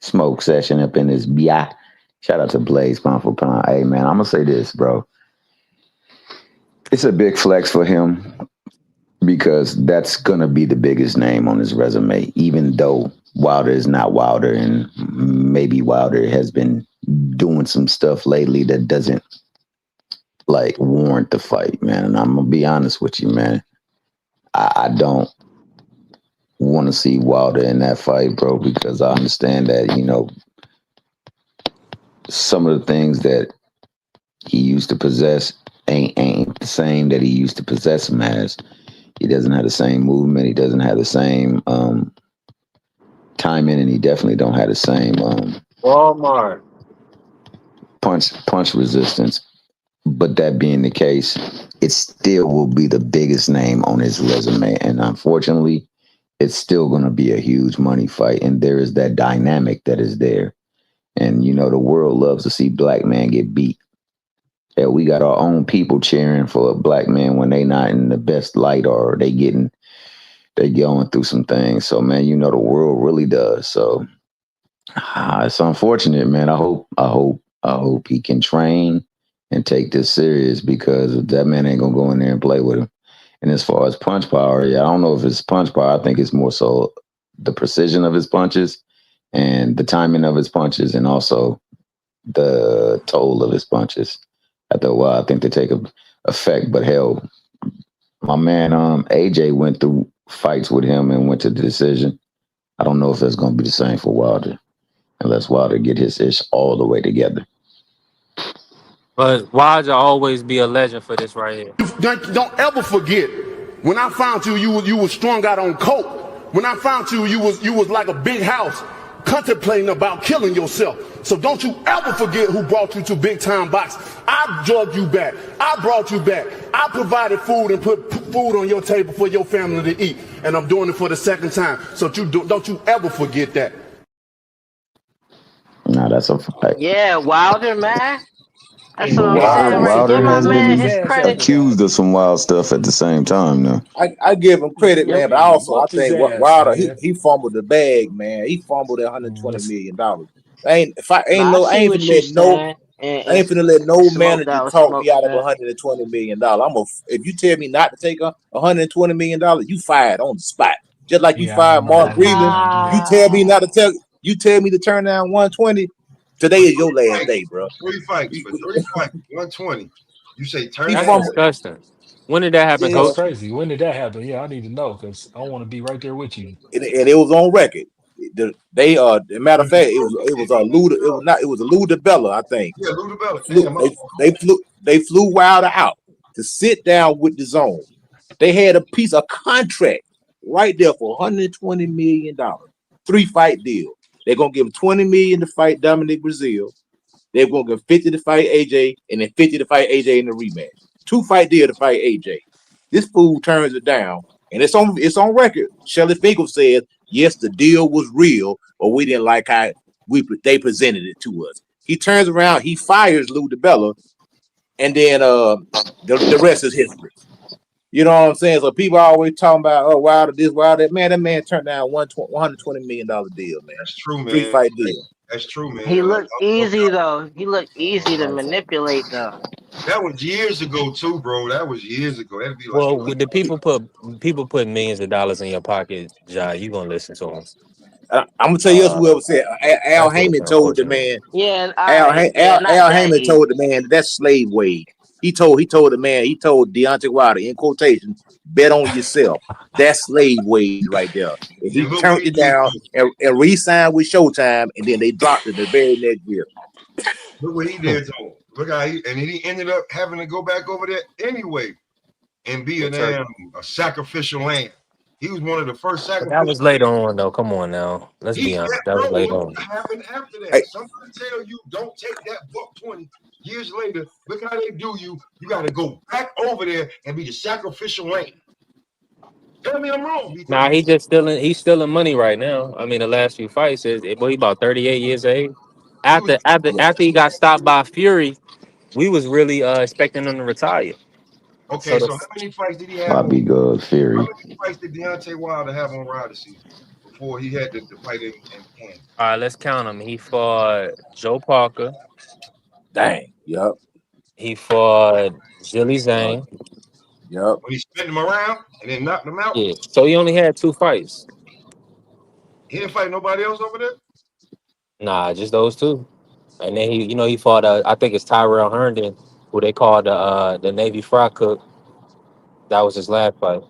Smoke session up in his BI. Shout out to Blaze Pound for Pound. Hey man, I'm gonna say this, bro. It's a big flex for him because that's gonna be the biggest name on his resume, even though Wilder is not Wilder, and maybe Wilder has been doing some stuff lately that doesn't like warrant the fight, man. And I'm gonna be honest with you, man. I don't want to see Wilder in that fight, bro, because I understand that, some of the things that he used to possess ain't the same that he used to possess him as. He doesn't have the same movement. He doesn't have the same timing, and he definitely don't have the same Walmart. punch resistance. But that being the case, it still will be the biggest name on his resume, and unfortunately, it's still going to be a huge money fight. And there is that dynamic that is there, and the world loves to see black man get beat. Yeah, we got our own people cheering for a black man when they not in the best light or they going through some things. So man, the world really does. So it's unfortunate, man. I hope he can train and take this serious because that man ain't gonna go in there and play with him. And as far as punch power, yeah, I don't know if it's punch power. I think it's more so the precision of his punches and the timing of his punches and also the toll of his punches. After a while, I think they take effect. But hell, my man AJ went through fights with him and went to the decision. I don't know if that's going to be the same for Wilder unless Wilder get his ish all the way together. But why'd you always be a legend for this right here? Don't ever forget when I found you, you was strung out on coke. When I found you, you was like a big house. contemplating about killing yourself. So don't you ever forget who brought you to Big Time Box. I drugged you back. I brought you back. I provided food and put food on your table for your family to eat. And I'm doing it for the second time. So don't you ever forget that. Nah, that's a fact. Yeah, Wilder, man. That's But what I'm Wilder saying, right? was Give Wilder my has whooping man been his his ass credit. after accused that. of some wild stuff at the same time now. I give him credit, Yep. man, but He also I whooped his think ass, Wilder he, man. he fumbled the bag, man. He fumbled that $120 Listen, million. I No, I see ain't what finna you let no saying. And, I and ain't finna let no smoke manager that was talk me smoke, out of man. $120 million. If you tell me not to take $120 million, you fired on the spot. Just like you yeah, I fired remember Mark that. He was Breland. gonna do You that. tell me not to you tell me to turn down 120. Today For is your three last fights, day, bro. for three fights, 120. You say turn He it That's down? fumbled. disgusting. When did that happen, Yeah, That's Coach? crazy. When did that happen? Yeah, I need to know because I want to be right there with you. and it was on record. The matter of Mm. fact, it was a Lou DeBella, I think. Yeah, Lou DiBella. Flew, Damn, my they fault. flew Wilder out to sit down with the zone. They had a piece of contract right there for $120 million, 3-fight deal. They're gonna give him $20 million to fight Dominic Brazil. They're gonna give 50 to fight AJ, and then 50 to fight AJ in the rematch. 2-fight deal to fight AJ. This fool turns it down, and it's on record. Shelly Finkel says, yes, the deal was real, but we didn't like how they presented it to us. He turns around, he fires Lou DiBella, and then the rest is history. You know what I'm saying? So people always talking about, oh, Wilder this, Wilder that. Man, that man turned down $120 million deal, man. That's true, man. 3-fight deal. That's true, He man. Like looked easy though. He looked easy to manipulate though. that was years ago too, bro. That was years ago. That'd be like Well, when the people put millions of dollars in your pocket, Jai, you gonna listen to them. I'm gonna tell you else whoever said Al That's what's Heyman told the unfortunate. man. Yeah, all Al, right. Yeah, Al, not Al that Heyman easy. told the man that's slave wage. He told the man, he told Deontay Wilder in quotation, bet on yourself. That's slave wage right there. And and he look what turned he it did down though. and re-signed with Showtime, and then they dropped it the very next year. Look what he did though. Look how and he ended up having to go back over there anyway and be The turkey. a sacrificial lamb. He was one of the first But that sacrificial was later lambs. on, though. Come on now, let's be honest. That was Bro, later look on. what happened after Hey, that. Somebody tell you don't take that buck 20 years later. Look how they do you. You got to go back over there and be the sacrificial lamb. Tell me I'm wrong, Nah, B30. he just stealing. He's stealing money right now. I mean, the last few fights is boy, he about 38 years of age. He was yeah. After he got stopped by Fury, we was really expecting him to retire. okay. So So how the many fights did he have on? Bobby Good How Fury. many fights did Deontay Wilder have on Ryder season before he had the fight in Kansas? all right, let's count him. He fought Joe Parker. Dang. Yup. He fought Zilly Uh, Zhang. yup. When he spun him around and then knocked him out, Yeah. So he only had 2 fights. he didn't fight nobody else over there. Nah, just those two. And then he fought. I think it's Tyrell Herndon, who they call the Navy fry cook. That was his last fight.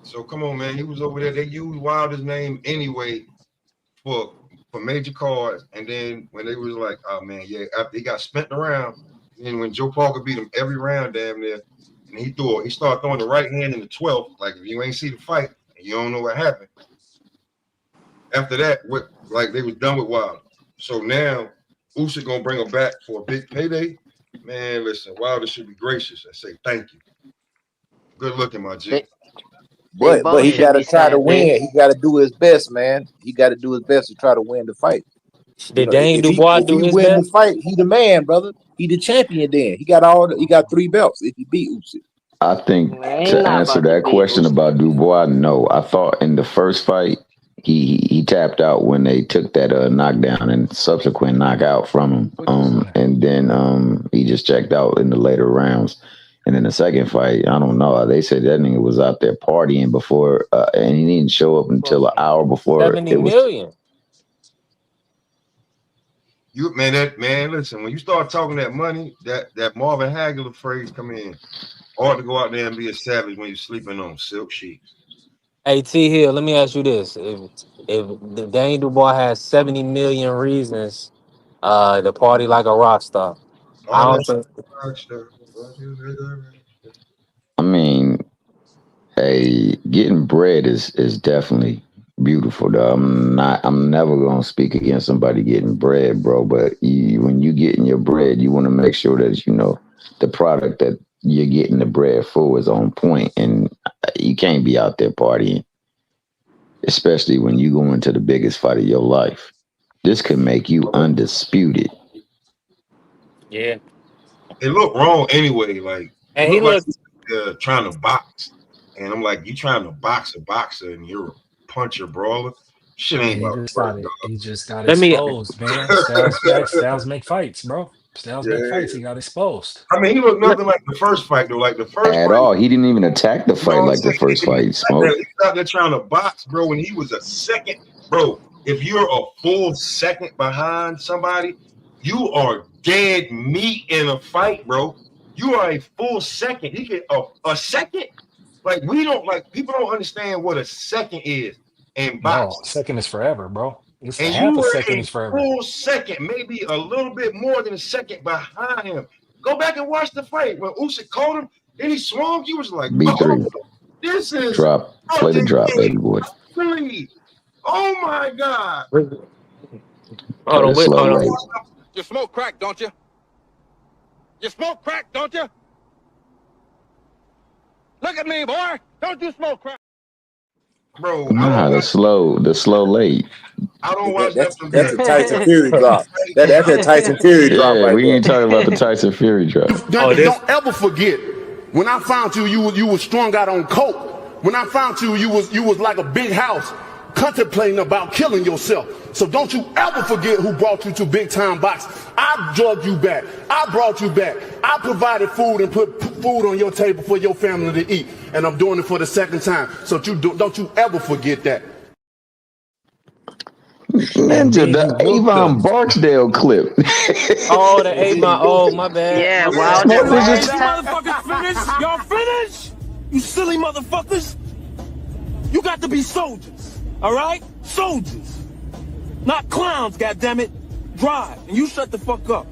So come on, man. He was over there. They used Wilder's name anyway for major cards. And then when they was like, oh man, yeah, after he got spent around, and when Joe Parker beat him every round damn near, and he started throwing the right hand in the 12th. Like if you ain't see the fight and you don't know what happened. After that, they was done with Wilder. So now Usyk gonna bring him back for a big payday. Man, listen, Wilder should be gracious and say thank you. Good looking, my G. They they But both he should gotta be try to saying thank win. He gotta do his best, man. He gotta do his best to try to win the fight. You Did know, Dane Dubois if do he his win the best? fight, he the man, brother. He the champion. Then he got 3 belts. If he beat Usyk, I think Man, he to not answer about to that beat question Usyk. about Dubois, no. I thought in the first fight he tapped out when they took that knockdown and subsequent knockout from him. What he was doing? And then he just checked out in the later rounds. And in the second fight, I don't know. They said that nigga was out there partying before, and he didn't show up until an hour before 70 it was. million. You man, listen, when you start talking that money, that Marvin Hagler phrase come in. Ought to go out there and be a savage when you're sleeping on silk sheets. Hey T Hill, let me ask you this: if the Dane Dubois has 70 million reasons to party like a rock star, I All don't that think rock stuff. I mean, hey, getting bread is definitely Beautiful, though. I'm never gonna speak against somebody getting bread, bro. But when you getting your bread, you want to make sure that the product that you're getting the bread for is on point, and you can't be out there partying, especially when you go into the biggest fight of your life. This could make you undisputed. Yeah. It looked wrong anyway. Like it And he looked like looked trying to box, and I'm like, you trying to box a boxer, and you're a puncher brawler. Shit ain't He about just to work, got it. He just got let me exposed, man. Styles make fights, bro. Styles make yeah. fights. He got exposed. I mean, he looked let, nothing like the first fight though. Like the first At fight, all. He didn't even attack the you know fight what I'm like the saying? first He was fight. Smoke. out there trying to box, bro. When he was a second, bro. If you're a full second behind somebody, you are dead meat in a fight, bro. You are a full second. He get a second. Like we don't like people don't understand what a second is in No, boxing. second is forever, bro. It's a And you half a were second a is forever. full second, maybe a little bit more than a second behind him. Go back and watch the fight. When Usyk caught him and he swung, he was like, "Oh, B3. this is Drop. Play the fucking drop, baby boy. crazy! Oh my god!" Play the slow hold on. late. You smoke crack, don't you? You smoke crack, don't you? Look at me, boy. Don't you smoke crack? Bro, Nah, the slow late. I don't That, watch that's nothing that's that. a Tyson Fury drop. That's a Tyson Fury drop Yeah, right we there. ain't talking about the Tyson Fury drop. Oh, this Don't ever forget when I found you, you was strung out on coke. When I found you, you was like a big house, contemplating about killing yourself. So don't you ever forget who brought you to big time box. I drugged you back. I brought you back. I provided food and put food on your table for your family to eat. And I'm doing it for the second time. So don't you ever forget that. And Ninja, then the he whooped Avon him. Barksdale clip. oh the And then Avon. he whooped Oh, him. my bad. Yeah, My Wild bad. that Smoke was wild just You that. motherfuckers finished? Y'all finished? You silly motherfuckers. You got to be soldiers, all right? Soldiers. Not clowns, goddammit. Drive, and you shut the fuck up.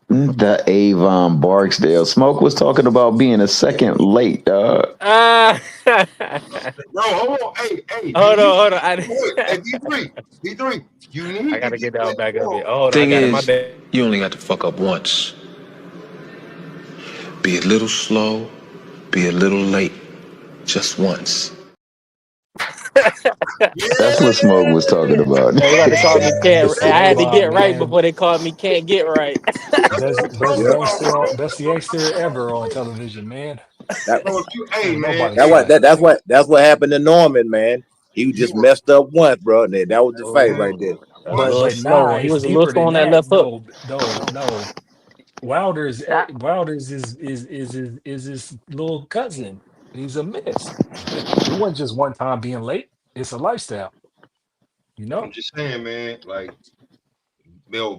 the Avon Barksdale. Smoke was talking about being a second late, dog. Ah. Bro, hold on. Hey, you hold need on, hold on. wait, hey, B3. You I need to gotta get get down that. back up Hold here. Oh, hold on, I Thing got it. My is, bad. you only got to fuck up once. Be a little slow, be a little late, just once. That's what Smoke was talking about. They about to call me can't. That's the I had to Avon get right man. before they called me can't get right. Best gangster ever on television, man. That, Bro, hey Ain't man, nobody that hey, what touching that him. that's what happened to Norman, man. He you just were messed up once, bro. And that was the fight man, right there. Oh, a one little But slow. nah, He it's was a little deeper slow than on that that. left hook. No. Wilder's That Wilder's is his little cousin. He's a miss. It wasn't just one time being late. It's a lifestyle, you I'm know. just saying, man, like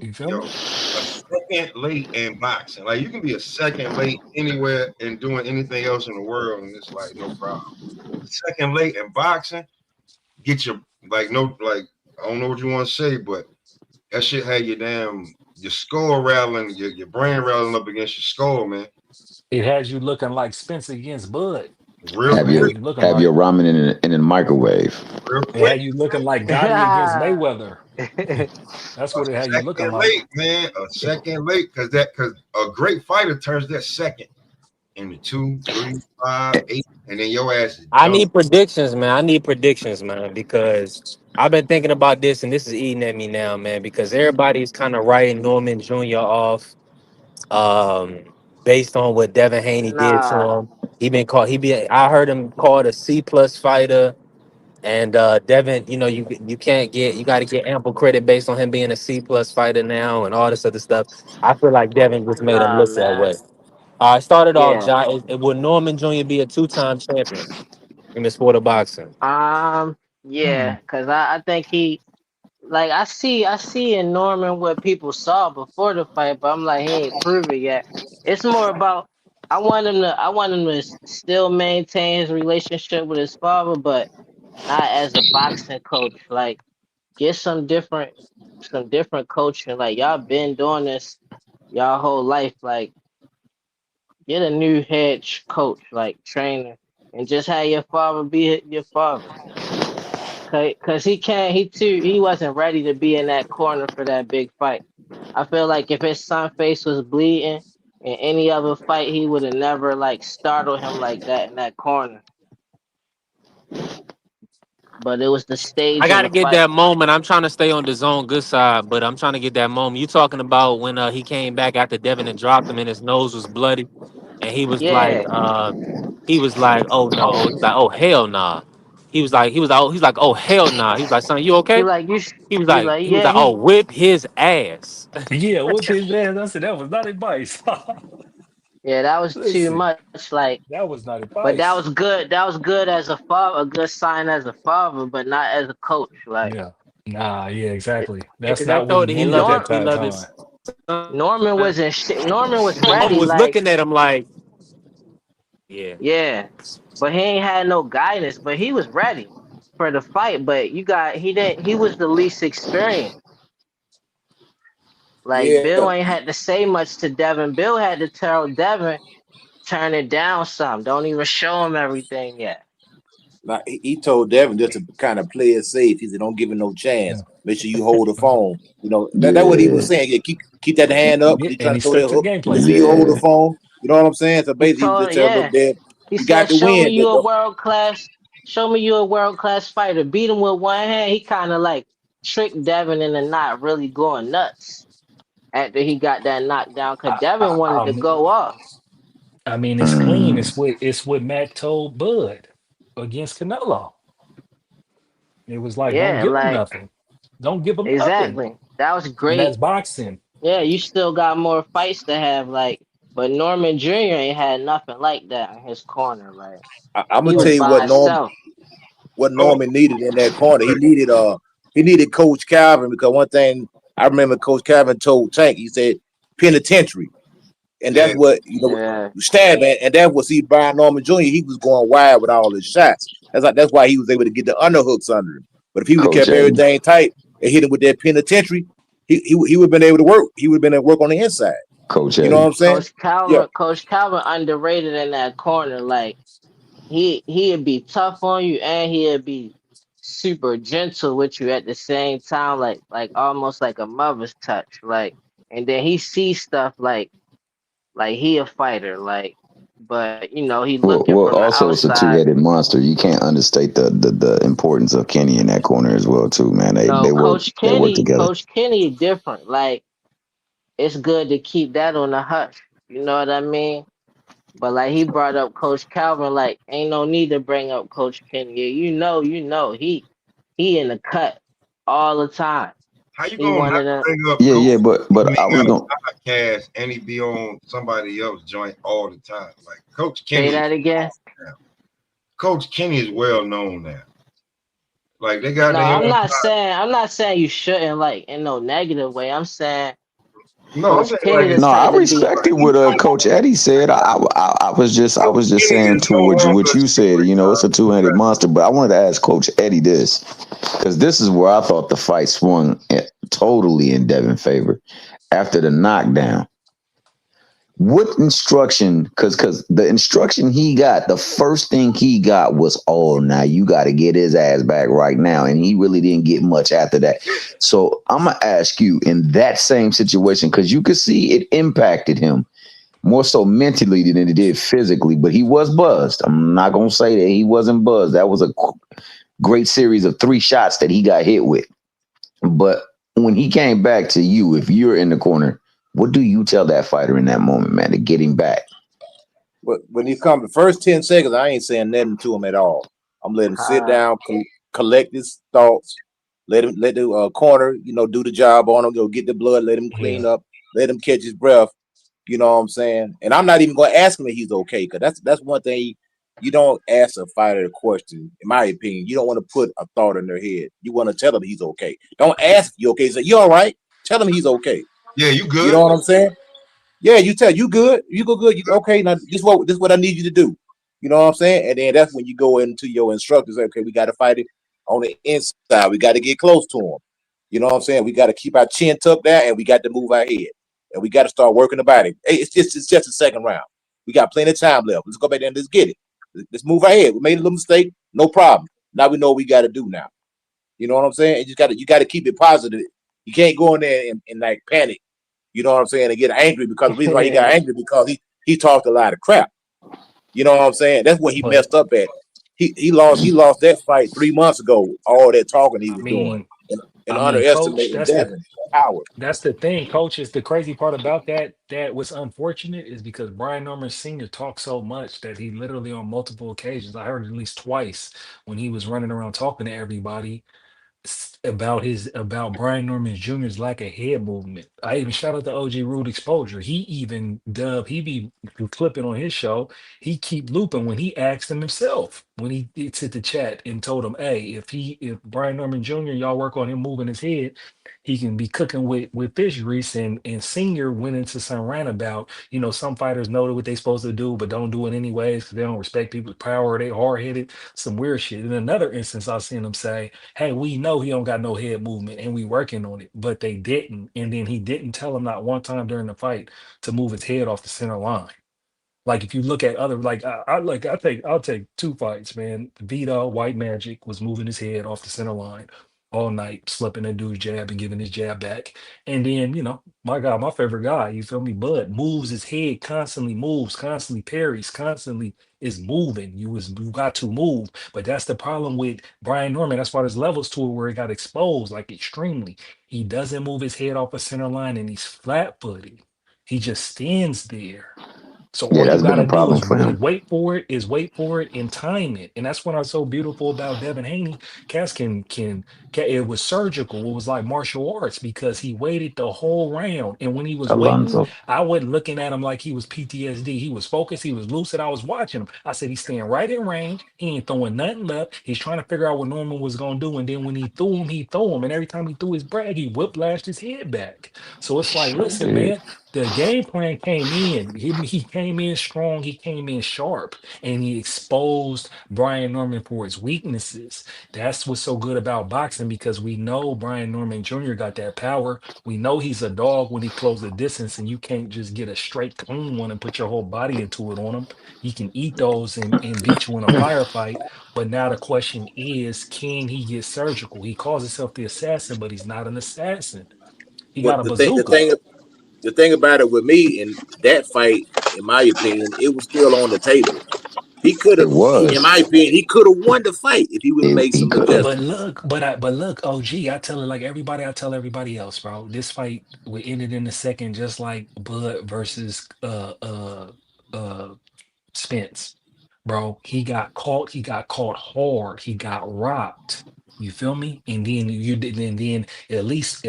You feel me? yo, a second late in boxing. Like you can be a second late anywhere and doing anything else in the world, and it's like no problem. Second late in boxing, get your like no like I don't know what you want to say, but that shit had your skull rattling, your brain rattling up against your skull, man. It has you looking like Spence against Bud. Real That's what have it your had quick, you looking have like. your ramen in a microwave. real It quick. had you looking like Gotti against yeah. Mayweather. That's A what it had you looking second like. late, man. A second late, because a great fighter turns that second into 2, 3, 5, 8, and then your ass is I done. need predictions, man. I need predictions, man, because I've been thinking about this, and this is eating at me now, man. Because everybody's kind of writing Norman Jr. off, um, based on what Devin Haney did to Nah. him. He been called. I heard him called a C plus fighter. And Devin, you can't get you got to get ample credit based on him being a C plus fighter now and all this other stuff. I feel like Devin just made him Nah, look that way. man. I started off, Yeah. John. Would Norman Jr. be a two-time champion in the sport of boxing? Hmm. Yeah, because I think he like I see in Norman what people saw before the fight, but I'm like he ain't prove it yet. It's more about I want him to still maintain his relationship with his father, but not as a boxing coach. Like get some different coaching. Like y'all been doing this y'all whole life. Like get a new head coach, like trainer. and just have your father be your father. Cause he can't. He wasn't ready to be in that corner for that big fight. I feel like if his son face was bleeding in any other fight, he would have never like startled him like that in that corner. But it was the I stage of gotta the get fight. that moment. I'm trying to stay on the zone good side, but I'm trying to get that moment. You talking about when he came back after Devin had dropped him and his nose was bloody, and Yeah, he was like, oh no, he's like, oh hell nah. He's like, oh hell nah. He was like, son, you he okay? like you. He like He was yeah. like, oh He whip his ass. Yeah, whoop his ass. I said that was not advice. yeah. That was too Listen, much. Like, that was not but that advice. was good. That was good as a father. A good sign as a father, but not as a coach. Like, Yeah. Nah, yeah, exactly. Yeah, That's because I not what he thought he and needed loved at Norm he that loved time. his son. Norman was in shit. Norman was Norman ready. was Like, looking at him like, yeah. yeah, but he ain't had no guidance. But he was ready for the fight. But he didn't. He was the least experienced. Like Yeah, Bill ain't had to say much to Devin. Bill had to tell Devin turn it down some. Don't even show him everything yet. like he told Devin just to kind of play it safe. He said, "Don't give him no Yeah. chance. Make sure you hold the phone." That what he was Yeah, saying. Yeah, keep that hand up Yeah, when he and trying he to throw that stuck to the hook. game Make plan. sure you hold the yeah. phone. You know what I'm saying? So He basically, he told, just tell him, yeah. "Look, Dev, He you got said, to "Show me win." you a world class. Show me you a world class fighter." Beat him with one hand. He kind of like tricked Devin into not really going nuts after he got that knockdown. Cause I, Devin I, wanted I to mean, go off. I mean, it's clean. Mm. It's what Mac told Bud against Canelo. It was like, don't Yeah, give him like nothing. Don't give him nothing. exactly. That was And that's great. boxing. Yeah, you still got more fights to have. Like, but Norman Jr. ain't had nothing like that in his corner. Like, I'm gonna he tell was you by himself. what Hold Norman needed in that corner. on. He needed Coach Calvin because one thing I remember Coach Calvin told Tank, he said penitentiary. And Yeah, that's what Yeah, stab at, and that was see Brian Norman Jr. He was going wide with all his shots. That's why he was able to get the underhooks under him. But if he would have Coach kept Eddie. everything tight and hit him with that penitentiary, he would have been able to work. He would have been able to work on the inside. Coach You know what Eddie. I'm saying? Yeah. Coach Calvin underrated in that corner. Like he'd be tough on you and he'd be super gentle with you at the same time, like almost like a mother's touch. Like and then he sees stuff like he a fighter, like but he looking Well, from the also it's a outside. two-headed monster. You can't understate the importance of Kenny in that corner as well, too, man. They No, they work they work together. Coach Kenny different. Like it's good to keep that on the hush. You know what I mean? But like he brought up Coach Calvin, like ain't no need to bring up Coach Kenny. Yeah, he in the cut all the time. How you He gonna not one of them. bring up Yeah, Coach yeah, but when I he was got going. a podcast and he be on somebody else's joint all the time? Like Coach Say Kenny is that again. now. Coach Kenny is well known now. Like they got No, their own. I'm not saying you shouldn't like in no negative way. I'm saying No, I'm Coach saying like Kenny the it's No, I type to be. respected what Coach Eddie said. I Coach was just Kenny saying is to no what longer a you said. You know, it's a two-headed superstar. monster. But I wanted to ask Coach Eddie this because this is where I thought the fight swung totally in Devin's favor after the knockdown. What instruction? Because the instruction he got, the first thing he got was, "Oh, now you got to get his ass back right now," and he really didn't get much after that. So I'm gonna ask you in that same situation because you could see it impacted him more so mentally than it did physically. But he was buzzed. I'm not gonna say that he wasn't buzzed. That was a great series of three shots that he got hit with. But when he came back to you, if you're in the corner, what do you tell that fighter in that moment, man, to get him back? But when he come the first 10 seconds, I ain't saying nothing to him at all. I'm letting him sit Uh, down, collect his thoughts, let the corner, do the job on him, get the blood, let him Yeah. clean up, let him catch his breath. You know what I'm saying? And I'm not even going to ask him if he's okay, because that's one thing you don't ask a fighter a question. In my opinion, you don't want to put a thought in their head. You want to tell them he's okay. Don't ask if you okay. Say you all right. Tell him he's okay. Yeah, you You good? know what I'm saying? Yeah, you tell you good, you go good, you okay. Now this is what I need you to do. You know what I'm saying? And then that's when you go into your instructors. Okay, we got to fight it on the inside. We got to get close to him. You know what I'm saying? We got to keep our chin tucked down, and we got to move our head, and we got to start working the body. Hey, it's just the second round. We got plenty of time left. Let's go back there and let's get it. Let's move ahead. We made a little mistake, no problem. Now we know what we got to do now. You know what I'm saying? You got to keep it positive. You can't go in there and like panic. You know what I'm saying? And get angry because the reason why he got angry because he talked a lot of crap. You know what I'm saying? That's what he But messed up at. He lost that fight 3 months ago. All that talking he I was doing mean, and coach, underestimating Devin Howard. that's the thing, coach. Is the crazy part about that that was unfortunate is because Brian Norman Sr. talked so much that he literally on multiple occasions, I heard at least twice when he was running around talking to everybody about Brian Norman Jr.'s lack of head movement. I even shout out to OG Rude Exposure. He even he be clipping on his show. He keep looping when he asked him himself when he did hit the chat and told him, hey, if Brian Norman Jr. y'all work on him moving his head, he can be cooking with fish grease. And Senior went into some rant about, some fighters know what they supposed to do, but don't do it anyways because they don't respect people's power. They hard headed, some weird shit. In another instance, I seen him say, hey, we know he don't got no head movement and we working on it, but they didn't. And then he didn't tell him not one time during the fight to move his head off the center line. Like if you look at other, like I'll take two fights, man. Vito White Magic was moving his head off the center line all night, slipping that dude's jab and giving his jab back. And then, my God, my favorite guy, you feel me? Bud moves his head, constantly moves, constantly parries, constantly is moving. You got to move. But that's the problem with Brian Norman. That's why there's levels to it where he got exposed, like extremely. He doesn't move his head off a center line and he's flat footed. He just stands there. So Yeah, all you that's been a gotta do problem is for really him. wait for it and time it. And that's what I so beautiful about Devin Haney. Cass it was surgical. It was like martial arts because he waited the whole round. And when he was waiting, Alonzo. I wasn't looking at him like he was PTSD. He was focused, he was lucid. I was watching him. I said he's staying right in range. He ain't throwing nothing left. He's trying to figure out what Norman was gonna do. And then when he threw him. And every time he threw his brag, he whiplashed his head back. So it's like, Sure listen, did. man. The game plan came in. He came in strong. He came in sharp, and he exposed Brian Norman for his weaknesses. That's what's so good about boxing because we know Brian Norman Jr. got that power. We know he's a dog when he closes the distance, and you can't just get a straight clean one and put your whole body into it on him. He can eat those and beat you in a firefight. But now the question is, can he get surgical? He calls himself the assassin, but he's not an assassin. He got What a bazooka. the thing about it with me in that fight, in my opinion, it was still on the table. He could It have, in was. my opinion, he could have won the fight if he would have made He some could have. But adjustments. look, OG, I tell it like everybody, I tell everybody else, bro. This fight we ended in the second, just like Bud versus Spence. Bro, he got caught hard, he got rocked. You feel me? And then you did and then at least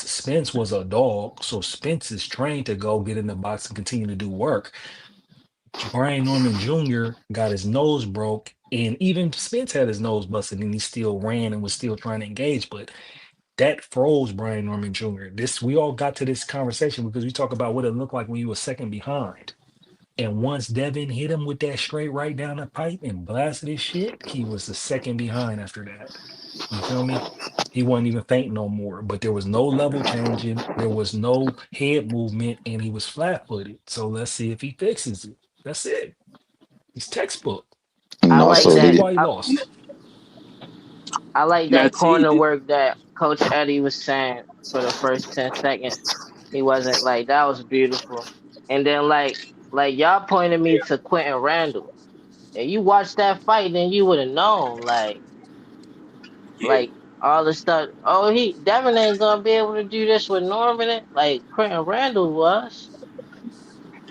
Spence was a dog. So Spence is trained to go get in the box and continue to do work. Brian Norman Jr. got his nose broke, and even Spence had his nose busted, and he still ran and was still trying to engage. But that froze Brian Norman Jr. This we all got to this conversation because we talk about what it looked like when you were second behind. And once Devin hit him with that straight right down the pipe and blasted his shit, he was the second behind after that. You feel me? He wasn't even faint no more, but there was no level changing, there was no head movement, and he was flat footed. So let's see if he fixes it. That's it. He's textbook. And I Let's like also see that. the why he lost. I like Now, that T, corner work that Coach Eddie was saying for the first 10 seconds. He wasn't like that was beautiful. And then like y'all pointed me to Quentin Randall. And you watched that fight, then you would have known yeah, like all the stuff. Oh, he Devin ain't gonna be able to do this with Norman. Like Quentin Randall was.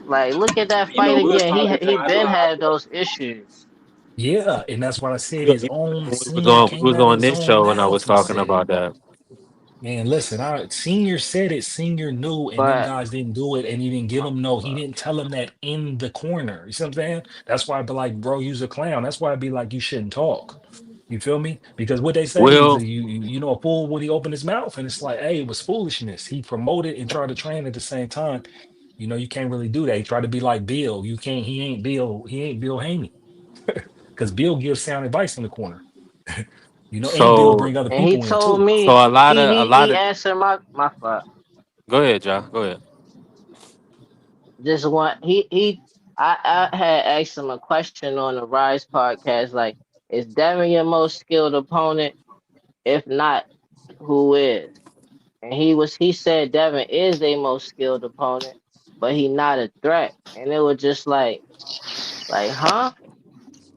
Like look at that you fight know, we was again. talking He to been had those issues. Yeah, and that's what I said. His own We was senior on we came was out of on his this own show and I was mouth and talking said, about that. man, listen, our senior said it, senior knew, and them But guys didn't do it, and he didn't give him no, he didn't tell him that in the corner. You see what I'm saying? That's why I'd be like, bro, you's a clown. That's why I'd be like, you shouldn't talk. You feel me? Because what they say, he's Well, a a fool when he opened his mouth, and it's like, hey, it was foolishness. He promoted and tried to train at the same time. You can't really do that. He tried to be like Bill. You can't, he ain't Bill Haney. Because Bill gives sound advice in the corner. And Bill so bring other and he people in told too. so me a lot he of answered my fault. go ahead, John. Go ahead. Just one he I had asked him a question on the Rise podcast, like, is Devin your most skilled opponent? If not, who is? And he said Devin is their most skilled opponent, but he not a threat. And it was just like, huh?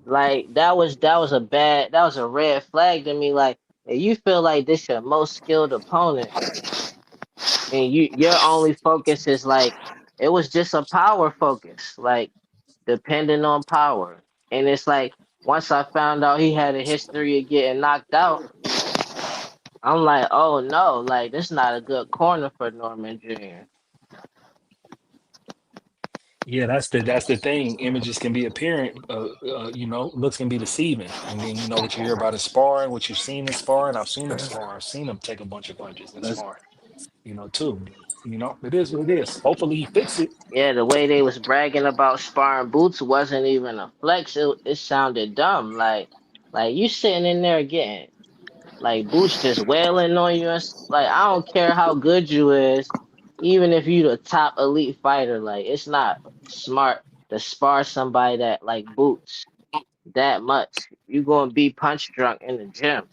Like that was a red flag to me. Like, if you feel like this your most skilled opponent, and your only focus is like it was just a power focus, like depending on power. And it's like once I found out he had a history of getting knocked out, I'm like, oh no, like this not a good corner for Norman Jr. Yeah, that's the thing. Images can be apparent, looks can be deceiving. And then what you hear about his sparring, what you've seen in sparring. I've seen him spar. I've seen him take a bunch of punches in Let's sparring. Too. It is what it is. Hopefully he fix it. Yeah, the way they was bragging about sparring boots wasn't even a flex. It sounded dumb. Like you sitting in there getting like boots just wailing on you. Like I don't care how good you is, even if you the top elite fighter. Like it's not smart to spar somebody that like boots that much. You gonna be punch drunk in the gym.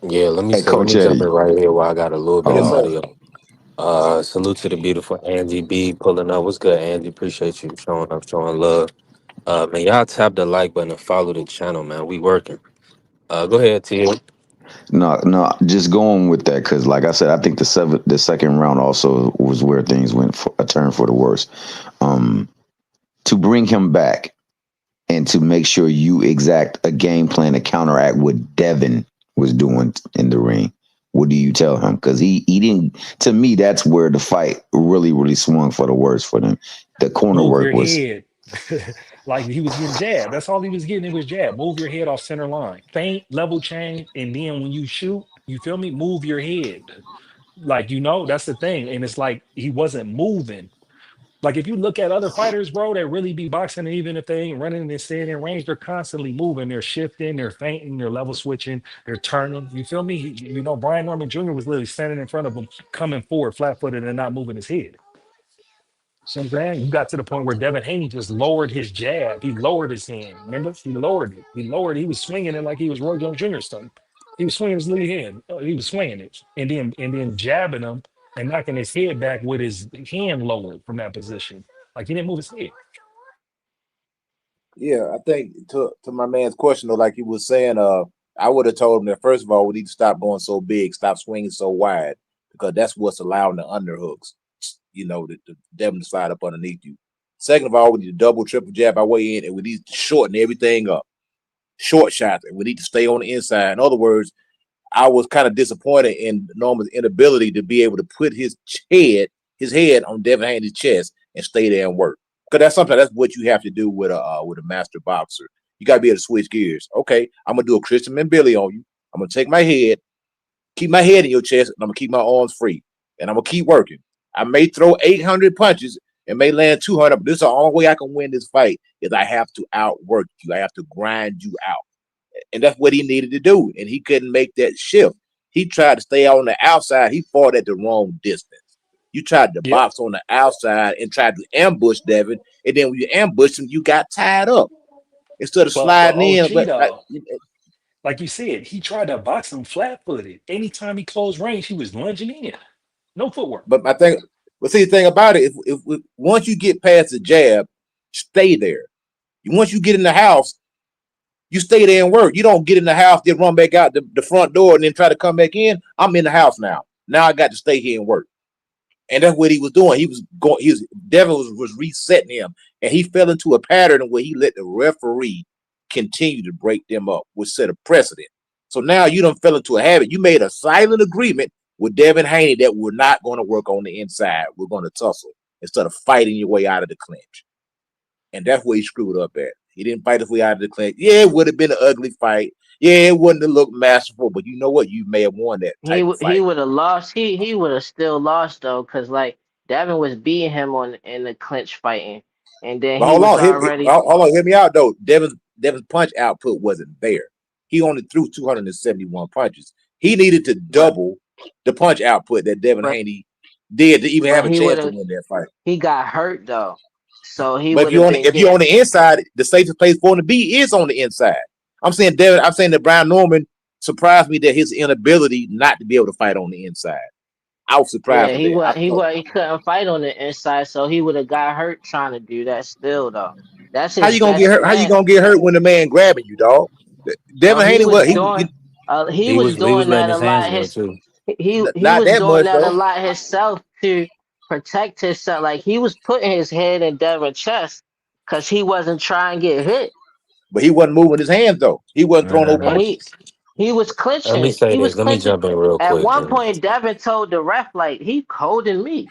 Yeah, let me Hey, say, let Coach me jump in Eddie. right here while I got a little bit Oh of Yes, sir. no, audio. Salute to the beautiful Angie B pulling up. What's good, Angie? Appreciate you showing up, showing love. Man, y'all tap the like button and follow the channel, man. We working. Go ahead, T. no, no. Just going with that because, like I said, I think the second round also was where things went for a turn for the worse. Um, to bring him back and to make sure you exact a game plan to counteract what Devin was doing in the ring. What do you tell him? Because he didn't. To me, that's where the fight really swung for the worst for them. The corner Move work your was head. Like he was getting jabbed. That's all he was getting. It was jab. Move your head off center line. Feint, level change, and then when you shoot, you feel me? Move your head. Like that's the thing. And it's like he wasn't moving. Like if you look at other fighters, bro, that really be boxing, and even if they ain't running and staying in range, they're constantly moving, they're shifting, they're feinting, they're level switching, they're turning. You feel me? Brian Norman Jr. was literally standing in front of him, coming forward, flat footed, and not moving his head. So I'm saying you got to the point where Devin Haney just lowered his jab. He lowered his hand. Remember? He lowered it. He lowered it. He was swinging it like he was Roy Jones Jr. stuff. He was swinging his little hand. He was swinging it. And then jabbing him and knocking his head back with his hand lowered from that position. Like he didn't move his head. Yeah, I think to my man's question though, like he was saying, I would have told him that first of all, we need to stop going so big, stop swinging so wide, because that's what's allowing the underhooks. The Devin to slide up underneath you. Second of all, we need to double, triple jab our way in, and we need to shorten everything up. Short shots, and we need to stay on the inside. In other words, I was kind of disappointed in Norman's inability to be able to put his head on Devin Haney's chest and stay there and work. Because that's what you have to do with a master boxer. You got to be able to switch gears. Okay, I'm gonna do a Christian and Billy on you. I'm gonna take my head, keep my head in your chest, and I'm gonna keep my arms free, and I'm gonna keep working. I may throw 800 punches and may land 200, but this is the only way I can win this fight is I have to outwork you. I have to grind you out. And that's what he needed to do. And he couldn't make that shift. He tried to stay on the outside. He fought at the wrong distance. You tried to Yep. box on the outside and tried to ambush Devin. And then when you ambushed him, you got tied up. Instead of But sliding in, OG though, like you said, he tried to box him flat footed. Anytime he closed range, he was lunging in. No footwork. but my thing, but see the thing about it, if once you get past the jab, stay there. Once you get in the house, you stay there and work. You don't get in the house, then run back out the front door and then try to come back in. I'm in the house now. Now I got to stay here and work. And that's what he was doing. Devin was resetting him, and he fell into a pattern where he let the referee continue to break them up, which set a precedent. So now you don't fell into a habit. You made a silent agreement with Devin Haney that we're not going to work on the inside. We're going to tussle instead of fighting your way out of the clinch. And that's where he screwed up at. He didn't fight his way out of the clinch. Yeah, it would have been an ugly fight. Yeah, it wouldn't have looked masterful, but you know what? You may have won that type of He fight. would have lost. He would have still lost though, cause like Devin was beating him on in the clinch fighting, and then But he hold was on, already. hold on, hear me out though. Devin's punch output wasn't there. He only threw 271 punches. He needed to But double the punch output that Devin but Haney did to even have but a he would chance to have. win that fight. He got hurt though, So he But would have been if you're on getting. the inside, the safest place for him to be is on the inside. I'm saying that Brian Norman surprised me that his inability not to be able to fight on the inside. I was surprised Yeah, with that. I thought, he couldn't fight on the inside, so he would have got hurt trying to do that. Still though, that's how his you gonna get best hurt? How you friend. gonna get hurt when the man grabbing you, dog? So Devin Haney, he He was was doing letting that his a hands lot. go too. He not was that doing much that a though. lot himself to protect himself. Like he was putting his head in Devin's chest because he wasn't trying to get hit, But he wasn't moving his hands though. He wasn't throwing no and Mm. punches. he was Let me clinching. say He was this. Let me clinching. jump in real At quick. one And point, Devin told the ref like he holding me,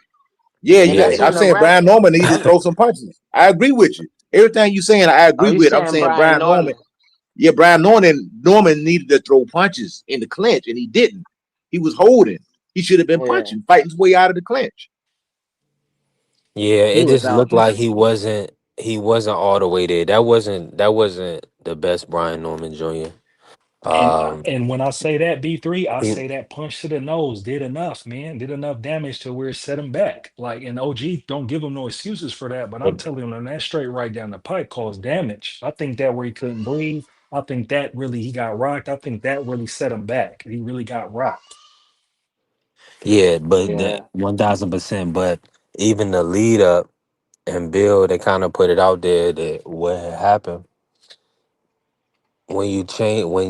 Yeah, and yeah, that's I'm when the saying ref. Brian Norman needed to throw some punches. I agree with you. Everything you saying, I Oh, agree you with. I'm saying saying Brian Brian Norman. Norman? Yeah, Norman needed to throw punches in the clinch, and he didn't. He was holding. He should have been Yeah, punching, fighting his way out of the clinch. yeah, he it was just out looked there. like he wasn't all the way there. That wasn't the best Brian Norman Jr. Um, And when I say that B3, I he, say that punch to the nose did enough, man. Did enough damage to where it set him back. Like, and OG don't give him no excuses for that. But I'm telling him that straight right down the pipe caused damage. I think that where he couldn't breathe. I think that really he got rocked. I think that really set him back. He really got rocked. yeah, but Yeah, the 1,000%. But even the lead up and Bill, they kind of put it out there that what had happened when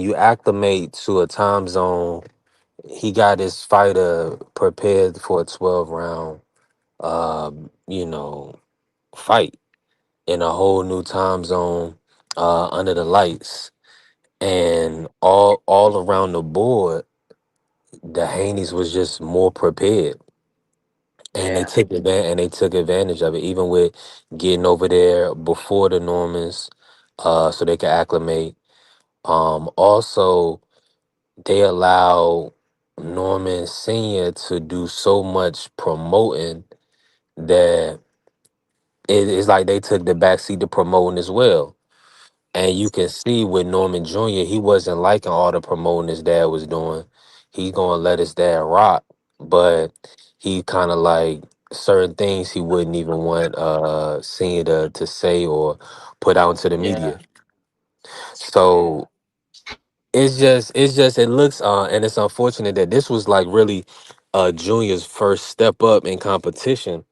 you acclimate to a time zone. He got his fighter prepared for a 12 round, you know, fight in a whole new time zone, under the lights, and all around the board, the Haney's was just more prepared, and yeah, they took advantage of it, even with getting over there before the Normans, so they could acclimate. Also, they allow Norman Senior to do so much promoting that it's like they took the backseat to promoting as well. And you can see with Norman Jr., he wasn't liking all the promoting his dad was doing. He gonna let his dad rock, but he kind of like certain things he wouldn't even want Senior to say or put out into the yeah. media. So it looks and it's unfortunate that this was like really Junior's first step up in competition,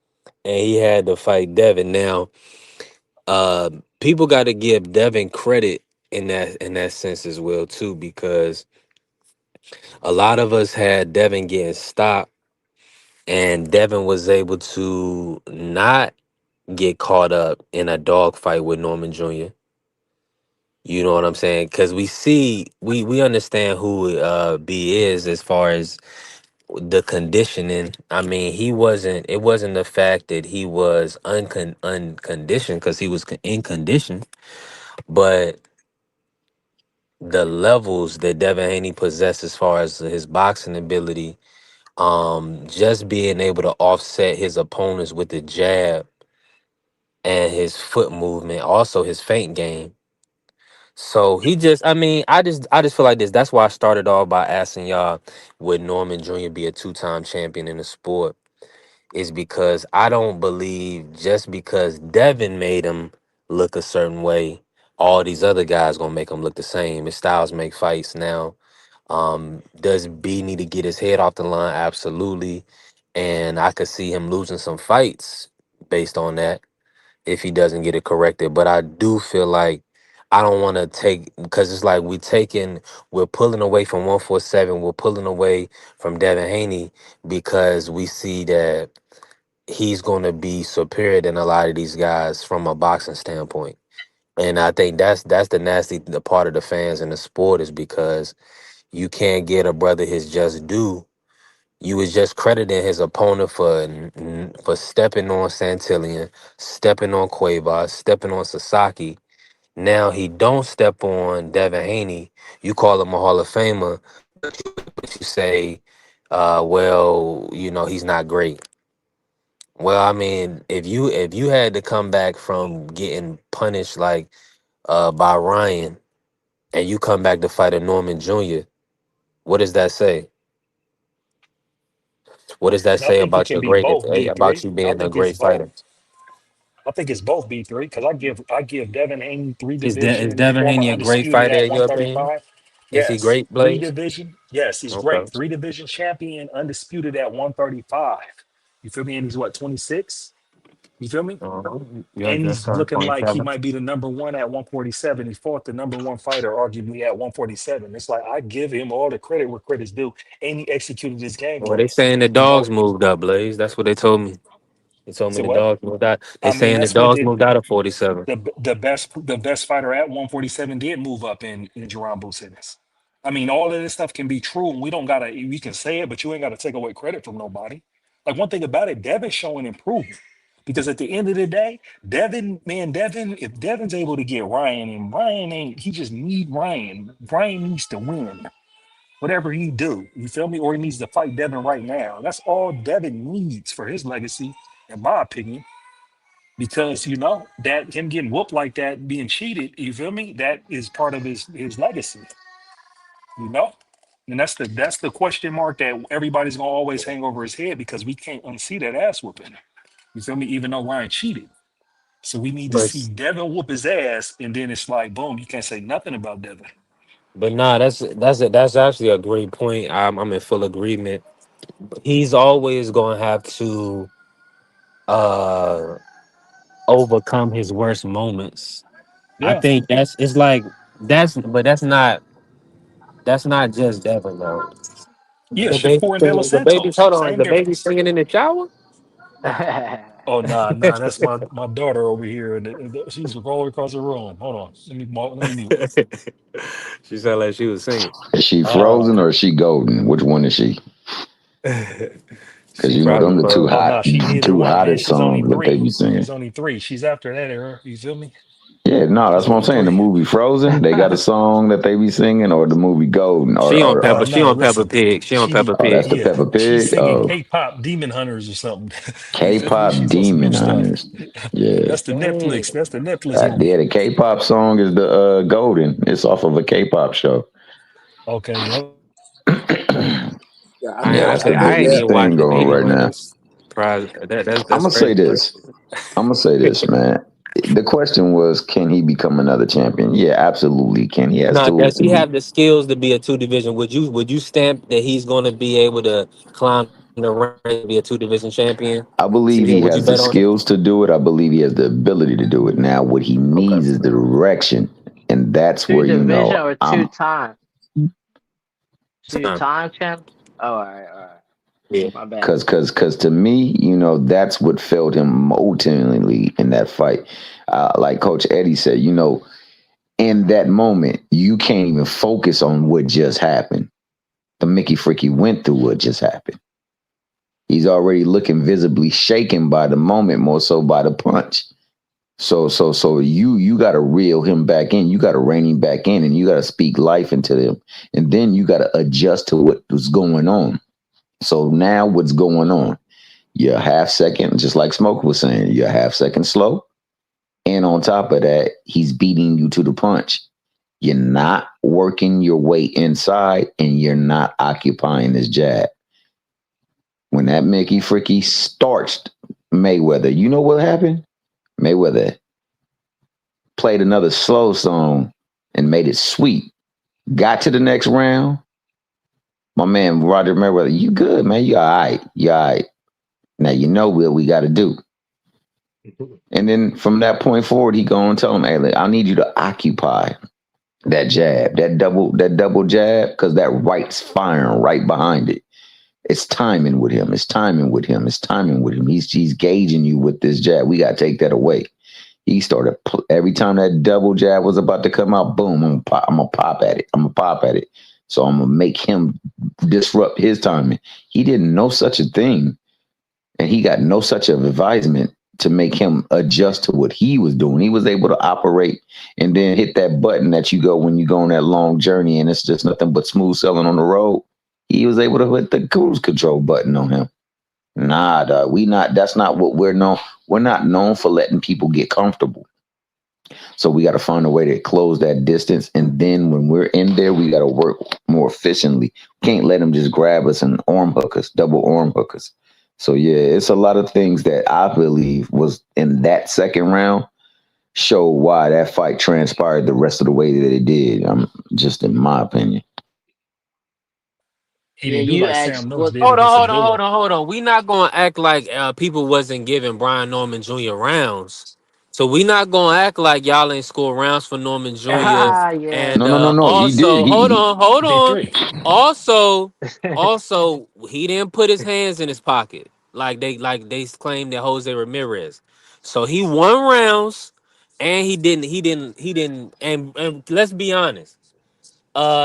and he had to fight Devin. Now uh people got to give Devin credit in that sense as well too, because a lot of us had Devin getting stopped, and Devin was able to not get caught up in a dogfight with Norman Jr. You know what I'm saying? Because we understand who B is as far as the conditioning. I mean, it wasn't the fact that he was unconditioned, because he was in condition, but the levels that Devin Haney possessed as far as his boxing ability, just being able to offset his opponents with the jab and his foot movement, also his feint game. So I just feel like this. That's why I started off by asking y'all, would Norman Jr. be a two-time champion in the sport? Is because I don't believe just because Devin made him look a certain way, all these other guys gonna make him look the same. His styles make fights now. Does B need to get his head off the line? Absolutely. And I could see him losing some fights based on that if he doesn't get it corrected. But I do feel like I don't want to take, because it's like we're pulling away from 147, we're pulling away from Devin Haney because we see that he's going to be superior than a lot of these guys from a boxing standpoint. And I think that's the part of the fans in the sport, is because you can't get a brother his just due. You was just crediting his opponent for stepping on Santillian, stepping on Cuevas, stepping on Sasaki. Now he don't step on Devin Haney. You call him a Hall of Famer, but you say, well, he's not great. Well, I mean, if you had to come back from getting punished like by Ryan, and you come back to fight a Norman Jr., what does that say? What does that I say think it about can your be both, about B3. you I being a think it's great both. fighter? I think it's both B3 because I give Devin Haney three Is division, Devin former Haney a great undisputed fighter at in your opinion? 135. Is he Yes, great, three Blaze? division. Yes, he's Okay. great. Three division champion, undisputed at 135. You feel me? And he's what, 26? You feel me? Uh-huh. Yeah, And just he's turned looking like he 27. might be the number one at 147. He fought the number one fighter, arguably at 147. It's like I give him all the credit where credit's due, and he executed his game Well, they plan. saying the You dogs know, moved up, Blaze. That's what they told me. They told me so the what? dogs moved out. They I mean, saying the that's what dogs it. moved out of 47. The best fighter at 147 did move up in Jerome Business. I mean, all of this stuff can be true, and we don't gotta. We can say it, but you ain't gotta take away credit from nobody. Like one thing about it, Devin's showing improvement. Because at the end of the day, Devin, if Devin's able to get Ryan, and Ryan ain't, he just need Ryan. Ryan needs to win. Whatever he do, you feel me? Or he needs to fight Devin right now. That's all Devin needs for his legacy, in my opinion, because that him getting whooped like that, being cheated, you feel me? That is part of his legacy, you know. And that's the question mark that everybody's gonna always hang over his head because we can't unsee that ass whooping. You feel me? Even though Ryan cheated, so we need to But see Devin whoop his ass, and then it's like boom, you can't say nothing about Devin. but nah, that's actually a great point. I'm in full agreement. He's always gonna have to uh overcome his worst moments. I Yeah, think it's like but that's not just Devin though. yeah. The baby Shakur and De Los singing, the baby's Santos, hold on, same the baby difference. singing in the shower. Oh nah, that's my daughter over here, and she's all across the room. Hold on, let me mute. She sounded like she was singing. Is she Uh, frozen or is she golden? Which one is she? Because She you know probably them the oh no, she neither two one, man. hottest She's only songs that they three. be singing. She's only three. She's after that era. You feel me? Yeah, no, She's that's what I'm only saying. The three. movie Frozen, they got a song that they be singing, or the movie Golden, she on Oh Pepper. She no, on Pepper listen, Pig. She on Pepper she oh, that's Pig. the yeah, Peppa she's Pig. singing Oh, K-pop Demon Hunters or something. You feel me? K-pop She's on some new Demon stuff. Hunters. Yeah, That's the Netflix. Dang. That's the Netflix movie. yeah. The K-pop song is the Golden. It's off of a K-pop show. Okay, yep. Yeah, I Yeah, know. that's I the I know ain't biggest that. even thing watching going right Demon now. Hunters. Surprise! I'm That's gonna say crazy. this. I'm gonna say this, man. The question was, can he become another champion? Yeah, absolutely. Can he has Now, tools does to he be? have the skills to be a two division? Would you stamp that he's going to be able to climb the rank and be a two division champion? I believe he Would you has the bet on it? skills to do it. I believe he has the ability to do it. Now, what he Okay. needs is the direction, and that's Two where division or two I'm time? Two Time. time champ? Oh, all right. Yeah. My bad. because to me, that's what failed him ultimately in that fight. Like Coach Eddie said, in that moment, you can't even focus on what just happened. The Mickey Freaky went through what just happened. He's already looking visibly shaken by the moment, more so by the punch. So you got to reel him back in. You got to rein him back in, and you got to speak life into them, and then you got to adjust to what was going on. So now what's going on? You're a half second, just like Smoke was saying, you're a half second slow. And on top of that, he's beating you to the punch. You're not working your way inside and you're not occupying this jab. When that Mickey Freaky starched Mayweather, you know what happened? Mayweather played another slow song and made it sweet. Got to the next round. My man Roger Mayweather, you good, man. You all right. You all right. Now you know what we got to do. And then from that point forward, he go and tell him, "Hey, look, I need you to occupy that jab, that double jab, because that right's firing right behind it. It's timing with him. It's timing with him. It's timing with him. He's gauging you with this jab. We got to take that away." He started every time that double jab was about to come out. Boom! I'm gonna pop at it. I'm gonna pop at it. So I'm gonna make him disrupt his timing. He didn't know such a thing, and he got no such of advisement to make him adjust to what he was doing. He was able to operate and then hit that button that you go when you go on that long journey and it's just nothing but smooth sailing on the road. He was able to hit the cruise control button on him. Nah, dog, we not. That's not what we're known. We're not known for letting people get comfortable. So we got to find a way to close that distance. And then when we're in there, we got to work more efficiently. Can't let them just grab us and arm hook us, double arm hook us. So yeah, it's a lot of things that I believe was in that second round show why that fight transpired the rest of the way that it did. Just in my opinion. He Yeah, didn't do you like asked Sam Nooks what did Hold on, against hold on, Abdullah. hold on, hold on. We not gonna act like people wasn't giving Brian Norman Jr. rounds. So we not gonna act like y'all ain't score rounds for Norman Jr. yeah. And No, no, no, no. He did. also, hold on, hold Big on. three. Also, also, he didn't put his hands in his pocket like they claimed that Jose Ramirez. So he won rounds, and he didn't. And let's be honest.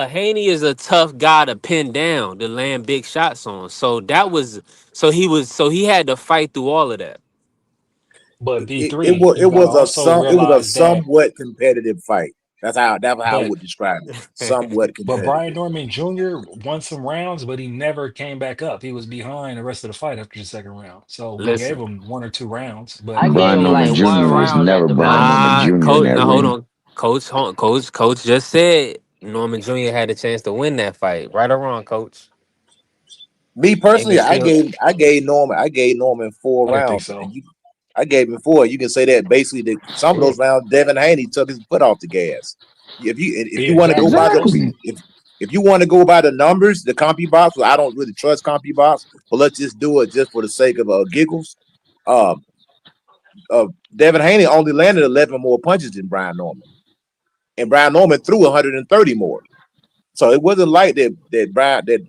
Haney is a tough guy to pin down to land big shots on. So that was so he had to fight through all of that. But It, it B3, was it you gotta was a also some it was a realize that somewhat competitive fight. That's how I but would describe it. Somewhat but Brian competitive. Norman Jr. won some rounds, but he never came back up. He was behind the rest of the fight after the second round. So we gave Listen, him one or two rounds, but I gave Brian him he Norman like was one Jr. was round at never the Brian most. Norman nah, Jr. in coach. that Now hold ring. on, coach just said Norman Jr. had a chance to win that fight, right or wrong, coach. Me And personally, it's I still gave I gave Norman four I didn't think rounds, and so. I gave him four. You can say that basically that some of Yeah. those rounds Devin Haney took his foot off the gas. If you Yeah, want to go exactly. by the Those Exactly. if if you want to go by the numbers, the CompuBox, well, I don't really trust CompuBox, but let's just do it just for the sake of giggles. Um, Devin Haney only landed 11 more punches than Brian Norman, and Brian Norman threw 130 more. So it wasn't like that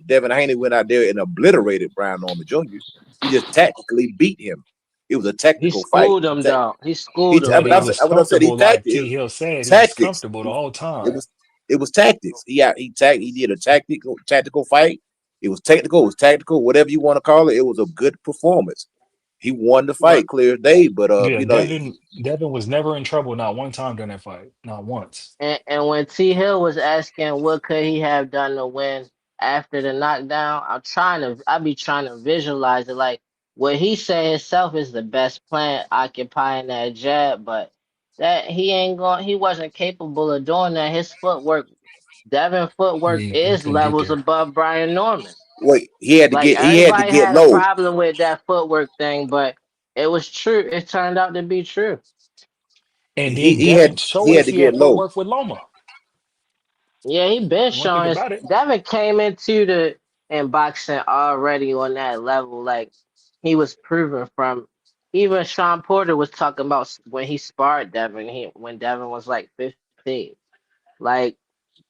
Devin Haney went out there and obliterated Brian Norman Jr. He just tactically beat him. It was a He technical fight. schooled him though. He He schooled him but but he I though. said was what I said he comfortable, like tactic T Hill said, he was tactics. comfortable the whole It time. was it was tactics. He did a tactical fight. It was technical. It was tactical. Whatever you want to call it. It was a good performance. He won the But fight clear as day. But Yeah, Devin was never in trouble, not one time during that fight. Not once. and when T Hill was asking what could he have done to win after the knockdown, I be trying to visualize it like what he said himself is the best plan occupying that jab, but that he wasn't capable of doing that. His footwork, Devin footwork He is couldn't get levels there. above Brian Norman. wait, Like he had to everybody get had a low. problem with that footwork thing, but it was true. It turned out to be true. And He then he had Devin he showed had us to he get had low. footwork with Loma. Yeah, he been One thing showing about it, Devin came into the in boxing already on that level. Like he was proven from even Sean Porter was talking about when he sparred Devin, when Devin was like 15. Like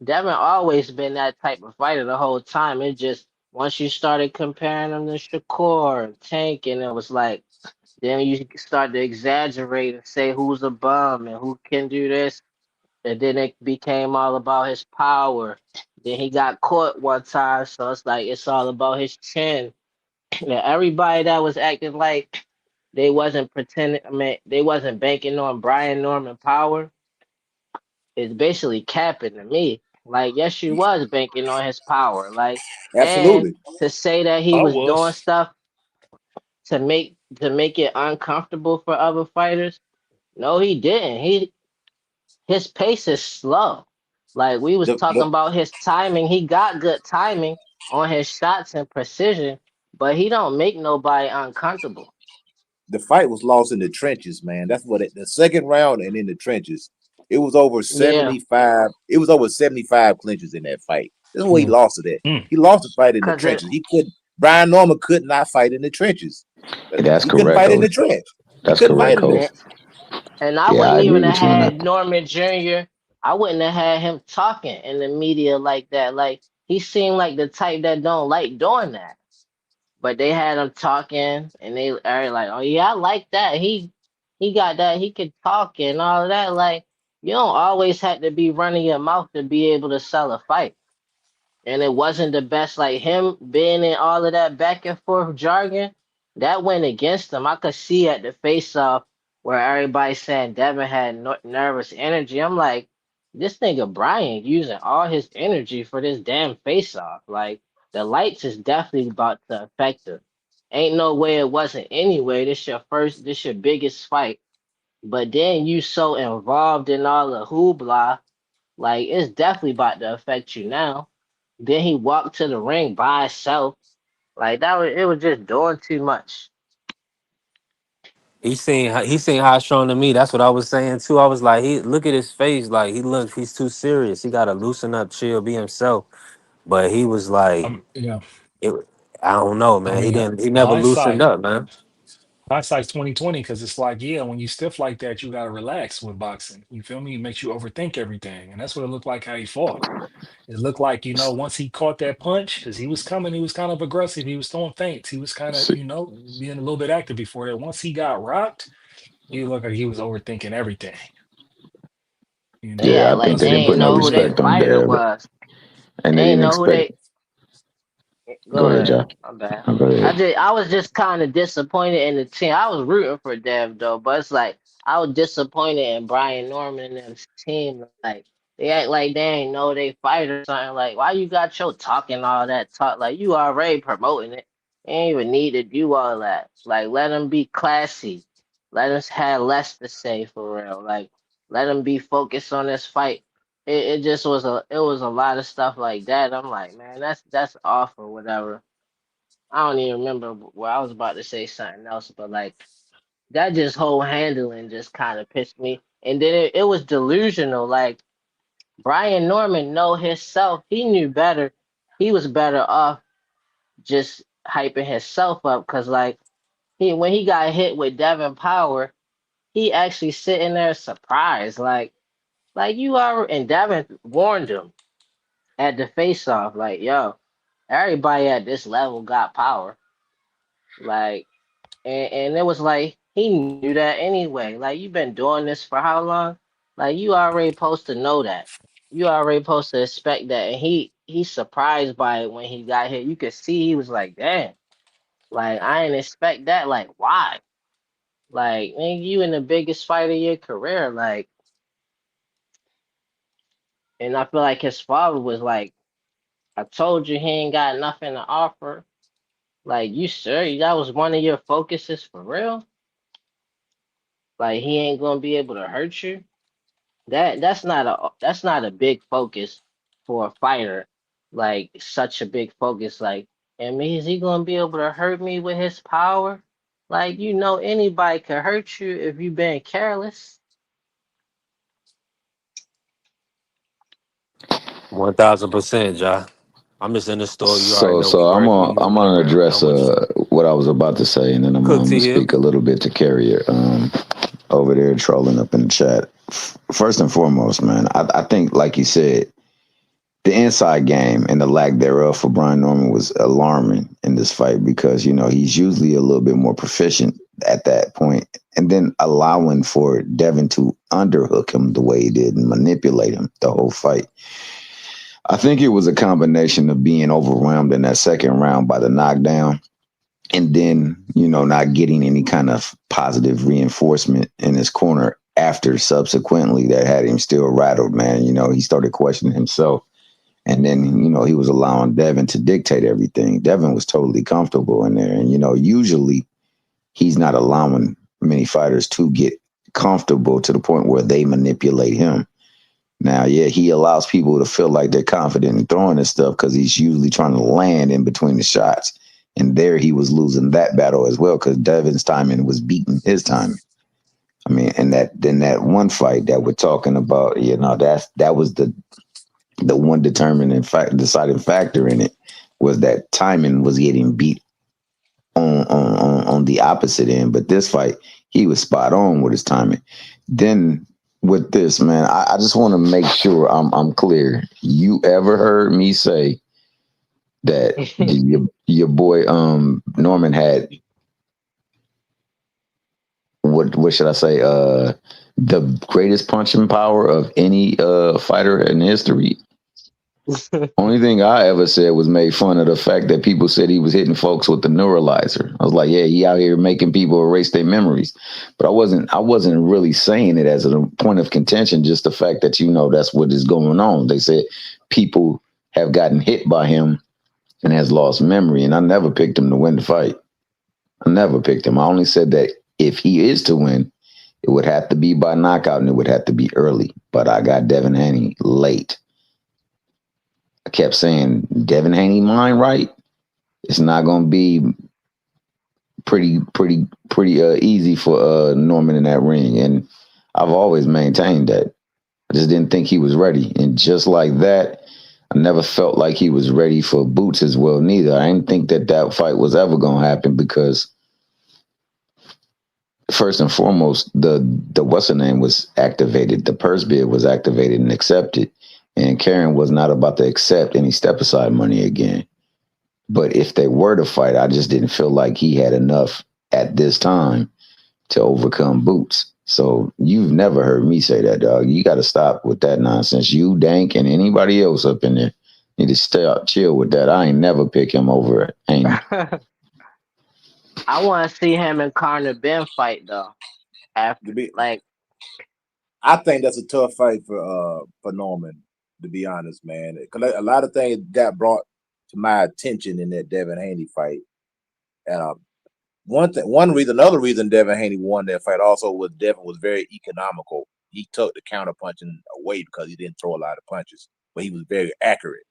Devin always been that type of fighter the whole time. It just once you started comparing him to Shakur and Tank, and it was like then you start to exaggerate and say who's a bum and who can do this, and then it became all about his power. Then he got caught one time, so it's like it's all about his chin. And everybody that was acting like they wasn't pretending, I mean, they wasn't banking on Brian Norman power is basically capping to me. Like, yes, you was banking on his power. Like, and Absolutely. to say that he I was doing was. stuff to make it uncomfortable for other fighters, no, he didn't. His pace is slow. Like we was The talking the about his timing. He got good timing on his shots and precision, but he don't make nobody uncomfortable. the fight was lost in the trenches, man. That's what the second round and in the trenches. It was over Yeah, 75. It was over 75 clinches in that fight. That's where he Mm, lost it at. mm. He lost the fight in the cause it trenches. He couldn't Brian Norman could not fight in the trenches. That's He couldn't correct, fight in the coach. trench. He That's couldn't fight correct, in coach. there. and, and I Yeah, I wouldn't agree even have with you on had that. Norman Jr. I wouldn't have had him talking in the media like that. Like he seemed like the type that don't like doing that. But they had him talking, and they are like, "Oh yeah, I like that. He got that. He could talk and all of that. Like you don't always have to be running your mouth to be able to sell a fight." And it wasn't the best. Like him being in all of that back and forth jargon, that went against him. I could see at the face off where everybody saying Devin had nervous energy. I'm like, this nigga Brian using all his energy for this damn face off. Like the lights is definitely about to affect him. Ain't no way it wasn't anyway. This your biggest fight. But then you so involved in all the hoopla, like it's definitely about to affect you now. Then he walked to the ring by himself. Like it was just doing too much. He seen high strong to me. That's what I was saying too. I was like, he look at his face, like he's too serious. He gotta loosen up, chill, be himself. But he was like, Yeah. it, I don't know, I man. mean, He never loosened hindsight. up, man. Hindsight's 2020 because it's like, yeah, when you stiff like that, you gotta relax with boxing. You feel me? It makes you overthink everything, and that's what it looked like how he fought. It looked like, once he caught that punch, because he was coming, he was kind of aggressive. He was throwing feints. He was kind of, See, being a little bit active before that. Once he got rocked, he looked like he was overthinking everything. yeah, Yeah, I think like they they Plus, didn't ain't put no know who they respect on fighter Dev, was. and They they ain't didn't know who expect. they. Go Go ahead, ahead. John. My bad. Oh, go ahead. I was just kind of disappointed in the team. I was rooting for Dev though, but it's like I was disappointed in Brian Norman and them team. Like they act like they ain't know they fight or something. Like why you got your talking all that talk? Like you already promoting it. You ain't even need to do all that. Like let them be classy. Let us have less to say for real. Like let them be focused on this fight. It just was a lot of stuff like that. I'm like, man, that's off or whatever. I don't even remember where I was about to say something else, but like that just whole handling just kind of pissed me. And then it was delusional. Like Brian Norman know himself. He knew better. He was better off just hyping himself up because like when he got hit with Devin Power, he actually sitting there surprised. Like you are and Devin warned him at the face off, like, yo, everybody at this level got power. Like and it was like he knew that anyway. Like you've been doing this for how long? Like you already supposed to know that. You already supposed to expect that. And he's surprised by it when he got hit. You could see he was like, damn, like I didn't expect that. Like why? Like man, you in the biggest fight of your career. Like and I feel like his father was like, I told you he ain't got nothing to offer. Like you sure that was one of your focuses for real? Like he ain't gonna be able to hurt you? That's not a big focus for a fighter. Like such a big focus. Like, I mean, is he gonna be able to hurt me with his power? Like, anybody can hurt you if you been careless. 1000%, Ja. I'm just in the store. You already So know we so I'm work. We gonna I'm moving gonna around. address I'm with you. what I was about to say, and then Cook I'm to gonna you. speak a little bit to Carrier over there trolling up in the chat. First and foremost, man, I think like you said, the inside game and the lack thereof for Brian Norman was alarming in this fight because he's usually a little bit more proficient at that point, and then allowing for Devin to underhook him the way he did and manipulate him the whole fight. I think it was a combination of being overwhelmed in that second round by the knockdown and then, not getting any kind of positive reinforcement in his corner after subsequently that had him still rattled, man. He started questioning himself. And then, he was allowing Devin to dictate everything. Devin was totally comfortable in there. And, usually he's not allowing many fighters to get comfortable to the point where they manipulate him. Now, yeah, he allows people to feel like they're confident in throwing this stuff because he's usually trying to land in between the shots. And there he was losing that battle as well because Devin's timing was beating his timing. I mean, and that one fight that we're talking about, that was the one deciding factor in it was that timing was getting beat on the opposite end. But this fight, he was spot on with his timing. Then with this, man, I just want to make sure I'm clear. You ever heard me say that your boy Norman had what should I say? The greatest punching power of any fighter in history. Only thing I ever said was made fun of the fact that people said he was hitting folks with the neuralizer. I was like, yeah, he out here making people erase their memories. But I wasn't really saying it as a point of contention, just the fact that that's what is going on. They said people have gotten hit by him and has lost memory, and I never picked him to win the fight. I never picked him. I only said that if he is to win, it would have to be by knockout and it would have to be early. But I got Devin Haney late. I kept saying, Devin Haney mind right? It's not gonna be pretty easy for Norman in that ring, and I've always maintained that. I just didn't think he was ready, and just like that, I never felt like he was ready for Boots as well. Neither. I didn't think that fight was ever gonna happen because first and foremost, the what's her name was activated, the purse bid was activated and accepted, and Karen was not about to accept any step aside money again. But if they were to fight, I just didn't feel like he had enough at this time to overcome Boots. So you've never heard me say that, dog. You got to stop with that nonsense. You, Dank, and anybody else up in there need to stop, chill with that. I ain't never pick him over Haney. I want to see him and Conor Ben fight though. To After be, like, I think that's a tough fight for Norman. To be honest, man, 'cause a lot of things got brought to my attention in that Devin Haney fight. Uh, another reason Devin Haney won that fight also was Devin was very economical. He took the counter punching away because he didn't throw a lot of punches, but he was very accurate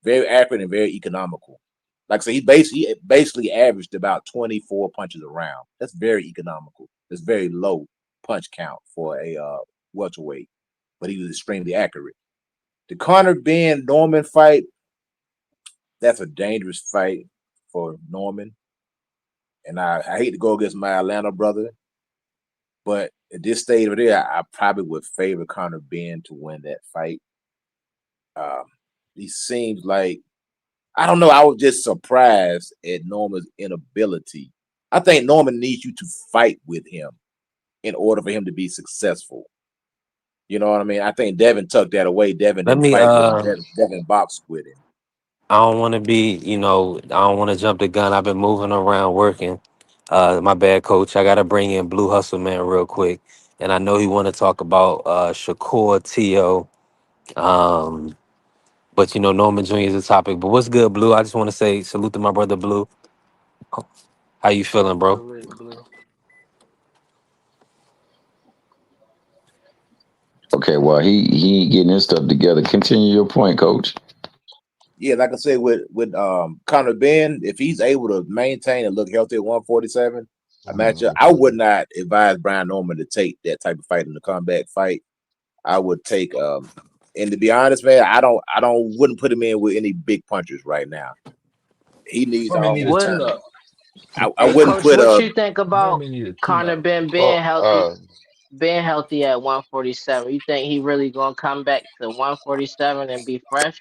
and very economical. Like I said, he basically averaged about 24 punches a round. That's very economical. That's very low punch count for a welterweight, but he was extremely accurate. The Conor Ben Norman fight, that's a dangerous fight for Norman. And I hate to go against my Atlanta brother, but at this stage of it, I probably would favor Conor Ben to win that fight. He seems like, I don't know, I was just surprised at Norman's inability. I think Norman needs you to fight with him in order for him to be successful. You know what I mean? I think Devin took that away. Devin Let didn't me fight with him. Devin boxed with him. I don't want to be, I don't want to jump the gun. I've been moving around working. My bad, coach. I got to bring in Blue Hustle Man real quick. And I know he want to talk about Shakur T.O. Um, but, Norman Jr. is a topic. But what's good, Blue? I just want to say salute to my brother, Blue. How you feeling, bro? salute, Blue. Okay, well he ain't getting his stuff together. Continue your point, Coach. Yeah, like I said, with Conor Ben, if he's able to maintain and look healthy at 147, a matchup, I would not advise Brian Norman to take that type of fight in the comeback fight. I would take and to be honest, man, wouldn't put him in with any big punchers right now. He needs Norman all need a his What? tune time. up. I Hey, wouldn't coach, put what you think about Norman need a tune Conor up. Ben being Well, healthy? Being healthy at 147. You think he really gonna come back to 147 and be fresh?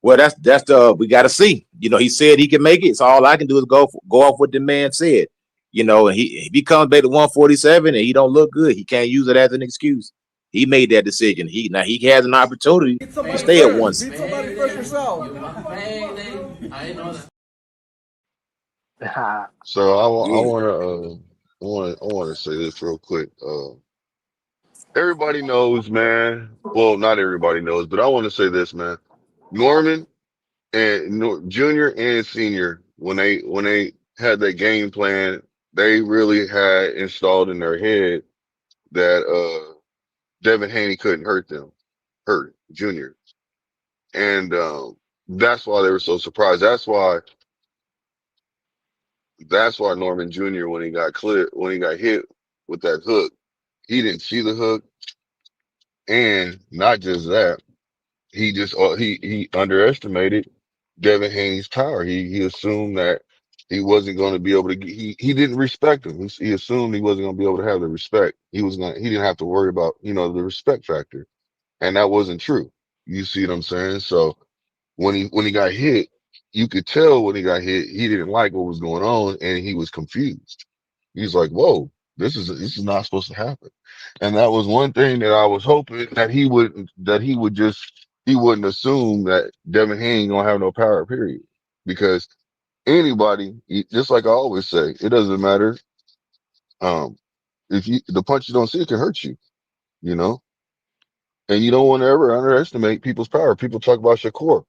well, that's the we got to see. He said he can make it. So all I can do is go off what the man said. And if he comes back to 147 and he don't look good, he can't use it as an excuse. He made that decision. He has an opportunity to stay at one. Somebody first yourself. so I Yeah. want to say this real quick. Everybody knows, man. Well, not everybody knows, but I want to say this, man. Norman and Junior and Senior, when they had that game plan, they really had installed in their head that Devin Haney couldn't hurt Junior, and that's why they were so surprised. That's why Norman Jr. When he got hit with that hook, he didn't see the hook, and not just that, he underestimated Devin Haney's power. He assumed that he wasn't going to be able to. He didn't respect him. He assumed he wasn't going to be able to have the respect. He didn't have to worry about the respect factor, and that wasn't true. You see what I'm saying? So when he got hit, you could tell when he got hit, he didn't like what was going on, and he was confused. He's like, "Whoa, this is not supposed to happen." And that was one thing that I was hoping that he wouldn't assume that Devin Haney ain't gonna have no power, period. Because just like I always say, it doesn't matter. Um, if the punch you don't see, it can hurt you, you know. And you don't want to ever underestimate people's power. People talk about Shakur.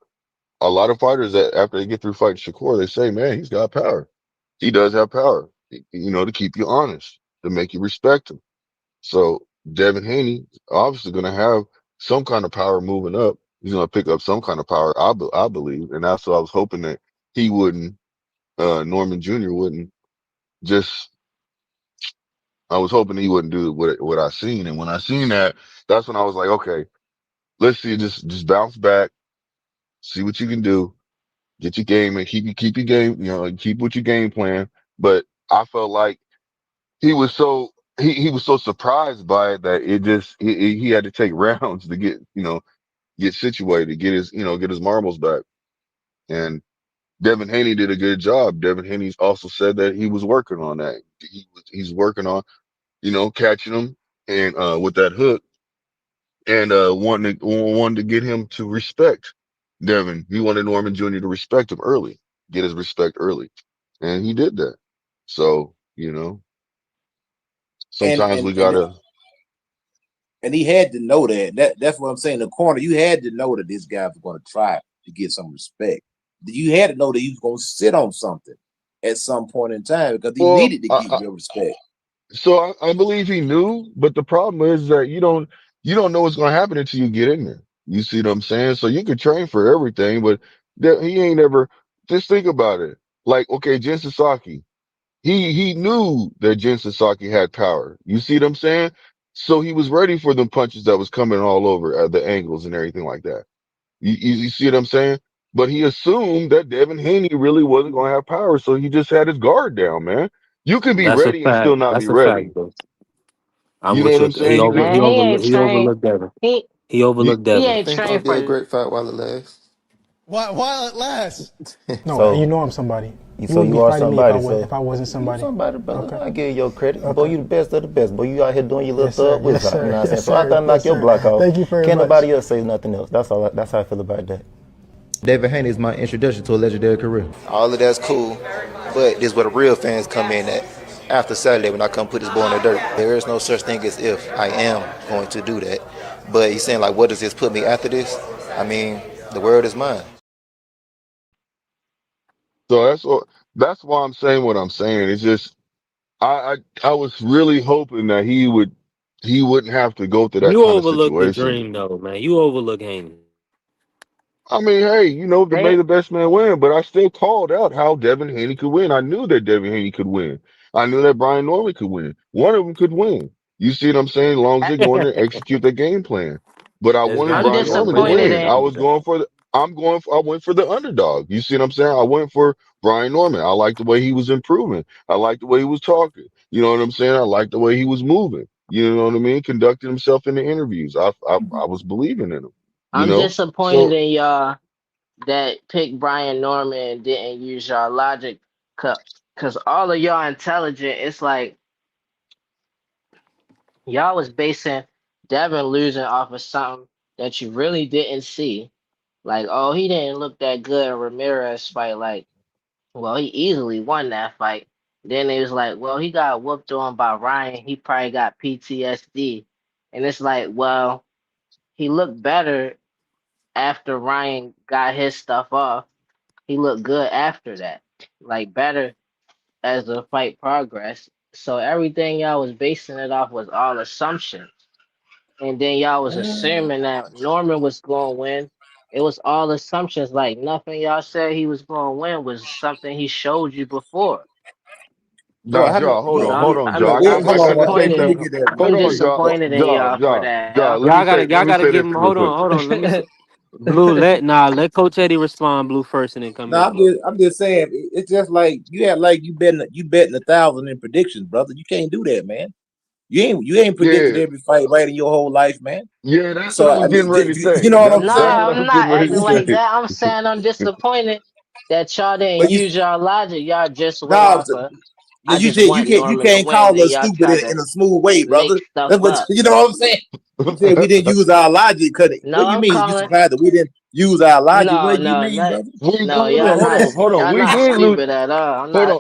A lot of fighters that after they get through fighting Shakur, they say, "Man, he's got power. He does have power, to keep you honest, to make you respect him." So Devin Haney obviously going to have some kind of power moving up. He's going to pick up some kind of power, I believe, and that's what I was hoping that he wouldn't, Norman Jr. wouldn't just, I was hoping he wouldn't do what I seen. And when I seen that, that's when I was like, okay, let's see, just bounce back, see what you can do, get your game and keep your game, like, keep with your game plan. But I felt like he was so, he was so surprised by it that it just, he had to take rounds to get situated, get his marbles back. And Devin Haney did a good job. Devin Haney's also said that he was working on that. He's working on, catching him and with that hook and wanted to get him to respect Devin. He wanted Norman Jr. to respect him early, get his respect early, and he did that. So and sometimes and we and gotta. and he had to know that. That's what I'm saying. The corner, you had to know that this guy was going to try to get some respect. You had to know that he was going to sit on something at some point in time because he Well, needed to get your respect. so I believe he knew, but the problem is that you don't know what's going to happen until you get in there. You see what I'm saying? So you could train for everything, but he ain't ever. Just think about it. Like, okay, Jen Sasaki, he knew that Jen Sasaki had power. You see what I'm saying? So he was ready for the punches that was coming all over at the angles and everything like that. You see what I'm saying? But he assumed that Devin Haney really wasn't going to have power, so he just had his guard down, man. You can be That's a ready and still fact. not be That's a fact, ready. bro. I'm You know with what you. I'm saying? You could. Man, he ain't He trained. overlooked Devin. He He You, overlooked he Devin. ain't Think gonna trained be a for. great fight while it lasts. While it lasts. No, you So, know I'm somebody. You so wouldn't be you are fighting me if somebody. So if I wasn't you somebody. somebody, brother. Okay. I give you your credit, boy. Okay. You the best of the best, boy. You out here doing your little Yes, sir. thug Yes, wizard. You know sir. what I'm saying? Yes, So after I sir. knock Yes, your sir. block off, Thank you very can't much. nobody else say nothing else. That's all. That's how I feel about that. David Haney is my introduction to a legendary career. All of that's cool, but this is where the real fans come in at. After Saturday, when I come put this boy in the dirt, there is no such thing as if. I am going to do that. But he's saying, like, what does this put me after this? I mean, the world is mine. so that's why I'm saying what I'm saying. It's just I was really hoping that he wouldn't have to go through that You kind of overlooked the situation. dream, though, man. You overlook Haney. I mean, hey, the may They the best man win, but I still called out how Devin Haney could win. I knew that Devin Haney could win. I knew that Brian Norman could win. One of them could win. You see what I'm saying? As long as they go in there and execute their game plan. But I It's wanted gonna I'm be Brian one Norman to way or disappointed win. in. I another. was going for the I went for the underdog. You see what I'm saying? I went for Brian Norman. I liked the way he was improving. I liked the way he was talking. You know what I'm saying? I liked the way he was moving. You know what I mean? Conducting himself in the interviews. I was believing in him. You I'm know? disappointed So in y'all that picked Brian Norman and didn't use y'all logic, cause all of y'all intelligent. It's like y'all was basing Devin losing off of something that you really didn't see. Like, oh, he didn't look that good in Ramirez fight. Like, well, he easily won that fight. Then it was like, well, he got whooped on by Ryan. He probably got PTSD. And it's like, well, he looked better after Ryan got his stuff off. He looked good after that, like better as the fight progressed. So everything y'all was basing it off was all assumptions. And then y'all was assuming that Norman was going to win. It was all assumptions. Like nothing y'all said he was going to win was something he showed you before. Bro, how many, Hold So on, bro, hold on, I'm Jaw. wait, I'm I hold on, got to say disappointed let me something. get that, Hold I'm on, Jaw. disappointed in y'all for Jaw. that. Let Y'all me gotta say get this him. real quick. Hold on. Let me say, Blue. Let Coach Eddie respond, Blue, first, and then come No, in, Blue. I'm just saying it's just like you betting 1,000 in predictions, brother. You can't do that, man. You ain't predicted Yeah, every fight right in your whole life, man. yeah, that's what So I I was mean, getting ready to you say. know what I'm That's saying? Nah, what I I'm was getting not ready to acting like say. that. I'm saying I'm disappointed that y'all didn't But you use y'all logic. Y'all just went no, off of I you just said you want can't you Norman to can't win, call and us y'all stupid tried to in a smooth way, make brother. stuff That's what up. you know what I'm saying. You said we didn't use our logic. What No, do you I'm mean? You calling. surprised that we didn't use our logic? No, What do you no, mean, not brother? We did. no. Hold on, hold on, hold on. Y'all We not did lose. stupid at all. I'm Hold not.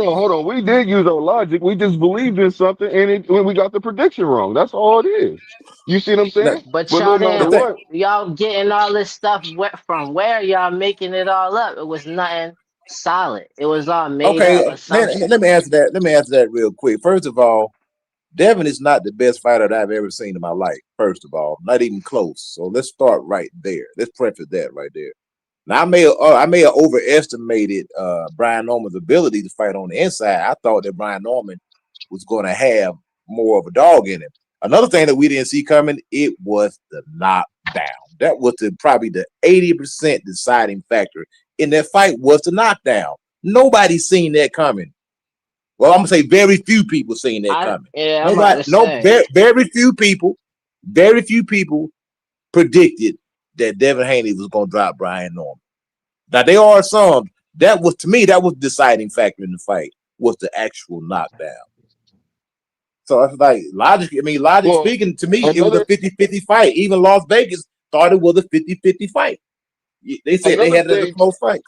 on, hold on. We did use our logic. We just believed in something, and when we got the prediction wrong. That's all it is. You see what I'm No, saying? But But no y'all matter the didn't. thing. what, Y'all getting all this stuff from where y'all making it all up? It was nothing solid. It was all made Okay, up let me assumptions. answer that. Let me answer that real quick. First of all, Devin is not the best fighter that I've ever seen in my life. First of all, not even close. So let's start right there. Let's preface that right there. Now I may have overestimated Brian Norman's ability to fight on the inside. I thought that Brian Norman was going to have more of a dog in him. Another thing that we didn't see coming, it was the knockdown. That was probably the 80% deciding factor in that fight was the knockdown. Nobody seen that coming. Well, I'm gonna say very few people seen that coming. I'm about to say. Very few people predicted that Devin Haney was gonna drop Brian Norman. Now there are some that was to me that was the deciding factor in the fight was the actual knockdown. So it's like logic Well, speaking, to me, it was a another 50-50 fight. Even Las Vegas thought it was a 50-50 fight. They said they another had it as a thing close fight.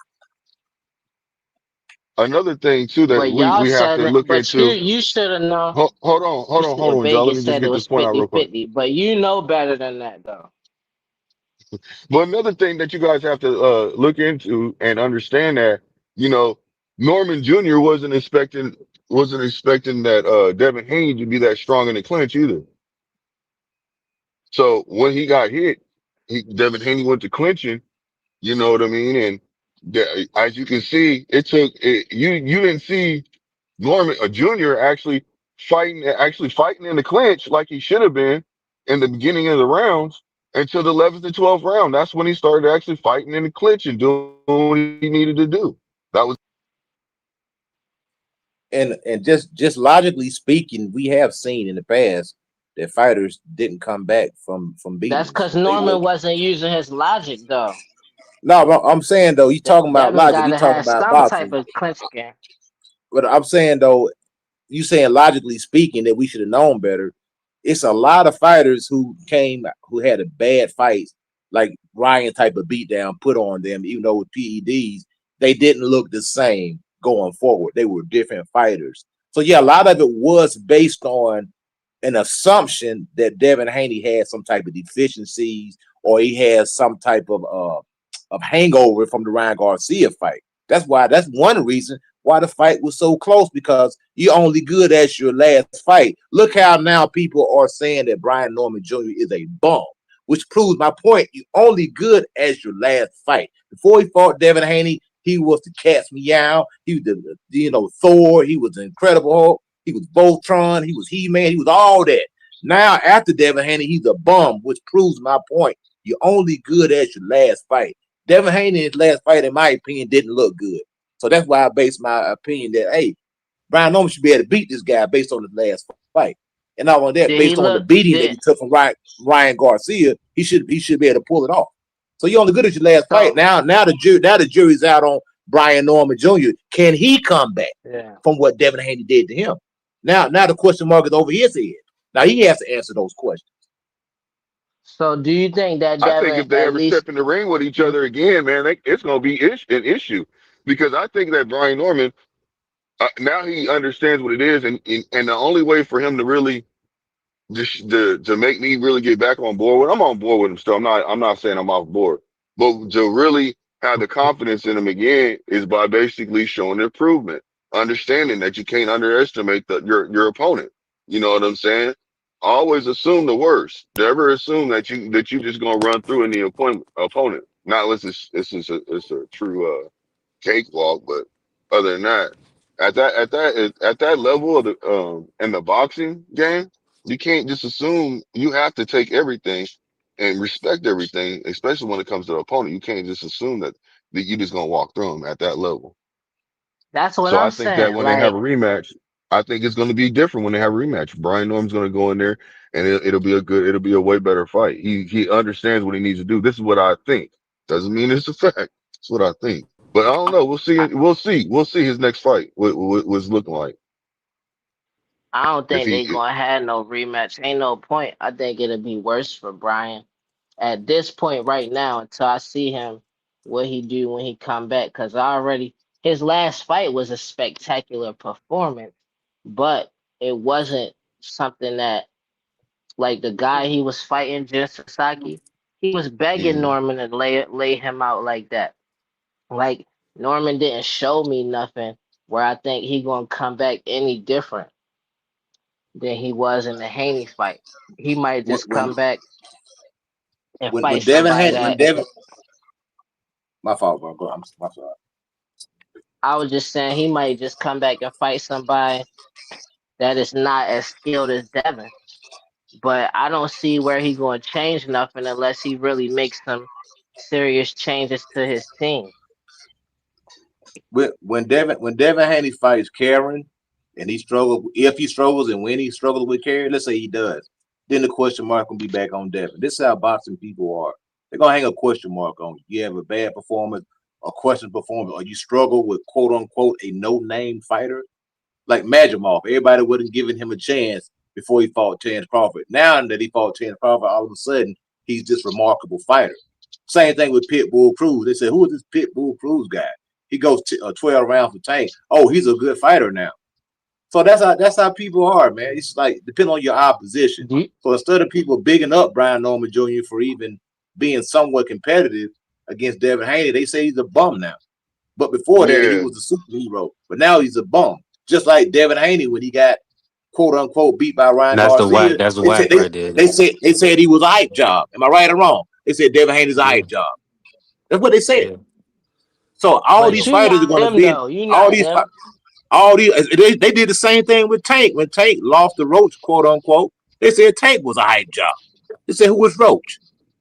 another thing too that But y'all we have said to it. look But into. you should have known. Hold on, John. Let Vegas me just said it get this was point out real quick. 50-50. But you know better than that, though. But another thing that you guys have to look into and understand that, you know, Norman Jr. wasn't expecting that Devin Haney to be that strong in the clinch either. So when he got hit, Devin Haney went to clinching, you know what I mean? And as you can see, you didn't see Norman, a junior, actually fighting in the clinch like he should have been in the beginning of the rounds until the 11th and 12th round. That's when he started actually fighting in the clinch and doing what he needed to do. That was And just logically speaking, we have seen in the past that fighters didn't come back from That's beatings. because They Norman look. wasn't using his logic, though. No, but I'm saying though, you talking about Devin logic. got We to talking have about some type boxing. of clinch game. But I'm saying though, you saying logically speaking that we should have known better. It's a lot of fighters who had a bad fight, like Ryan type of beatdown put on them, even though with PEDs, they didn't look the same going forward. They were different fighters. So yeah, a lot of it was based on an assumption that Devin Haney had some type of deficiencies or he has some type of hangover from the Ryan Garcia fight. That's one reason why the fight was so close because you're only good as your last fight. Look how now people are saying that Brian Norman Jr. is a bum, which proves my point. You're only good as your last fight. Before he fought Devin Haney, he was the cat's meow. He was the Thor. He was the Incredible Hulk. He was Voltron. He was He-Man. He was all that. Now after Devin Haney, he's a bum, which proves my point. You're only good as your last fight. Devin Haney in his last fight, in my opinion, didn't look good. So that's why I base my opinion that, hey, Brian Norman should be able to beat this guy based on his last fight. And not only that, Did he based on the look? beating that Did he took from Ryan Garcia, he should be able to pull it off. So you're only good at your last fight. so? Now the jury's out on Brian Norman Jr. Can he come back Yeah. from what Devin Haney did to him? Now the question mark is over his head. Now he has to answer those questions. So do you think that I think Devin if they at ever least? step in the ring with each other again, man, it's going to be an issue because I think that Brian Norman now he understands what it is, and the only way for him to really to make me really get back on board with, I'm on board with him still. I'm not saying I'm off board, but to really have the confidence in him again is by basically showing improvement, understanding that you can't underestimate your opponent. You know what I'm saying? Always assume the worst. Never assume that you just gonna run through any opponent. Not unless it's a true cakewalk, but other than that, at that level of the in the boxing game, you can't just assume. You have to take everything and respect everything, especially when it comes to the opponent. You can't just assume that you just gonna walk through them at that level. That's what So I I'm think that saying. when they have a Like rematch, I think it's going to be different when they have a rematch. Brian Norm's going to go in there, and it'll be a way better fight. He understands what he needs to do. This is what I think. Doesn't mean it's a fact. It's what I think. But I don't know. We'll see. I, We'll see his next fight. What's looking like I don't if think he. they gonna have no rematch. Ain't no point. I think it'll be worse for Brian at this point right now until I see him what he do when he come back. Cause I already his last fight was a spectacular performance, but it wasn't something that like the guy he was fighting, Jin Sasaki, he was begging Mhm. Norman to lay him out like that. Like Norman didn't show me nothing where I think he gonna come back any different than he was in the Haney fight. He might When just when come back and when fight Devin somebody had when that Devin My fault, bro. I'm my sorry. I was just saying he might just come back and fight somebody that is not as skilled as Devin. But I don't see where he going to change nothing unless he really makes some serious changes to his team. When Devin Haney fights Karen and he struggles, if he struggles and when he struggles with Karen, let's say he does, then the question mark will be back on Devin. This is how boxing people are. They're gonna hang a question mark on you. You have a bad performance, a question performance, or you struggle with quote unquote a no name fighter like Majimov. Everybody wasn't giving him a chance before he fought Terence Crawford. Now that he fought Terence Crawford, all of a sudden he's this remarkable fighter. Same thing with Pitbull Cruz. They said, "Who is this Pitbull Cruz guy?" He goes 12 rounds for Tank. Oh, he's a good fighter now. So that's how people are, man. It's like depending on your opposition. So instead of people bigging up Brian Norman Jr. for even being somewhat competitive against Devin Haney, they say he's a bum now. But before that, he Yeah. was a superhero. But now he's a bum. Just like Devin Haney when he got quote unquote beat by Ryan That's the whack. Garcia. That's the They said whack right there. they said he was a hype job. Am I right or wrong? They said Devin Haney's a Yeah, hype job. That's what they said. yeah, So all But these you fighters are not going to him be though. You all not these him. all these. They did the same thing with Tank when Tank lost the Roach, quote unquote. They said Tank was a hype job. They said who was Roach.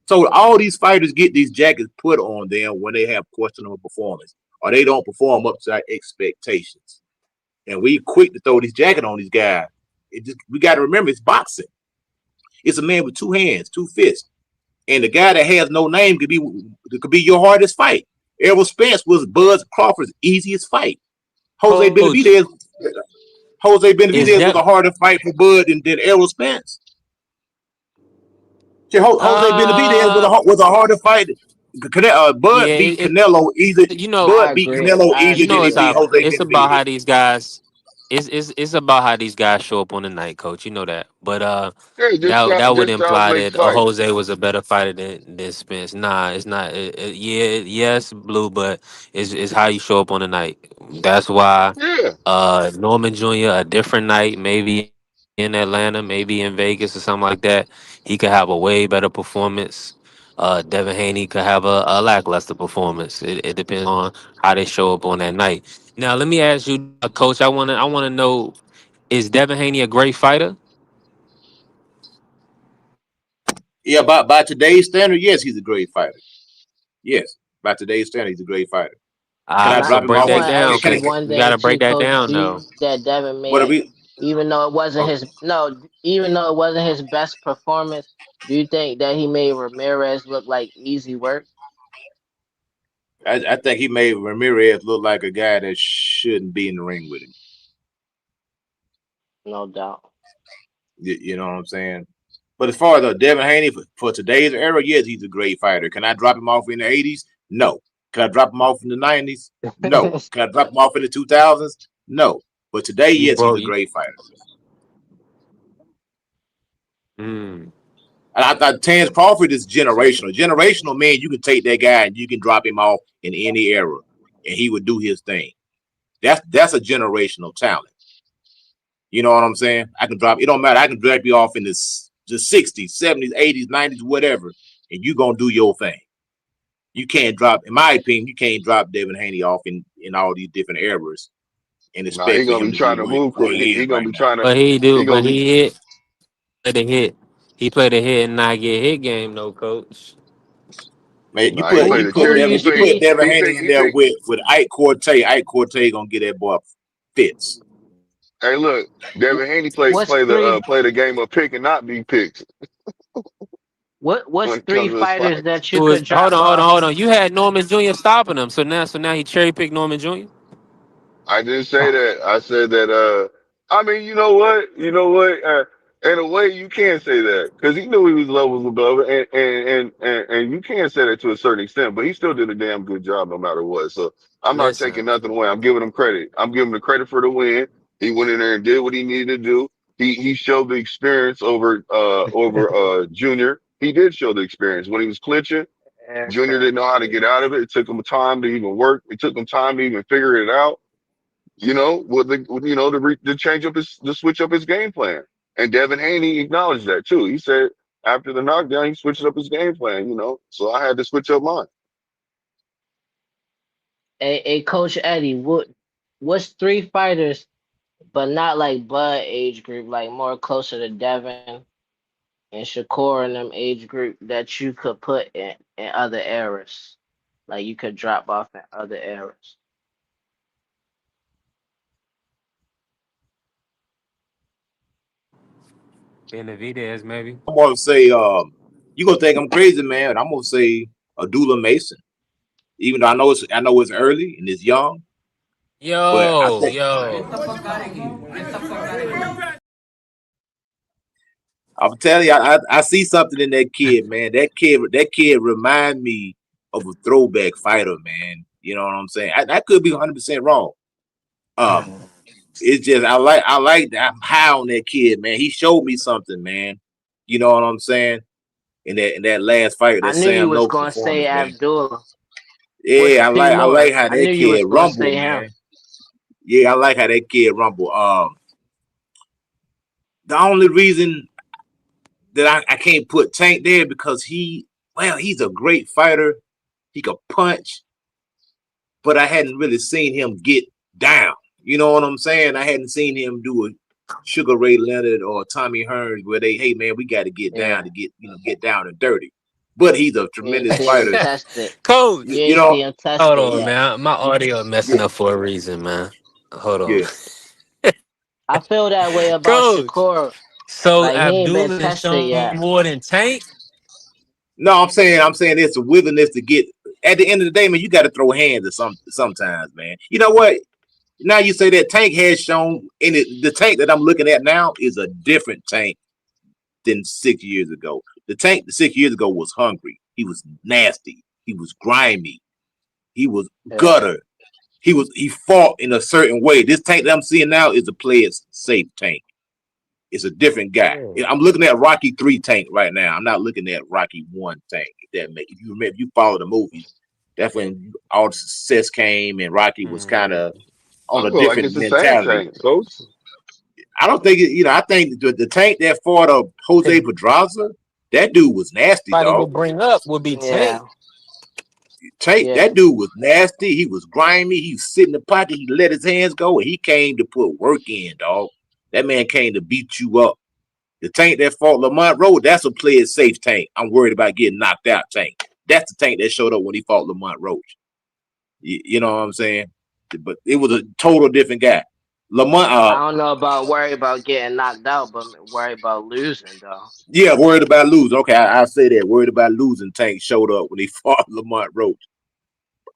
So all these fighters get these jackets put on them when they have questionable performance or they don't perform up to our expectations. And we quick to throw this jacket on these guys. We got to remember it's boxing. It's a man with two hands, two fists, and the guy that has no name could be your hardest fight. Errol Spence was Buzz Crawford's easiest fight. Jose coach. Benavidez, Jose Is Benavidez was that a harder fight for Bud than Errol Spence. See, Jose Benavidez was a harder fight. yeah? Bud beat Canelo easy. You know, I Bud beat agree. Canelo I you easier than know he agree it's on beat how that. Jose it's about how Benavidez. these guys. It's about how these guys show up on the night, coach. You know that, but Yeah, that would just imply translate that a fight. Jose was a better fighter than Spence. Nah, it's not. Yeah, yes, Blue, but it's how you show up on the night. That's why Yeah. Norman Jr. a different night, maybe in Atlanta, maybe in Vegas or something like that. He could have a way better performance. Devin Haney could have a lackluster performance. It depends on how they show up on that night. Now, let me ask you, Coach. I wanna know: is Devin Haney a great fighter? Yeah, by today's standard, yes, he's a great fighter. Yes, by today's standard, he's a great fighter. Can I So drop him break I off that want in? to down, ask Can you I, cause one we gotta thing break too, that Coach. down Do you though. think that Devin what are made, we? even though it wasn't Oh, his no, even though it wasn't his best performance, do you think that he made Ramirez look like easy work? I think he made Ramirez look like a guy that shouldn't be in the ring with him. No doubt. You know what I'm saying? But as far as Devin Haney for today's era, yes, he's a great fighter. Can I drop him off in the 80s? No. Can I drop him off in the 90s? No. Can I drop him off in the 2000s? No. But today, You yes, he's broke. a great fighter. Mm. And I thought Terence Crawford is generational. Generational, man, you can take that guy and you can drop him off in any era, and he would do his thing. That's a generational talent. You know what I'm saying? I can drop. It don't matter. I can drop you off in the 60s, 70s, 80s, 90s, whatever, and you gonna do your thing. You can't drop, in my opinion, you can't drop Devin Haney off in all these different eras and Nah, he expect for gonna him be to be trying to move where quick. he He is gonna right be now. trying to But he do. he gonna But be he hit. Played a hit. He played a hit and not get hit game, though, Coach. Man, you nah, he put played you the put cherry. Do He you Devin you played put see? Devin he Haney picked in he there picked with Ike Corte. Ike Corte gonna get that boy fits. hey look, Devin Haney What's three? play the game of pick and not be picked What's when it three comes to his fighters fight. that It you was could hold drop on, hold on, off? hold on. You had Norman Jr. stopping him, so now he cherry picked Norman Jr. I didn't say that. I said that. I mean, you know what? You know what? In a way, you can say that because he knew he was levels above it, and you can say that to a certain extent. But he still did a damn good job, no matter what. So I'm not taking Listen, nothing away. I'm giving him credit. I'm giving him the credit for the win. He went in there and did what he needed to do. He showed the experience over Junior. He did show the experience when he was clinching. Junior didn't know how to get out of it. It took him time to even work. It took him time to even figure it out, to change up to switch up his game plan. And Devin Haney acknowledged that too. He said after the knockdown, he switched up his game plan. So I had to switch up mine. a Coach Eddie, what's 3 fighters, but not like Bud age group, like more closer to Devin and Shakur and them age group that you could put in other eras, like you could drop off in other eras. Benavidez, maybe. I'm gonna say, you gonna think I'm crazy, man. But I'm gonna say Adula Mason. Even though I know it's early and it's young, but I Yo, think yo. I'm telling you, I see something in that kid, man. That kid remind me of a throwback fighter, man. You know what I'm saying? I could be 100% wrong. Um, it's just I like that. I'm high on that kid, man. He showed me something, man. You know what I'm saying? In that last fight, I that knew you Sam was No gonna say performance, man. Abdullah. What's Yeah, P I like North? how I knew that you kid was gonna rumble, say him. man. Yeah, I like how that kid rumble. The only reason that I can't put Tank there because he's a great fighter. He could punch, but I hadn't really seen him get down. You know what I'm saying? I hadn't seen him do a Sugar Ray Leonard or Tommy Hearns where hey man, we got to get down Yeah, to get down and dirty. But he's a you ain't tremendous see him fighter. tested. Coach, You You ain't know? see him hold tested on, yet. man. My audio Yeah, messing up for a reason, man. Hold on. yeah. I feel that way about Coach, Shakur. so Like he ain't been Abdullah is tested showing yet. more than Tank? No, I'm saying it's a willingness to get. At the end of the day, man, you got to throw hands at sometimes, man. You know what? Now you say that Tank has shown the Tank that I'm looking at now is a different Tank than 6 years ago. The Tank 6 years ago was hungry. He was nasty. He was grimy. He was Yeah. gutter. He fought in a certain way. This Tank that I'm seeing now is a play it safe Tank. It's a different guy. Yeah. I'm looking at Rocky 3 Tank right now. I'm not looking at Rocky 1 Tank. If you remember, if you follow the movies, that's when all the success came and Rocky was kind Mm. of I on a feel like different it's the same mentality. tank, coach. I don't think I think the Tank that fought Because Jose Pedraza, that dude was nasty, somebody dog. would bring up would be Tank. Yeah. Tank, Yeah. that dude was nasty. He was grimy. He was sitting in the pocket. He let his hands go, and he came to put work in, dog. That man came to beat you up. The Tank that fought Lamont Road, that's a play it safe Tank. I'm worried about getting knocked out Tank. That's the Tank that showed up when he fought Lamont Roach. You know what I'm saying? But it was a total different guy. Lamont, I don't know about worry about getting knocked out, but worry about losing though. yeah, worried about losing. Okay, I'll say that. Worried about losing Tank showed up when he fought Lamont Roach.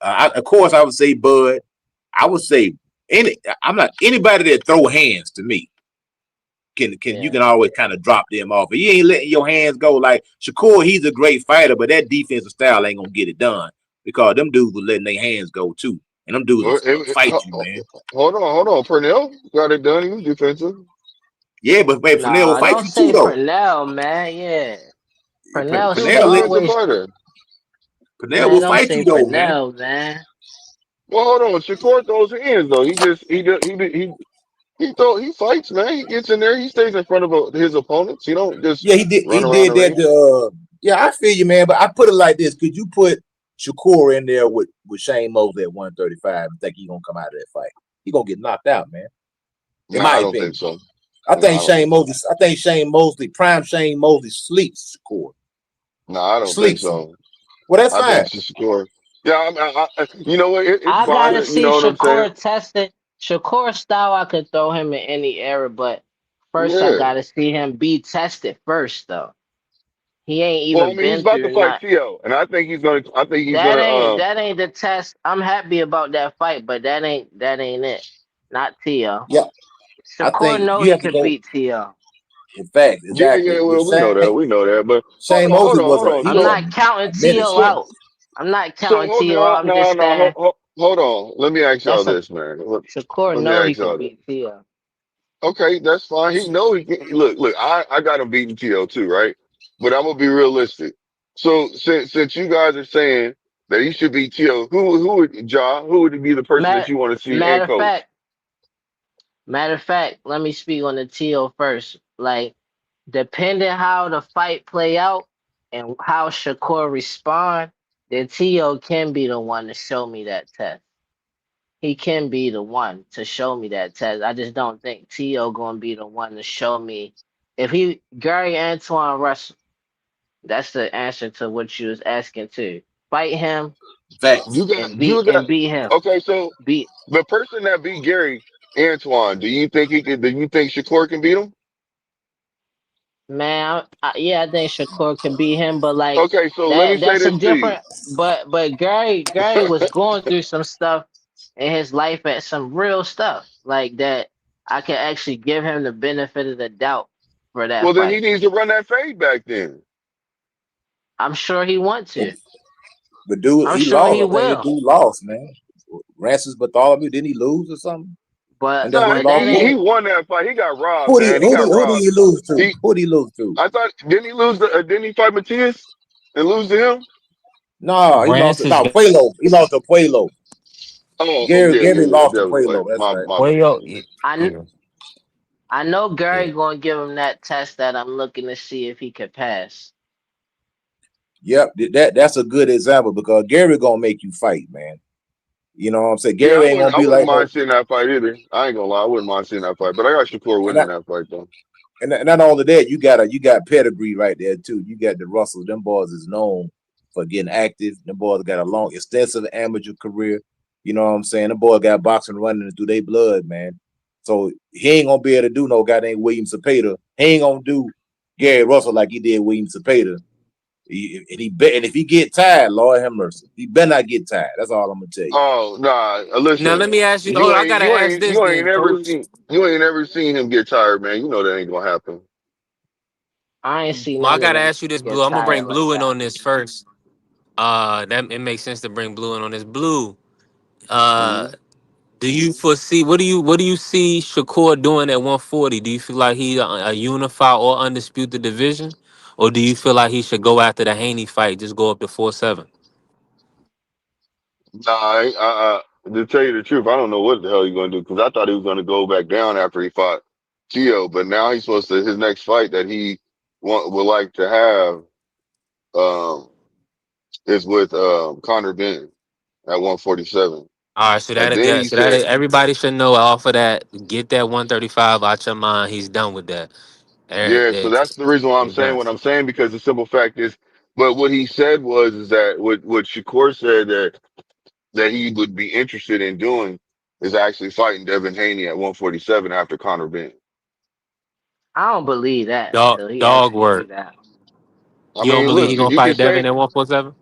Of course, I would say Bud. I would say I'm not anybody that throw hands to me. You Yeah. can always kind of drop them off. But you ain't letting your hands go. Like Shakur, he's a great fighter, but that defensive style ain't gonna get it done because them dudes were letting their hands go too, and them dudes will fight you, man. Hold on. Purnell got it done. He was defensive. Yeah, but Fernell will Nah, fight don't you too, say though. Purnell, man. Yeah. Purnell He was stay a Fernell, defensive always fighter. Fernell man, will don't fight say you though, man. Purnell, man. Well, hold on. Shakur throws hands though. He fights, man. He gets in there. He stays in front of his opponents. He don't just Yeah, he did. run He around did the that. ring. Yeah, I feel you, man. But I put it like this: could you put Shakur in there with Shane Mosley at 135 and think he's gonna come out of that fight? He gonna get knocked out, man. In No, my I don't think opinion, so. I No, think I don't Shane think so. Mosley. I think Shane Mosley sleeps Shakur. No, I don't think Sleeps him. so. Well, that's I think fine. Shakur. Yeah, you know what? It's I fine. gotta You see know what I'm saying? Shakur tested. Shakur style, I could throw him in any era, but first I Yeah. gotta see him be tested first, though. He ain't Well, I even mean, he's been about to through fight not. Tio, and I think he's gonna. I think he's That gonna. ain't that ain't the test. I'm happy about that fight, but that ain't it. Not Tio. Yeah, I Shakur think know you he have to could go. beat Tio. In fact, Yeah, yeah. exactly. With Well, we know that. We know that. But Shane Mosley hold on. he I'm was a So, not counting menace, Tio so, man. out. I'm not so counting hold Tio on. out. I'm No, just no. saying Hold on. Let me ask y'all that's a this, man. Shakur Let me know he ask could y'all this. beat Tio. Okay, that's fine. He know he can. Look. I got him beating Tio too, right? But I'm gonna be realistic. So since you guys are saying that he should beat Tio, who would be the person that Matter, you want to see and matter of coach? fact, matter of fact, let me speak on the Tio first. Like, depending how the fight play out and how Shakur respond, then Tio can be the one to show me that test. he can be the one to show me that test. I just don't think T.O. gonna be the one to show me if he Gary Antoine Russell. That's the answer to what you was asking too. Fight him You Facts. got you got and beat him. okay. So Beat the person that beat Gary Antoine, do you think he could? Do you think Shakur can beat him? man, yeah, I think Shakur could beat him, but like Okay, so let me say that's a this to you. different. But Gary was going through some stuff in his life at some real stuff like that. I can actually give him the benefit of the doubt for that Well, then he fight. needs to run that fade back then. I'm sure he want to. But dude, I'm he sure lost. he I think the will. dude lost, man. Francis Bartholomew, didn't he lose or something? And that's No, when he But lost that he ain't. weight. won that fight. He got robbed, Who did man. He who did got who did robbed. he lose to? He, Who did he lose to? I thought, didn't he lose the? Didn't he fight Matias and lose to him? No, he lost to Francis no Puelo. He lost to Puelo. Oh, Gary yeah, Gary yeah, yeah. lost to That was Puelo. like That's right. my bad. Well, I yeah, I know yeah. Gary gonna give him that test that I'm looking to see if he could pass. Yep, that's a good example because Gary gonna make you fight, man. You know what I'm saying? Yeah, Gary ain't gonna I be wouldn't like no. mind seeing that fight either. I ain't gonna lie, I wouldn't mind seeing that fight. But I got Shakur And winning that fight though. not only that, you got pedigree right there too. You got the Russells. Them boys is known for getting active. Them boys got a long, extensive amateur career. You know what I'm saying? Them boys got boxing running through their blood, man. So he ain't gonna be able to do no goddamn William Cepeda. He ain't gonna do Gary Russell like he did William Cepeda. And if he get tired, Lord have mercy. He better not get tired. That's all I'm gonna tell you. Oh nah, Now listen, let me ask you. Hold on, I gotta ask this then, coach. you ain't ever seen him get tired, man. You know that ain't gonna happen. I ain't see Well, I none of gotta them ask you this, Blue. get I'm gonna bring tired like Blue in that. on this first. That it makes sense to bring Blue in on this. Blue. hmm Uh, do you foresee what do you see Shakur doing at 140? Do you feel like he a unify or undisputed division, or do you feel like he should go after the Haney fight, just go up to 4-7? Nah, to tell you the truth, I don't know what the hell he's gonna do because I thought he was gonna go back down after he fought Tio, but now he's supposed to his next fight that he would like to have um is with Connor Benton at 147. All right, so And that then yeah, he so that said, everybody should know off of that. Get that 135 out your mind. He's done with that. yeah, so that's the reason why I'm He's saying done. what I'm saying because the simple fact is, but what he said was is that what Shakur said that he would be interested in doing is actually fighting Devin Haney at 147 after Conor Benton. I don't believe that Dog, until he dog actually do work. that. I You don't mean, believe he look, gonna you can fight Devin say, at 147?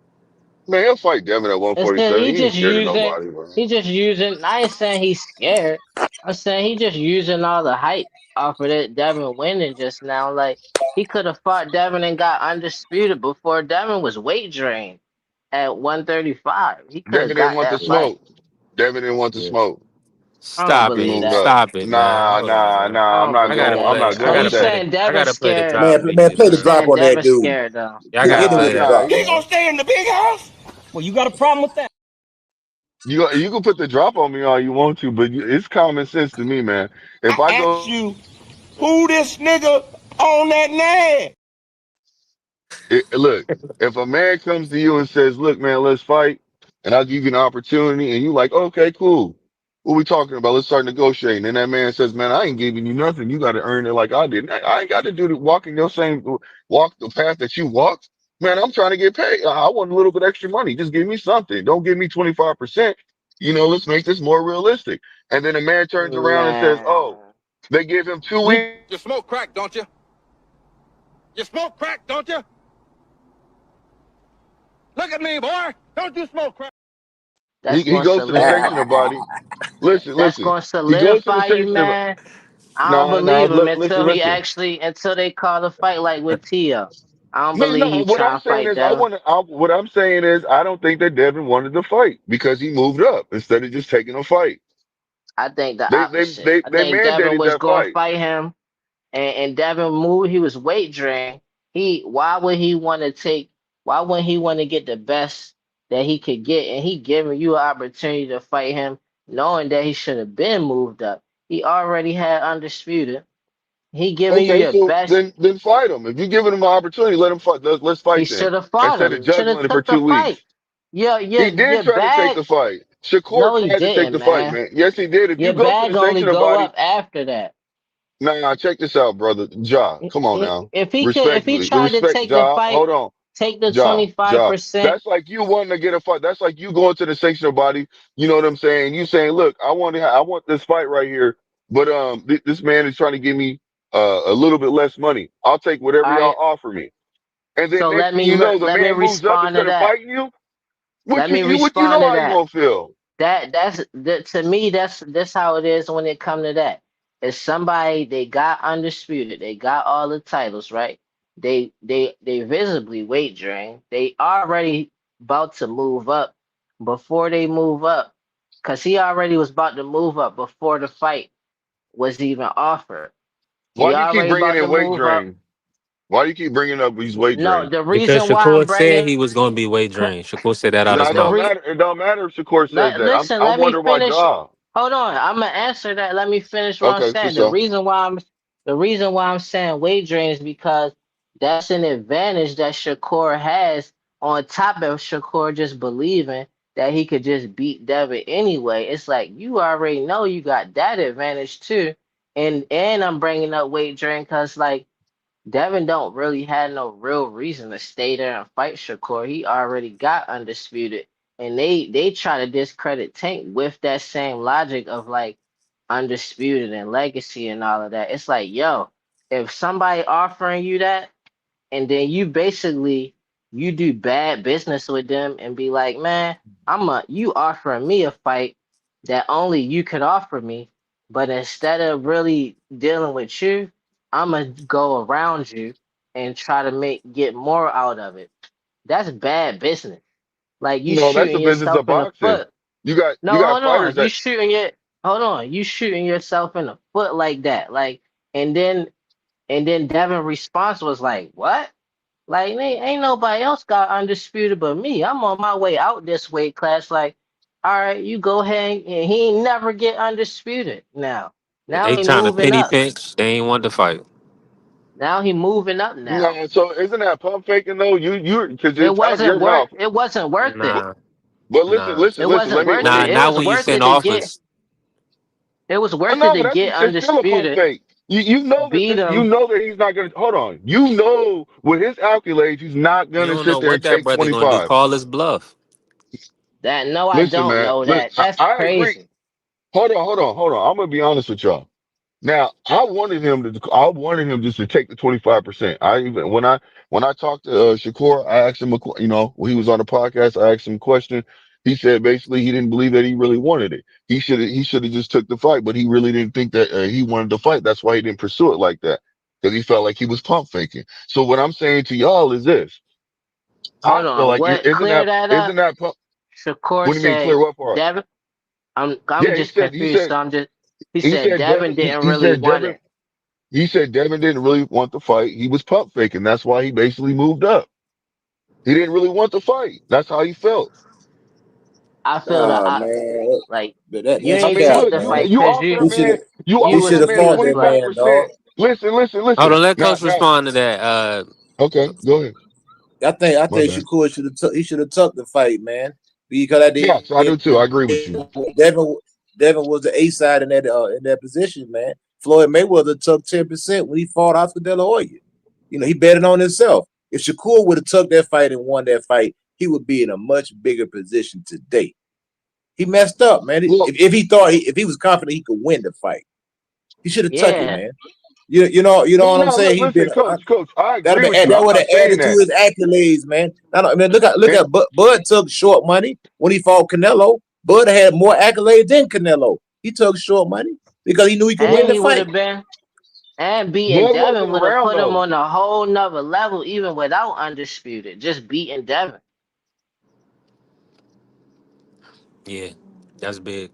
man, he'll fight Devin at It's cause 147. he He ain't just scared of using nobody, bro. he just using I ain't saying he's scared. I'm saying he just using all the hype off of that Devin winning just now. Like he could have fought Devin and got undisputed before Devin was weight drained at 135. He could have Devin didn't got want the that fight. smoke. Devin didn't want the Yeah. smoke. I don't Stop He believe it. moved that. up. Stop it, man. Hold on, man. I I'm don't not I believe gotta going. I'm that. play. not I So going you with gotta play that. the. saying I Devin gotta play the scared? drop Man, music, play the You man. drop saying on that Devin dude. scared though? Yeah, I Hit, gotta hit him Nah, with play the that. nah. drop, You man. Stay in the big house? Well, you got a problem with that? you can put the drop on me all you want to, but it's common sense to me, man. I If I asked go you, who this nigga on that nag? Look, if a man comes to you and says, "Look, man, let's fight," and I'll give you an opportunity, and you like, "Okay, cool. What we talking about? Let's start negotiating." And that man says, "Man, I ain't giving you nothing. You got to earn it like I did. I ain't got to do the walking your same walk the path that you walked. Man, I'm trying to get paid. I want a little bit extra money. Just give me something. Don't give me 25%. Let's make this more realistic." And then a man turns around and says, "Oh, Man, they give him 2 weeks." You smoke crack, don't you? You smoke crack, don't you? Look at me, boy. Don't you smoke crack? He that's he gonna goes to the solidify. sanctioner body. Listen, That's listen. gonna He goes to the solidify you, sanctioner. man. I don't Nah, nah. believe him Look, listen, until he listen. actually until they call the fight like with Tio. I don't No, believe no. he What I'm trying to saying fight is, I Devin. want to. What I'm saying is, I don't think that Devin wanted to fight because he moved up instead of just taking a fight. I think the They, they, opposite. they, I they think Devin mandated was that gonna fight. fight him, and Devin moved. He was weight drained. Why would he want to take? Why wouldn't he want to get the best that he could get? And he giving you an opportunity to fight him, knowing that he should have been moved up. He already had undisputed. He giving you Okay, your so best. then fight him. If you're giving him an opportunity, let him fight. Let's He fight then should have fought instead him. of You should have juggling it for took the 2 weeks. fight. He did Your try to take the bag. fight. Shakur No, he tried to take didn't, the fight, man. man. Yes, he did. If you Your go to the bag only sanctioning go body, up after that. nah, check this out, brother. Ja, come on now. If he Respectfully, the tried to respect, take the Ja. fight, Hold on. take the Ja, Ja. 25%. That's like you wanting to get a fight. That's like you going to the sanctioning body. You know what I'm saying? You saying, look, I want this fight right here, but this man is trying to give me a little bit less money. I'll take whatever All y'all right. offer me. And then So next thing you know, the let me man moves up respond to instead of that. fighting you. Let me What you respond know to how you that. gonna feel? That to me, that's how it is when it come to that. It's somebody they got undisputed, they got all the titles, right? They visibly weight drain. They already about to move up before they move up, because he already was about to move up before the fight was even offered. Why He do you keep already bringing about to in weight move up. drain? Why do you keep bringing up these weight No, drain? the Because reason why I'm Shakur bringing said he was going to be weight drained. Shakur said that out No, his it the don't mouth. re matter. It don't matter if Shakur says that. listen, I'm let me wondering why finish. Ja. Hold on, I'm gonna answer that. Let me finish what I'm Okay, for saying. sure. The reason why I'm saying weight drain is because that's an advantage that Shakur has on top of Shakur just believing that he could just beat Devin anyway. It's like you already know you got that advantage too, and I'm bringing up weight drain because like Devin don't really have no real reason to stay there and fight Shakur. He already got undisputed. And they try to discredit Tank with that same logic of like undisputed and legacy and all of that. It's like, yo, if somebody offering you that and then you do bad business with them and be like, man, you offering me a fight that only you could offer me, but instead of really dealing with you, I'ma go around you and try to get more out of it. That's bad business. Like you No, that's the shooting business yourself of in the boxing. foot. You No, got hold fighters on. that Hold on. You shooting yourself in the foot like that. Like and then Devin response was like, what? Like, ain't nobody else got undisputed but me. I'm on my way out this weight class. Like, all right, you go ahead and he ain't never get undisputed now. Now They he trying to moving penny up. pinch. They ain't want to fight. Now he moving up now. no. So isn't that pump faking though? You because it's out of your mouth. It wasn't worth it. Nah, But nah, It listen. wasn't worth Let nah. it. me. It Not was when you worth send it to get offers. it was Oh worth it no, to but get it's still a pump undisputed, fake. You know that beat this. You him. know that he's not gonna. Hold on. You know with his accolades, he's not You gonna don't know sit there what and that take brother gonna do. 25. Call his bluff. That no, I Listen, don't man. know Look, that. That's I agree. crazy. Hold on. I'm gonna be honest with y'all. Now, I wanted him just to take the 25%. I even when I talked to Shakur, I asked him when he was on the podcast, I asked him a question. He said basically he didn't believe that he really wanted it. He should have just took the fight, but he really didn't think that he wanted to fight. That's why he didn't pursue it like that because he felt like he was pump faking. So what I'm saying to y'all is this: I Hold feel on. like What clear that isn't up? that pump? Shakur What do you mean clear said what part? Devin. I'm Yeah, just confused. So I'm just. He he said said Devin Devin didn't he really said want Devin it. He said Devin didn't really want the fight. He was pump faking. That's why he basically moved up. He didn't really want the fight. That's how he felt. I feel that Nah, I man, like that you that's I ain't mean, take cap, look, the man. fight you because offered a man, you He was should have fought that man, 25%. dog. Hold Listen. on, let Now, Coach respond to that. okay, go ahead. I My think bad. Shakur should have took the fight, man. Because at the Yes, I do too. I agree with you. Devin Devin was the A side in that position, man. Floyd Mayweather took 10% when he fought Oscar De La Hoya. You know, he betted on himself. If Shakur would have took that fight and won that fight, he would be in a much bigger position today. He messed up, man. Well, If he thought if he was confident he could win the fight, he should have took it, yeah. man. You know what I'm no, saying? He's been listen, coach, I that agree with you. I'm would have not saying added to that. his accolades, man. I mean, look And at Bud took short money when he fought Canelo. Bud had more accolades than Canelo. He took short money because he knew he could win And the he would fight. have been and beating Bud Devin wasn't would have around put him though. on a whole nother level even without undisputed. Just beating Devin. yeah, that's big.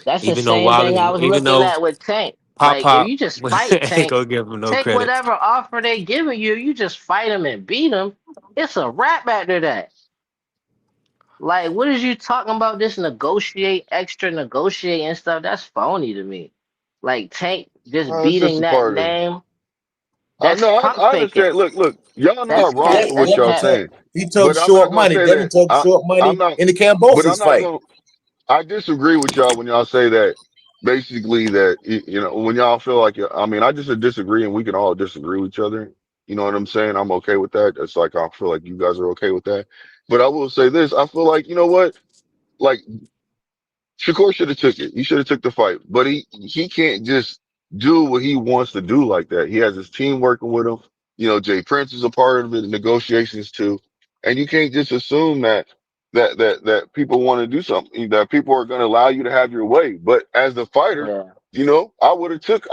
That's the Even though same thing Wallace, I was even looking though at with Tank. Pop Like if Pop you just fight ain't Tank, gonna give him no take credit. whatever offer they giving you, you just fight him and beat him. It's a wrap after that. Like, what is you talking about? This extra negotiate and stuff? That's phony to me. Like Tank just It's just beating a that part of it. name, I that's know, pump I faking. understand. Look, y'all That's not wrong cat. for what That's y'all cat. saying, He took but I'm short not gonna money. say Devin that. took short I'm money not, in the but I'm Cambosis not fight. gonna. I disagree with y'all when y'all say that. Basically, that you know, when y'all feel like, I mean, I just disagree, and we can all disagree with each other. You know what I'm saying? I'm okay with that. It's like I feel like you guys are okay with that. But I will say this: I feel like, you know what? Like, Shakur should have took it. He should have took the fight, but he can't just do what he wants to do like that. He has his team working with him. You know, Jay Prince is a part of the negotiations too, and you can't just assume that people want to do something, that people are going to allow you to have your way. But as the fighter, Yeah. you know, I would have took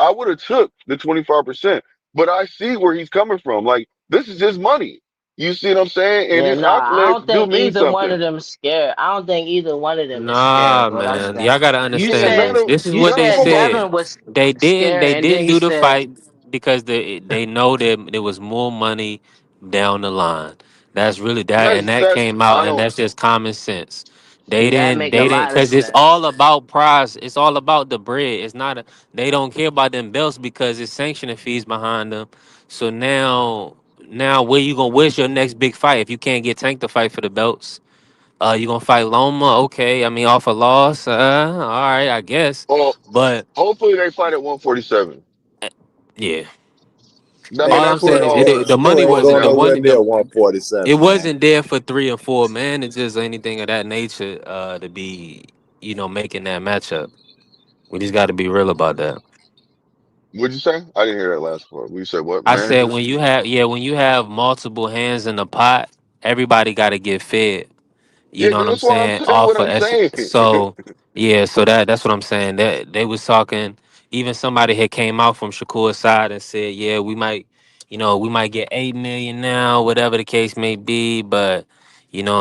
the 25%. But I see where he's coming from. Like, this is his money. You see what I'm saying? And Yeah, his no, I accolades don't do think mean either one something. of them scared. I don't think either one of them is scared Nah, of what I'm man. saying. Y'all gotta You understand said this. None of This is you what none they of said them are. Devin said. was They didn't. scared, They and then didn't you do the said fight because they know that there was more money down the line. That's really that, and that That's came out, I and don't. that's just common sense. They yeah, that didn't. make a They didn't lot of because it's sense. all about prize. It's all about the bread. It's not. They don't care about them belts because it's sanctioning fees behind them. So now where you gonna? Where's your next big fight if you can't get Tank to fight for the belts? You gonna fight Loma? Okay, I mean off a loss. All right, I guess. Well, But hopefully they fight at 147. uh, yeah, I Man, mean, all I'm that's what saying is the money Shakur ain't you going wasn't the know. nowhere one. near 147, It man. wasn't there for 3 and 4, man. It's just anything of that nature to be making that matchup. We just got to be real about that. What'd you say? I didn't hear that last part. You said what, I said manager? when you have multiple hands in the pot, everybody got to get fed. You Yeah, know what I'm that's why I'm saying? saying Off what of I'm saying. so yeah, so that's what I'm saying. That they was talking. Even somebody had came out from Shakur's side and said, yeah, we might get 8 million now, whatever the case may be, but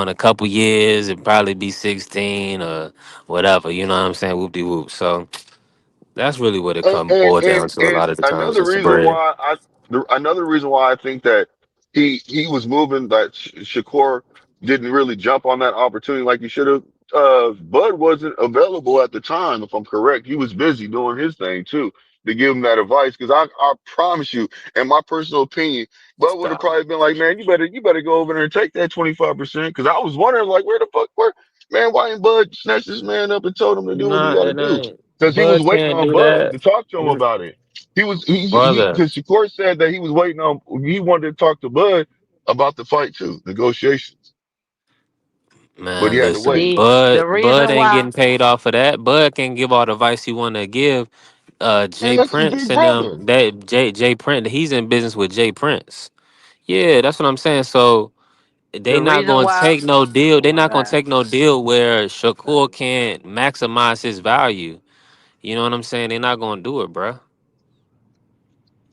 in a couple years it'd probably be 16 or whatever. You know what I'm saying? Whoop de whoop. So that's really what it And, come and boiled and down to a and lot of the times. another It's the reason bread. why another reason why I think that he was moving, that Shakur didn't really jump on that opportunity like he should have. Bud wasn't available at the time, if I'm correct. He was busy doing his thing too, to give him that advice. Because I promise you, in my personal opinion, Bud would have Stop. probably been like, man, you better go over there and take that 25%. Because I was wondering, like, where man, why ain't Bud snatched this man up and told him to do what he Nah, got to and do? I Because he was Bud waiting can't on do Bud that, to talk to him about it. He brother. because Shakur said that he wanted to talk to Bud about the fight too, negotiations, but he Man, had to listen, wait. See, the Bud reason ain't why getting paid off of that. Bud can give all the advice he want to give. Man, Jay that's his Prince big and brother. that Jay Prince, he's in business with Jay Prince. Yeah, that's what I'm saying. So they the not reason gonna why take no deal. oh They my not gonna bad. take no deal where Shakur can't maximize his value. You know what I'm saying? They're not gonna do it, bruh.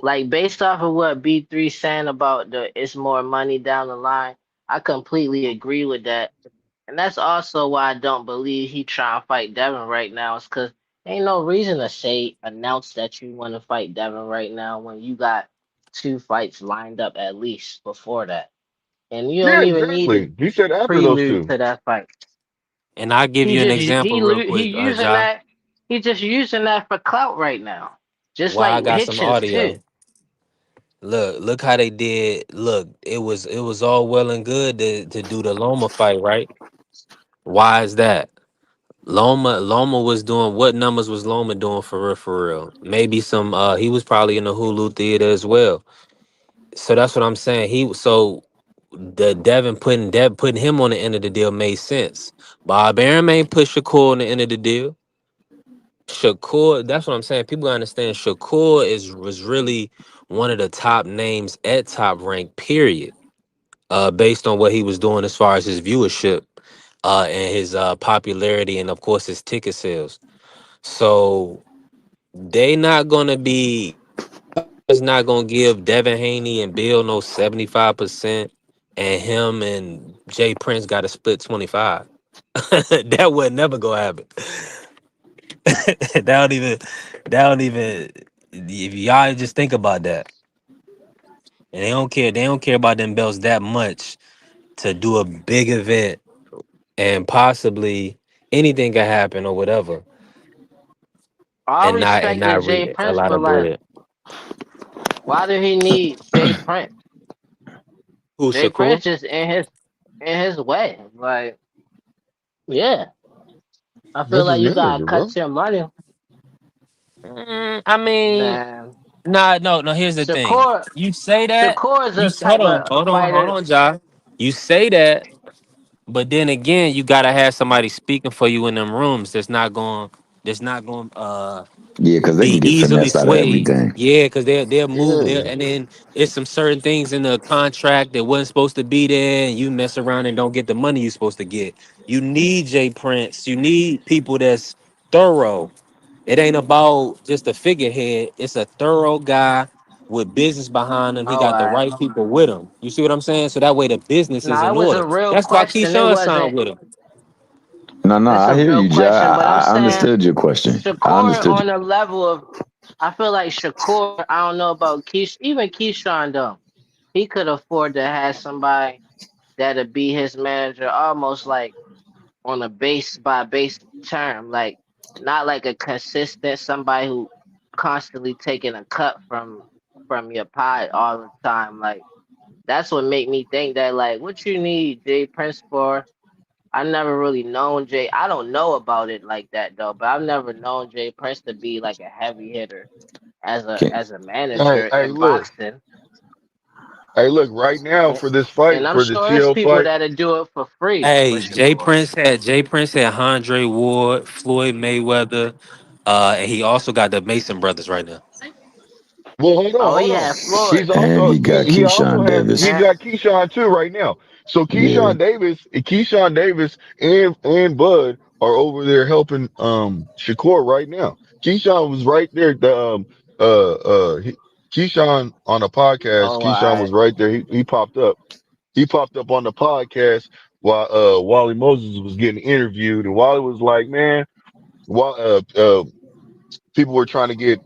Like based off of what B3 saying about the it's more money down the line, I completely agree with that. And that's also why I don't believe he trying to fight Devin right now. It's cause ain't no reason to say announce that you want to fight Devin right now when you got two fights lined up at least before that. And you don't Yeah, even need a exactly. He said after those prelude two. to that fight. And I'll give He you an just example real he quick, using Ja. that he just using that for clout right now. Just Why like I got some Hitchens too. audio. Look how they did. Look, it was all well and good to do the Loma fight, right? Why is that? Loma was doing what numbers was Loma doing for real, for real? Maybe some he was probably in the Hulu theater as well. So that's what I'm saying. The Devin putting him on the end of the deal made sense. Bob Arum ain't put Shakur on the end of the deal. Shakur, that's what I'm saying. People gotta understand Shakur was really one of the top names at Top Rank, period. Based on what he was doing as far as his viewership, and his popularity, and of course his ticket sales. So they not gonna be is not gonna give Devin Haney and Bill no 75%, and him and Jay Prince got to split 25. That would never go happen. that don't even that don't even if y'all just think about that. And they don't care about them belts that much to do a big event, and possibly anything can happen or whatever, I and not and respected not Jay read a Prince, lot but of like, bread. why do he need Jay Prince? Who, Jay Prince Shakur? just in his way. Like, yeah. I feel That's his like you gotta manager, cut bro. your money, I mean, man. nah, no. Here's the thing. Shakur, You say that. Shakur is You a hold type on, of hold fighter. on, John. You say that, but then again, you gotta have somebody speaking for you in them rooms. That's not going. Yeah, because they can Be get easily finessed out of swayed. everything. Yeah, because they'll move there, Yeah. and then it's some certain things in the contract that wasn't supposed to be there, and you mess around and don't get the money you're supposed to get. You need Jay Prince. You need people that's thorough. It ain't about just a figurehead. It's a thorough guy with business behind him. He All got the right. right people with him. You see what I'm saying? So that way the business is Now in it was order. a real That's why question. It Keyshawn signed wasn't. with him. No, It's I a hear real you, Jay. question, but I'm I saying understood your question. I Shakur understood on the level of. I feel like Shakur. I don't know about Keish. Even Keyshawn though, he could afford to have somebody that'll be his manager, almost like on a base by base term, like not like a consistent somebody who constantly taking a cut from your pie all the time. Like that's what made me think that like what you need Jay Prince for. I never really known Jay. I don't know about it like that though, but I've never known Jay Prince to be like a heavy hitter can as a Hey, manager hey, in look. boxing. Hey, look. Right now And, for this and fight, I'm for the sure it's TL people fight. that'll do it for free for Hey, Shakur. Jay Prince had Andre Ward, Floyd Mayweather, and he also got the Mason brothers right now. Well, hold on, Oh, he hold on. had Floyd. He's and also he got he also Keyshawn has he Davis. And got Keyshawn too right now. So Yeah. Keyshawn Davis and Bud are over there helping Shakur right now. Keyshawn was right there. Keyshawn on a podcast. oh, all Keyshawn right. was right there. He popped up. He popped up on the podcast while Wally Moses was getting interviewed, and Wally was like, "Man, while people were trying to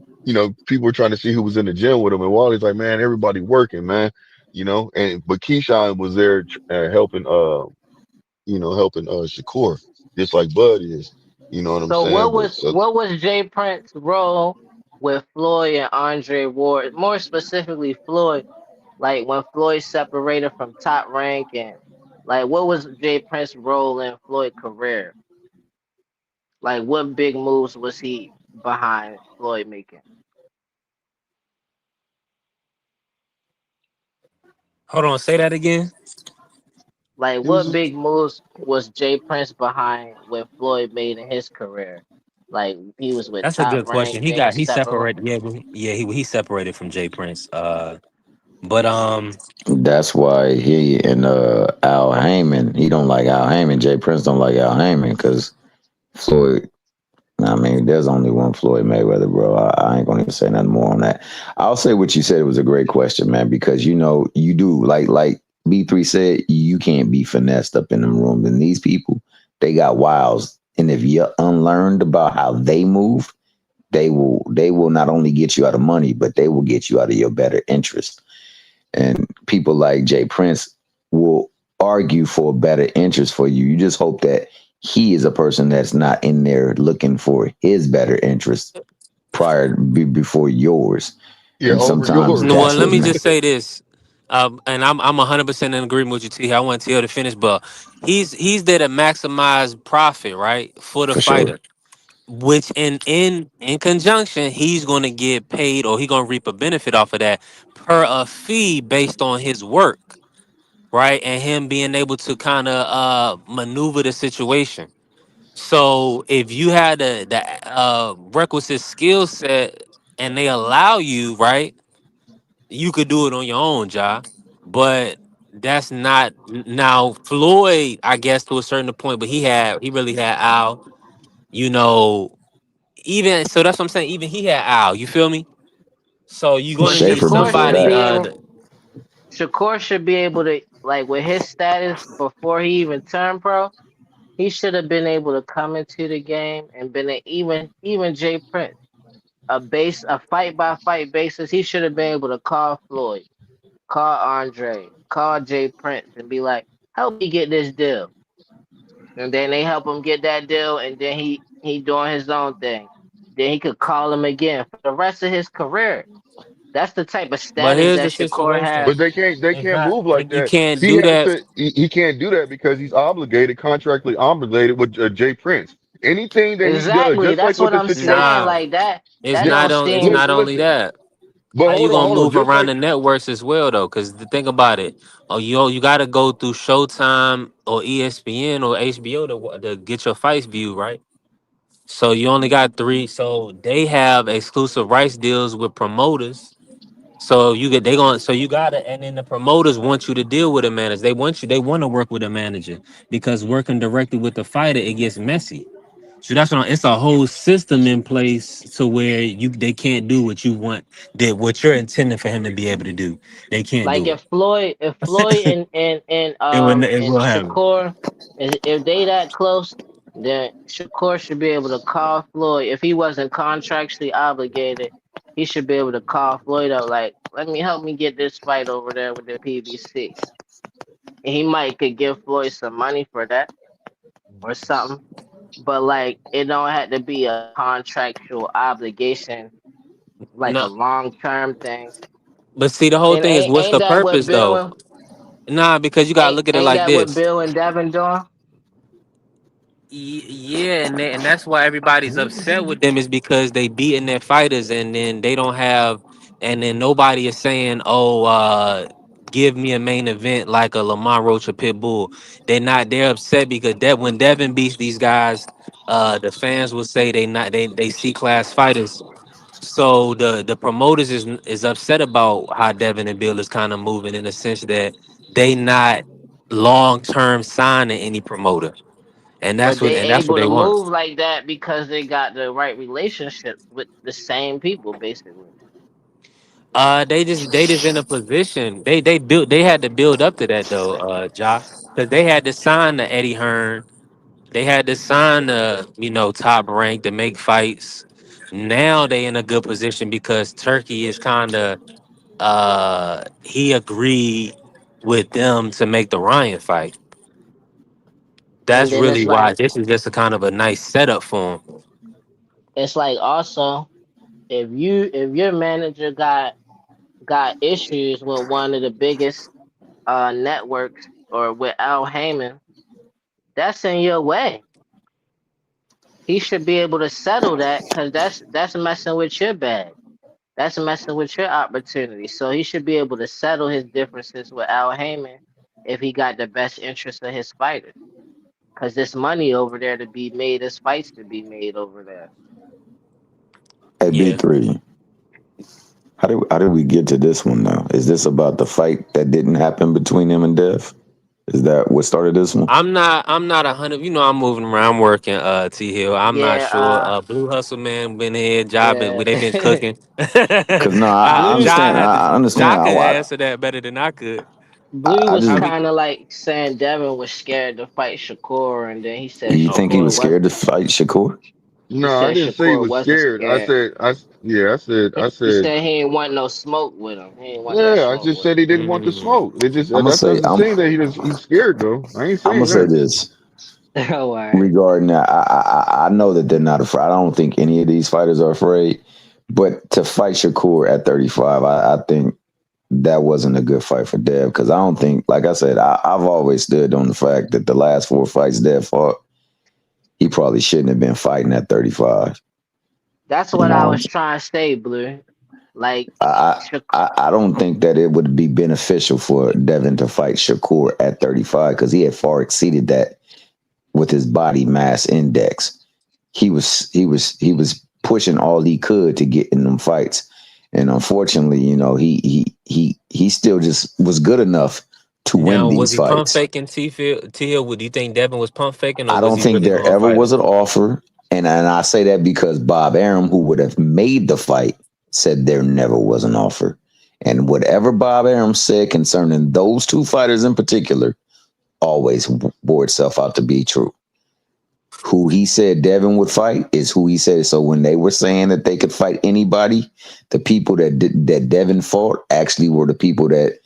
people were trying to see who was in the gym with him, and Wally's like, man, everybody working, man, and but Keyshawn was there helping, helping Shakur, just like Bud is, you know what I'm So saying? But so, what was Jay Prince's role with Floyd and Andre Ward? More specifically, Floyd. Like when Floyd separated from Top Rank, and like what was Jay Prince's role in Floyd's career? Like what big moves was he behind Floyd making? Hold on, say that again. Like he was what just big moves was Jay Prince behind when Floyd made in his career? Like he was with That's a Top good Rank, question. then he He separated. separated. Yeah, he separated from Jay Prince. But That's why he and Al Heyman, he don't like Al Heyman. Jay Prince don't like Al Heyman because Floyd. I mean, there's only one Floyd Mayweather, bro. I ain't gonna even say nothing more on that. I'll say what you said. It was a great question, man, because you do like B3 said, you can't be finessed up in them rooms. And these people, they got wiles. And if you're unlearned about how they move, they will not only get you out of money, but they will get you out of your better interest. And people like Jay Prince will argue for a better interest for you. You just hope that he is a person that's not in there looking for his better interest before yours. yeah And over sometimes yours. well, that's let what me man. just say this. And I'm 100% in agreement with you, T. I want TL to finish, but he's there to maximize profit, right, for the For sure. fighter. Which in conjunction, he's going to get paid, or he's going to reap a benefit off of that per a fee based on his work, right, and him being able to kind of maneuver the situation. So if you had the requisite skill set and they allow you, right, you could do it on your own, Ja. But that's not now Floyd, I guess, to a certain point. But he really had Al, you know. Even so, that's what I'm saying. Even he had Al. You feel me? So you're But gonna need Schaefer before somebody. that. Shakur should be able to like with his status before he even turned pro. He should have been able to come into the game and been even Jay Prince a fight by fight basis. He should have been able to call Floyd, call Andre, call Jay Prince, and be like, "Help me get this deal." And then they help him get that deal, and then he doing his own thing. Then he could call him again for the rest of his career. That's the type of But status here's that the Shakur situation. has. But they can't move like You that. can't He do has that. to. He can't do that because he's obligated, contractually obligated with Jay Prince. anything that he does, Exactly. just like That's with what the I'm saying. situation. Nah, Like that. it's That not don't on. It's seem. not only Listen, that. but How you gonna hold on. move Just around like the networks as well though? Because the thing about it, oh, you got to go through Showtime or ESPN or HBO to get your fights viewed, right? So you only got three. So they have exclusive rights deals with promoters. So you get they going. So you gotta, and then the promoters want you to deal with a manager. They want you. They want to work with a manager because working directly with the fighter, it gets messy. So that's what it's a whole system in place to where they can't do what you want, that what you're intending for him to be able to do. They can't Like do it. If Floyd It and will happen. Shakur, if they that close, then Shakur should be able to call Floyd. If he wasn't contractually obligated, he should be able to call Floyd up like, let me help me get this fight over there with the PBC. And he might could give Floyd some money for that or something. But like it don't have to be a contractual obligation, like a No, long term thing. but see, the whole And thing is, what's ain't the that what purpose though? Bill Nah, because you gotta look at it ain't like that what this. Bill and Devin doing? Yeah, and that's why everybody's upset with them is because they beating their fighters, and then they don't have, and then nobody is saying, "Oh, give me a main event like a Lamar Roach or Pitbull." They're not. They're upset because when Devin beats these guys, the fans will say they C class fighters. So the promoters is upset about how Devin and Bill is kind of moving in the sense that they not long term signing any promoter. But they And that's what able they to want. move like that because they got the right relationships with the same people, basically. They just in a position. They had to build up to that though, Ja, because they had to sign the Eddie Hearn. They had to sign the Top Rank to make fights. Now they in a good position because Turkey is kind of he agreed with them to make the Ryan fight. And That's then really why this is just a kind of a nice setup for him. it's like also if your manager got issues with one of the biggest networks or with Al Heyman, that's in your way. He should be able to settle that because that's messing with your bag. That's messing with your opportunity. So he should be able to settle his differences with Al Heyman if he got the best interest of his fighters. Because there's money over there to be made, there's fights to be made over there. Hey, Yeah. B3, how did we get to this one now? Is this about the fight that didn't happen between him and Dev? Is that what started this one? I'm not 100. I'm moving around. I'm working T Hill. I'm not Yeah, sure. Blue Hustle man been here. Job been they been yeah. cooking. Because no, I Blue understand. I understand. Ja I, could I, answer that better than I could. Blue I was just, How we kind of like saying Devin was scared to fight Shakur, and then he said you think he okay. Shakur was was. scared to fight Shakur? He no, I said didn't say he Shakur was wasn't scared. I scared. said yeah. He said he ain't want no smoke with him. He ain't want that Yeah. I smoke just with said him. he didn't want the Mm. smoke. It just I'm gonna that say doesn't say that he's scared though. I ain't I'm gonna saying say that. this Oh, all right. regarding that. I know that they're not afraid. I don't think any of these fighters are afraid. But to fight Shakur at 35, I think that wasn't a good fight for Dev because I don't think, like I said, I've always stood on the fact that the last four fights Dev fought, he probably shouldn't have been fighting at 35. That's You what I know, was trying to say, Blue. Like, I, Shak- I don't think that it would be beneficial for Devin to fight Shakur at 35 because he had far exceeded that with his body mass index. He was pushing all he could to get in them fights, and unfortunately, he still just was good enough to win Now, was these he pump fights. faking T Hill? Do you think Devin was pump faking, or I was don't he think really there going to ever fight was him? an offer, and I say that because Bob Arum, who would have made the fight, said there never was an offer. And whatever Bob Arum said concerning those two fighters in particular always bore itself out to be true. Who he said Devin would fight is who he said. So when they were saying that they could fight anybody, the people that Devin fought actually were the people that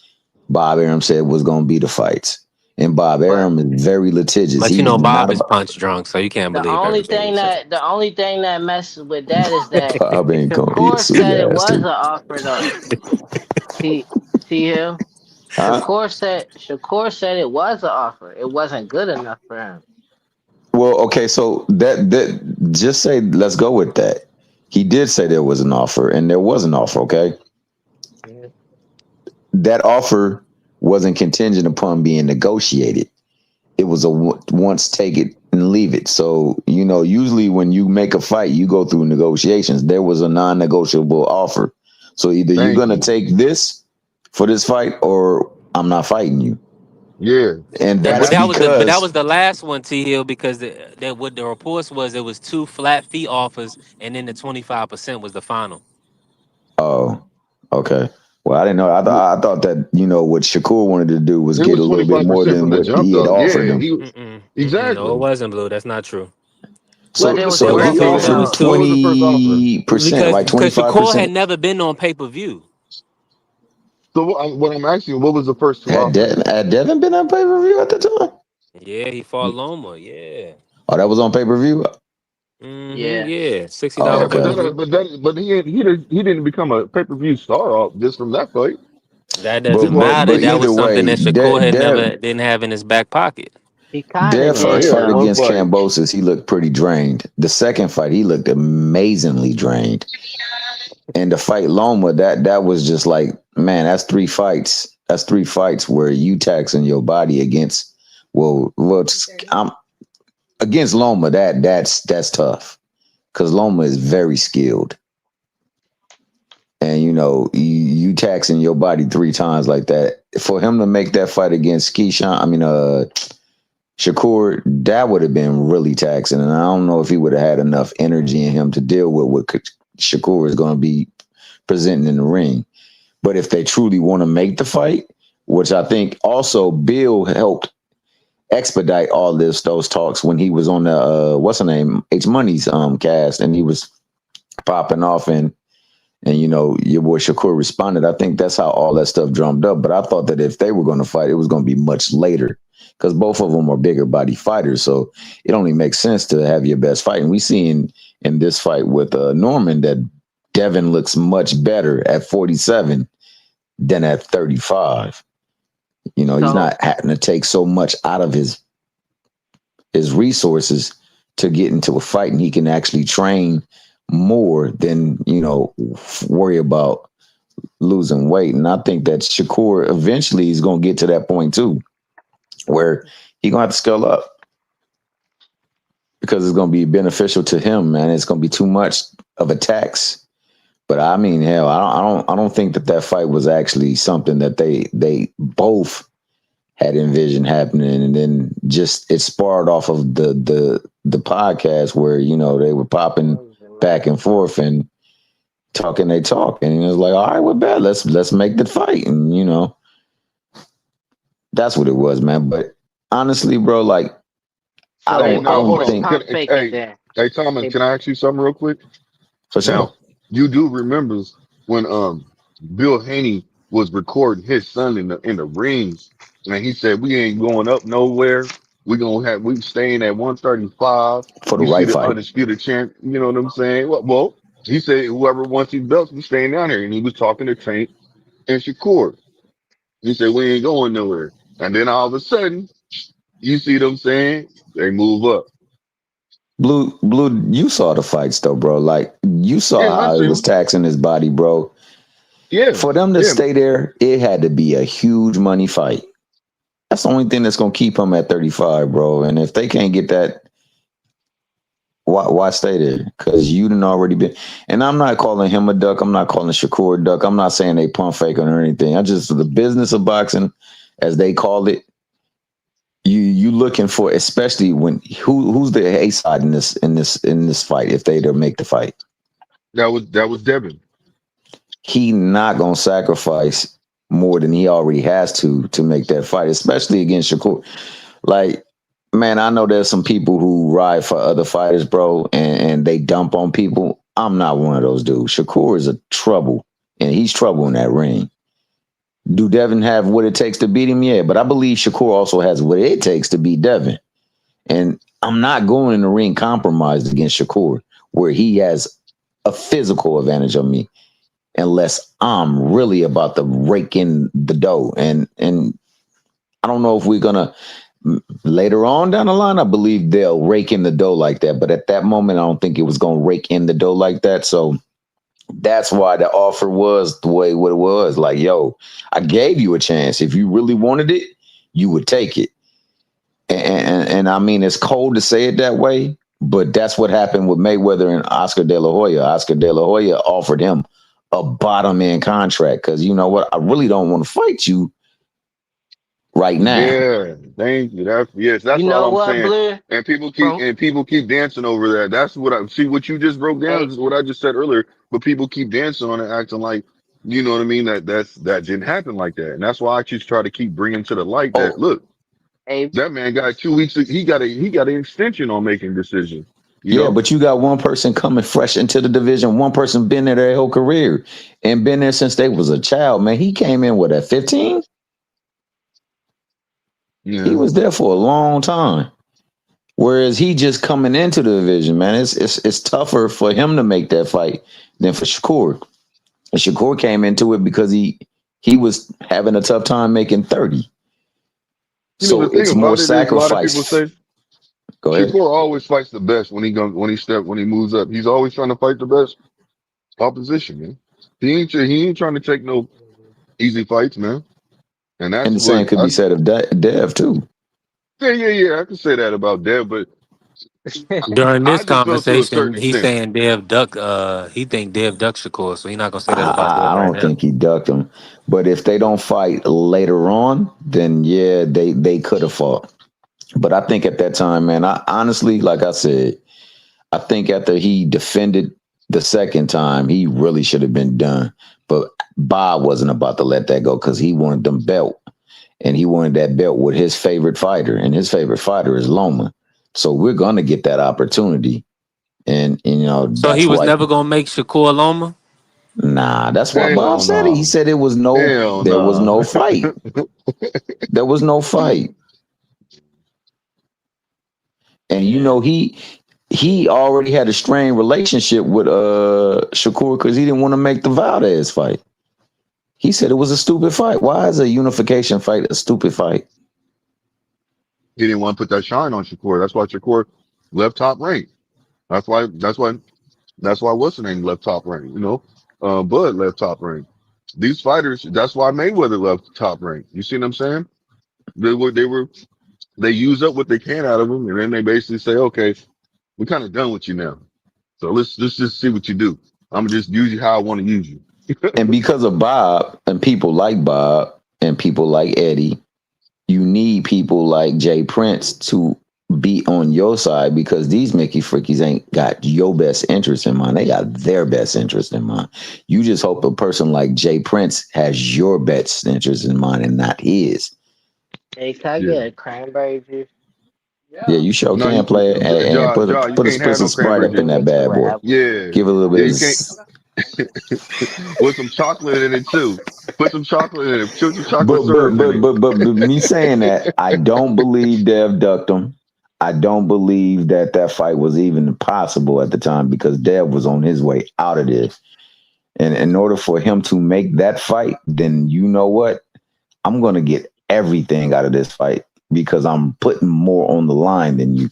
Bob Arum said was going to be the fights. And Bob but Arum is very litigious. But He's Bob not is about punch drunk, so you can't believe everything he said. the only thing that messes with that is that Bob ain't going. He'll Shakur sue said it your ass was an too. offer though. T T Hill. Huh? Shakur said it was an offer. It wasn't good enough for him. Well, okay, so that just say let's go with that. He did say there was an offer, and there was an offer. Okay, Yeah. that offer wasn't contingent upon being negotiated. It was a once take it and leave it. So usually when you make a fight, you go through negotiations. There was a non-negotiable offer. So either you're Thank gonna you. take this for this fight, or I'm not fighting you. Yeah. And That, And but that's that's that was because the last one, T Hill, because that what the reports was, it was two flat fee offers, and then the 25% was the final. oh, okay. Well, I didn't know. I thought that what Shakur wanted to do was it get a was little bit more 25% than from the what jump he had though. offered Yeah, him. he No, it exactly. wasn't blue. That's not true. But So it was listen, It So what still I'm he wasn't. paid It saying, was out. offered what was two the first offer? 20%, because right? because Shakur had 25%. never been on pay per view. So what I'm asking, what was the first two offers? Had Devin been on pay per view at the time? Yeah, he fought Loma. Yeah. Oh, that was on pay per view. Yeah. Yeah. Oh, Yeah, $60 pay but per okay. view. he didn't become a pay-per-view star off just from that fight. That He doesn't was matter. But That either was something way, that Shakur had never didn't have in his back pocket. He kind Dev of no, he did first had fight though. one against fight. Cambosis, he looked pretty drained. The second fight, he looked amazingly drained. And the fight Loma, that was just like, man, that's three fights. That's three fights where you taxing your body against. I'm against Loma. That's tough because Loma is very skilled, and you taxing your body three times like that for him to make that fight against Keyshawn. I mean, Shakur, that would have been really taxing, and I don't know if he would have had enough energy in him to deal with what Shakur is going to be presenting in the ring. But if they truly want to make the fight, which I think also Bill helped expedite all those talks when he was on the what's the name H Money's cast, and he was popping off, and your boy Shakur responded. I think that's how all that stuff drummed up. But I thought that if they were going to fight, it was going to be much later because both of them are bigger body fighters. So it only makes sense to have your best fight. And we see in this fight with Norman that Devin looks much better at 47 than at 35. He's So not having to take so much out of his resources to get into a fight, and he can actually train more than worry about losing weight. And I think that Shakur eventually is going to get to that point too, where he's going to have to scale up because it's going to be beneficial to him, man. It's going to be too much of a tax. But I mean, hell, I don't think that fight was actually something that they both had envisioned happening, and then just it sparred off of the podcast where they were popping back and forth and talking they talk, and it was like, all right, we're bad. Let's make the fight, and that's what it was, man. But honestly, bro, like I so Hey, don't I now hold don't let's on. think pump fake it then. Hey Thomas, Hey, can I ask you something real quick? for Now, sure. you do remember when Bill Haney was recording his son in the ring, and he said, "We ain't going up nowhere. We staying at 135. For the You see right the fight. undisputed champ. You know what I'm saying? Well, he said whoever wants these belts, we staying down here." And he was talking to Tank and Shakur. He said, "We ain't going nowhere." And then all of a sudden, you see them saying they move up. Blue, you saw the fights though, bro. Like you saw Yeah, I how it see was them. taxing his body, bro. Yeah, For them to yeah. stay there, it had to be a huge money fight. That's the only thing that's gonna keep him at 35, bro. And if they can't get that, why stay there? Because you didn't already been. And I'm not calling him a duck. I'm not calling Shakur a duck. I'm not saying they pump faking or anything. I just the business of boxing, as they call it. You looking for, especially when who's the A side in this fight if they to make the fight. That was Devin. He not gonna sacrifice more than he already has to make that fight, especially against Shakur. Like, man, I know there's some people who ride for other fighters, bro, and they dump on people. I'm not one of those dudes. Shakur is a trouble, and he's trouble in that ring. Do Devin have what it takes to beat him? Yeah, but I believe Shakur also has what it takes to beat Devin. And I'm not going in the ring compromised against Shakur, where he has a physical advantage on me, unless I'm really about to rake in the dough. And I don't know if we're gonna. Later on down the line, I believe they'll rake in the dough like that. But at that moment, I don't think it was going to rake in the dough like that. So that's why the offer was the way what it was. Like, yo, I gave you a chance. If you really wanted it, you would take it. And I mean, it's cold to say it that way, but that's what happened with Mayweather and Oscar De La Hoya. Oscar De La Hoya offered him a bottom end contract because you know what? I really don't want to fight you right now. Yeah, thank you. That's yes, You that's all know I'm what, saying. Blue? From And people keep dancing over that. That's what I see. What you just broke down a is what I just said earlier. But people keep dancing on it, acting like you know what I mean. That didn't happen like that, and that's why I just try to keep bringing to the light that Oh, look, a that man got 2 weeks. He got an extension on making decisions. You yeah, know. but you got one person coming fresh into the division. One person been there their whole career and been there since they was a child. Man, he came in with at 15. He Yeah. was there for a long time. Whereas he just coming into the division, man, it's tougher for him to make that fight than for Shakur. And Shakur came into it because he was having a tough time making 30. You know So the thing it's more about it is a lot of people sacrifice. say Go ahead. Shakur always fights the best when he moves up. He's always trying to fight the best opposition, man. He ain't trying to take no easy fights, man. And And that's the same what could I be said of Dev too. yeah. I can say that about Dev, but During I this just feel to a conversation, certain he's extent. saying Dev Duck. He think Dev Duck Shakur, so he's not gonna say that about I Dev right don't now. think he ducked him. But if they don't fight later on, then yeah, they could have fought. But I think at that time, man, I honestly, like I said, I think after he defended the second time, he really should have been done. But Bob wasn't about to let that go because he wanted them belt. And he wanted that belt with his favorite fighter. And his favorite fighter is Loma. So we're gonna get that opportunity. And you know, So he that's was why never gonna make Shakur Loma. that's what Bob Hell said. He no. said Hell there was no. no fight. There was no fight. And you know, he already had a strained relationship with Shakur because he didn't want to make the Valdez fight. He said it was a stupid fight. Why is a unification fight a stupid fight? He didn't want to put that shine on Shakur. That's why Shakur left top rank. That's why what's the name left top rank, you know? Bud left top rank. These fighters, that's why Mayweather left top rank. You see what I'm saying? They use up what they can out of them, and then they basically say, okay, we're kind of done with you now. So let's just see what you do. I'm gonna just use you how I want to use you. And because of Bob and people like Bob and people like Eddie, you need people like Jay Prince to be on your side because these Mickey Frickies ain't got your best interest in mind. They got their best interest in mind. You just hope a person like Jay Prince has your best interest in mind and not his. Hey, can I Yeah. get a cranberry juice? Yeah, you sure No, can play it and Jaw, Jaw, you can't put have some no Sprite cranberry up in juice. that Mix it bad with boy. apple juice. Yeah, Give it a little yeah, bit you of can't with some chocolate in it too. Put some chocolate in it. Put some chocolate syrup in it. but me saying that, I don't believe Dev ducked him. I don't believe that fight was even possible at the time because Dev was on his way out of this. And in order for him to make that fight, then you know what? I'm going to get everything out of this fight because I'm putting more on the line than you.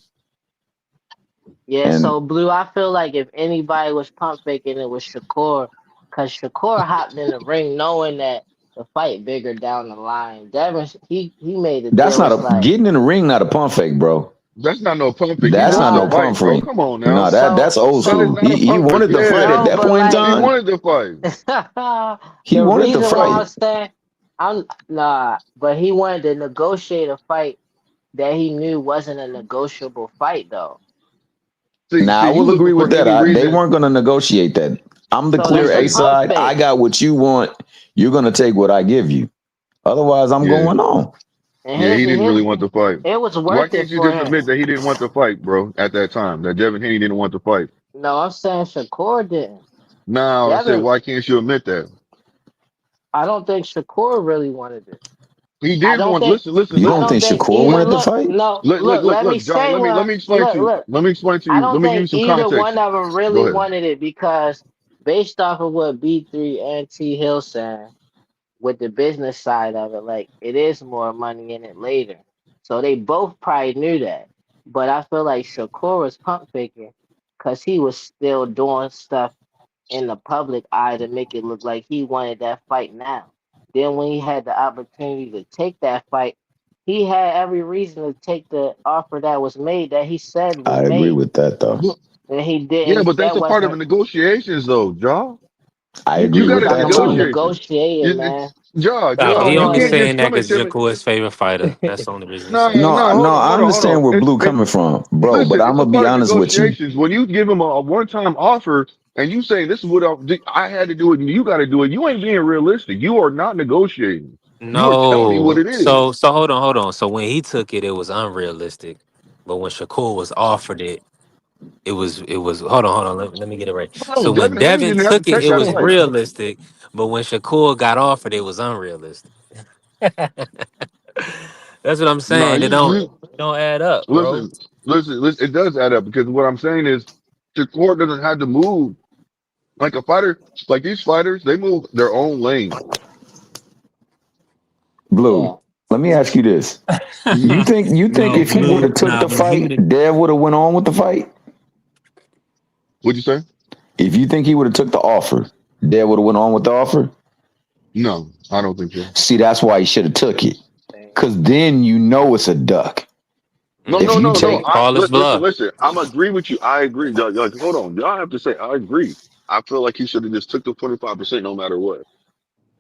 Yeah, And so Blue, I feel like if anybody was pump faking, it was Shakur, because Shakur hopped in the ring knowing that the fight bigger down the line. Devin, he made a that's deal. not It's a like, getting in the ring, not a pump fake, bro. That's not no pump fake. He That's not wanted to no no, pump fight, bro. fake. Come on No, now. that's old That is school. not a He pump fake. wanted to fight Yeah. at no, that but point in like He time. wanted to fight. He the wanted to reason why I'm fight. saying I'm nah, but he wanted to negotiate a fight that he knew wasn't a negotiable fight though. Now I See, you will agree looking with for that. any They reason. weren't going to negotiate that. I'm the So clear that's a A Okay. pump side. I fake. got what you want. You're going to take what I give you. Otherwise, I'm Yeah. going on. And Yeah, he didn't really here's want to fight. it was Why worth it can't you for just him. admit that he didn't want to fight, bro, at that time? That Devin Haney didn't want to fight. No, I'm saying Shakur didn't. Now I said, Devin, why can't you admit that? I don't think Shakur really wanted it. He I did don't want think listen, listen, You I don't listen. don't think think Shakur either wanted to look, fight? no, Look, look, look, let me look, John, say let me explain to you. look, Let me explain to I you. don't Let me give you think some either context. one of them Go really ahead. wanted it because based off of what B3 and T Hill said with the business side of it, like it is more money in it later. So they both probably knew that. But I feel like Shakur was pump faking because he was still doing stuff in the public eye to make it look like he wanted that fight now. Then when he had the opportunity to take that fight, he had every reason to take the offer that was made that he said was I agree made. with that though. And he Yeah, didn't. but that's That a part of the wasn't. negotiations, though, Jaw. I You agree We got with to talking that about too. negotiate. negotiating, man. Jaw, He No, Jaw. don't he You only can't want. just saying that come and because tell me. Shakur is favorite fighter. That's the only reason he's saying No, that. No, no, no, I hold understand on. where Blue coming from, bro. But Listen, I'm it's a gonna be part of honest with you. negotiations. When you give him a one-time offer and you say this is what I had to do it and you got to do it, you ain't being realistic. You are not negotiating. You are telling me what No. it is. So hold on. So when he took it, it was unrealistic. But when Shakur was offered it, it was hold on. Let me get it right. No, So when Devin Haney Devin didn't have to took it, take it that was fight. realistic. But when Shakur got offered, it was unrealistic. That's what I'm No, saying. you It don't add up, bro. listen, listen. It does add up because what I'm saying is the court doesn't have to move like a fighter. Like these fighters, they move their own lane. Yeah. Blue, let me ask you this. You think No, if he would Blue. have took Nah, the but if he would fight, have, Dev would have went on with the fight? What'd you say? If you think he would have took the offer, Dev would have went on with the offer? No, I don't think so. See, that's why he should have took it. Cause then you know it's a duck. No, If no, you no, no. take Mm-hmm. Call his Listen, bluff. listen. I'm agree with you. I agree. Like, hold on. Y'all have to say I agree. I feel like he should have just took the 25% no matter what.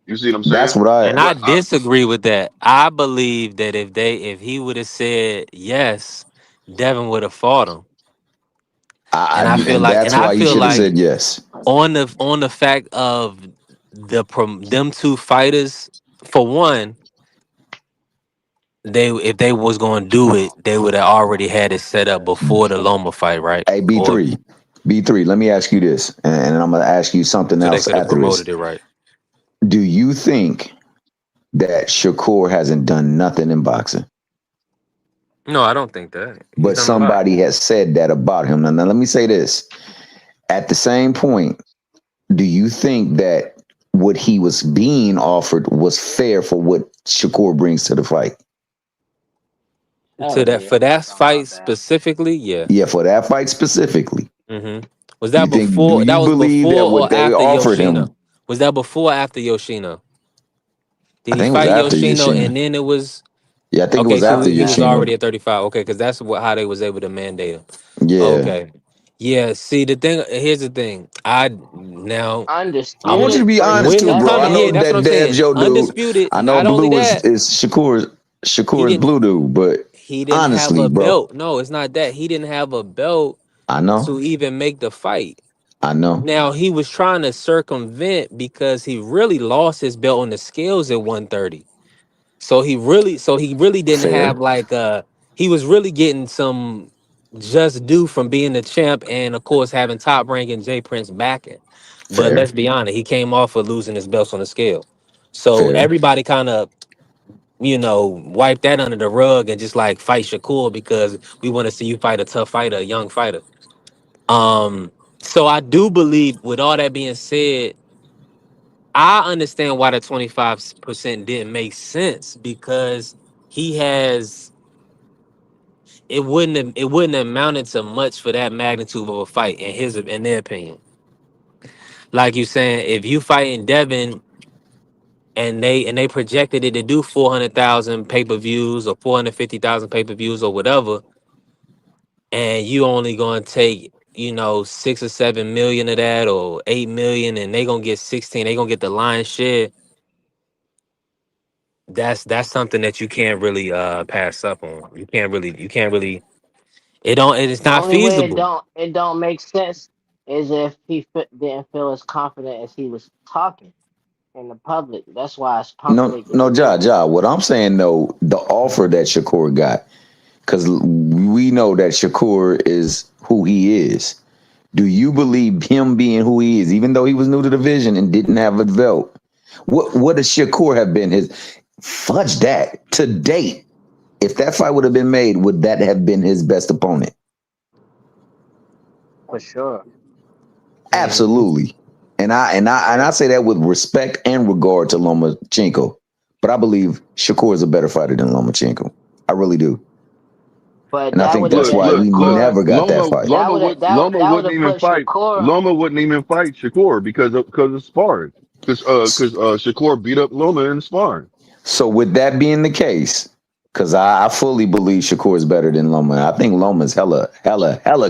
You see what I'm that's saying? what And I I But disagree with that. I believe that if he would have said yes, Devin would have fought him. I And I feel and like that's why he should have like said yes. on the fact of them two fighters, for one, they if they was going to do it, they would have already had it set up before the Loma fight, right? Hey, Or B3, let me ask you this, and I'm gonna ask you something so they else could have after this. promoted it right. Do you think that Shakur hasn't done nothing in boxing? No, I don't think that. He's But done a lot. somebody has said that about him. Now let me say this. At the same point, do you think that what he was being offered was fair for what Shakur brings to the fight? Hell To that yeah. for that Talking fight about that. specifically, yeah. Yeah, for that fight specifically. hmm Was You that think do before? That you was believe that before what or they after offered Yoshino? him, Was that before or after Yoshino? Did I he think it was fight after Yoshino Yoshina. and then it was Yeah, I think it okay? was So after he was Yoshina. already at 35. Okay, because that's how they was able to mandate him. Yeah. Okay, yeah. See, here's the thing. Now I I'm want you a to Undisputed be was honest when too, we that's bro. I coming. know Yeah, Devin. that's what that I'm Dev's saying. your dude. Undisputed. I know Not only Blue that, is he Shakur is didn't Blue dude, but he didn't have honestly, a bro, belt. No, it's not that. He didn't have a belt I know, to even make the fight. I know. Now he was trying to circumvent because he really lost his belt on the scales at 130. So he really didn't have Fair, like he was really getting some just due from being the champ and of course having top ranking Jay Prince backing. But fair, let's be honest, he came off of losing his belts on the scale. So fair. everybody kind of wipe that under the rug and just like fight Shakur because we want to see you fight a tough fighter, a young fighter. So I do believe, with all that being said, I understand why the 25% didn't make sense because he has it wouldn't have amounted to much for that magnitude of a fight in their opinion. Like you saying, if you fighting Devin and they projected it to do 400,000 pay-per-views or 450,000 pay-per-views or whatever, and you only gonna take 6 or 7 million of that or 8 million, and they gonna get 16, they gonna get the lion's share. That's something that you can't really pass up on. You can't really it's The not only way it feasible. don't make sense is if didn't feel as confident as he was talking in the public. That's why it's pump No, faking no, to Ja, me. Ja. What I'm saying though, the offer that Shakur got, because we know that Shakur is who he is. Do you believe him being who he is, even though he was new to the division and didn't have a belt? What does Shakur have been his? Fudge that to date. If that fight would have been made, would that have been his best opponent? For sure. Mhm. Absolutely. And I say that with respect and regard to Lomachenko. But I believe Shakur is a better fighter than Lomachenko. I really do. But And I that think would have that's Look, been why look, we look. Shakur. never got that Loma, fight. That Loma would have would, Loma that would wouldn't have even put fight. Shakur. Loma wouldn't even fight Shakur because of sparring. Because Shakur beat up Loma in sparring. So with that being the case, because I fully believe Shakur is better than Loma. I think Loma's hella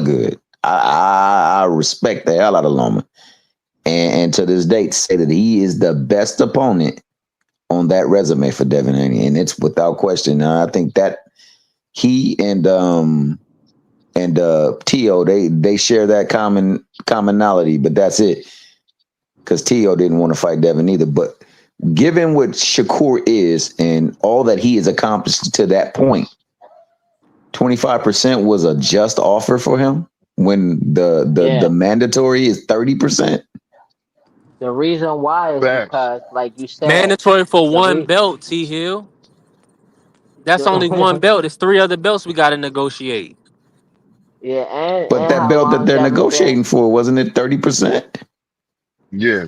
good. I respect the hell out of Loma. And to this date say that he is the best opponent on that resume for Devin Haney. And it's without question. And I think that he and T.O. they share that commonality, but that's it. Because T.O. didn't want to fight Devin either. But given what Shakur is and all that he has accomplished to that point, 25% was a just offer for him when the Yeah. mandatory is 30%. The reason why is Facts. because, like you said, Mandatory for the one re belt, T Hill. That's only one the belt. It's three other belts we got to negotiate. yeah, But and that how belt that long they're Devin been. negotiating for, wasn't it 30%? Yeah,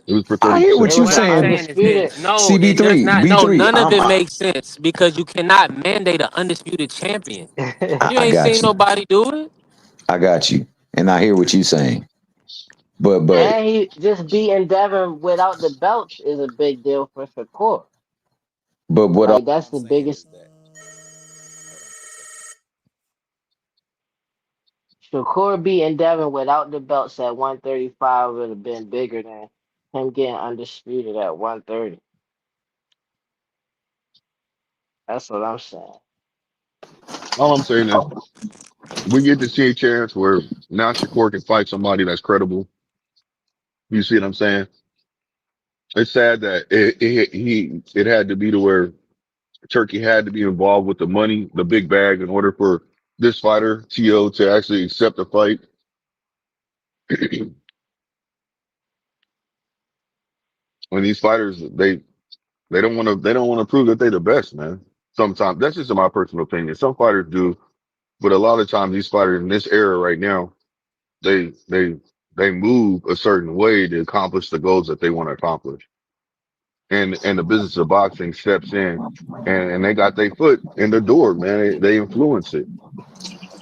it was for I thirty hear It what percent. you're What was an I'm saying. saying is this. undisputed. No, it does CB3, not. No, B3. none of it makes sense because you cannot mandate an undisputed champion. You I ain't seen got you. nobody do it. I got you. And I hear what you're saying. But And he just beating Devin without the belts is a big deal for Shakur. what all Like that's I'm the saying biggest. is that Shakur beating Devin without the belts at 135 would have been bigger than him getting undisputed at 130. That's what I'm saying. All I'm saying is we get to see a chance where now Shakur can fight somebody that's credible. You see what I'm saying? It's sad that it had to be to where Turkey had to be involved with the money, the big bag, in order for this fighter To to actually accept the fight. When these fighters they don't want to prove that they're the best, man. Sometimes that's just my personal opinion. Some fighters do, but a lot of times these fighters in this era right now, they they they move a certain way to accomplish the goals that they want to accomplish. And the business of boxing steps in and they got their foot in the door, man. They influence it.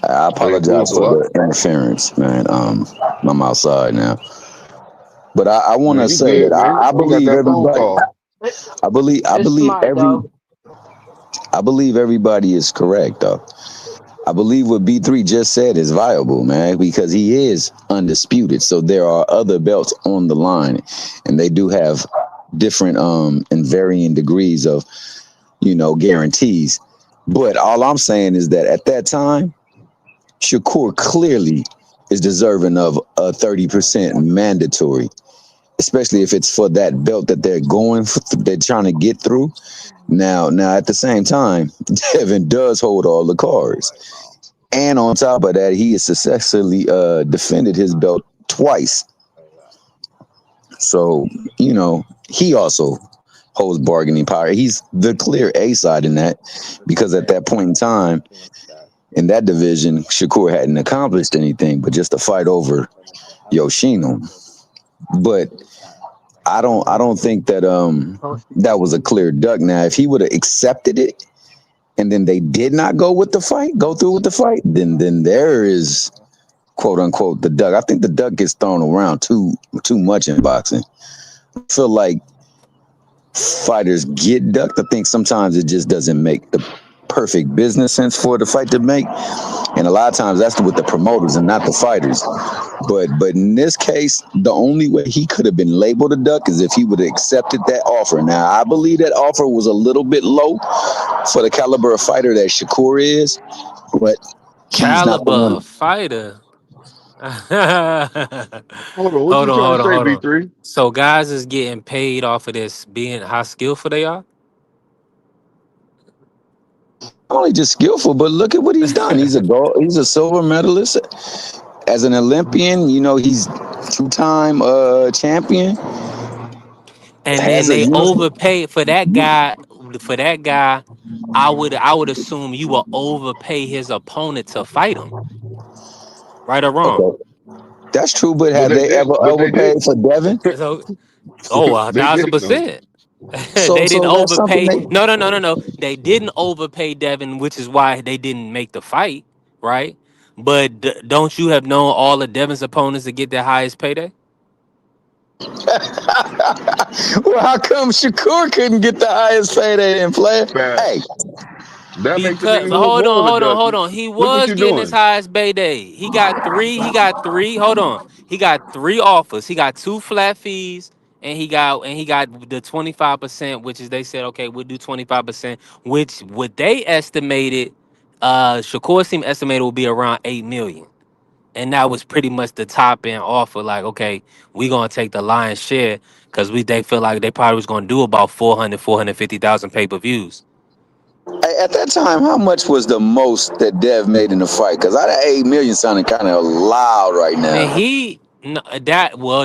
I They influence apologize a for lot. the interference, man. I'm outside now. But I want Man, to you say that good, man. I You got believe that phone everybody. call. It, I it's believe smart though. I believe everybody is correct though. I believe what B3 just said is viable, man, because he is undisputed. So there are other belts on the line, and they do have different and varying degrees of, guarantees. But all I'm saying is that at that time, Shakur clearly is deserving of a 30% mandatory, especially if it's for that belt that they're trying to get through. Now at the same time, Devin does hold all the cards. And on top of that, he has successfully defended his belt twice. So, he also holds bargaining power. He's the clear A side in that because at that point in time in that division, Shakur hadn't accomplished anything but just a fight over Yoshino. But I don't think that Posted. that was a clear duck. Now, if he would have accepted it and then they did not go through with the fight, then there is quote unquote the duck. I think the duck gets thrown around too much in boxing. I feel like fighters get ducked. I think sometimes it just doesn't make the perfect business sense for the fight to make, and a lot of times that's with the promoters and not the fighters. But in this case, the only way he could have been labeled a duck is if he would have accepted that offer. Now I believe that offer was a little bit low for the caliber of fighter that Shakur is, but he's not the Caliber one. of fighter. hold Hold on, what on, you trying to hold on, say, hold on. B3? So guys is getting paid off of this being how skillful they are. Only just skillful, but look at what he's done. He's a silver medalist as an Olympian. He's two-time champion. And then Has a they uniform. overpay for that guy. For that guy, I would assume you will overpay his opponent to fight him, right or wrong. Okay, that's true. But But have they they did. ever But they overpaid didn't. for Devin? So, oh, a They thousand didn't though. percent. So They didn't so that's something overpay. they. No, no, no, no, no. They didn't overpay Devin, which is why they didn't make the fight, right? But don't you have known all of Devin's opponents to get their highest payday? Well, how come Shakur couldn't get the highest payday in player? Hey, Facts. That makes it Because even more hold on, moral, hold on, hold Dusty. on. He Look what was you're getting his doing. highest payday. He got three. He got three. Hold on. He got three offers. He got two flat fees, and he got the 25%, which is they said okay, we'll do 25%, which what they estimated, Shakur team estimated will be around 8 million, and that was pretty much the top end offer. Like okay, we gonna take the lion's share because they feel like they probably was gonna do about 450,000 pay per views. at that time, how much was the most that Dev made in the fight? Because that 8 million sounding kind of loud right Man, now.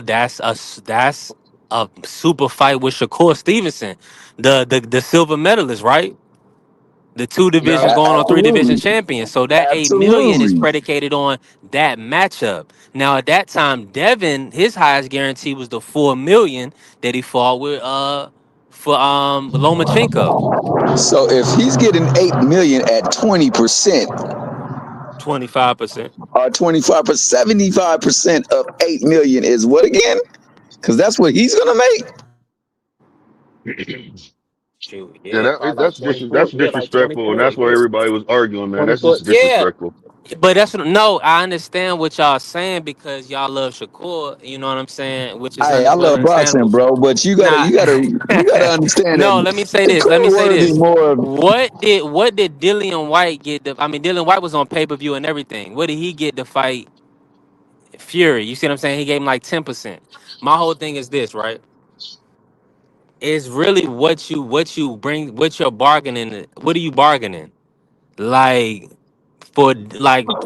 that's a super fight with Shakur Stevenson, the silver medalist, right? The two divisions Now, going on three division Absolutely, champions. So that 8 million is absolutely. predicated on that matchup. Now at that time, Devin, his highest guarantee was the 4 million that he fought with for Lomachenko. So if he's getting 8 million at 20%, 25%. or 25%, 75% of 8 million is what again? Because that's what he's gonna make. Shoot, yeah, yeah, probably like that's 24. Yeah, like disrespectful, and 24. that's why Yeah. everybody was arguing, man. That's 24. just Yeah. disrespectful. But no, I understand what y'all saying because y'all love Shakur, you know what I'm saying, which is I well love boxing, understandable. bro, but you gotta Nah, you gotta you gotta understand no, that let me say this. Let me Shakur say worthy this. more. What did Dillian White get? I mean, Dillian White was on pay per view and everything. What did he get to fight Fury? You see what I'm saying? He gave him like 10%. My whole thing is this, right? It's really what you bring, what you're bargaining. What are you bargaining? Like for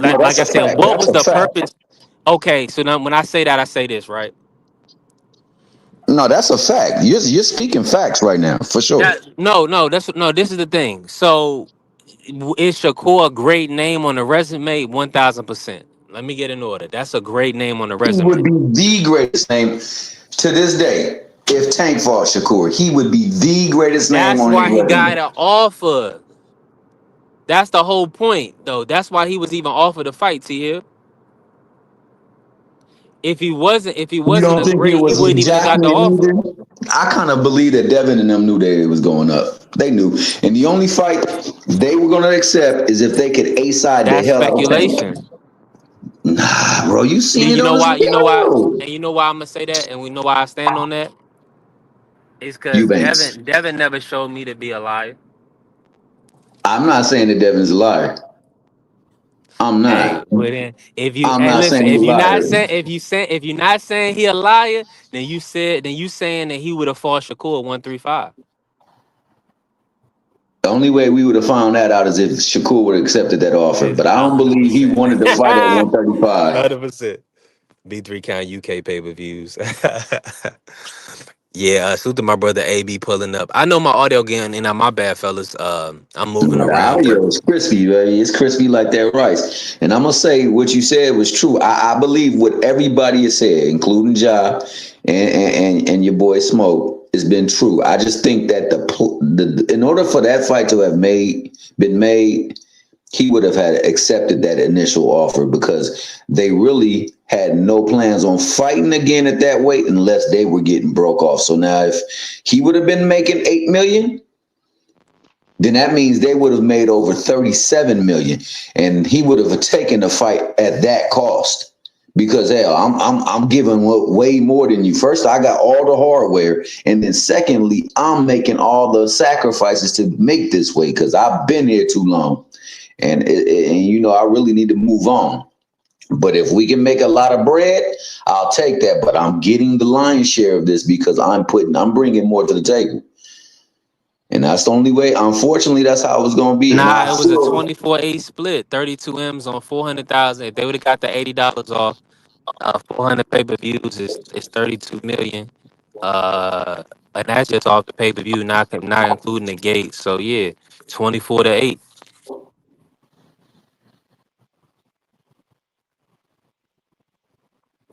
No, like that's I a said, fact. what That's was a the fact. purpose? Okay, so now when I say that, I say this, right? No, that's a fact. You're speaking facts right now, for sure. No, this is the thing. So is Shakur a great name on the resume? 1,000%. Let me get in order. That's a great name on the He would resume. be the greatest name to this day. If Tank fought Shakur, he would be the greatest name That's on his why he resume. got an offer. That's the whole point, though. That's why he was even offered a fight to you. If he You wasn't don't a think it great, he was wouldn't even have got the exactly offer. needed? I kind of believe that Devin and them knew that it was going up. They knew. And the only fight they were going to accept is if they could A-side the That's hell out of Tank. speculation. Nah, bro, you And seen it you on know this why? You know why? video. And you know why I'm gonna say that? And we know why I stand on that? It's because Eubanks. Devin never showed me to be a liar. I'm not saying that Devin's a liar. I'm Hey, not. well then, if you I'm and not listen, saying he's a liar. if you're not saying he a liar, then you saying that he would have fought Shakur 135. The only way we would have found that out is if Shakur would have accepted that offer. Is But I don't hundred believe he percent, wanted to fight at 135. 100%. B3 count UK pay per views. Yeah, salute to my brother AB pulling up. I know my audio getting in. My bad, fellas. I'm moving No, the around, but audio is crispy, baby. It's crispy like that rice. And I'm gonna say what you said was true. I believe what everybody has said, including Ja and your boy Smoke, has been true. I just think that in order for that fight to have been made, he would have had accepted that initial offer because they really had no plans on fighting again at that weight unless they were getting broke off. So now if he would have been making 8 million, then that means they would have made over 37 million and he would have taken the fight at that cost because hell, I'm giving way more than you. First, I got all the hardware, and then secondly, I'm making all the sacrifices to make this weight because I've been here too long, and I really need to move on. But if we can make a lot of bread, I'll take that. But I'm getting the lion's share of this because I'm bringing more to the table. And that's the only way. Unfortunately, that's how it was going to be. And nah, I it was a feel 24-8 split, 32 M's on 400,000. If they would have got the $80 off, 400 pay per views is 32 million. And that's just off the pay per view, not including the gate. So yeah, 24-8.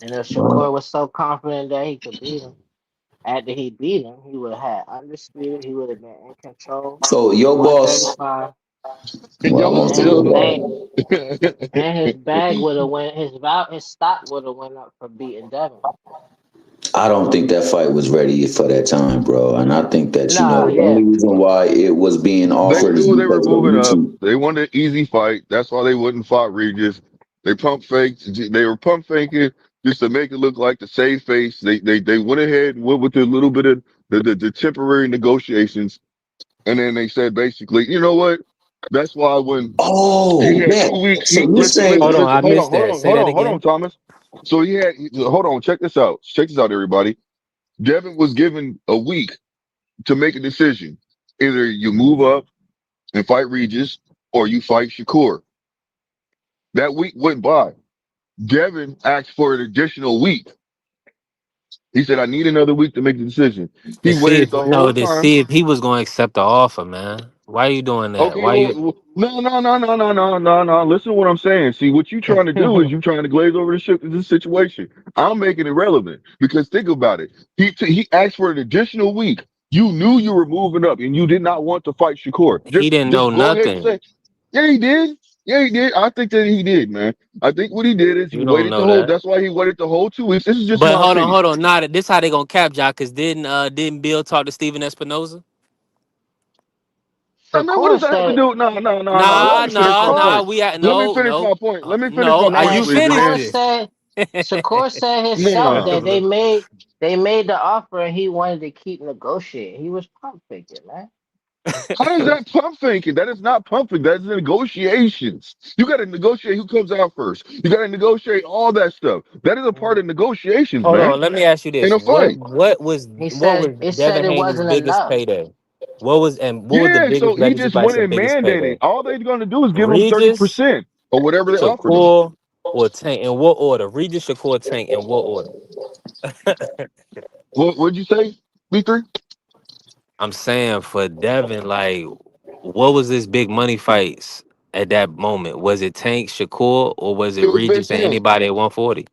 And if Shakur was so confident that he could beat him. after he beat him, he would have had undisputed. He would have been in control. So your boss, 135, well, I Y'all won't want say and your his boss. name and his bag would have went. His stock would have went up for beating Devin. I don't think that fight was ready for that time, bro. And I think that, Nah, the yeah. only reason why it was being They offered is knew they were because of moving up. YouTube. They wanted an easy fight. That's why they wouldn't fight Regis. They pump faked. They were pump faking just to make it look like the save face. They went ahead and went with a little bit of the temporary negotiations, and then they said basically, you know what? That's why when he Oh, had man. 2 weeks, So he you listen, saying, Hold listen, on, listen. I missed that. Say that Hold on, again. Thomas. So hold on. Check this out. Check this out, everybody. Devin was given a week to make a decision. Either you move up and fight Regis, or you fight Shakur. That week went by. Devin asked for an additional week. He said, I need another week to make the decision. To He see waited if the whole to time. see if he was going to accept the offer, man. Why are you doing that? Okay, Why you? no. Listen to what I'm saying. See, what you trying to do is you trying to glaze over this situation. I'm making it relevant because think about it. He asked for an additional week. You knew you were moving up and you did not want to fight Shakur. He didn't know Just go ahead and nothing. say, yeah, he did. Yeah, he did. I think that he did, man. I think what he did is he You don't waited the know whole. that. That's why he waited the whole 2 weeks. This is just But my opinion. hold on. Nah, this how they gonna cap y'all? Cause didn't Bill talk to Steven Espinoza? Man, what Shakur does that have to said. do? No. Let me finish my Nah. point. We at Let me no, finish my no, point. Let me finish no. my Are Man, point, you please, Shakur man. finished? said. Shakur said himself No. that they made the offer and he wanted to keep negotiating. He was pump faking, man. How is that pump faking? That is not pumping. That's negotiations. You got to negotiate who comes out first. You got to negotiate all that stuff. That is a part of negotiations, Hold man. on. Let me ask you In this: a fight. what was He said it said Devin it Haney's wasn't biggest enough. payday? What was the Yeah, so biggest he legacy just fight? went And and biggest mandated. payday? All they're going to do is give him Regis, 30% or whatever they offered him. Shakur, or Tank? In what order? Regis, Shakur, Tank. In what order? What'd you say, B3? I'm saying for Devin, like, what was this big money fights at that moment? Was it Tank, Shakur, or was it It would have been Regis and Tank. anybody at 140?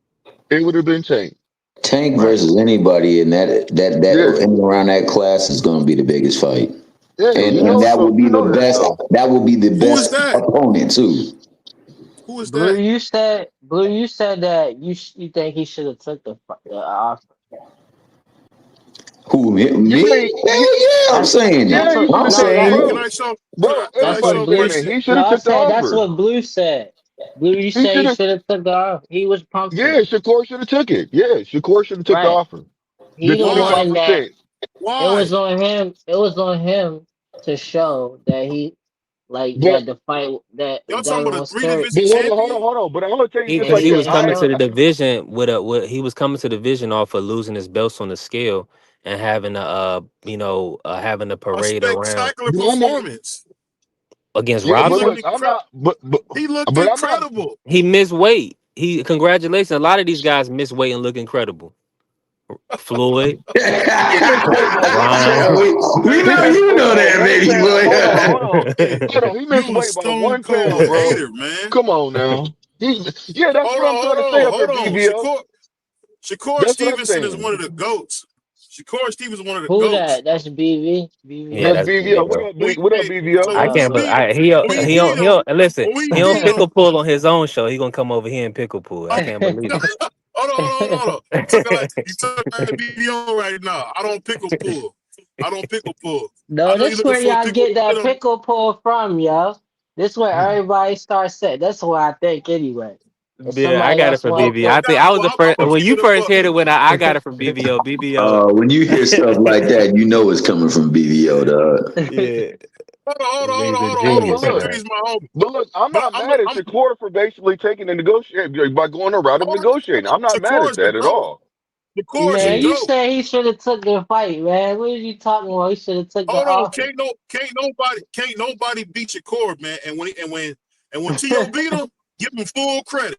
It would have been Tank. Tank Right. versus anybody in that Yeah. in and around that class is going to be the biggest fight, Yeah, and that will be you the know that best. though. That will be the Who is best that? opponent too. Who is Blue, that? you said that you think he should have took the offer. Who You me? say Hell yeah, I'm That's saying yeah, that's it. you what should I'm have no took that saying Can bro. I show? Bro, Can I that's what everybody show Blue. saying that Christian? he should No, have I took the said that's offer. what Blue said. Blue, you He said should he have. should have took the offer. He was pump Yeah, faking. Shakur should have took it. Yeah, Shakur should have took the Right. offer. The He the twenty Why? five one that percent. it Why? was on him. It was on him to show that he But the fight that Y'all talking Devin about a was three serious division champion? hold on. But I'm gonna tell you this and Because like he he was this. didn't coming I to show. the division he was coming to the division off of losing his belts on the scale and having having a A parade around spectacular but I'm not. performance. against Yeah, He but looked look, Robson. I'm incredible. not. He looked But I'm not. incredible. He missed weight. He congratulations. A lot of these guys miss weight and look incredible. Floyd, He missed weight by one Grimes. pound. we He know missed you weight know by that, one baby pound. boy. Hey, He missed you a weight by stone 1 pound, cold bro. hater, man. Come on now. Yeah, that's what I'm trying to say up here, Hold on. BBO. Shakur That's what I'm Stevenson is saying. one of the goats. Shakur Stevenson is one of the Who goats. that? That's BV. Yeah, BV. That's that's BBO. What BBL. up, When we, What up, hey, so BBO? I when we can't. But Oh, beat him, when we beat him, Listen. when we He don't beat him, pickle pull on his own show. He gonna come over here and pickle pull. I can't believe it. hold on. You talking like BBO right now. I don't pickle pull. I no, know you're this looking where for a y'all pickle get with that him. pickle pull from, yo. This where everybody starts set. That's what I think anyway. If Yeah, I somebody got it else from want to BBL. I'm I put, think down. I was Well, the I'm first gonna when keep you it a first buck. hit it. When I got it from BBL. When you hear stuff like that, you know it's coming from BVO, dog. Yeah, he's a Hey, but genius, look, B3 man. is my homie. I'm But not mad at I'm Shakur for basically taking the negotiate by going a route of negotiating. I'm not mad at Shakur's the that at GOAT. all. Shakur's the man, Yeah. you GOAT. say he should have took the fight, man. What are you talking about? He should have took the Hold on, offer. can't nobody beat Shakur, man. And when T.O. beat him, give him full credit.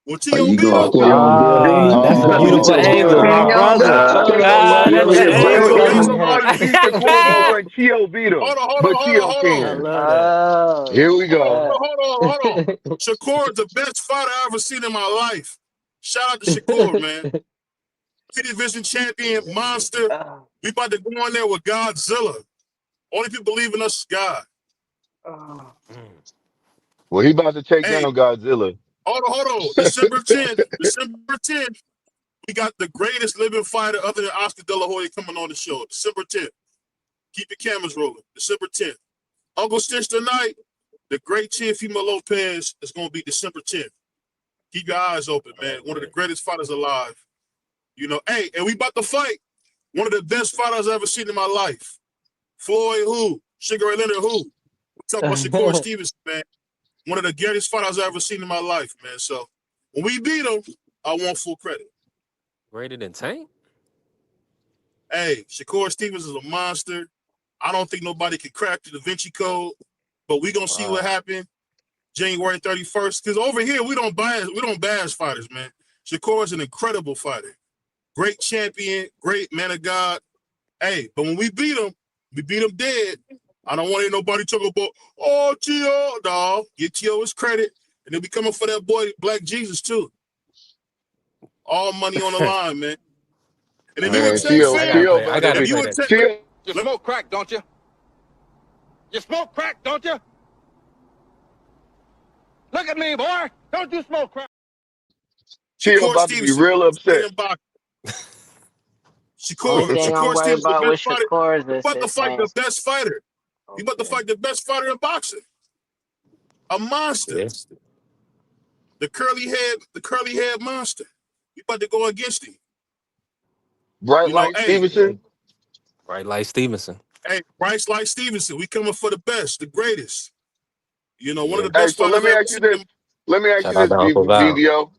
When Are T.O. you beat gonna him, put it on Bill That's a Henry? beautiful Oh Put your angle, my opinion wow! on brother. that? Hold on, Ah, yo. You that's over an here So Bill can't angle. Henry? nobody beat Shakur, but when T.O. beat him, but T.O. I can. love that. Here Oh, we go. hold on. Shakur is the best fighter I ever seen in my life. Shout out to Shakur, man. division champion, monster. We about to go on there with Godzilla. Only people believe in us is God. Well, he about to take Hey, down Godzilla. hold on. December 10th, we got the greatest living fighter other than Oscar De La Hoya coming on the show. December 10th. Keep your cameras rolling. December 10th. Uncle Stitch tonight, the great Teofimo Lopez is going to be December 10th. Keep your eyes open, man. One of the greatest fighters alive. You know, hey, and we about to fight one of the best fighters I've ever seen in my life. Floyd who? Sugar Ray Leonard who? We talking about Shakur Stevenson, man. One of the greatest fighters I've ever seen in my life, man. So when we beat him, I want full credit. Greater than Tank? Hey, Shakur Stevens is a monster. I don't think nobody can crack the Da Vinci Code, but we gonna see what happened January 31st. Because over here we don't bash fighters, man. Shakur is an incredible fighter, great champion, great man of God. Hey, but when we beat him dead. I don't want to hear nobody talk about, oh, T.O. No, get T.O. his credit. And they'll be coming for that boy, Black Jesus, too. All money on the line, man. And if you a Man, Tank fan, I gotta if you play a that. Tank, Tio, You smoke crack, don't you? You smoke crack, don't you? Look at me, boy. Don't you smoke crack? Tio Shakur about to be Stevenson, real fighting upset. in boxing. Only thing I'm Shakur worried Stevenson, the about with best fighter. Shakur is He's this about to his fight the hands. best fighter. He's about to Okay. fight the best fighter in boxing. A monster. Yes. The curly head monster. You about to go against him. Bright You know, Light hey, Stevenson. Right, like Stevenson. hey, Bryce like Stevenson. We coming for the best, the greatest. You know, one of Yeah. the Hey, best so let fighters me I've ever ask you seen. this. Let me ask you Shout out this, to Uncle Val. BVO.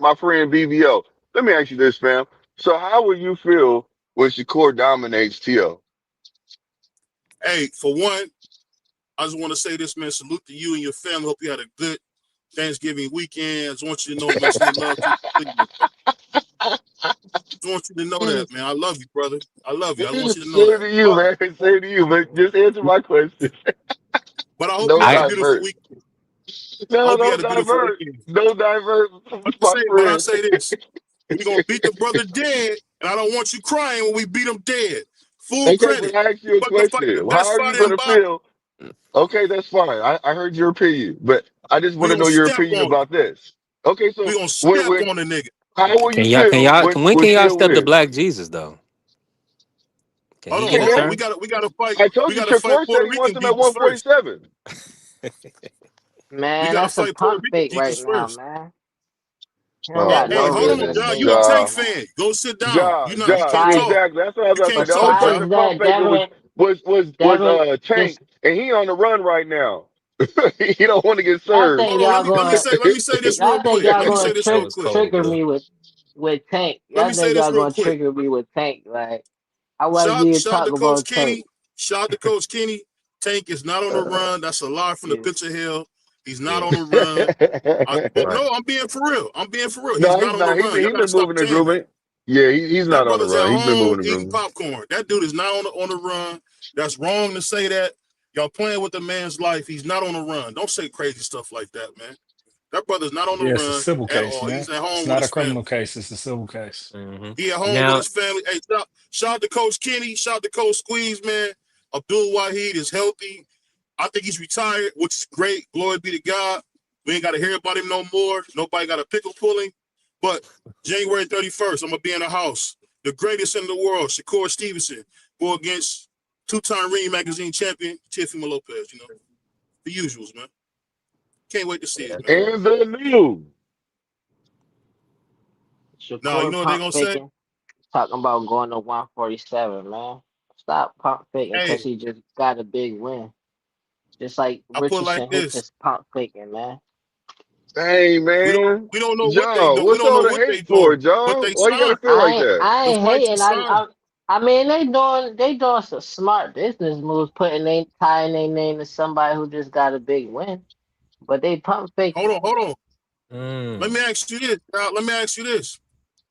My friend BVO. Let me ask you this, fam. So how will you feel when Shakur dominates Tio? Hey, for one, I just want to say this, man. Salute to you and your family. Hope you had a good Thanksgiving weekend. I just want you to know, man, send love to you. I want you to know that, man. I love you, brother. I love you. I want you to know Same that. to you, man. Same to you. But just answer my question. But I hope you No had a I beautiful divert. week. I No, hope you don't had a beautiful divert. weekend. No divert, my But I friend. say this. We're gonna beat the brother dead, and I don't want you crying when we beat him dead. Full Okay, but credit. I asked We you a about to fight the question. How best are you fighter in gonna boxing. feel? Okay, that's fine. I heard your opinion, but I just We want to gonna know your step opinion on him. about this. Okay, We so gonna step on the nigga. how will you can feel y'all when when can y'all Tio step to wins? Black Jesus though? Can he get Hey a Hold on. man, turn? We gotta fight. I told We you gotta fight Shakur said Puerto he wants Rican him at Jesus first. 147. We Man, gotta that's a fight Puerto pump Rican fake right Jesus now, first. man. He don't Oh got my no Hold on, reason to goodness, John. say You a that Ja, Tank right now. fan. Go sit down. Ja, You Ja, can't Besides, talk. exactly. That's what I was You about to say. can't The only talk, person John. besides the pump that, faker Devin, Devin, Tank, just and he on the run right now. He don't want to get y'all served. think Hold on. y'all Let me going, say this real y'all think quick. y'all Let me going say to this real That trick was quick. cold, trigger Blue. me with Tank. Let Y'all me say think this y'all real going to quick. trigger me with Tank? Like I wasn't even Shout talking to Coach about Tank. Kenny. Shout to Coach Kenny. Tank is not on the Uh, run. That's a lie from the yeah. pits of hell. He's not Yeah. on the run. Right. No, I'm being for real. I'm being for real. He's No, not he's on the not. run. Y'all He gotta been stop moving the saying that. groovement. Yeah, he's That not on the brother's at run. He's been home moving the eating groovement. popcorn. That dude is not on the run. That's wrong to say that. Y'all playing with the man's life. He's not on the run. Don't say crazy stuff like that, man. That brother's not on the Yeah, it's a run civil at case, all. man. He's at It's home with not a his criminal family. case. It's a civil case. He at home with Now his family. Hey, shout out to Coach Kenny. Shout out to Coach Squeeze, man. Abdul Wahid is healthy. I think he's retired, which is great. Glory be to God. We ain't got to hear about him no more. Nobody got a pickle pulling. But January 31st, I'm going to be in the house. The greatest in the world, Shakur Stevenson, go against two-time Ring Magazine champion, Teofimo Lopez, you know. The usuals, man. Can't wait to see yeah, it, that's man. right. And the new. Now, you Shakur know what they pump going to say? faking, talking about going to 147, man. Stop pump faking because Hey, he just got a big win. Just like I put it like Richardson, he this. just pump faking, man. Hey We don't man, we don't know what they John, do. We what's don't know all the what they hate for, doing, but John? they Why you gotta signed. feel like that? I The ain't fights hating. are signed. I mean they doing some smart business moves, tying their name to somebody who just got a big win. But they pump faking. Hold on. Let me Mm. ask you this. Let me ask you this.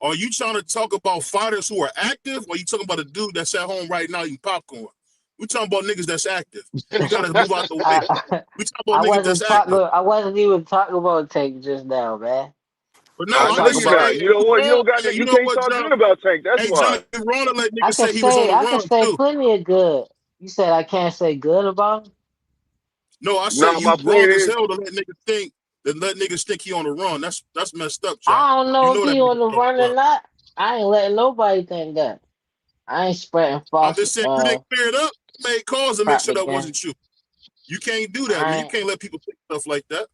Are you trying to talk about fighters who are active, or are you talking about a dude that's at home right now eating popcorn? We talking about niggas that's active. You got to move out the way. I We talking about niggas that's active. I wasn't even talking about Tank just now, man. But I no, I can I'm know just talk you're saying, about. not. hey, You don't want. You Raw, don't got. hey, you You know can't what, talk John? good about Tank. That's Hey, why. Jonathan Raw let I niggas can say he was on say the I can run say too. plenty of good. You said I can't say good about him? No, I said No, my you point wrong as is, hell to let niggas think he on the run. That's messed up, John. I don't You know if know that he on nigga's the on run the or run. not. I ain't letting nobody think that. I ain't spreading I'm false just saying you didn't clear it up, made calls to make sure that propaganda. wasn't true. You can't do that, man. I You ain't, can't let people think stuff like that.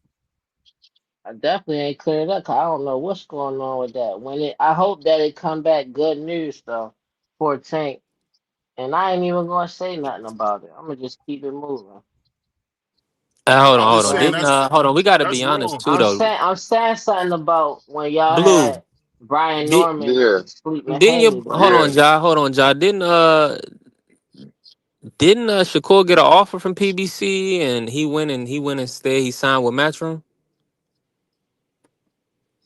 I definitely ain't cleared up 'cause I don't know what's going on with that. I hope that it come back good news though for Tank. And I ain't even gonna say nothing about it. I'm gonna just keep it moving. Hold on, I'm hold just on. saying But Didn't hold on? We got to that's be honest wrong. too, though. I'm saying something about when y'all Blue, had Brian did Norman yeah, sleeping didn't you Haney hold though. yeah. on, Ja? Hold on, Ja. Didn't Shakur get an offer from PBC and he went and stayed. He signed with Matchroom.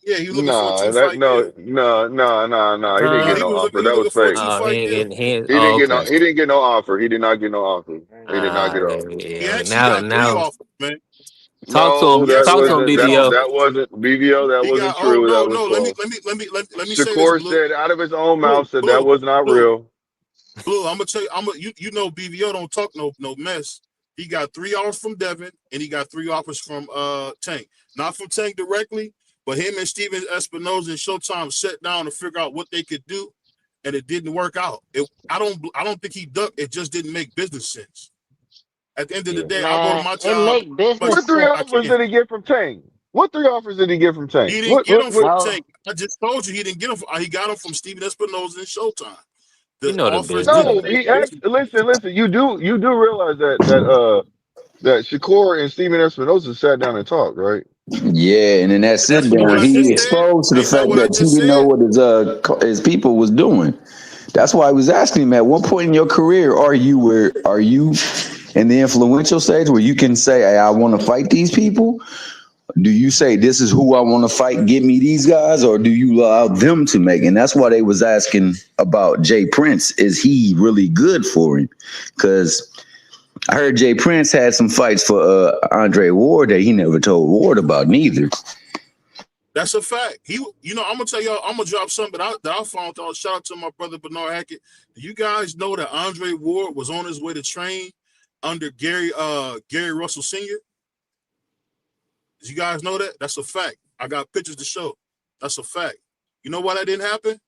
Yeah, he was looking for a Nah, two that fight deal. no. He didn't No, get Huh? no he offer. was That was looking for a fake. two Oh, he fight ain't deal. getting he. He Oh, didn't get no. okay. He didn't get no offer. He did not get no offer. He did not get an Yeah, offer. He yeah. actually Now, got three now, offers, man. talk to No, him. He that actually Talk to got him, wasn't three that. BBO. offers. That wasn't BBO. That He got wasn't true. That no was no. false. Let me say this, Shakur Blue. said out of his own Blue, mouth said that blue, was not blue. real. Blue, I'm gonna tell you, you know BVO don't talk no mess. He got three offers from Devin and he got three offers from Tank. Not from Tank directly, but him and Steven Espinoza and Showtime sat down to figure out what they could do, and it didn't work out. I don't think he ducked. It just didn't make business sense. At the end of the Yeah. day, I go to Man, my it job make much business What three sense. I offers can. did he get from Tank? What three offers did he get from Tank? He didn't get them from What? No, Tank. I just told you he didn't get them. He got them from Steven Espinoza and Showtime. You The know the offers business. didn't No, make he business. asked. Listen. You do realize that Shakur and Steven Espinosa sat down and talked, right? Yeah, and in that sit That's not down, what I he just said. exposed to the Ain't that fact what I that he just didn't know said? what his people was doing. That's why I was asking him at what point in your career are you in the influential stage where you can say, hey, I want to fight these people? Do you say this is who I want to fight, get me these guys, or do you allow them to make? And that's why they was asking about Jay Prince. Is he really good for him? Because I heard Jay Prince had some fights for Andre Ward that he never told Ward about neither. That's a fact. I'm gonna tell y'all. I'm gonna drop something that I found out. Shout out to my brother Bernard Hackett. Do you guys know that Andre Ward was on his way to train under Gary Russell Sr.? Did you guys know that? That's a fact. I got pictures to show. That's a fact. You know why that didn't happen?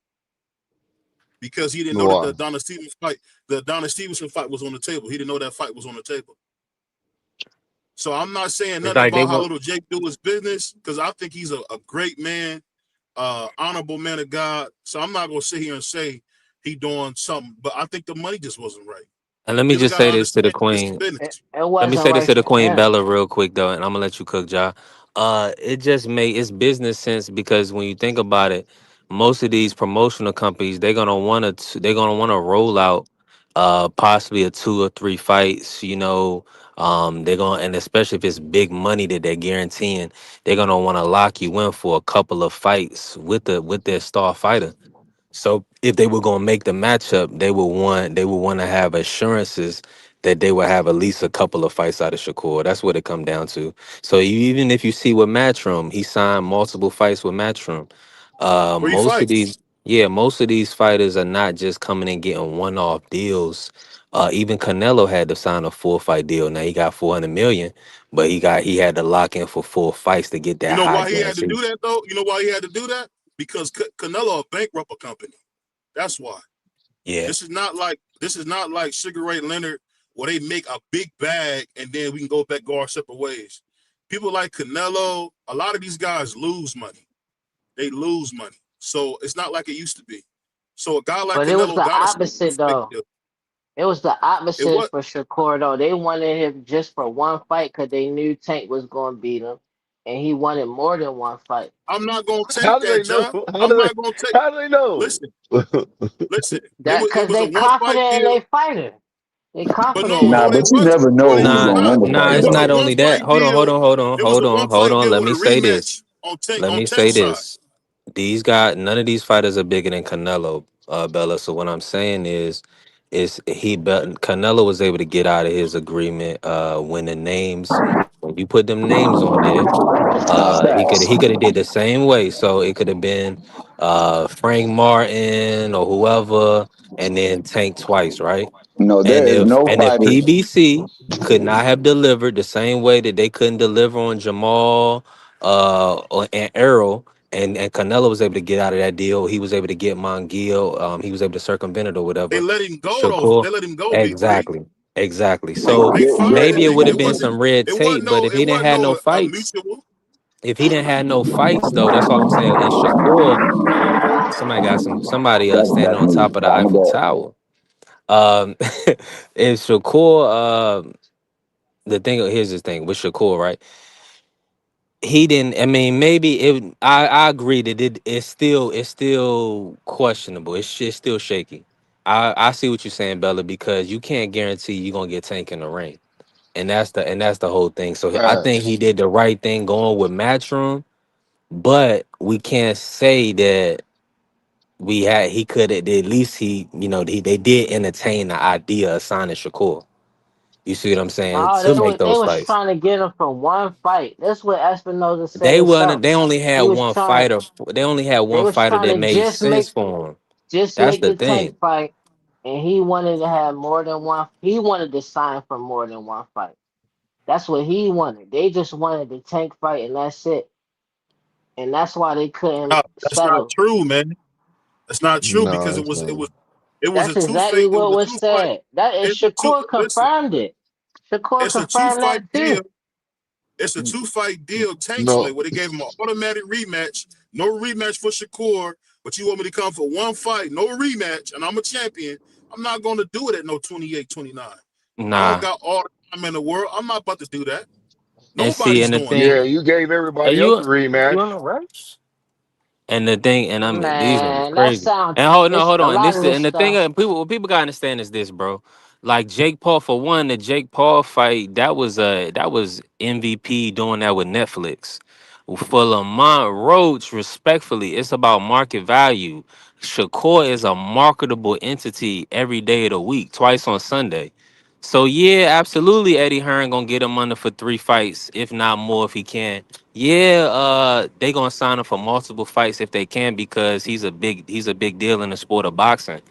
Because he didn't know that Why? the Donna Stevenson fight was on the table. He didn't know that fight was on the table. So I'm not saying It's nothing like they about how want. little Jake do his business because I think he's a great man, honorable man of God. So I'm not gonna sit here and say he doing something, but I think the money just wasn't right. And let me People just gotta say this to the understand it's queen. business. it Let me wasn't say this right to the for Queen him. Bella real quick though, and I'm gonna let you cook, Ja. It just made it's business sense because when you think about it, most of these promotional companies they're gonna want to roll out possibly a two or three fights. They're gonna and especially if it's big money that they're guaranteeing, they're gonna want to lock you in for a couple of fights with their star fighter. So if they were gonna make the matchup, they would want to have assurances that they would have at least a couple of fights out of Shakur. That's what it come down to. So even if you see with Matchroom, he signed multiple fights with Matchroom. Three Most of fights. these, yeah, most of these fighters are not just coming and getting one-off deals. Even Canelo had to sign a four-fight deal. Now he got 400 million, but he had to lock in for four fights to get You that know high why he had to guarantee. do that though? You know why he had to do that? Because Canelo a bankrupt a company. That's why. Yeah. This is not like Sugar Ray Leonard where they make a big bag and then we can go our separate ways. People like Canelo, a lot of these guys lose money. They lose money. So it's not like it used to be. So a guy like But it was Canelo the got a opposite fight though. deal. It was the It opposite was for Shakur though. They wanted him just for one fight because they knew Tank was going to beat him, and he wanted more than one fight. I'm not gonna take How do that, they know? John. I'm not gonna take How do they know? listen, listen. That It because was a they one fight confident in deal, their fighter. They but confident no, in Nah, no, him. they but you wasn't. never No, know they who's was Nah, gonna not. win the nah, fight It it's was a not though. one only that. fight Hold on, hold deal. on, hold on, It was hold a one on, hold fight on. deal Let with me a say rematch this. on Tank Let on me Tank say side. this. These guys, none of these fighters are bigger than Canelo, Bella. So what I'm saying is Canelo was able to get out of his agreement when the names when you put them names on there, he could have did the same way. So it could have been Frank Martin or whoever, and then Tank twice, right? No, And there is no if fighters. PBC could not have delivered the same way that they couldn't deliver on Jamal and Errol, and Canelo was able to get out of that deal, he was able to get Mongiel, he was able to circumvent it or They whatever. let him go though. Shakur, They let him go, Big Ray. exactly, exactly. They So they fired maybe him. it would have It been wasn't some red it wasn't tape, but no if he it didn't wasn't have no no fights, mutual. if he didn't have no fights though, that's all I'm saying. And Shakur, somebody standing on Me. top of the I'm Eiffel that. Tower. Um, and Shakur, the thing here's the thing with Shakur, right? He didn't. I mean, maybe it. I agree that it's still questionable. It's still shaky. I see what you're saying, Bella, because you can't guarantee you're gonna get Tank in the ring, and that's the whole thing. So I think Facts. he did the right thing going with Matchroom, but we can't say that he could at least they did entertain the idea of signing Shakur. You see what I'm saying? No, To make they those was fights. trying to get him from one fight. That's what Espinoza said They weren't. himself. They only had He was one trying. fighter. They only had They one was fighter trying that to made sense for him. That's make the the Tank thing. fight, and he wanted to have more than one. He wanted to sign for more than one fight. That's what he wanted. They just wanted the Tank fight, and that's it. And that's why they couldn't That's not settle. true, man. That's not true No, because it it's was it not. was it was a That's two exactly fake. It what was a was two fight. said. That is It's a two. Shakur Listen, confirmed it. Shakur it's a two confirmed fight that deal. too. It's a two fight deal. Tank No, split where they gave him an automatic rematch. No rematch for Shakur, but you want me to come for one fight, no rematch, and I'm a champion. I'm not going to do it at no 28, 29. I don't Nah. got all the time in the world. I'm not about to do that. And see, Nobody's and the doing that. yeah, thing, you gave are everybody else a you rematch. on the race? And the thing, and I mean, these niggas Man, that crazy. sounds. And hold no, It's hold a on. And lot this, of this and the thing, stuff. what people gotta understand is this, bro. Like Jake Paul, for one, the Jake Paul fight, that was MVP doing that with Netflix. For Lamont Roach, respectfully, it's about market value. Shakur is a marketable entity every day of the week, twice on Sunday. So yeah, absolutely, Eddie Hearn gonna get him under for 3 fights, if not more, if he can. Yeah, they gonna sign him for multiple fights if they can because he's a big deal in the sport of boxing.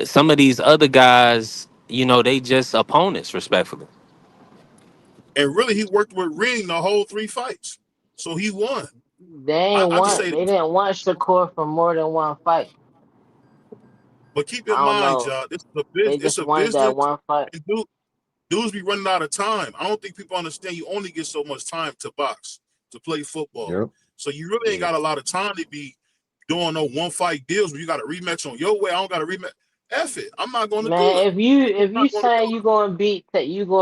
Some of these other guys, they just opponents, respectfully. And really, he worked with Ring the whole 3 fights, so he won. I can say They this, didn't want Shakur for more than one fight. but keep I in don't mind, know. y'all, this is a business. They It's just a wanted that business, one fight. and dudes be running out of time. I don't think people understand you only get so much time to box, to play football. Yep. So you really ain't Yeah. got a lot of time to be doing no one fight deals where you got a rematch on your way. I don't got a rematch. F it. I'm not going to do Man, it. if I'm you not going to do saying you gonna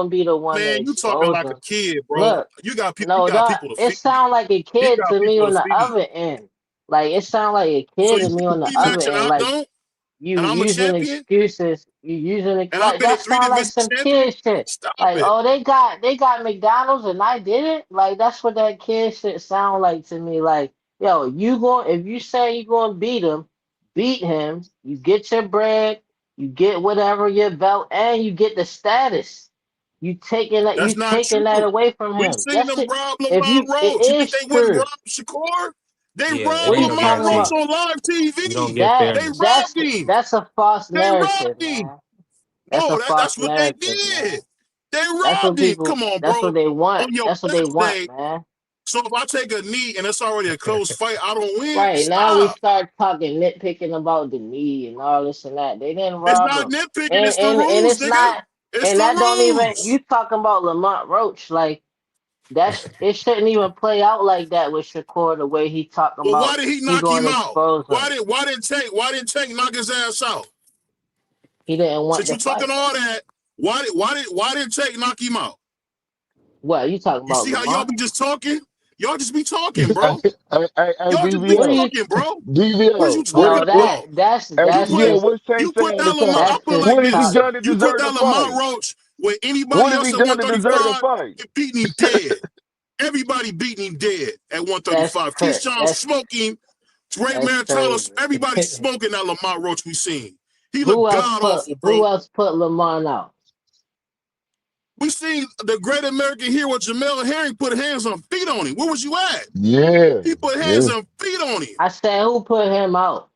be the it. one to Man, you talking expose like a him. kid, bro. Look, You got people. You no, got that people to it feed. sound like a He kid got to me people on to the feed. other end. Like it sound like a So kid you to me get on a the other rematch and end. I Like don't, you and I'm a using champion, excuses. You using it and I've like been a that three sound like division some champion. kid shit. Stop Like, it. oh, they got McDonald's and I didn't. Like that's what that kid shit sound like to me. Like, yo, if you say you gonna beat him, you get your bread, you get whatever your belt, and you get the status. You That's not taking that true. away from We him. seen That's them it. rob If Lamont you it Roach. You think is they wouldn't true. rob Shakur? They Yeah, it robbed What are ain't you no Lamont talking Roach about? guarantee. on live You don't TV. get That They fairness. that's robbed him. that's a false They narrative, robbed him. man. That's No, a false that's what they narrative, did. man. They That's what robbed him. people. Come on, That's bro. what they On want. your That's what they want, birthday. man. So if I take a knee and it's already a close fight, I don't win. Right now we Stop. start talking nitpicking about the knee and all this and that. They didn't It's rob not him, nitpicking. and It's the and rules, it's nigga. not, It's and the that don't even. rules. You talking about Lamont Roach like that's it shouldn't even play out like that with Shakur the way he talking Well, why about did he he knock going him to out? expose Why him. did Tank knock his ass out? He didn't want Since the you talking fight. all that, why didn't Tank knock him out? What you talking You about, see how y'all Lamont? be just talking? Y'all just be talking, bro. Hey, Y'all just be What are BBL, you? talking, bro. What are you BBL, talking No, about? hey, You that's put BBL, just what's Tank you put saying to that fight? Lamont. I that's put it just like What has he this. done to You put deserve that the Lamont fight? Roach with What anybody has else he at done to deserve the 135, fight? it beating him dead. Everybody beating him dead at that's 135. crazy. Keyshawn smoking, Ray That's Mantalos, crazy. everybody smoking that Lamont Roach we seen. He looked god awful, Who bro. else put Lamont out? We seen the great American hero Jamel Herring put hands on feet on him. Where was you at? Yeah, He put hands yeah. and feet on him. I said, who put him out?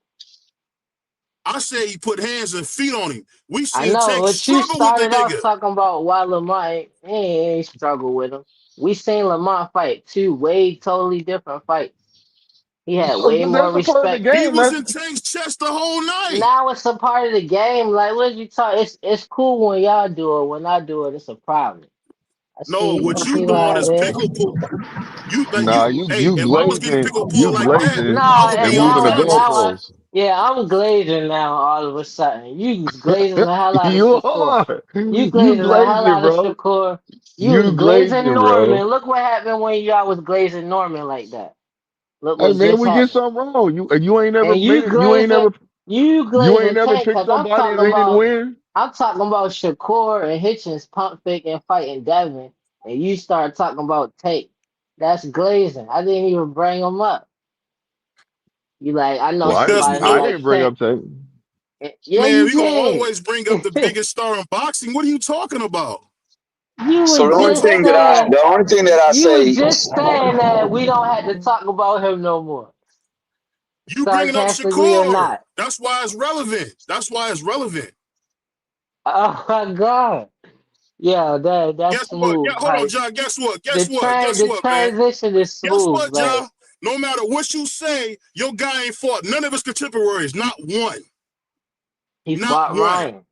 I said he put hands and feet on him. We I seen know, Tank but you struggle with the started off nigga. talking about why Lamont ain't struggle with him. We seen Lamont fight two way totally different fights. He had Yeah, way but more that's a part of the respect. He game. was That's in Tank's chest the whole night. Now it's a part of the game. Like, what you talk? It's cool when y'all do it. When I do it, it's a problem. No, I what you see doing how is it is. pickle pull. You like nah. you. You Hey, you if I was getting pickle glazing. pull You like that, glazing I No, would and be in the moving the now, goalposts. yeah, I'm glazing now. All of a sudden, you was glazing the hell out of You Shakur. are. You You glazing the hell glazing, out of bro. Shakur. You was You glazing glazing, bro. Norman. Look what happened when y'all was glazing Norman like that. Look Hey what man, just we get happened. something wrong. You ain't never And made you it. You ain't glazing, never you you ain't glazing never Tank picked because somebody and they didn't win. I'm talking about Shakur and Hitchens pump fake and fighting Devin, and you start talking about Tank. That's glazing. I didn't even bring him up. You like, I know Well, because somebody who I like didn't bring Tank. up Tank. Yeah, man, you you gonna did. always bring up the biggest star in boxing. What are you talking about? You So was What are you just talking about? the only thing that I you was say, just saying that we don't have to talk about him no more, You bringing up sarcastically or Shakur. not. That's why it's relevant. That's why it's relevant. Oh my God. Yeah, that's Guess what? Yeah, smooth. hold on, Like John. Guess what? Guess what? Guess the what, man? transition is Guess smooth. what, Like John? No matter what you say, your guy ain't fought none of his contemporaries. Not one. he Not fought one. Ryan.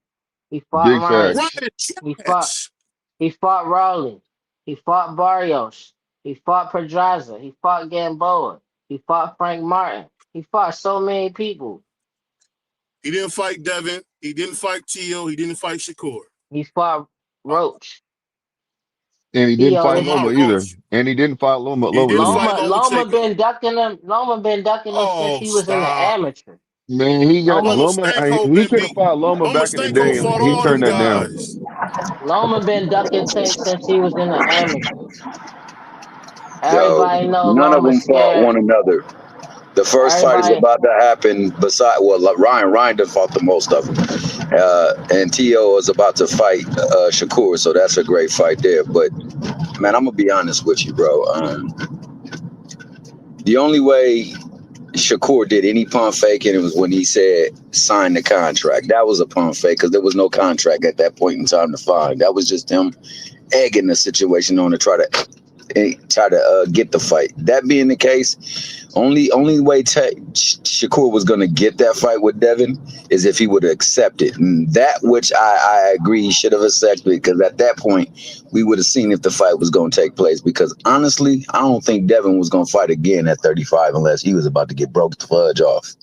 He fought Big Ryan. facts. Ryan He fought trash. he fought Rowley. He fought Barrios. He fought Pedraza. He fought Gamboa. He fought Frank Martin. He fought so many people. He didn't fight Devin. He didn't fight Tio. He didn't fight Shakur. He fought Roach. And he didn't Tio fight didn't Loma Lamont either. Roach. And he didn't fight He Loma didn't either. fight Lomachenko. Loma been ducking him since Oh, he was in the stop. amateur. Man, he got Loma Loma Loma. Stanko He been could have beat. fought Loma Loma back in the Stanko day, and fought he all them turned that down. guys. Loma been ducking Tank since he was in the amateur. yo, Everybody know none of Loma them fought scared. one another. The first fight is Everybody about to happen. Ryan done fought the most of them, and Tio is about to fight Shakur, so that's a great fight there. But man, I'm gonna be honest with you, bro. The only way Shakur did any pump faking, it was when he said sign the contract. That was a pump fake because there was no contract at that point in time to find. That was just him egging the situation on to try to get the fight. That being the case, only way Shakur was gonna get that fight with Devin is if he would have accepted, and that which I agree he should have accepted, because at that point we would have seen if the fight was gonna take place. Because honestly, I don't think Devin was gonna fight again at 35 unless he was about to get broke the fudge off,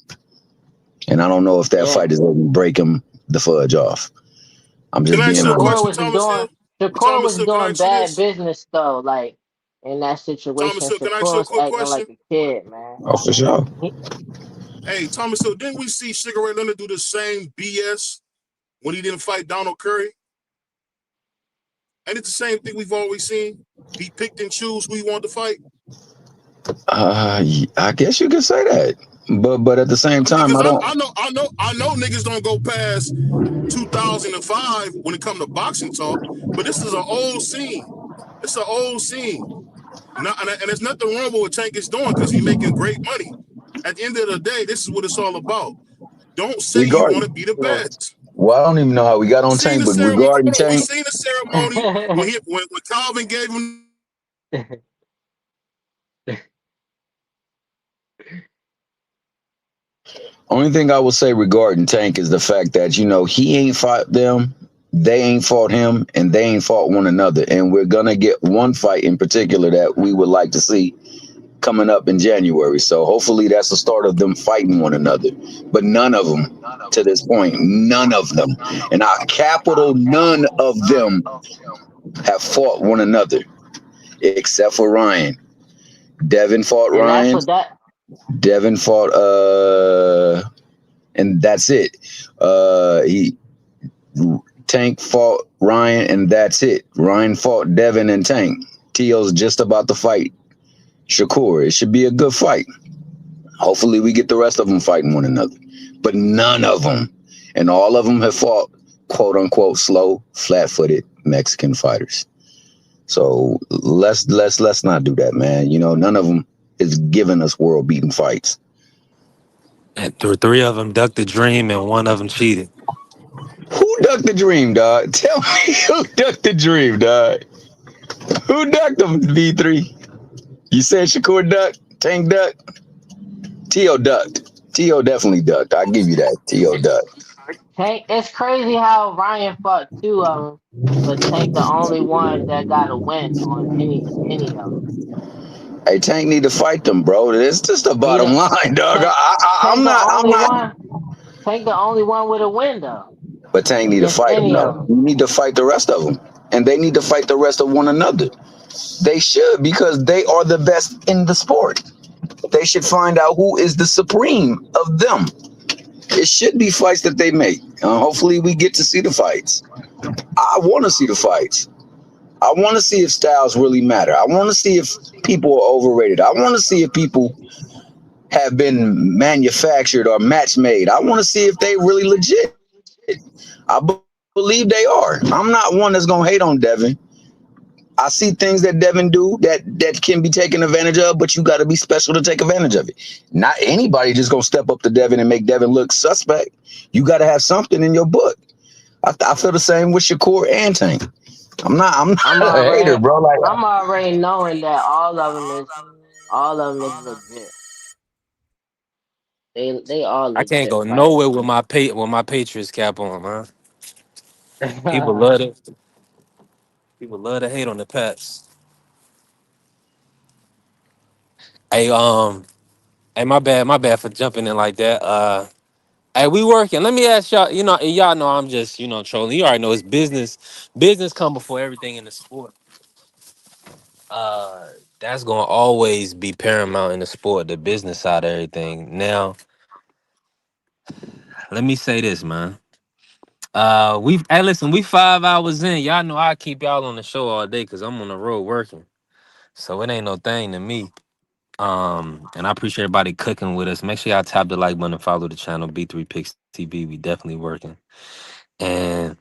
and I don't know if that yeah. fight is gonna break him the fudge off. I'm Can just I ask being you a Shakur honest. question, was Thomas doing Hill? Shakur Thomas was Hill, can I doing ask you bad this? business though. Like in that Thomas situation, Hill, can I ask you a Shakur's quick acting like question? a kid, man. Oh, for sure. He, Hey, Thomas Hill, didn't we see Sugar Ray Leonard do the same BS when he didn't fight Donald Curry? Ain't it the same thing we've always seen? He picked and chose who he wanted to fight. I guess you could say that, but at the same time, Because I don't. I know niggas don't go past 2005 when it comes to boxing talk, but this is an old scene. It's an old scene. And there's nothing wrong with what Tank is doing because he's making great money. At the end of the day, this is what it's all about. Don't say you want to Regarding, be the yeah. best. well, I don't even know how we got We on seen Tank, the but ceremony. regarding Hold on, we Tank, seen the ceremony when Calvin gave him. only thing I will say regarding Tank is the fact that he ain't fought them, they ain't fought him, and they ain't fought one another. And we're gonna get one fight in particular that we would like to see coming up in January. So hopefully that's the start of them fighting one another. But none of them to this point, none of them, and our capital none of them have fought one another except for Ryan. Devin fought And that's Ryan. what that Devin fought and that's it. He Tank fought Ryan and that's it. Ryan fought Devin and Tank. Tio's just about to fight Shakur. It should be a good fight. Hopefully we get the rest of them fighting one another. But none of them, and all of them have fought quote unquote slow, flat footed Mexican fighters. So let's not do that, man. You know, none of them is giving us world beating fights. And three of them ducked the dream, and one of them cheated. Who ducked the dream, dog? Tell me who ducked the dream, dog. Who ducked them, V3? You said Shakur ducked, Tank ducked, T.O. ducked. T.O. definitely ducked. I'll give you that. T.O. ducked. Tank, it's crazy how Ryan fought two of them, but Tank the only one that got a win on any of them. Hey, Tank need to fight them, bro. It's just the He bottom the line, dog. Tank, I'm Tank the not. I'm only not. one. Tank the only one with a win though But Tank need to against fight them, any though. of them. You need to fight the rest of them, and they need to fight the rest of one another. They should, because they are the best in the sport. They should find out who is the supreme of them. It should be fights that they make. Hopefully, we get to see the fights. I want to see the fights. I want to see if styles really matter. I want to see if people are overrated. I want to see if people have been manufactured or match made. I want to see if they really legit. Believe they are. I'm not one that's gonna hate on Devin. I see things that Devin do that can be taken advantage of, but you got to be special to take advantage of it. Not anybody just gonna step up to Devin and make Devin look suspect. You got to have something in your book. I feel the same with Shakur and Tank. I'm I'm not a hater, already bro. Like, I'm already knowing that all of them is legit. They all I can't legit go fighters. nowhere with my Patriots cap on, man. People love it. People love to hate on the Pats. Hey, my bad for jumping in like that. Hey, we working. Let me ask y'all. Y'all know I'm just, trolling. You already know it's business. Business come before everything in the sport. That's gonna always be paramount in the sport, the business side of everything. Now, let me say this, man. Hey, listen, we 5 hours in. Y'all know I keep y'all on the show all day because I'm on the road working. So it ain't no thing to me. And I appreciate everybody cooking with us. Make sure y'all tap the like button and follow the channel B3 Picks TV. We definitely working. And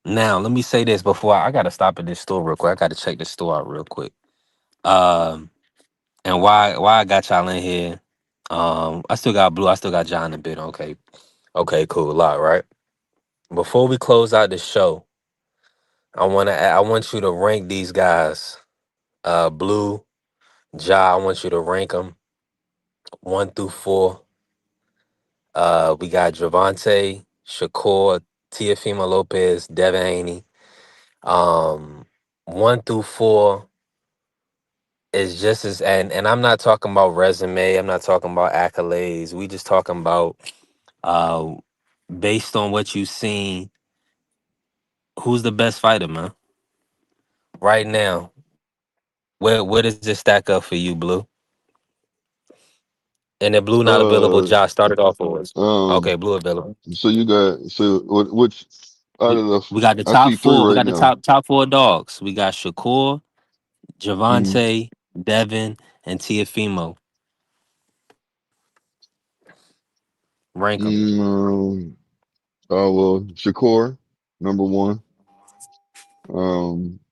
now let me say this before I gotta stop at this store real quick. I gotta check this store out real quick. Um, and why I got y'all in here? I still got Blue. I still got John and Bit. Okay, cool. A lot, right? Before we close out the show, I want you to rank these guys. Blue, Ja. I want you to rank them 1 through 4. We got Javante, Shakur, Tiafima Lopez, Devin Haney. 1 through 4 is just as and I'm not talking about resume. I'm not talking about accolades. We just talking about uh based on what you've seen. Who's the best fighter, man? Right now, where does this stack up for you, Blue? And if Blue not available, Uh, Josh started off for us. um, Okay, Blue available. so you got which out We of the we got the I top see three four. We right got the now. top four dogs. We got Shakur, Mm, Javante, Devin, and Tiafimo. Rank them. oh well, Shakur, number one.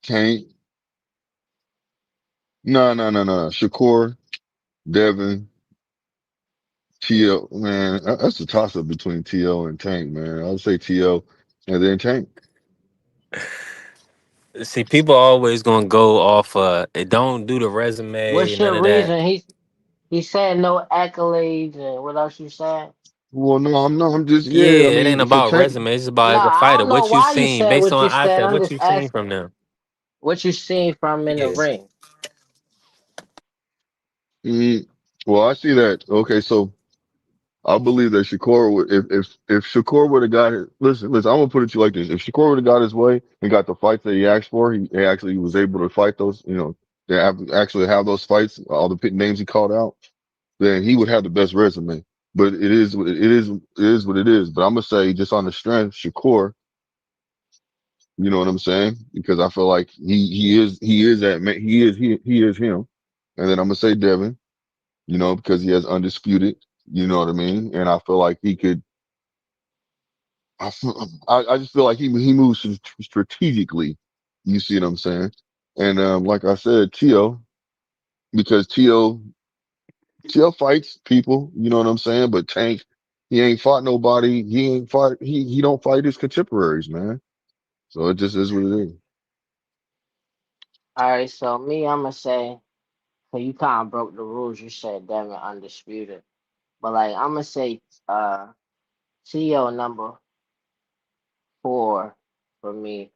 Tank. No. Shakur, Devin, T.O. Man, that's a toss up between T.O. and Tank, man. I would say T.O. and then Tank. See, people always gonna go off. It don't do the resume, What's none your of that. reason? He said no accolades and what else you said? Well, no, I'm not. I'm just yeah. I Yeah, it ain't mean, for about Tank, resume. It's about No, as a I fighter. don't know What you why you seen said based what you on said. assets. I'm What just you seen asking from them? what you seen from in the Yeah. ring. mm, well, I see that. Okay, so I believe that Shakur would, if Shakur would have got it. Listen. I'm gonna put it to you like this: if Shakur would have got his way and got the fights that he asked for, he actually was able to fight those. They actually have those fights, all the names he called out. Then he would have the best resume. But it is what it is. But I'm gonna say just on the strength, Shakur. You know what I'm saying? Because I feel like he is that man. He is him. And then I'm gonna say Devin. Because he has undisputed. You know what I mean? And I feel like he could. I just feel like he moves strategically. You see what I'm saying? And like I said, Tio, because Tio fights people. You know what I'm saying? But Tank, he ain't fought nobody. He ain't fight. He don't fight his contemporaries, man. So it just is what it is. All right, so me, I'm gonna say, so you kind of broke the rules. You said Devin undisputed, but like I'm gonna say, CEO number 4 for me.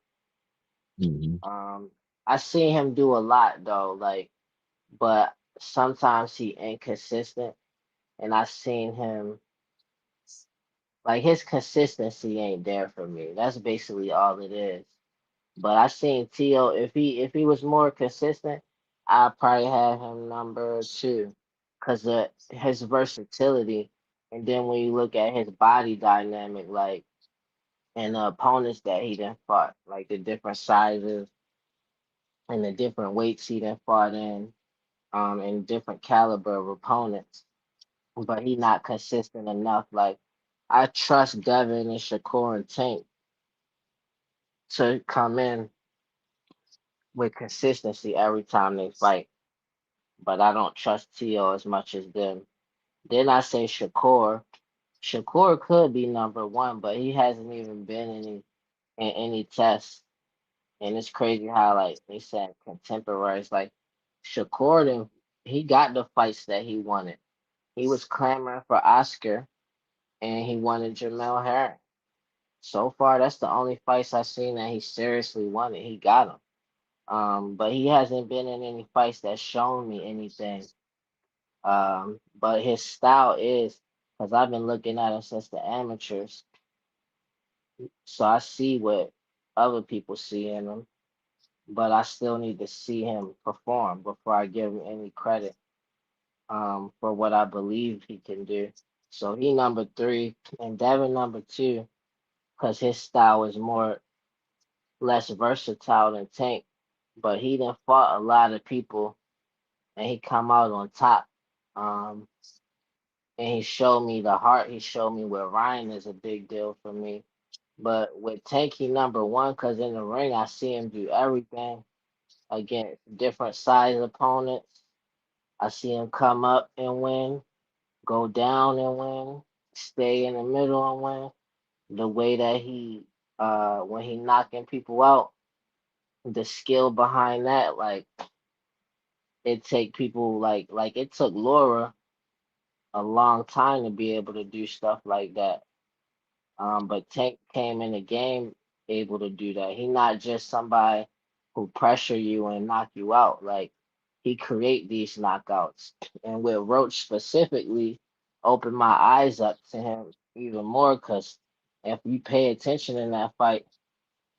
Hmm. Um, I seen him do a lot though, like, but sometimes he inconsistent, and I seen him like his consistency ain't there for me. That's basically all it is. But I seen Tio if he was more consistent, I'd probably have him number 2 because of his versatility. And then when you look at his body dynamic, like and the opponents that he done fought, like the different sizes and the different weights he done fought in, and different caliber of opponents. But he not consistent enough. Like I trust Devin and Shakur and Tank to come in with consistency every time they fight. But I don't trust Tio as much as them. Then I say Shakur. Shakur could be number 1, but he hasn't even been in any tests. And it's crazy how like they said contemporaries like Shakur done, he got the fights that he wanted. He was clamoring for Oscar and he wanted Jamel Herring. So far, that's the only fights I've seen that he seriously wanted. He got them. But he hasn't been in any fights that shown me anything. But his style is because I've been looking at him since the amateurs, so I see what other people see in him. But I still need to see him perform before I give him any credit for what I believe he can do. So he number 3 and Devin number 2 because his style is more less versatile than Tank, but he done fought a lot of people and he come out on top. Um, and he showed me the heart. He showed me where Ryan is a big deal for me. But with Tank, he number 1 because in the ring I see him do everything against different size opponents. I see him come up and win, go down and win, stay in the middle and win. The way that he when he knocking people out, the skill behind that, like it take people like it took Laura a long time to be able to do stuff like that. But Tank came in the game able to do that. He not just somebody who pressure you and knock you out. Like he create these knockouts. And with Roach specifically, opened my eyes up to him even more because if you pay attention in that fight,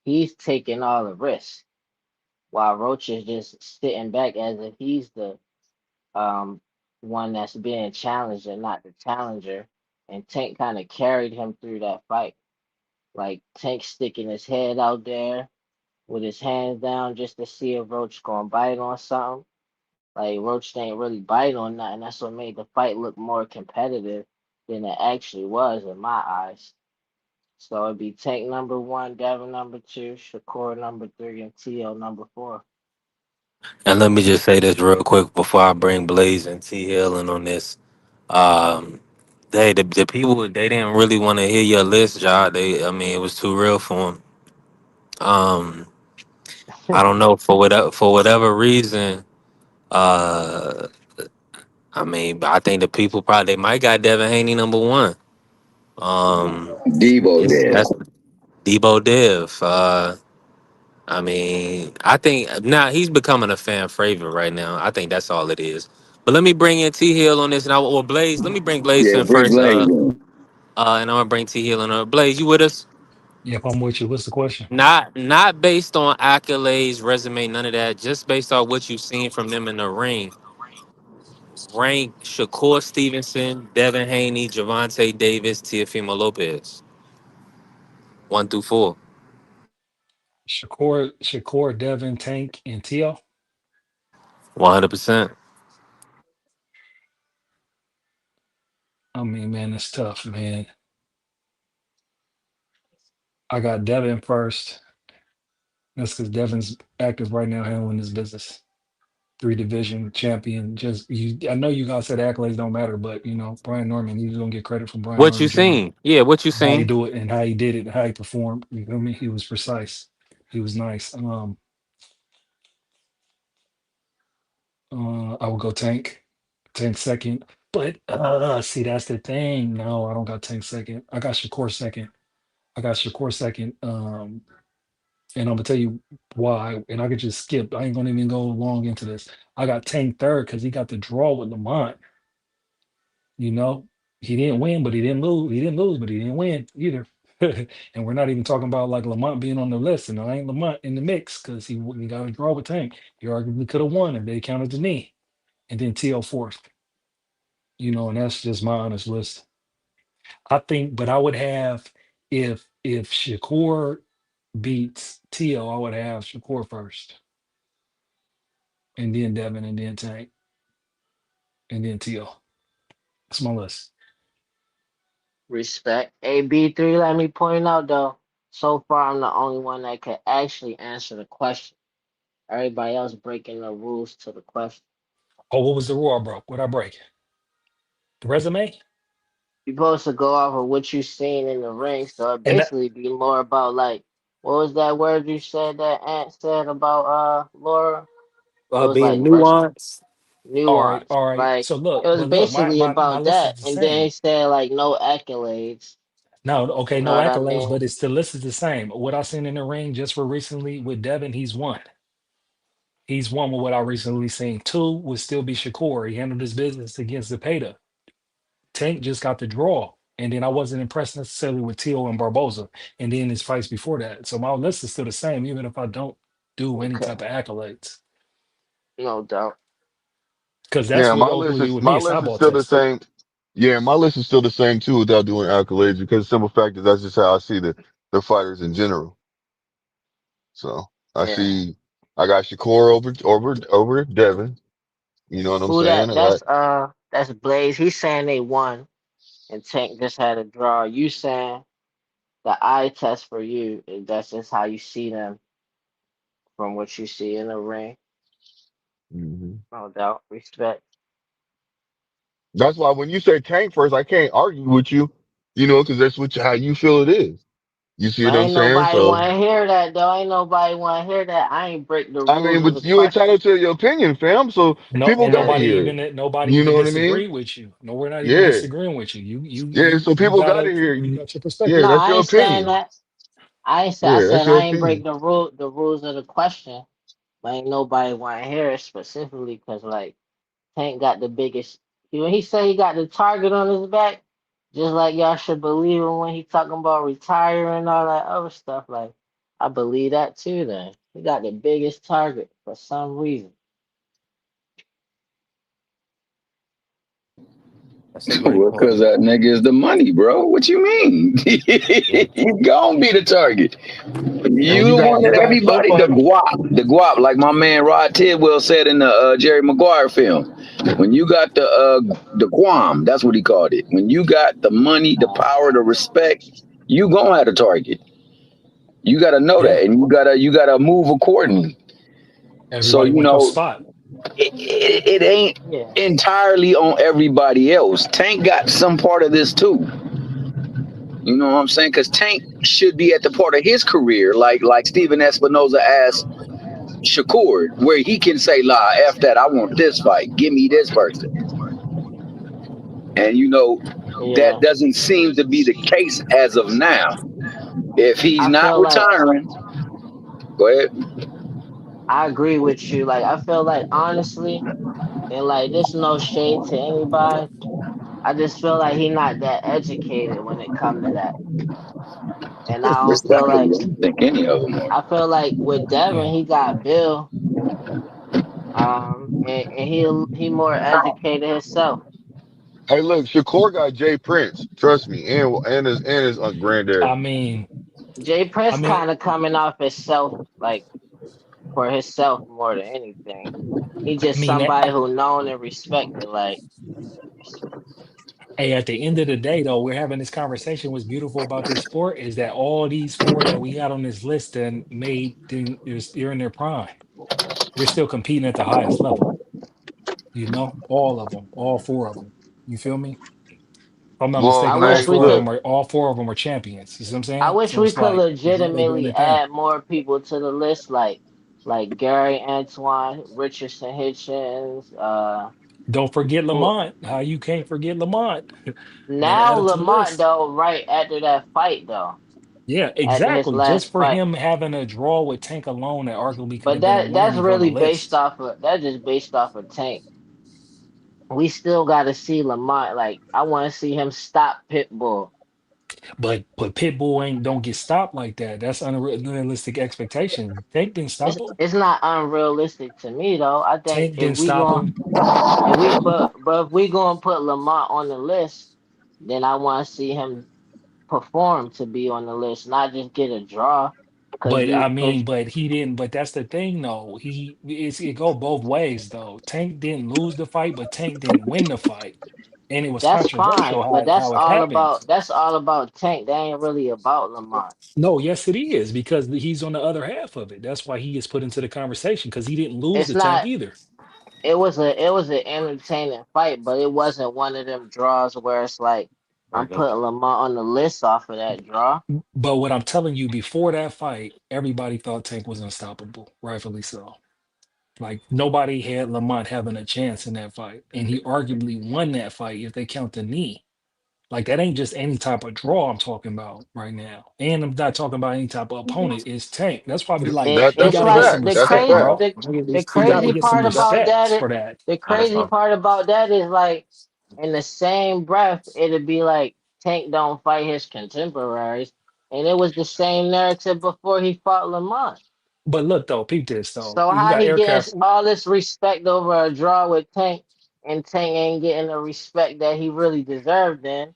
he's taking all the risks while Roach is just sitting back as if he's the um one that's being challenged and not the challenger. And Tank kind of carried him through that fight. Like Tank sticking his head out there with his hands down just to see if Roach gonna bite on something. Like Roach didn't really bite on nothing. That's what made the fight look more competitive than it actually was in my eyes. So it'd be Tank number 1, Devin number 2, Shakur number 3, and Tio number 4. And let me just say this real quick before I bring Blaze and T Hill in on this. Um, the people they didn't really want to hear your list, Job. I mean, it was too real for them. Um, I don't know for whatever reason. Uh, I mean, but I think the people probably they might got Devin Haney number 1. Debo did. That's Debo Dev. I mean, I think now he's becoming a fan favorite right now. I think that's all it is. But let me bring in T Hill on this now or Blaze. Let me bring Blaze Yeah, in Brick first. Blaze. And I'm gonna bring T Hill in. Blaze, you with us? Yep, I'm with you. What's the question? Not based on accolades, resume, none of that. Just based on what you've seen from them in the ring. Rank Shakur Stevenson, Devin Haney, Javante Davis, Teofimo Lopez, 1 through 4. Shakur, Devin, Tank, and Tio. 100%. I mean, man, it's tough, man. I got Devin first. That's because Devin's active right now handling his business. Three division champion. Just you, I know you guys said accolades don't matter, but Brian Norman, he's gonna get credit from Brian What you Norman Jr. seen? Yeah, what you How he seen? do it and how he did it and how he performed. You feel me? He was precise. He was nice. I would go Tank. Tank second. But see, that's the thing. No, I don't got Tank second. I got Shakur second. I got Shakur second. And I'm gonna tell you why. And I could just skip. I ain't gonna even go long into this. I got Tank third because he got the draw with Lamont. You know, he didn't win, but he didn't lose. He didn't lose, but he didn't win either. And we're not even talking about like Lamont being on the list, and I ain't Lamont in the mix because he got a draw with Tank. He arguably could have won if they counted the knee, and then TL fourth. And that's just my honest list. I think, but I would have if Shakur beats TL, I would have Shakur first, and then Devin, and then Tank, and then TL. That's my list. Respect. AB3, let me point out though. So far, I'm the only one that can actually answer the question. Everybody else breaking the rules to the question. Oh, what was the rule I broke? What I break? The resume? You're supposed to go off of what you seen in the ring, so it And that, basically be more about like what was that word you said that Ant said about Laura? It was like Being nuanced. all right, nuance. all right. Like So it look, was but look, my basically my my about list is that. the And then same. he said like no accolades. No, You okay, know no what I accolades, mean? but it's the list is the same. What I seen in the ring just for recently with Devin, he's won. He's won with what I recently seen. Two would still be Shakur. He handled his business against Zepeda. Tank just got the draw. And then I wasn't impressed necessarily with Tio and Barboza. And then his fights before that. So my list is still the same, even if I don't do any Okay, type of accolades. no doubt. Because that's Yeah, what ultimately with me, my it's list is eyeball still the test. same. Yeah, my list is still the same too without doing accolades because the simple fact is that's just how I see the fighters in general. So I Yeah. see I got Shakur over Devin. You know what I'm Who saying? that? I got That's Blaze. He's saying they won, and Tank just had a draw. You saying the eye test for you is that's just how you see them from what you see in the ring. mhm. No doubt, respect. That's why when you say Tank first, I can't argue with you. Because that's how you feel it is. You see But what I'm ain't saying? nobody So want to hear that though. Ain't nobody want to hear that. I ain't break the I rules mean, of but the you question. entitled to your opinion, fam. So No, people and gotta Yeah, hear it. nobody You even know what I mean? disagreed with you. No, we're not even Yeah. disagreeing with you. You you Yeah. you So you people gotta gotta hear you you. got your Yeah, perspective. no, that's I your ain't saying opinion. that. I ain't say. I Yeah, that's said your I ain't break opinion. the rules of the question. But ain't nobody want to hear it specifically because like. Tank got the biggest. When he said he got the target on his back, just like y'all should believe him when he talking about retiring and all that other stuff. Like I believe that too. Then he got the biggest target for some reason. That's a great Well, point. because that nigga is the money, bro. What you mean? Yeah. You gon' be the target. And You you the got one you that got some everybody, the fighters. guap, the guap, like my man Rod Tidwell said in the Jerry Maguire film. When you got the guam, that's what he called it. When you got the money, the Uh, power, the respect, you gonna have a target. You gotta know Yeah. that, and you gotta move accordingly. So Everybody want your spot. it ain't yeah, entirely on everybody else. Tank got some part of this too. You know what I'm saying? Because Tank should be at the part of his career, like Steven Espinoza asked Shakur, where he can say, "La, f that. I want this fight. Give me this person." And that yeah. doesn't seem to be the case as of now. If he's I not feel like retiring, go ahead. I agree with you. Like I feel like honestly, and like there's no shade to anybody. I just feel like he not that educated when it come to that, and I don't feel Respectable. like. I don't think any of them are. I feel like with Devin, Yeah. he got Bill. And he more educated himself. Hey, look, Shakur got Jay Prince. Trust me, and his granddaddy. I mean, Jay I Prince mean, kind of coming off himself, like for himself more than anything. He I just mean, somebody who known and respected. Like Hey, at the end of the day, though, we're having this conversation. What's beautiful about this sport is that all these four that we had on this list and made, they're in their prime. They're still competing at the highest level. You know, all of them, all four of them. You feel me? If I'm not Well, I mistaken, all wish hey, we four of look, could. them are champions. You see what I'm I saying? wish So we it's could like they doing legitimately their thing. add more people to the list, like Gary Antoine, Richardson Hitchens. Don't forget Who Lamont. How you can't forget Lamont? Got to now add it to the Lamont list. though, right after that fight though, Yeah, after his exactly. Just last for fight. him having a draw with Tank alone, that arguably could But have been a winner, and that's he's on the really based list. off of that's just based off of Tank. We still got to see Lamont. Like I want to see him stop Pitbull. But Pitbull ain't don't get stopped like that. That's unrealistic expectation. Tank didn't It's stop him. it's not unrealistic to me though. I think Tank didn't stop him. if we but if we gonna put Lamont on the list, then I want to see him perform to be on the list, not just get a draw. Cause But I you mean, if but he didn't. But that's the thing, though. It go both ways, though. Tank didn't lose the fight, but Tank didn't win the fight, and it was that's fine, controversial but how it happened. that's all about Tank. That ain't really about Lamont. No, yes, it is because he's on the other half of it. That's why he gets put into the conversation because he didn't lose It's the Tank not. either. It was an entertaining fight, but it wasn't one of them draws where it's like I'm putting Lamont on the list off of that draw. But what I'm telling you, before that fight, everybody thought Tank was unstoppable, rightfully so. Like nobody had Lamont having a chance in that fight, and he arguably won that fight if they count the knee. Like that ain't just any type of draw I'm talking about right now. And I'm not talking about any type of opponent. It's Tank. That's why I be like, you It's that's a gotta get like some fact. That's a respect, fact. bro. the You gotta crazy get some part about respect for that. the crazy part about that is like in the same breath it'd be like Tank don't fight his contemporaries, and it was the same narrative before he fought Lamont. But look though, peep this though. So You how got he aircraft, getting all this respect over a draw with Tank, and Tank ain't getting the respect that he really deserved? Then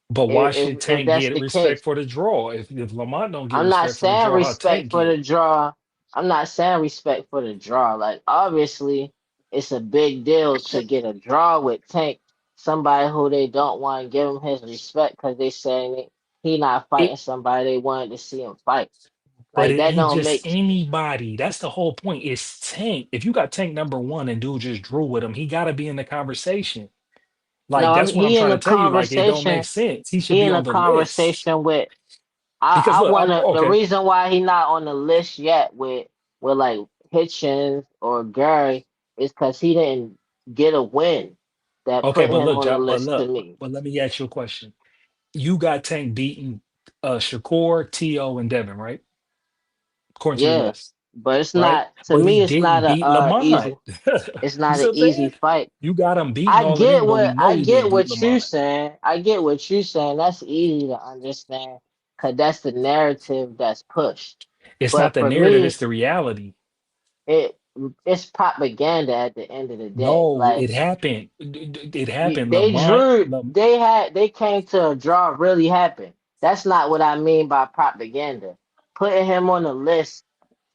but why should if Tank that's get the respect case. for the draw? If Lamont don't get I'm not respect for the saying draw, how respect Tank for the get? draw. I'm not saying respect for the draw. Like obviously, it's a big deal to get a draw with Tank, somebody who they don't want to give him his respect because they saying he not fighting somebody they wanted to see him fight. But Like it that ain't don't just make anybody. That's the whole point. It's Tank. If you got Tank number one and dude just drew with him, he got to be in the conversation. Like no. that's what I'm He in trying to a tell you. Like it don't make conversation. sense. He should He be in on a the list conversation with. because I look, wanna the okay, reason why he not on the list yet with like Hitchens or Gary is because he didn't get a win that okay. put But him look, on the But list to look, me. but let me ask you a question. You got Tank beating Shakur, T.O., and Devin, right? According to the Yeah, list, but it's right? not to But he me. It's not didn't a beat Lamont. easy. It's You not see an what I'm easy saying? fight. You got him beating all of them, but we know I he get didn't beat what you Lamont. saying. I get what you saying. That's easy to understand because that's the narrative that's pushed. It's not But the for narrative, me, it's the reality. it it's propaganda at the end of the day. No, Like it happened. It happened. they Lamont, drew they came to a draw really happened. That's not what I mean by propaganda. Putting him on the list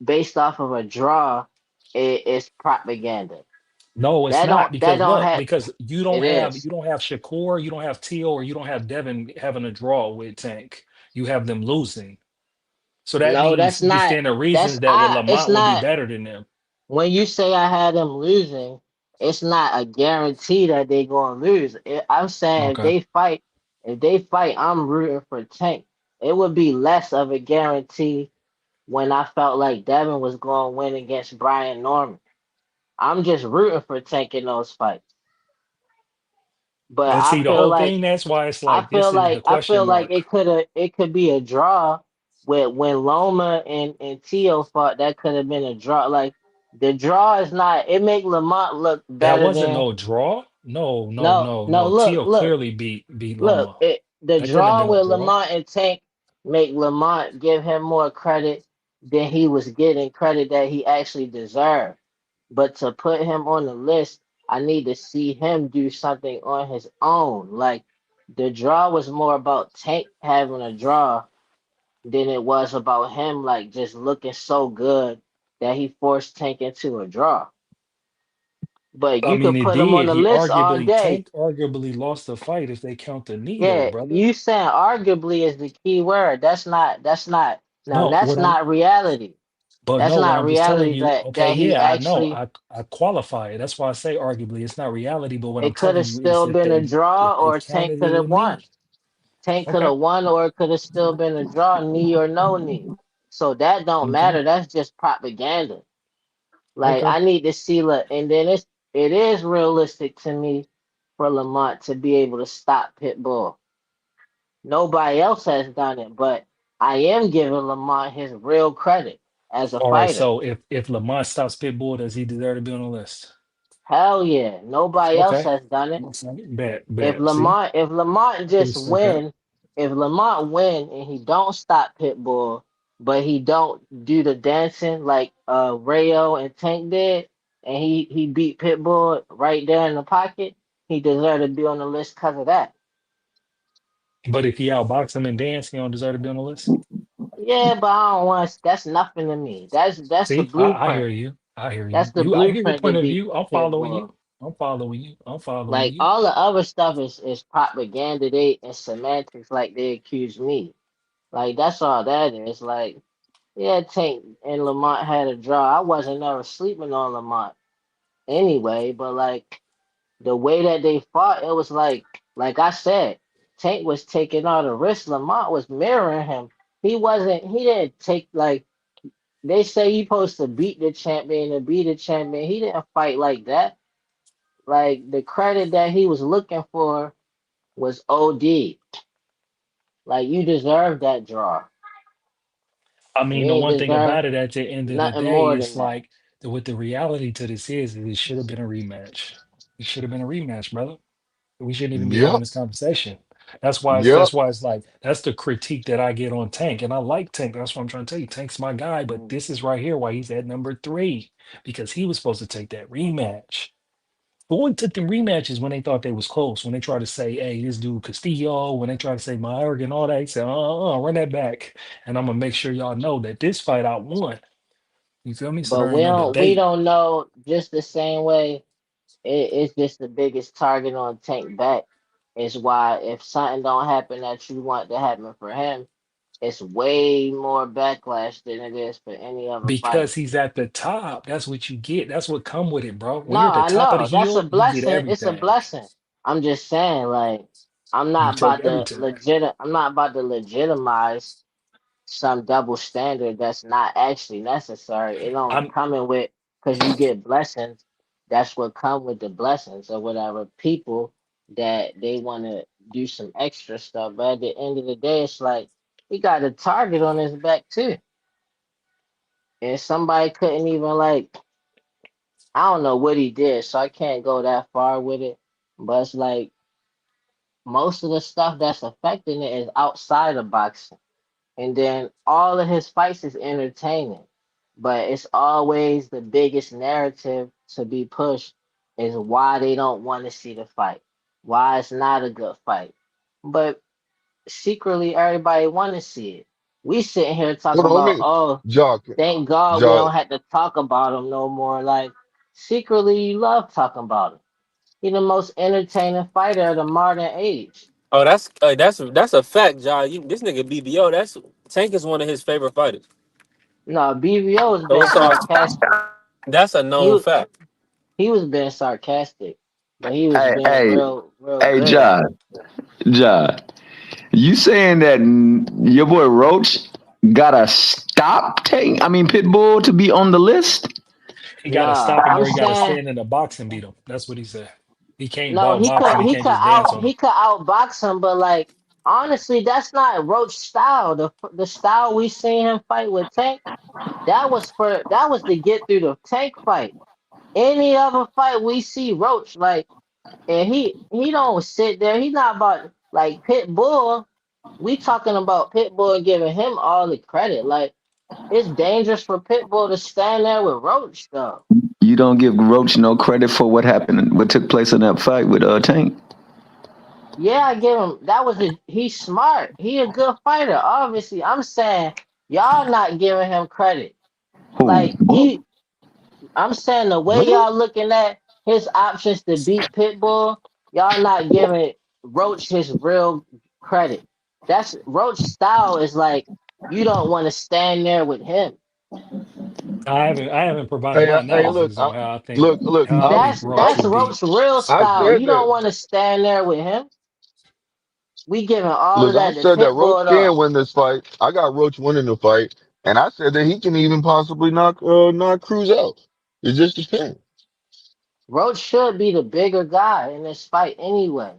based off of a draw is propaganda. no, it's not That because don't look, have because it is. you don't have Shakur, you don't have Tio, or you don't have Devin having a draw with Tank. You have them losing. So that No, means that's not within the that's reasons that I it's Lamont would be not better than them. when you say I had them losing, it's not a guarantee that they gonna lose. I'm saying Okay. if they fight, I'm rooting for Tank. It would be less of a guarantee when I felt like Devin was going to win against Brian Norman. I'm just rooting for Tank in those fights. But But see, the whole thing, that's why it's like this is the I question feel like mark. it could be a draw with when Loma and Tio fought. That could have been a draw. Like the draw is not. It make Lamont look That better wasn't than no draw. No, no, no no, no. no. Tio Look clearly beat look. Loma. The That couldn't have draw been a with draw. Lamont and Tank make Lamont give him more credit than he was getting credit that he actually deserved. But to put him on the list, I need to see him do something on his own. Like the draw was more about Tank having a draw than it was about him like just looking so good that he forced Tank into a draw. but I you mean, could it put him on did. the He list all arguably day. Tank arguably lost the fight if they count the knee, though, Yeah, brother. you saying arguably is the key word. That's not now No, that's what I'm not reality. but That's no, what not I'm just telling reality you. that Okay, he yeah, I know. actually I qualify it. That's why I say arguably it's not reality. But what I'm it could telling have you is still been a if draw they or Tank counted could it a have won. knee, Tank could okay, have won or it could have still been a draw, knee or no knee. So that don't okay, matter. That's just propaganda. Like okay. I need to see and then it is realistic to me for Lamont to be able to stop Pitbull. Nobody else has done it, but I am giving Lamont his real credit as a All right. fighter. So if Lamont stops Pitbull, does he deserve to be on the list? Hell yeah. Nobody else Okay. has done it. Bet, If bet. See? Lamont just Okay. win, if Lamont win and he don't stop Pitbull, but he don't do the dancing like Rayo and Tank did, and he beat Pitbull right there in the pocket, he deserved to be on the list because of that. But if he outbox him and dance, he don't deserve to be on the list. Yeah, but I don't want. That's nothing to me. That's the See, I blueprint. hear you. I hear That's you. the I hear your blueprint to point of beat view. I'm following Pitbull. you. I'm following you. I'm following Like you. all the other stuff is propaganda they and semantics like they accuse me. Like that's all that is. Like, yeah, Tank and Lamont had a draw. I wasn't never sleeping on Lamont anyway, but like the way that they fought, it was like I said, Tank was taking all the risks. Lamont was mirroring him. He didn't take like they say you supposed to beat the champion to be the champion. He didn't fight like that. Like the credit that he was looking for was OD. Like you deserve that draw. I You mean, the ain't one thing deserve about it at the end of the nothing day, more it's than that. like what the reality to this is it should have been a rematch. It should have been a rematch, brother. We shouldn't even be Yep. having this conversation. Yep. That's why it's like that's the critique that I get on Tank. And I like Tank. That's what I'm trying to tell you. Tank's my guy, but Mm. this is right here why he's at number 3. Because he was supposed to take that rematch. Boyd took them rematches when they thought they was close. When they tried to say, "Hey, this dude Castillo," when they tried to say Mayorga and all that, he said, run that back." And I'm gonna make sure y'all know that this fight I won. You feel me? So But there ain't no we debate. don't know just the same way. It's just the biggest target on Tank back. Is why if something don't happen that you want to happen for him, it's way more backlash than it is for any other fighter. Because he's at the top. That's what you get. That's what come with it, bro. No, When you're at the I top of the know. That's a hill, you get blessing. It's a everything. blessing. I'm just saying, like, You take everything. I'm not about to legitimize some double standard that's not actually necessary. It don't I'm come in with because you get blessings. That's what come with the blessings or whatever. People that they want to do some extra stuff, but at the end of the day, it's like he got a target on his back too, and somebody couldn't even like I don't know what he did, so I can't go that far with it. But it's like most of the stuff that's affecting it is outside of boxing. And then all of his fights is entertaining. But it's always the biggest narrative to be pushed is why they don't want to see the fight. Why it's not a good fight. But secretly everybody want to see it. We sitting here Hold talking on, about, let me oh, Jock. thank God we Jock. don't have to talk about him no more. Like secretly you love talking about him. He the most entertaining fighter of the modern age. Oh, that's a fact, John. This nigga BBO. That's Tank is one of his favorite fighters. No, BVO has So been it's all sarcastic. that's a He known wa- fact. he was being sarcastic, but he was Hey, being hey, real hey, good. John, you saying that your boy Roach gotta stop Tank? I mean Pitbull to be on the list? he gotta Nah, stop him I'm or he gotta saying stand in the box and beat him. That's what he said. He can't no. ball He box could him. He he can't could just dance on him. outbox him, but like honestly, that's not Roach style. The style we seen him fight with Tank, that was to get through the Tank fight. Any other fight we see Roach like. And he don't sit there. He's not about like Pitbull. We talking about Pitbull and giving him all the credit. Like it's dangerous for Pitbull to stand there with Roach though. You don't give Roach no credit for what happened, what took place in that fight with Tank. Yeah, I give him that was he's smart. He a good fighter. Obviously, I'm saying y'all not giving him credit. Who? Like I'm saying the way What? y'all looking at his options to beat Pitbull, y'all not giving Roach his real credit. That's Roach style is like you don't want to stand there with him. I haven't provided Hey, my hey, look, analysis on how I think look. Roach That's would be. Roach's real I style. said You don't that. want to stand there with him. We giving all of Look, I that to said that Roach Pitbull can though. win this fight. I got Roach winning the fight, and I said that he can even possibly knock Cruz out. It just depends. Roach should be the bigger guy in this fight anyway.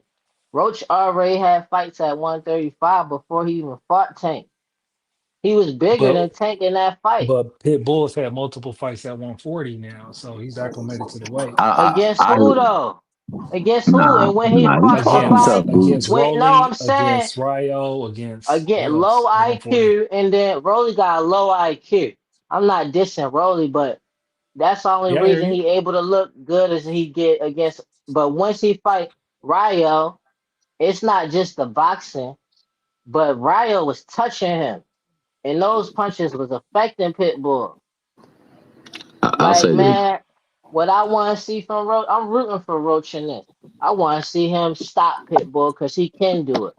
Roach already had fights at 135 before he even fought Tank. He was bigger But than Tank in that fight. but Pitbull's had multiple fights at 140 now, so he's acclimated to the weight. Against I who though? Against who? nah, And when he nah, he's fought talking somebody, tough, dude. Against wait, no, Rolly, I'm saying against Ryo, against again who low else at 140? IQ, and then Rolly got a low IQ. I'm not dissing Rolly, but that's the only Yeah, I hear reason you. he able to look good as he get against. But once he fight Ryo, it's not just the boxing, but Ryo was touching him, and those punches was affecting Pitbull. I'll Like say this. man, what I want to see from Roach, I'm rooting for Roach in this. I want to see him stop Pitbull because he can do it.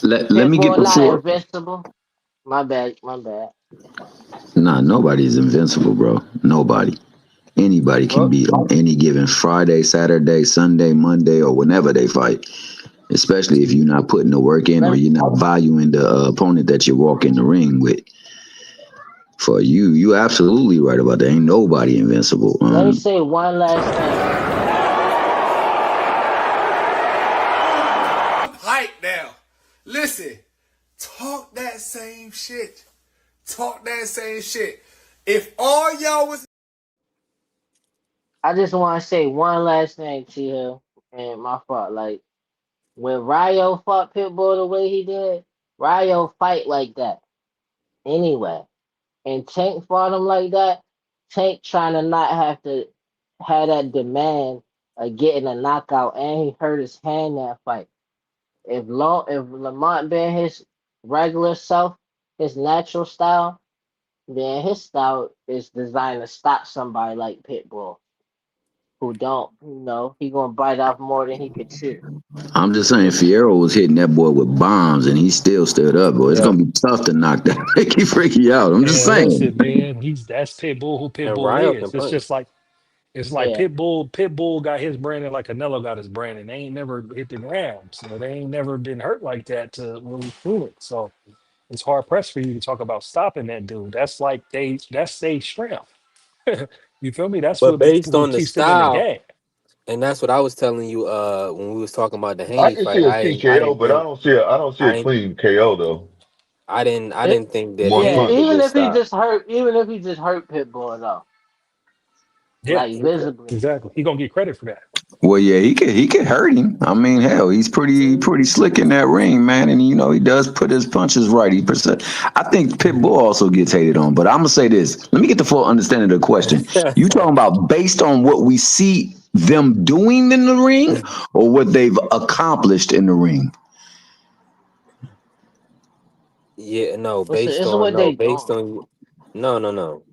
Let me get Pitbull the not floor. invincible. My bad, my bad. Nah, nobody's invincible, bro. Nobody. Anybody can Ro- beat on any given Friday, Saturday, Sunday, Monday, or whenever they fight. Especially if you're not putting the work in or let, you're not valuing the opponent that you walk in the ring with. For you absolutely right about that. Ain't nobody invincible. let me say one last thing. Hype now. Listen, talk that same shit. Talk that same shit. If all y'all was I just want to say one last thing to you, and my fault. Like when Ryo fought Pitbull the way he did, Ryo fight like that anyway. And Tank fought him like that. Tank trying to not have to have that demand of getting a knockout, and he hurt his hand that fight. If Lamont been his regular self, his natural style, then his style is designed to stop somebody like Pitbull, who don't, he gonna bite off more than he could chew. I'm just saying, Fierro was hitting that boy with bombs, and he still stood up. Boy, it's Yeah. gonna be tough to knock that Ricky Freaky out. I'm just And saying. listen, man, that's Pitbull who And Pitbull Ryo can is. It's punch. just like it's like Yeah, Pitbull got his branding like Canelo got his branding. They ain't never hit the ground. So they ain't never been hurt like that to really prove it. So it's hard pressed for you to talk about stopping that dude. That's their strength. You feel me? That's But based what on the keeps them in the style, game. and that's what I was telling you when we was talking about the I Haney can see fight. a I TKO, didn't but think I don't see a I ain't clean KO though. I it, didn't think that One yeah. Haney punch. could Even get if he stopped. just hurt, even if he just hurt Pitbull though, Yeah, like visibly. exactly. He gonna get credit for that. Well, yeah, he could hurt him. I mean, hell, he's pretty slick in that ring, man. And he does put his punches right. I think Pitbull also gets hated on. But I'm gonna say this. Let me get the full understanding of the question. You talking about based on what we see them doing in the ring, or what they've accomplished in the ring? Yeah, no, It's what they based doing. on no.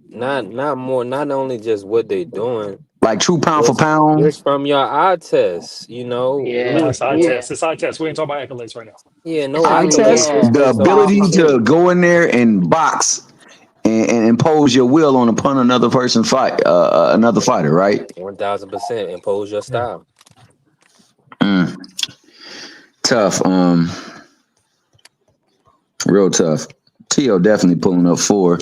Not only just what they doing, Like true pound for just pound. from your eye test, Yeah, It's eye what test. yeah, It's eye test. We ain't talking about accolades right now. yeah, no Eye accolades, test, just yeah. the based off what Pound you ability for to seen. go in there and box and impose your will upon another person fight, another fighter, right? 1000% impose your Yeah. style. Mm, tough, real tough. Tio definitely pulling up four.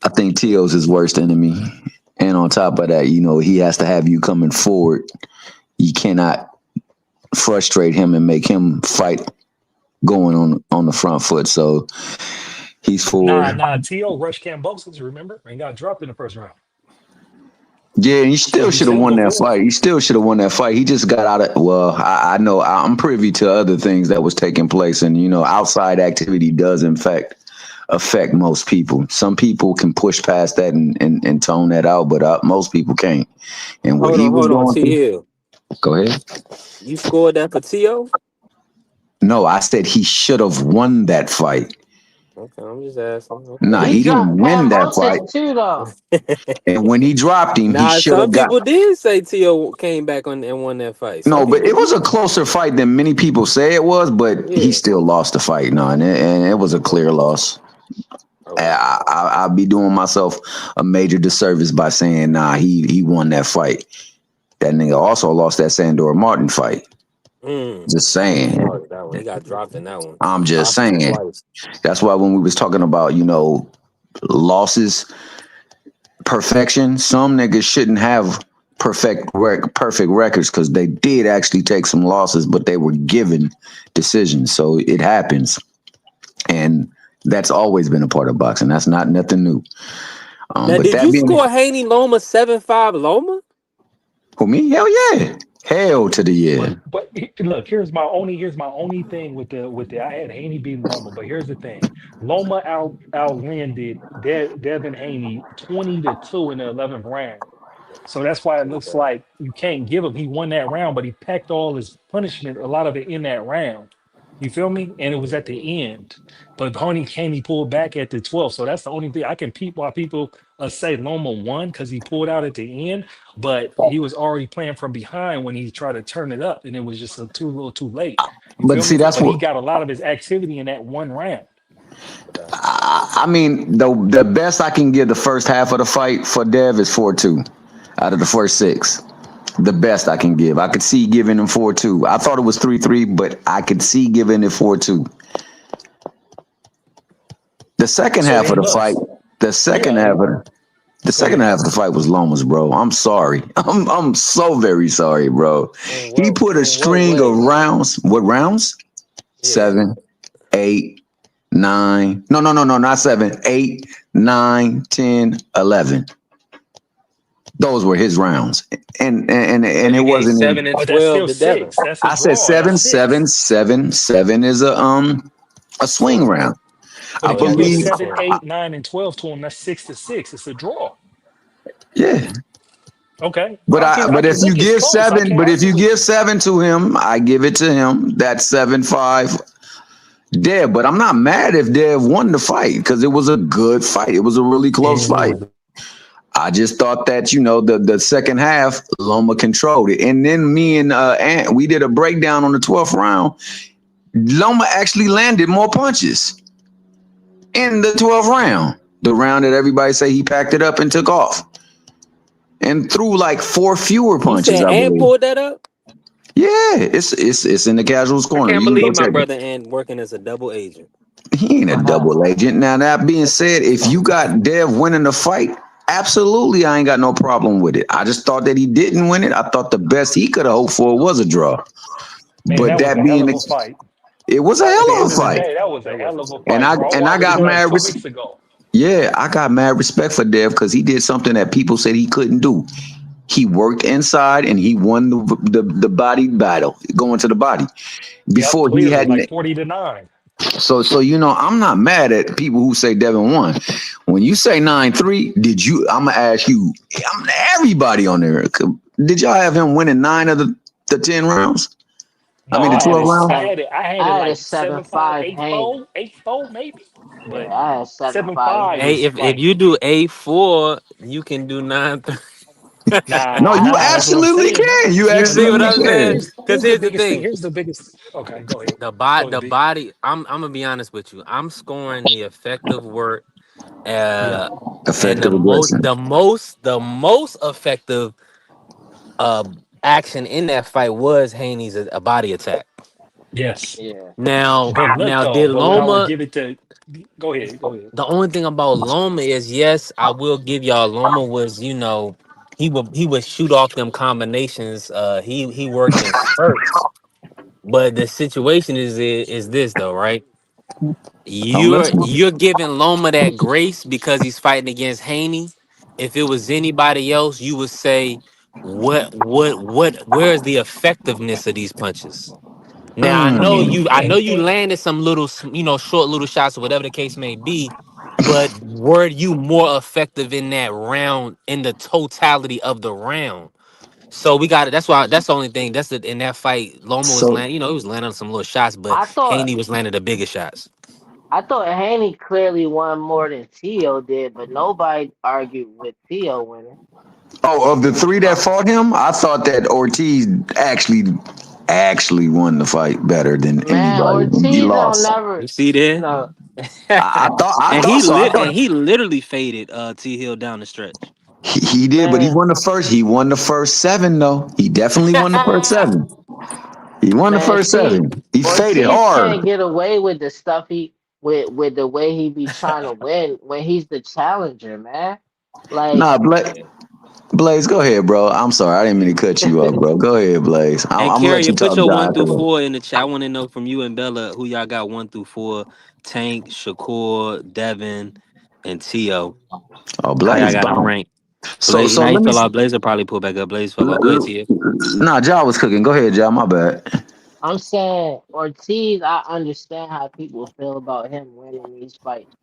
I think Tio's his worst enemy, and on top of that, he has to have you coming forward. You cannot frustrate him and make him fight going on the front foot. So he's four. Nah. T.O. rushed Cambosis, remember? And got dropped in the first round. Yeah, he So still he should have said won that before. fight. He still should have won that fight. He just got out of. Well, I know I'm privy to other things that was taking place, and outside activity does in fact affect most people. Some people can push past that and tone that out, but most people can't. And what he was Hold on, going T through. Hill. Go ahead. You scored that for T.O.? No, I said he should have won that fight. Okay, I'm just asking. Nah, Okay. He he didn't dropped Pat win that fight. Moses too, though. And when he dropped him, he Nah, should some have got. people did say Tio came back on and won that fight. Some No, but people it was did. a closer fight than many people say it was. But he Yeah. still lost the fight. No, and it was a clear loss. Okay. I'd be doing myself a major disservice by saying, nah, he won that fight. That nigga also lost that Sandor Martin fight. Just Yeah, he saying. lost that one. He got dropped in that one. I'm just Possibly saying. twice. That's why when we was talking about, losses, perfection, some niggas shouldn't have perfect records because they did actually take some losses, but they were given decisions. So it happens. And that's always been a part of boxing. That's not nothing new. Now, But did that you being score Haney Loma 7-5 Loma? for me, hell yeah. Hell to the yeah. Look, here's my only thing with the I had Haney beating Loma, but here's the thing. Loma outlanded Devin Haney 20-2 in the 11th round. So that's why it looks Okay. like you can't give him. He won that round, but he packed all his punishment, a lot of it in that round. You feel me? And it was at the end. But Haney pulled back at the 12th. So that's the only thing I can peep why people say Loma won because he pulled out at the end, but he was already playing from behind when he tried to turn it up, and it was just too little too late. You But feel see, me? that's But he what got a lot of his activity in that one round. I mean. The best I can give the first half of the fight for Dev is 4-2 out of the first six. The best I can give. I could see giving him 4-2. I thought it was 3-3, but I could see giving it 4-2. The second So half of then the look, fight, the second yeah, half of the go second ahead. half of the fight was Lomas, bro. I'm sorry. I'm so very sorry, bro. He put a In what string of way? rounds. What rounds? Yeah. 7, 8, 9. No, not 7. 8, 9, 10, 11. Those were his rounds. So And it you gave wasn't in 7 and But that's 12 still to Devin. six. That's a I said draw. That's 7, six. 7, 7, 7 is a swing Oh, round. But I if you that give is believe a 7, swing. 8, 9, and 12 to him, that's 6-6. It's a draw. yeah. Okay. But I if can you look. It's give close. I 7, can't but if argue you with give you. 7 to him, I give it to him. That's 7-5 Dev. But I'm not mad if Dev won the fight because it was a good fight. It was a really close fight. I just thought that the second half Loma controlled it, and then me and Ant we did a breakdown on the 12th round. Loma actually landed more punches in the 12th round, the round that everybody say he packed it up and took off, and threw like 4 fewer You punches, said I and believe. pulled that up? Yeah, it's in the casuals I corner. can't You can go believe my check it. brother and working as a double agent. He ain't a double agent. Now that being said, if you got Dev winning the fight, absolutely, I ain't got no problem with it. I just thought that he didn't win it. I thought the best he could have hoped for was a draw. Man, But that was that a hell being of the, a fight. it was a At the hell end of a of the fight. day, that was a hell of a And fight, bro. I I watched got it like mad. 2 weeks ago. Yeah, I got mad respect for Dev because he did something that people said he couldn't do. He worked inside and he won the body battle, going to the body. Yep, Before he clearly, hadn't. like 40-9. So I'm not mad at people who say Devin won. When you say 9-3, did you? I'm gonna ask you. Everybody on there. Did y'all have him winning 9 of the 10 rounds? I No, mean the I had 12 a rounds. seven. I had it I had a like 7-5, 7-5 Haney. 8-4, 8-4 maybe. Yeah, But I had 7-5 7-5 Hey, Haney. is if like, you do A4, you can do 9-3. No, you I that's what I'm absolutely saying, man. can. You You see But what absolutely I'm look, saying? can. here's Because here's the here's the biggest thing. thing. Here's the biggest. Okay, go ahead. Go ahead, The B. body. I'm gonna be honest with you. I'm scoring the effective work, Yeah. uh, and Effective aggression. the most effective uh action in that fight was Haney's a body attack. Yes. Yeah. But look though, Did but what I would Loma? give it to, go ahead, go ahead. The only thing about Loma is, yes, I will give y'all, Loma was, he would shoot off them combinations. He worked in spurts. But the situation is this though, right? I'm You're listening. you're giving Loma that grace because he's fighting against Haney. If it was anybody else, you would say, where's the effectiveness of these punches? Now I know And you landed some little, short little shots or whatever the case may be, but were you more effective in that round in the totality of the round? So we got it. That's the only thing. In that fight, Loma was So landing, he was landing some little shots, but I thought Haney was landing the bigger shots. I thought Haney clearly won more than Tio did, but nobody argued with Tio winning. Oh, of the three that fought him, I thought that Ortiz actually won the fight better than Man, anybody. He Ortiz don't lost. never. You see there? No, I and thought he so. I lit thought and he literally faded T Hill down the stretch. he did, but he man, won the first. He won the first seven though. He definitely won the first seven. He won the man. first See, seven. He faded Ortiz hard. can't get away with the stuff with the way he be trying to win when he's the challenger, man. Like, Nah, Blaze, go ahead, bro. I'm sorry, I didn't mean to cut you off, bro. Go ahead, Blaze. Hey, I'm gonna let Carrier, you put talk, your John. 1 through 4 in the chat. I want to know from you and Bella who y'all got 1 through 4. Tank, Shakur, Devin, and Tio. Oh, How y'all Blaze got them bounced. ranked? So Blaze, so now he let me. fell out. Blaze will probably pull back up. Blaze fell out. Go ahead, Tio. Nah, John was cooking. Go ahead, John. My bad. I'm saying Ortiz, I understand how people feel about him winning these fights.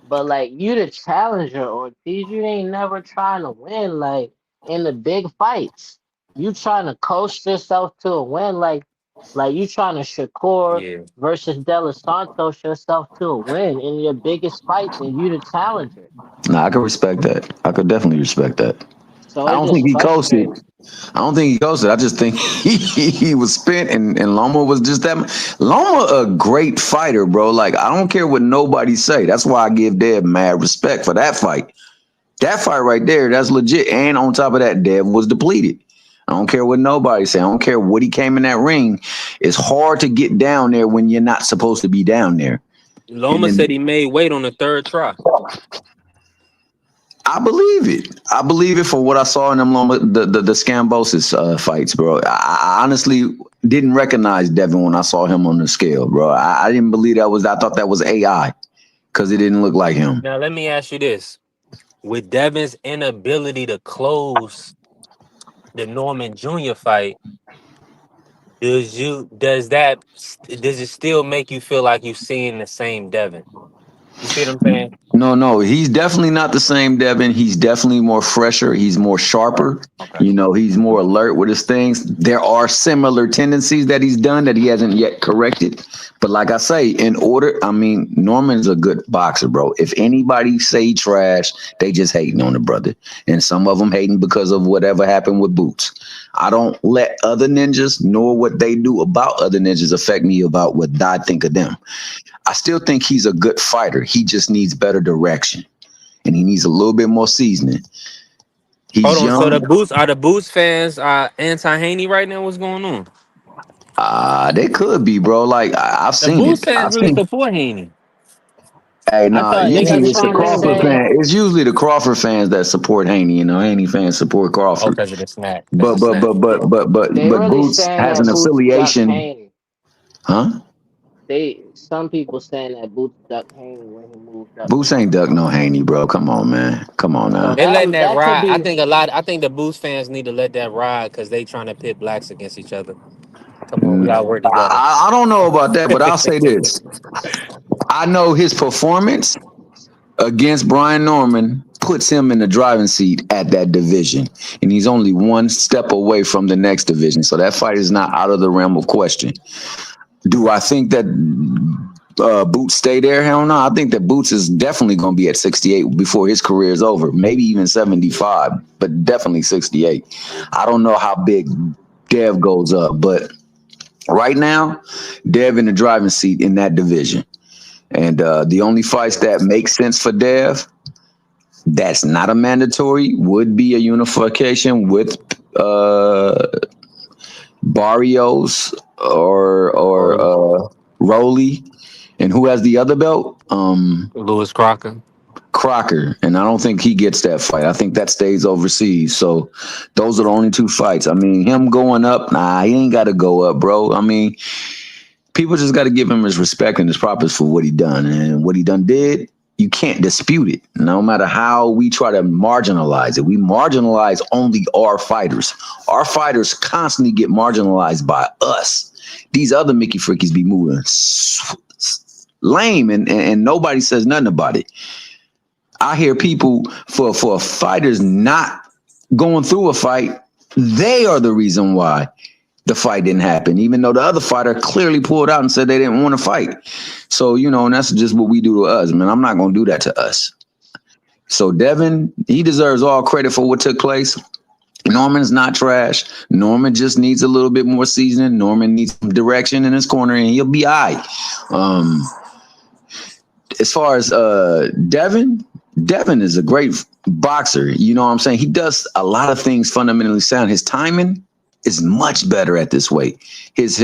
But like you the challenger, Ortiz, you ain't never trying to win like in the big fights. You trying to coast yourself to a win like you trying to Shakur Yeah. versus De Los Santos yourself to a win in your biggest fights and you the challenger. Nah, I could respect that. I could definitely respect that. So I it don't think just he coasted. frustrating. I don't think he coasted. I just think he was spent, and Loma was just that. Loma a great fighter, bro. Like I don't care what nobody say. That's why I give Dev mad respect for that fight. That fight right there, that's legit. And on top of that, Dev was depleted. I don't care what nobody say. I don't care what he came in that ring. It's hard to get down there when you're not supposed to be down there. And Loma said then he made weight on the 3rd try. I believe it. I believe it for what I saw in them the Scambosis fights, bro. I honestly didn't recognize Devin when I saw him on the scale, bro. I didn't believe that was. I thought that was AI because it didn't look like him. Now let me ask you this: with Devin's inability to close the Norman Jr. fight, does it still make you feel like you're seeing the same Devin? You see what I'm saying? No, he's definitely not the same Devin. He's definitely more fresher. He's more sharper. Okay. You know, he's more alert with his things. There are similar tendencies that he's done that he hasn't yet corrected. But like I say, Norman's a good boxer, bro. If anybody say trash, they just hating on the brother. And some of them hating because of whatever happened with Boots. I don't let other ninjas nor what they do about other ninjas affect me about what I think of them. I still think he's a good fighter. He just needs better direction, and he needs a little bit more seasoning. Hold He's on. So young. the Boost fans anti Haney right now? What's going on? They could be, bro. Like I've The seen Boost it. fans I've really seen. support Haney. Hey, I nah. thought They got Usually the it's the same niggas was ring Crawford going. saying fan. It's usually the Crawford fans that support Haney. You know, Haney fans support Oh, Crawford. because of the snap. Because But of but snap. but but but but they but really Boots saying has that an Boots duck affiliation, Haney. huh? Some people saying that Boots duck Haney when he moved up Boots to ain't duck middleweight. no Haney, bro. Come on, man. Come on So now. They letting that that could ride. be I think the Boost fans need to let that ride because they trying to pit blacks against each other. Come on, we Mm, all work together. I don't know about that, but I'll say this. I know his performance against Brian Norman puts him in the driving seat at that division. And he's only one step away from the next division. So that fight is not out of the realm of question. Do I think that Boots stay there? Hell no. I think that Boots is definitely going to be at 68 before his career is over. Maybe even 75, but definitely 68. I don't know how big Dev goes up, but right now, Dev in the driving seat in that division. And the only fights that make sense for Dev that's not a mandatory would be a unification with Barrios or Rolly. Rowley. And who has the other belt? Lewis Crocker. Crocker. And I don't think he gets that fight. I think that stays overseas. So those are the only two fights. I mean, him going up, nah, he ain't got to go up, bro. I mean, people just got to give him his respect and his props for what he done. And what he done did, you can't dispute it. No matter how we try to marginalize it, we marginalize only our fighters. Our fighters constantly get marginalized by us. These other Mickey Frickies be moving lame and nobody says nothing about it. I hear people for fighters not going through a fight, they are the reason why the fight didn't happen, even though the other fighter clearly pulled out and said they didn't want to fight. So, and that's just what we do to us, man. I'm not going to do that to us. So Devin, he deserves all credit for what took place. Norman's not trash. Norman just needs a little bit more seasoning. Norman needs some direction in his corner, and he'll be all right. As far as Devin is a great boxer. You know what I'm saying? He does a lot of things fundamentally sound. His timing is much better at this weight. His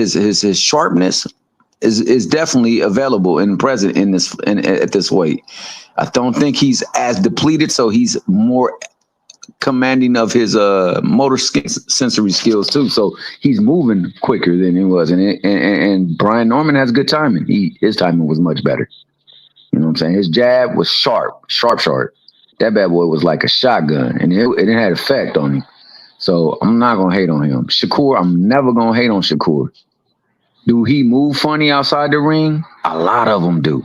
sharpness is definitely available and present at this weight. I don't think he's as depleted, so he's more commanding of his sensory skills too. So he's moving quicker than he was, and Brian Norman has good timing. His timing was much better. You know what I'm saying? His jab was sharp. That bad boy was like a shotgun, and it had effect on him. So I'm not gonna hate on him. Shakur, I'm never gonna hate on Shakur. Do he move funny outside the ring? A lot of them do.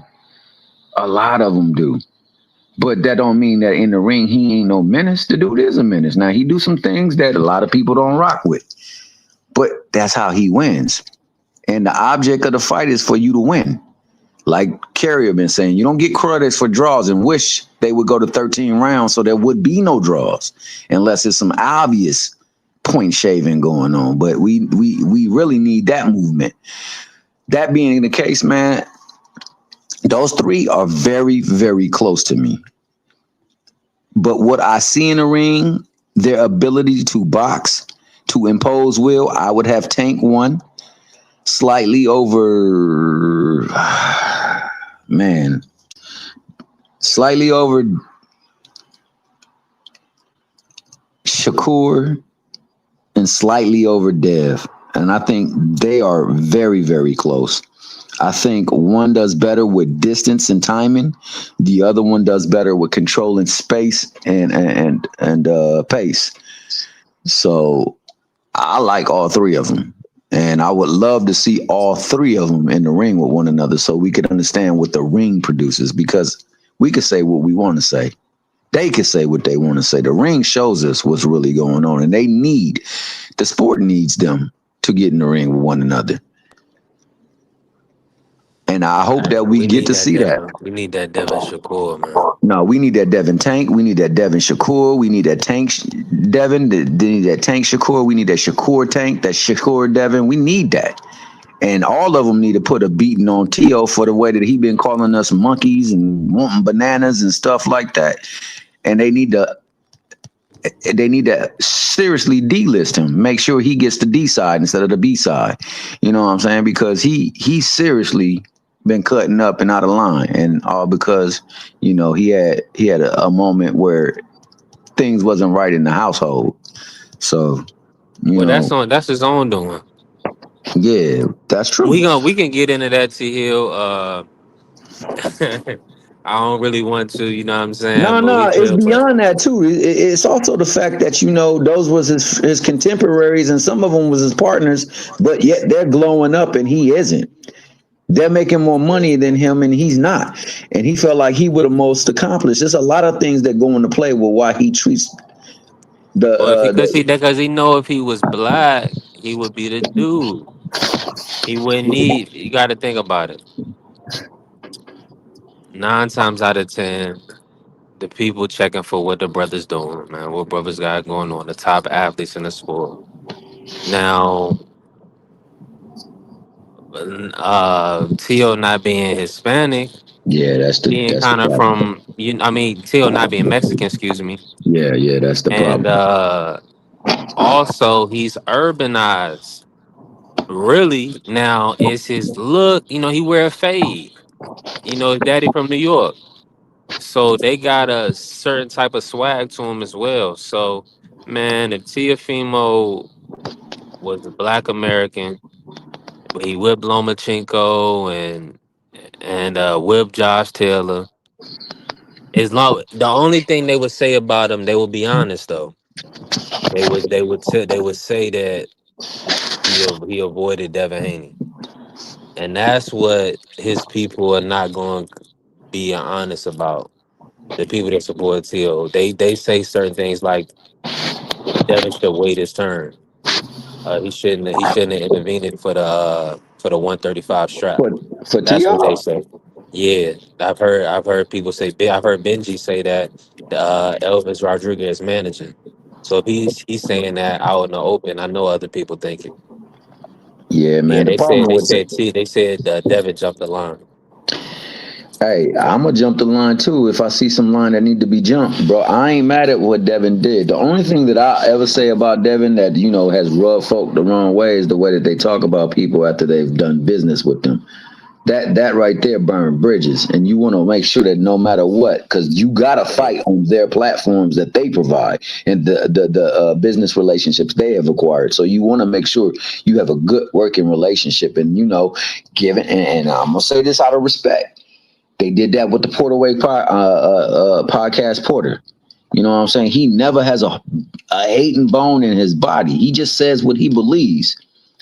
But that don't mean that in the ring he ain't no menace. The dude is a menace. Now he do some things that a lot of people don't rock with, but that's how he wins. And the object of the fight is for you to win. Like Carrier been saying, you don't get credits for draws and wish they would go to 13 rounds so there would be no draws unless it's some obvious point shaving going on. But we really need that movement. That being the case, man, those three are very, very close to me. But what I see in the ring, their ability to box, to impose will, I would have Tank one, slightly over, slightly over Shakur, and slightly over Dev. And I think they are very, very close. I think one does better with distance and timing. The other one does better with controlling space and pace. So I like all three of them. And I would love to see all three of them in the ring with one another so we could understand what the ring produces, because we could say what we want to say. They could say what they want to say. The ring shows us what's really going on, and the sport needs them to get in the ring with one another. And I hope that we get to see that. We need that Devin Shakur, man. No, we need that Devin Tank. We need that Devin Shakur. We need that Tank Devin. They need that Tank Shakur. We need that Shakur Tank. That Shakur Devin. We need that. And all of them need to put a beating on Tio for the way that he been calling us monkeys and wanting bananas and stuff like that. And they need to seriously delist him. Make sure he gets the D side instead of the B side. You know what I'm saying? Because he seriously been cutting up and out of line, and all because he had a moment where things wasn't right in the household. So That's his own doing. Yeah, that's true. We can get into that, T Hill. I don't really want to, you know what I'm saying, but we No, it's could. But beyond that too. It's also the fact that those was his contemporaries, and some of them was his partners, but yet they're glowing up and he isn't. They're making more money than him, and he's not. And he felt like he would have most accomplished. There's a lot of things that go into play with why he treats because he know if he was black, he would be the dude. He wouldn't need. You got to think about it. 9 times out of 10, the people checking for what the brothers doing, man. What brothers got going on? The top athletes in the sport. Now, Tio not being Hispanic, Yeah, that's being the kind of problem. from Tio not being Mexican, excuse me. Yeah, that's the And problem. also he's urbanized. Really, now it's his look. He wear a fade. His daddy from New York, so they got a certain type of swag to him as well. So, man, if Tiafimo was a Black American, but he whipped Lomachenko and whipped Josh Taylor. The only thing they would say about him, they would be honest though. They would say that he avoided Devin Haney, and that's what his people are not going to be honest about. The people that support Teal, they say certain things like Devin should wait his turn. He shouldn't have intervened for the 135 strap. For for That's what they T.O.? say. Yeah, I've heard people say. I've heard Benji say that Elvis Rodriguez managing. So if he's saying that out in the open, I know other people think it. Yeah, Yeah, man. The they problem said they with said T. They said Devin jumped the line. Hey, I'm gonna jump the line too if I see some line that need to be jumped, bro. I ain't mad at what Devin did. The only thing that I ever say about Devin that has rubbed folk the wrong way is the way that they talk about people after they've done business with them. That right there burned bridges, and you want to make sure that no matter what, because you gotta Yeah, fight on their platforms that they provide and the business relationships they have acquired. So you want to make sure you have a good working relationship, and given and I'm gonna say this out of respect. They did that with the podcast Porter. You know what I'm saying? He never has a hating bone in his body. He just says what he believes.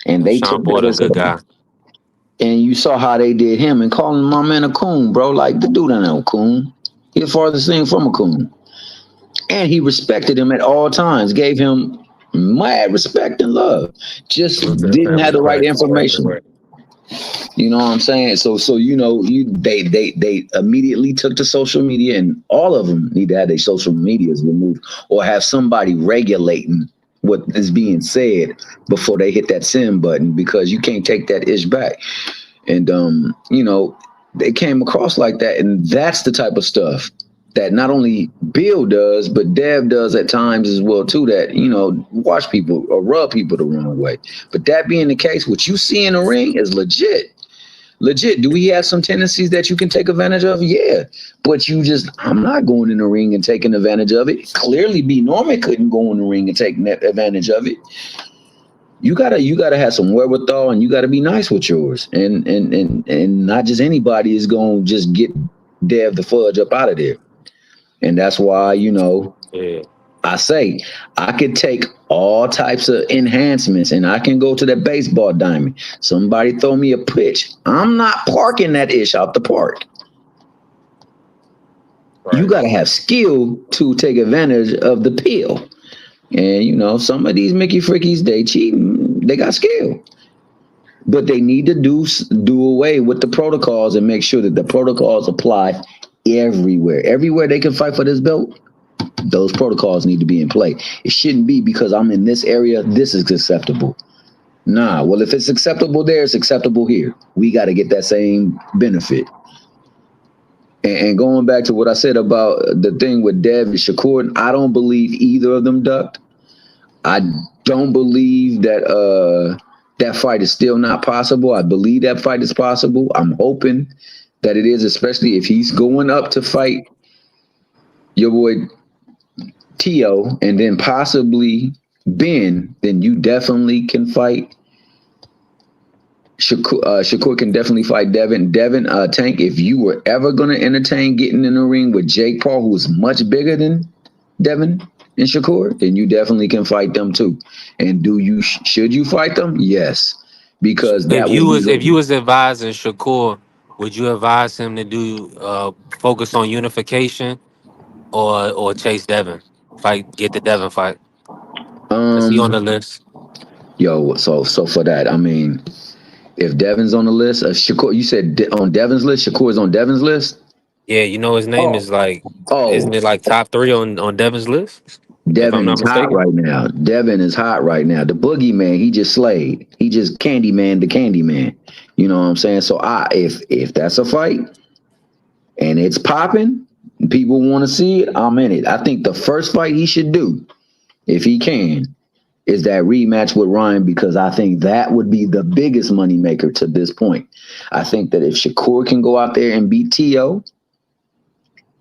And and they Sean took that Porter, a as good guy. and you saw how they did him and calling my man a coon, bro. Like the dude ain't no coon. He the farthest thing from a coon. And he respected him at all times, gave him mad respect and love. Just Salute to the didn't have family the right friends. information. You know what I'm saying? So they immediately took to social media, and all of them need to have their social medias removed or have somebody regulating what is being said before they hit that send button, because you can't take that ish back. And they came across like that, and that's the type of stuff that not only Bill does, but Dev does at times as well too. That wash people or rub people the wrong way. But that being the case, what you see in the ring is legit. Legit. Do we have some tendencies that you can take advantage of? Yeah. But I'm not going in the ring and taking advantage of it. Clearly, B. Norman couldn't go in the ring and take advantage of it. You gotta have some wherewithal, and you gotta be nice with yours. And not just anybody is gonna just get Dev the Fudge up out of there. And that's why, Yeah, I say I could take all types of enhancements and I can go to the baseball diamond. Somebody throw me a pitch. I'm not parking that ish out the park. You right. got to have skill to take advantage of the pill. And some of these Mickey Frickies, they cheat. They got skill, but they need to do away with the protocols and make sure that the protocols apply everywhere. Everywhere they can fight for this belt, those protocols need to be in play. It shouldn't be because I'm in this area, this is acceptable. Nah, well, if it's acceptable there, it's acceptable here. We got to get that same benefit. And going back to what I said about the thing with Dev and Shakur, I don't believe either of them ducked. I don't believe that that fight is still not possible. I believe that fight is possible. I'm hoping that it is, especially if he's going up to fight your boy Tio and then possibly Ben, then you definitely can fight Shakur. Shakur can definitely fight Devin. Tank, if you were ever going to entertain getting in the ring with Jake Paul, who is much bigger than Devin and Shakur, then you definitely can fight them too. And should you fight them? Yes, because If that you will was if be you was advising Shakur, would you advise him to do focus on unification or chase Devin? Get the Devin fight. Is he on the list? yo. So for that, I mean, if Devin's on the list, Shakur, you said on Devin's list, Shakur's on Devin's list. Yeah, his name is like, isn't Oh, it like top three on Devin's list? If I'm Devin not is hot mistaken. right now. Devin is hot right now. The boogeyman, he just slayed. He just Candyman the Candyman. You know what I'm saying? So if that's a fight and it's popping, people want to see it, I'm in it. I think the first fight he should do, if he can, is that rematch with Ryan, because I think that would be the biggest moneymaker to this point. I think that if Shakur can go out there and beat T.O.,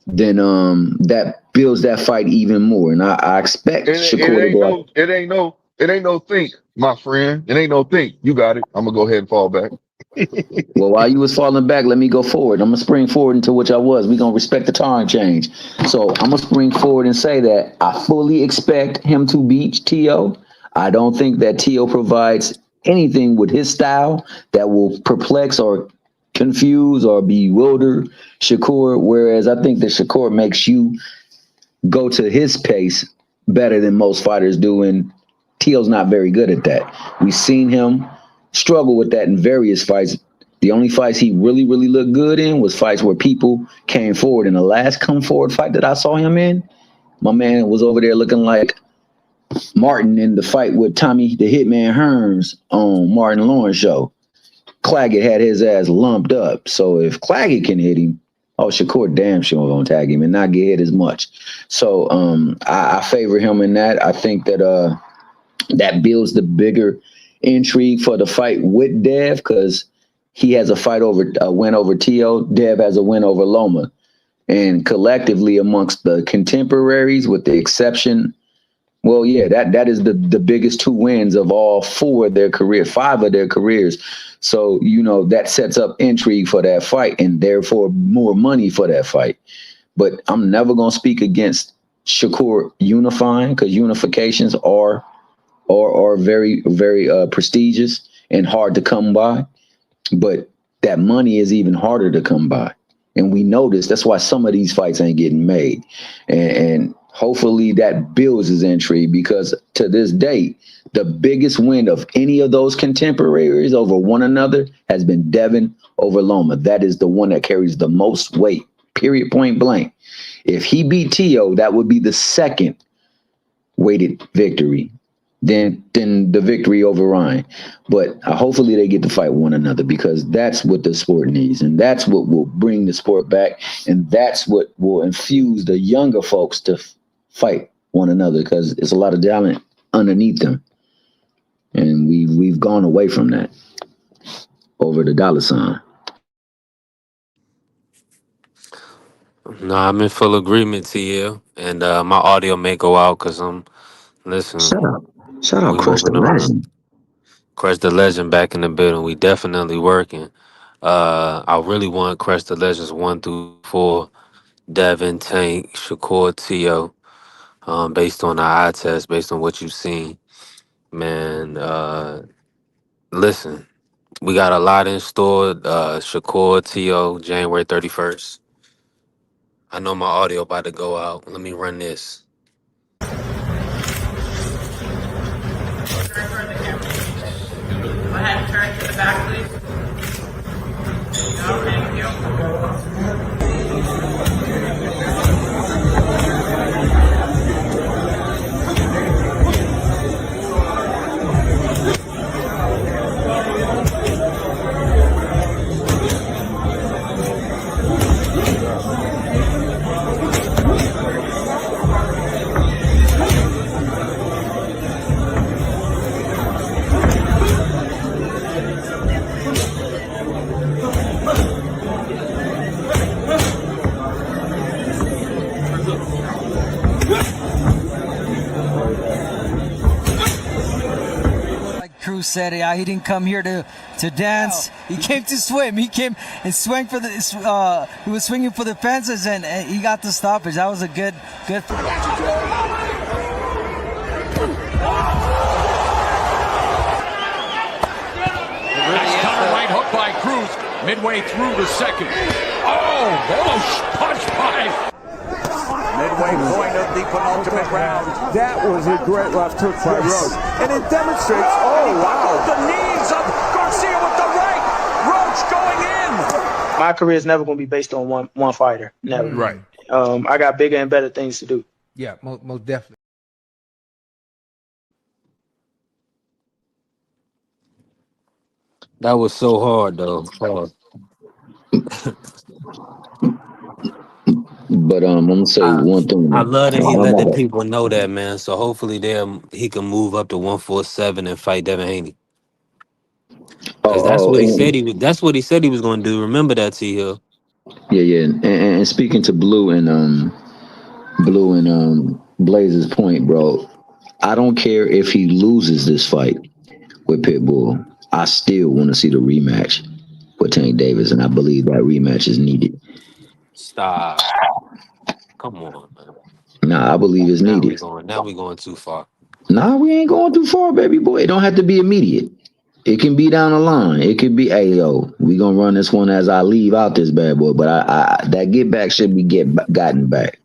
then that builds that fight even more. And I expect Shakur to go out. It ain't no think, my friend. It ain't no think. You got it. I'm gonna go ahead and fall back. Well, while you was falling back, let me go forward. I'm gonna spring forward into which I was. We're gonna respect the time change. So I'm gonna spring forward and say that I fully expect him to beat T.O. I don't think that T.O. provides anything with his style that will perplex or confuse or bewilder Shakur. Whereas I think that Shakur makes you go to his pace better than most fighters do. And Tio's not very good at that. We've seen him struggle with that in various fights. The only fights he really, really looked good in was fights where people came forward. In the last come forward fight that I saw him in, my man was over there looking like Martin in the fight with Tommy the Hitman Hearns on Martin Lawrence show. Claggett had his ass lumped up. So if Claggett can hit him, Shakur damn sure gonna tag him and not get hit as much. So I favor him in that. I think that that builds the bigger intrigue for the fight with Dev because he has a win over Tio. Dev has a win over Loma. And collectively amongst the contemporaries, with the exception, well, yeah, that is the biggest two wins of all 5 of their careers. So, that sets up intrigue for that fight and therefore more money for that fight. But I'm never going to speak against Shakur unifying because unifications are very, very prestigious and hard to come by. But that money is even harder to come by. And we know this. That's why some of these fights ain't getting made. And hopefully that builds his intrigue because to this date, the biggest win of any of those contemporaries over one another has been Devin over Loma. That is the one that carries the most weight, period, point blank. If he beat Tio, that would be the second weighted victory. Then the victory over Ryan. But hopefully they get to fight one another because that's what the sport needs. And that's what will bring the sport back. And that's what will infuse the younger folks to fight one another because it's a lot of talent underneath them. And we've gone away from that over the dollar sign. No, I'm in full agreement, TL. And my audio may go out because I'm listening. Shout out We Crush the moving around. Legend. Crush the Legend back in the building. We definitely working. I really want Crush the Legends 1 through 4. Devin, Tank, Shakur, Tio. Based on the eye test, based on what you've seen, man. Listen, we got a lot in store. Shakur, Tio, January 31st. I know my audio about to go out. Let me run this. Go ahead, turn to the back, please. No, thank you. Cruz said he didn't come here to dance. He came to swim. He came and swung for the. He was swinging for the fences and he got the stoppage. That was a good. Coming right hook by Cruz, midway through the second. Oh, Bolo punch by. Midway point of the penultimate round. That was a great left hook by Roach. And it demonstrates, The knees of Garcia with the right. Roach going in. My career is never going to be based on one fighter. Never. Right. I got bigger and better things to do. Yeah, most definitely. That was so hard, though. Hard. But I'm gonna say one thing. I love that he I'm let the not a- people know that, man. So hopefully he can move up to 147 and fight Devin Haney. Because that's what he said and, he was. That's what he said he was going to do. Remember that, T Hill. yeah. And speaking to Blue and Blaze's point, bro. I don't care if he loses this fight with Pitbull. I still want to see the rematch with Tank Davis, and I believe that rematch is needed. Stop. Come on, man. Nah, I believe it's needed. Now we going too far. Nah, we ain't going too far, baby boy. It don't have to be immediate. It can be down the line. It could be, hey, yo, we gonna run this one as I leave out this bad boy. But I that get back should be gotten back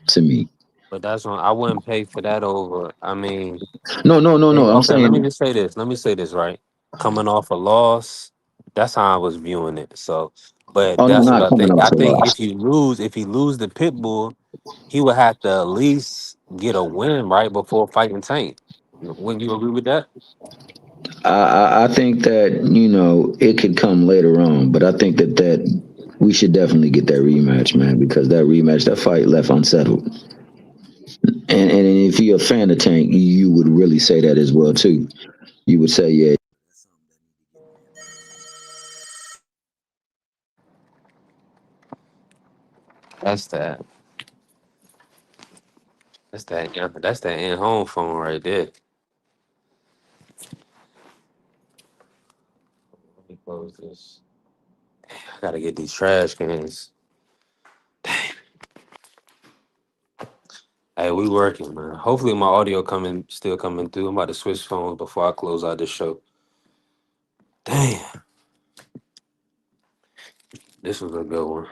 to me. But that's on. I wouldn't pay for that over. I mean, No, no, no, no. I'm okay. Let me saying, just say this. Let me say this right. Coming off a loss, that's how I was viewing it. So, but oh no, that's what not I coming think. off I the think loss. if he lose the pit bull, he would have to at least get a win right before fighting Tank. Wouldn't you agree with that? I think that it could come later on, but I think that we should definitely get that rematch, man, because that rematch, that fight left unsettled. And if you're a fan of Tank, you would really say that as well too. You would say, yeah. That's that. That's that. That's that in home phone right there. Let me close this. I gotta get these trash cans. Hey, we working, man. Hopefully my audio still coming through. I'm about to switch phones before I close out this show. Damn, this was a good one.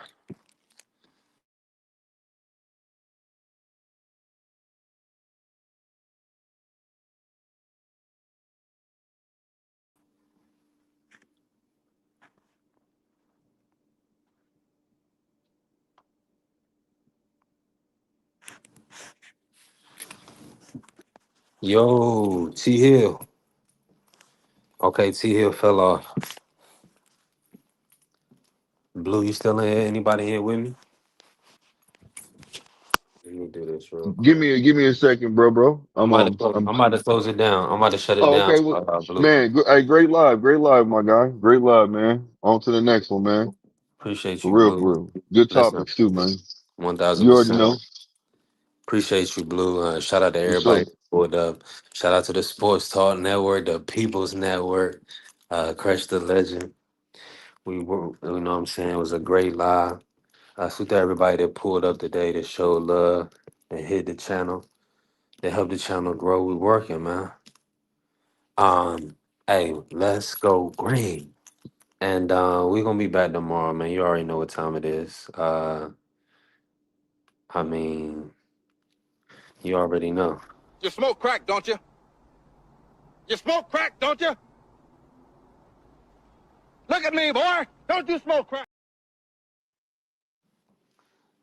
Yo, T Hill. Okay, T Hill fell off. Blue, you still in here? Anybody here with me? Let me do this real quick. Give me a second, bro. I'm about to close it down. I'm about to shut it Oh, down. okay. Well, Blue. man, hey, great live, my guy. Great live, man. On to the next one, man. Appreciate you, For Blue. real. Good Listen, topics too, man. You already 1000%. know. Appreciate you, Blue. Shout out to For sure. everybody that pulled up. Shout out to the Sports Talk Network, the People's Network, Crush the Legend. We were, you know what I'm saying? It was a great live. Salute to everybody that pulled up today that showed love and hit the channel. That helped the channel grow. We working, man. Hey, let's go green. And we're gonna be back tomorrow, man. You already know what time it is. I mean, you already know. You smoke crack, don't you? You smoke crack, don't you? Look at me, boy. Don't you smoke crack?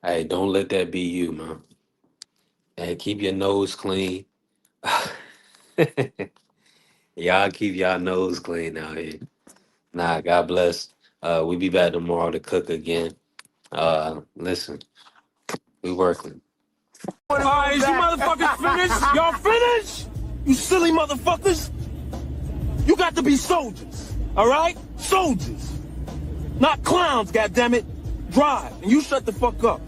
Hey, don't let that be you, man. Hey, keep your nose clean. Y'all keep y'all nose clean out here. Nah, God bless. We be back tomorrow to cook again. Listen, we working. Alright, is you motherfuckers finished? Y'all finished? You silly motherfuckers? You got to be soldiers, alright? Soldiers. Not clowns, goddammit. Drive, and you shut the fuck up.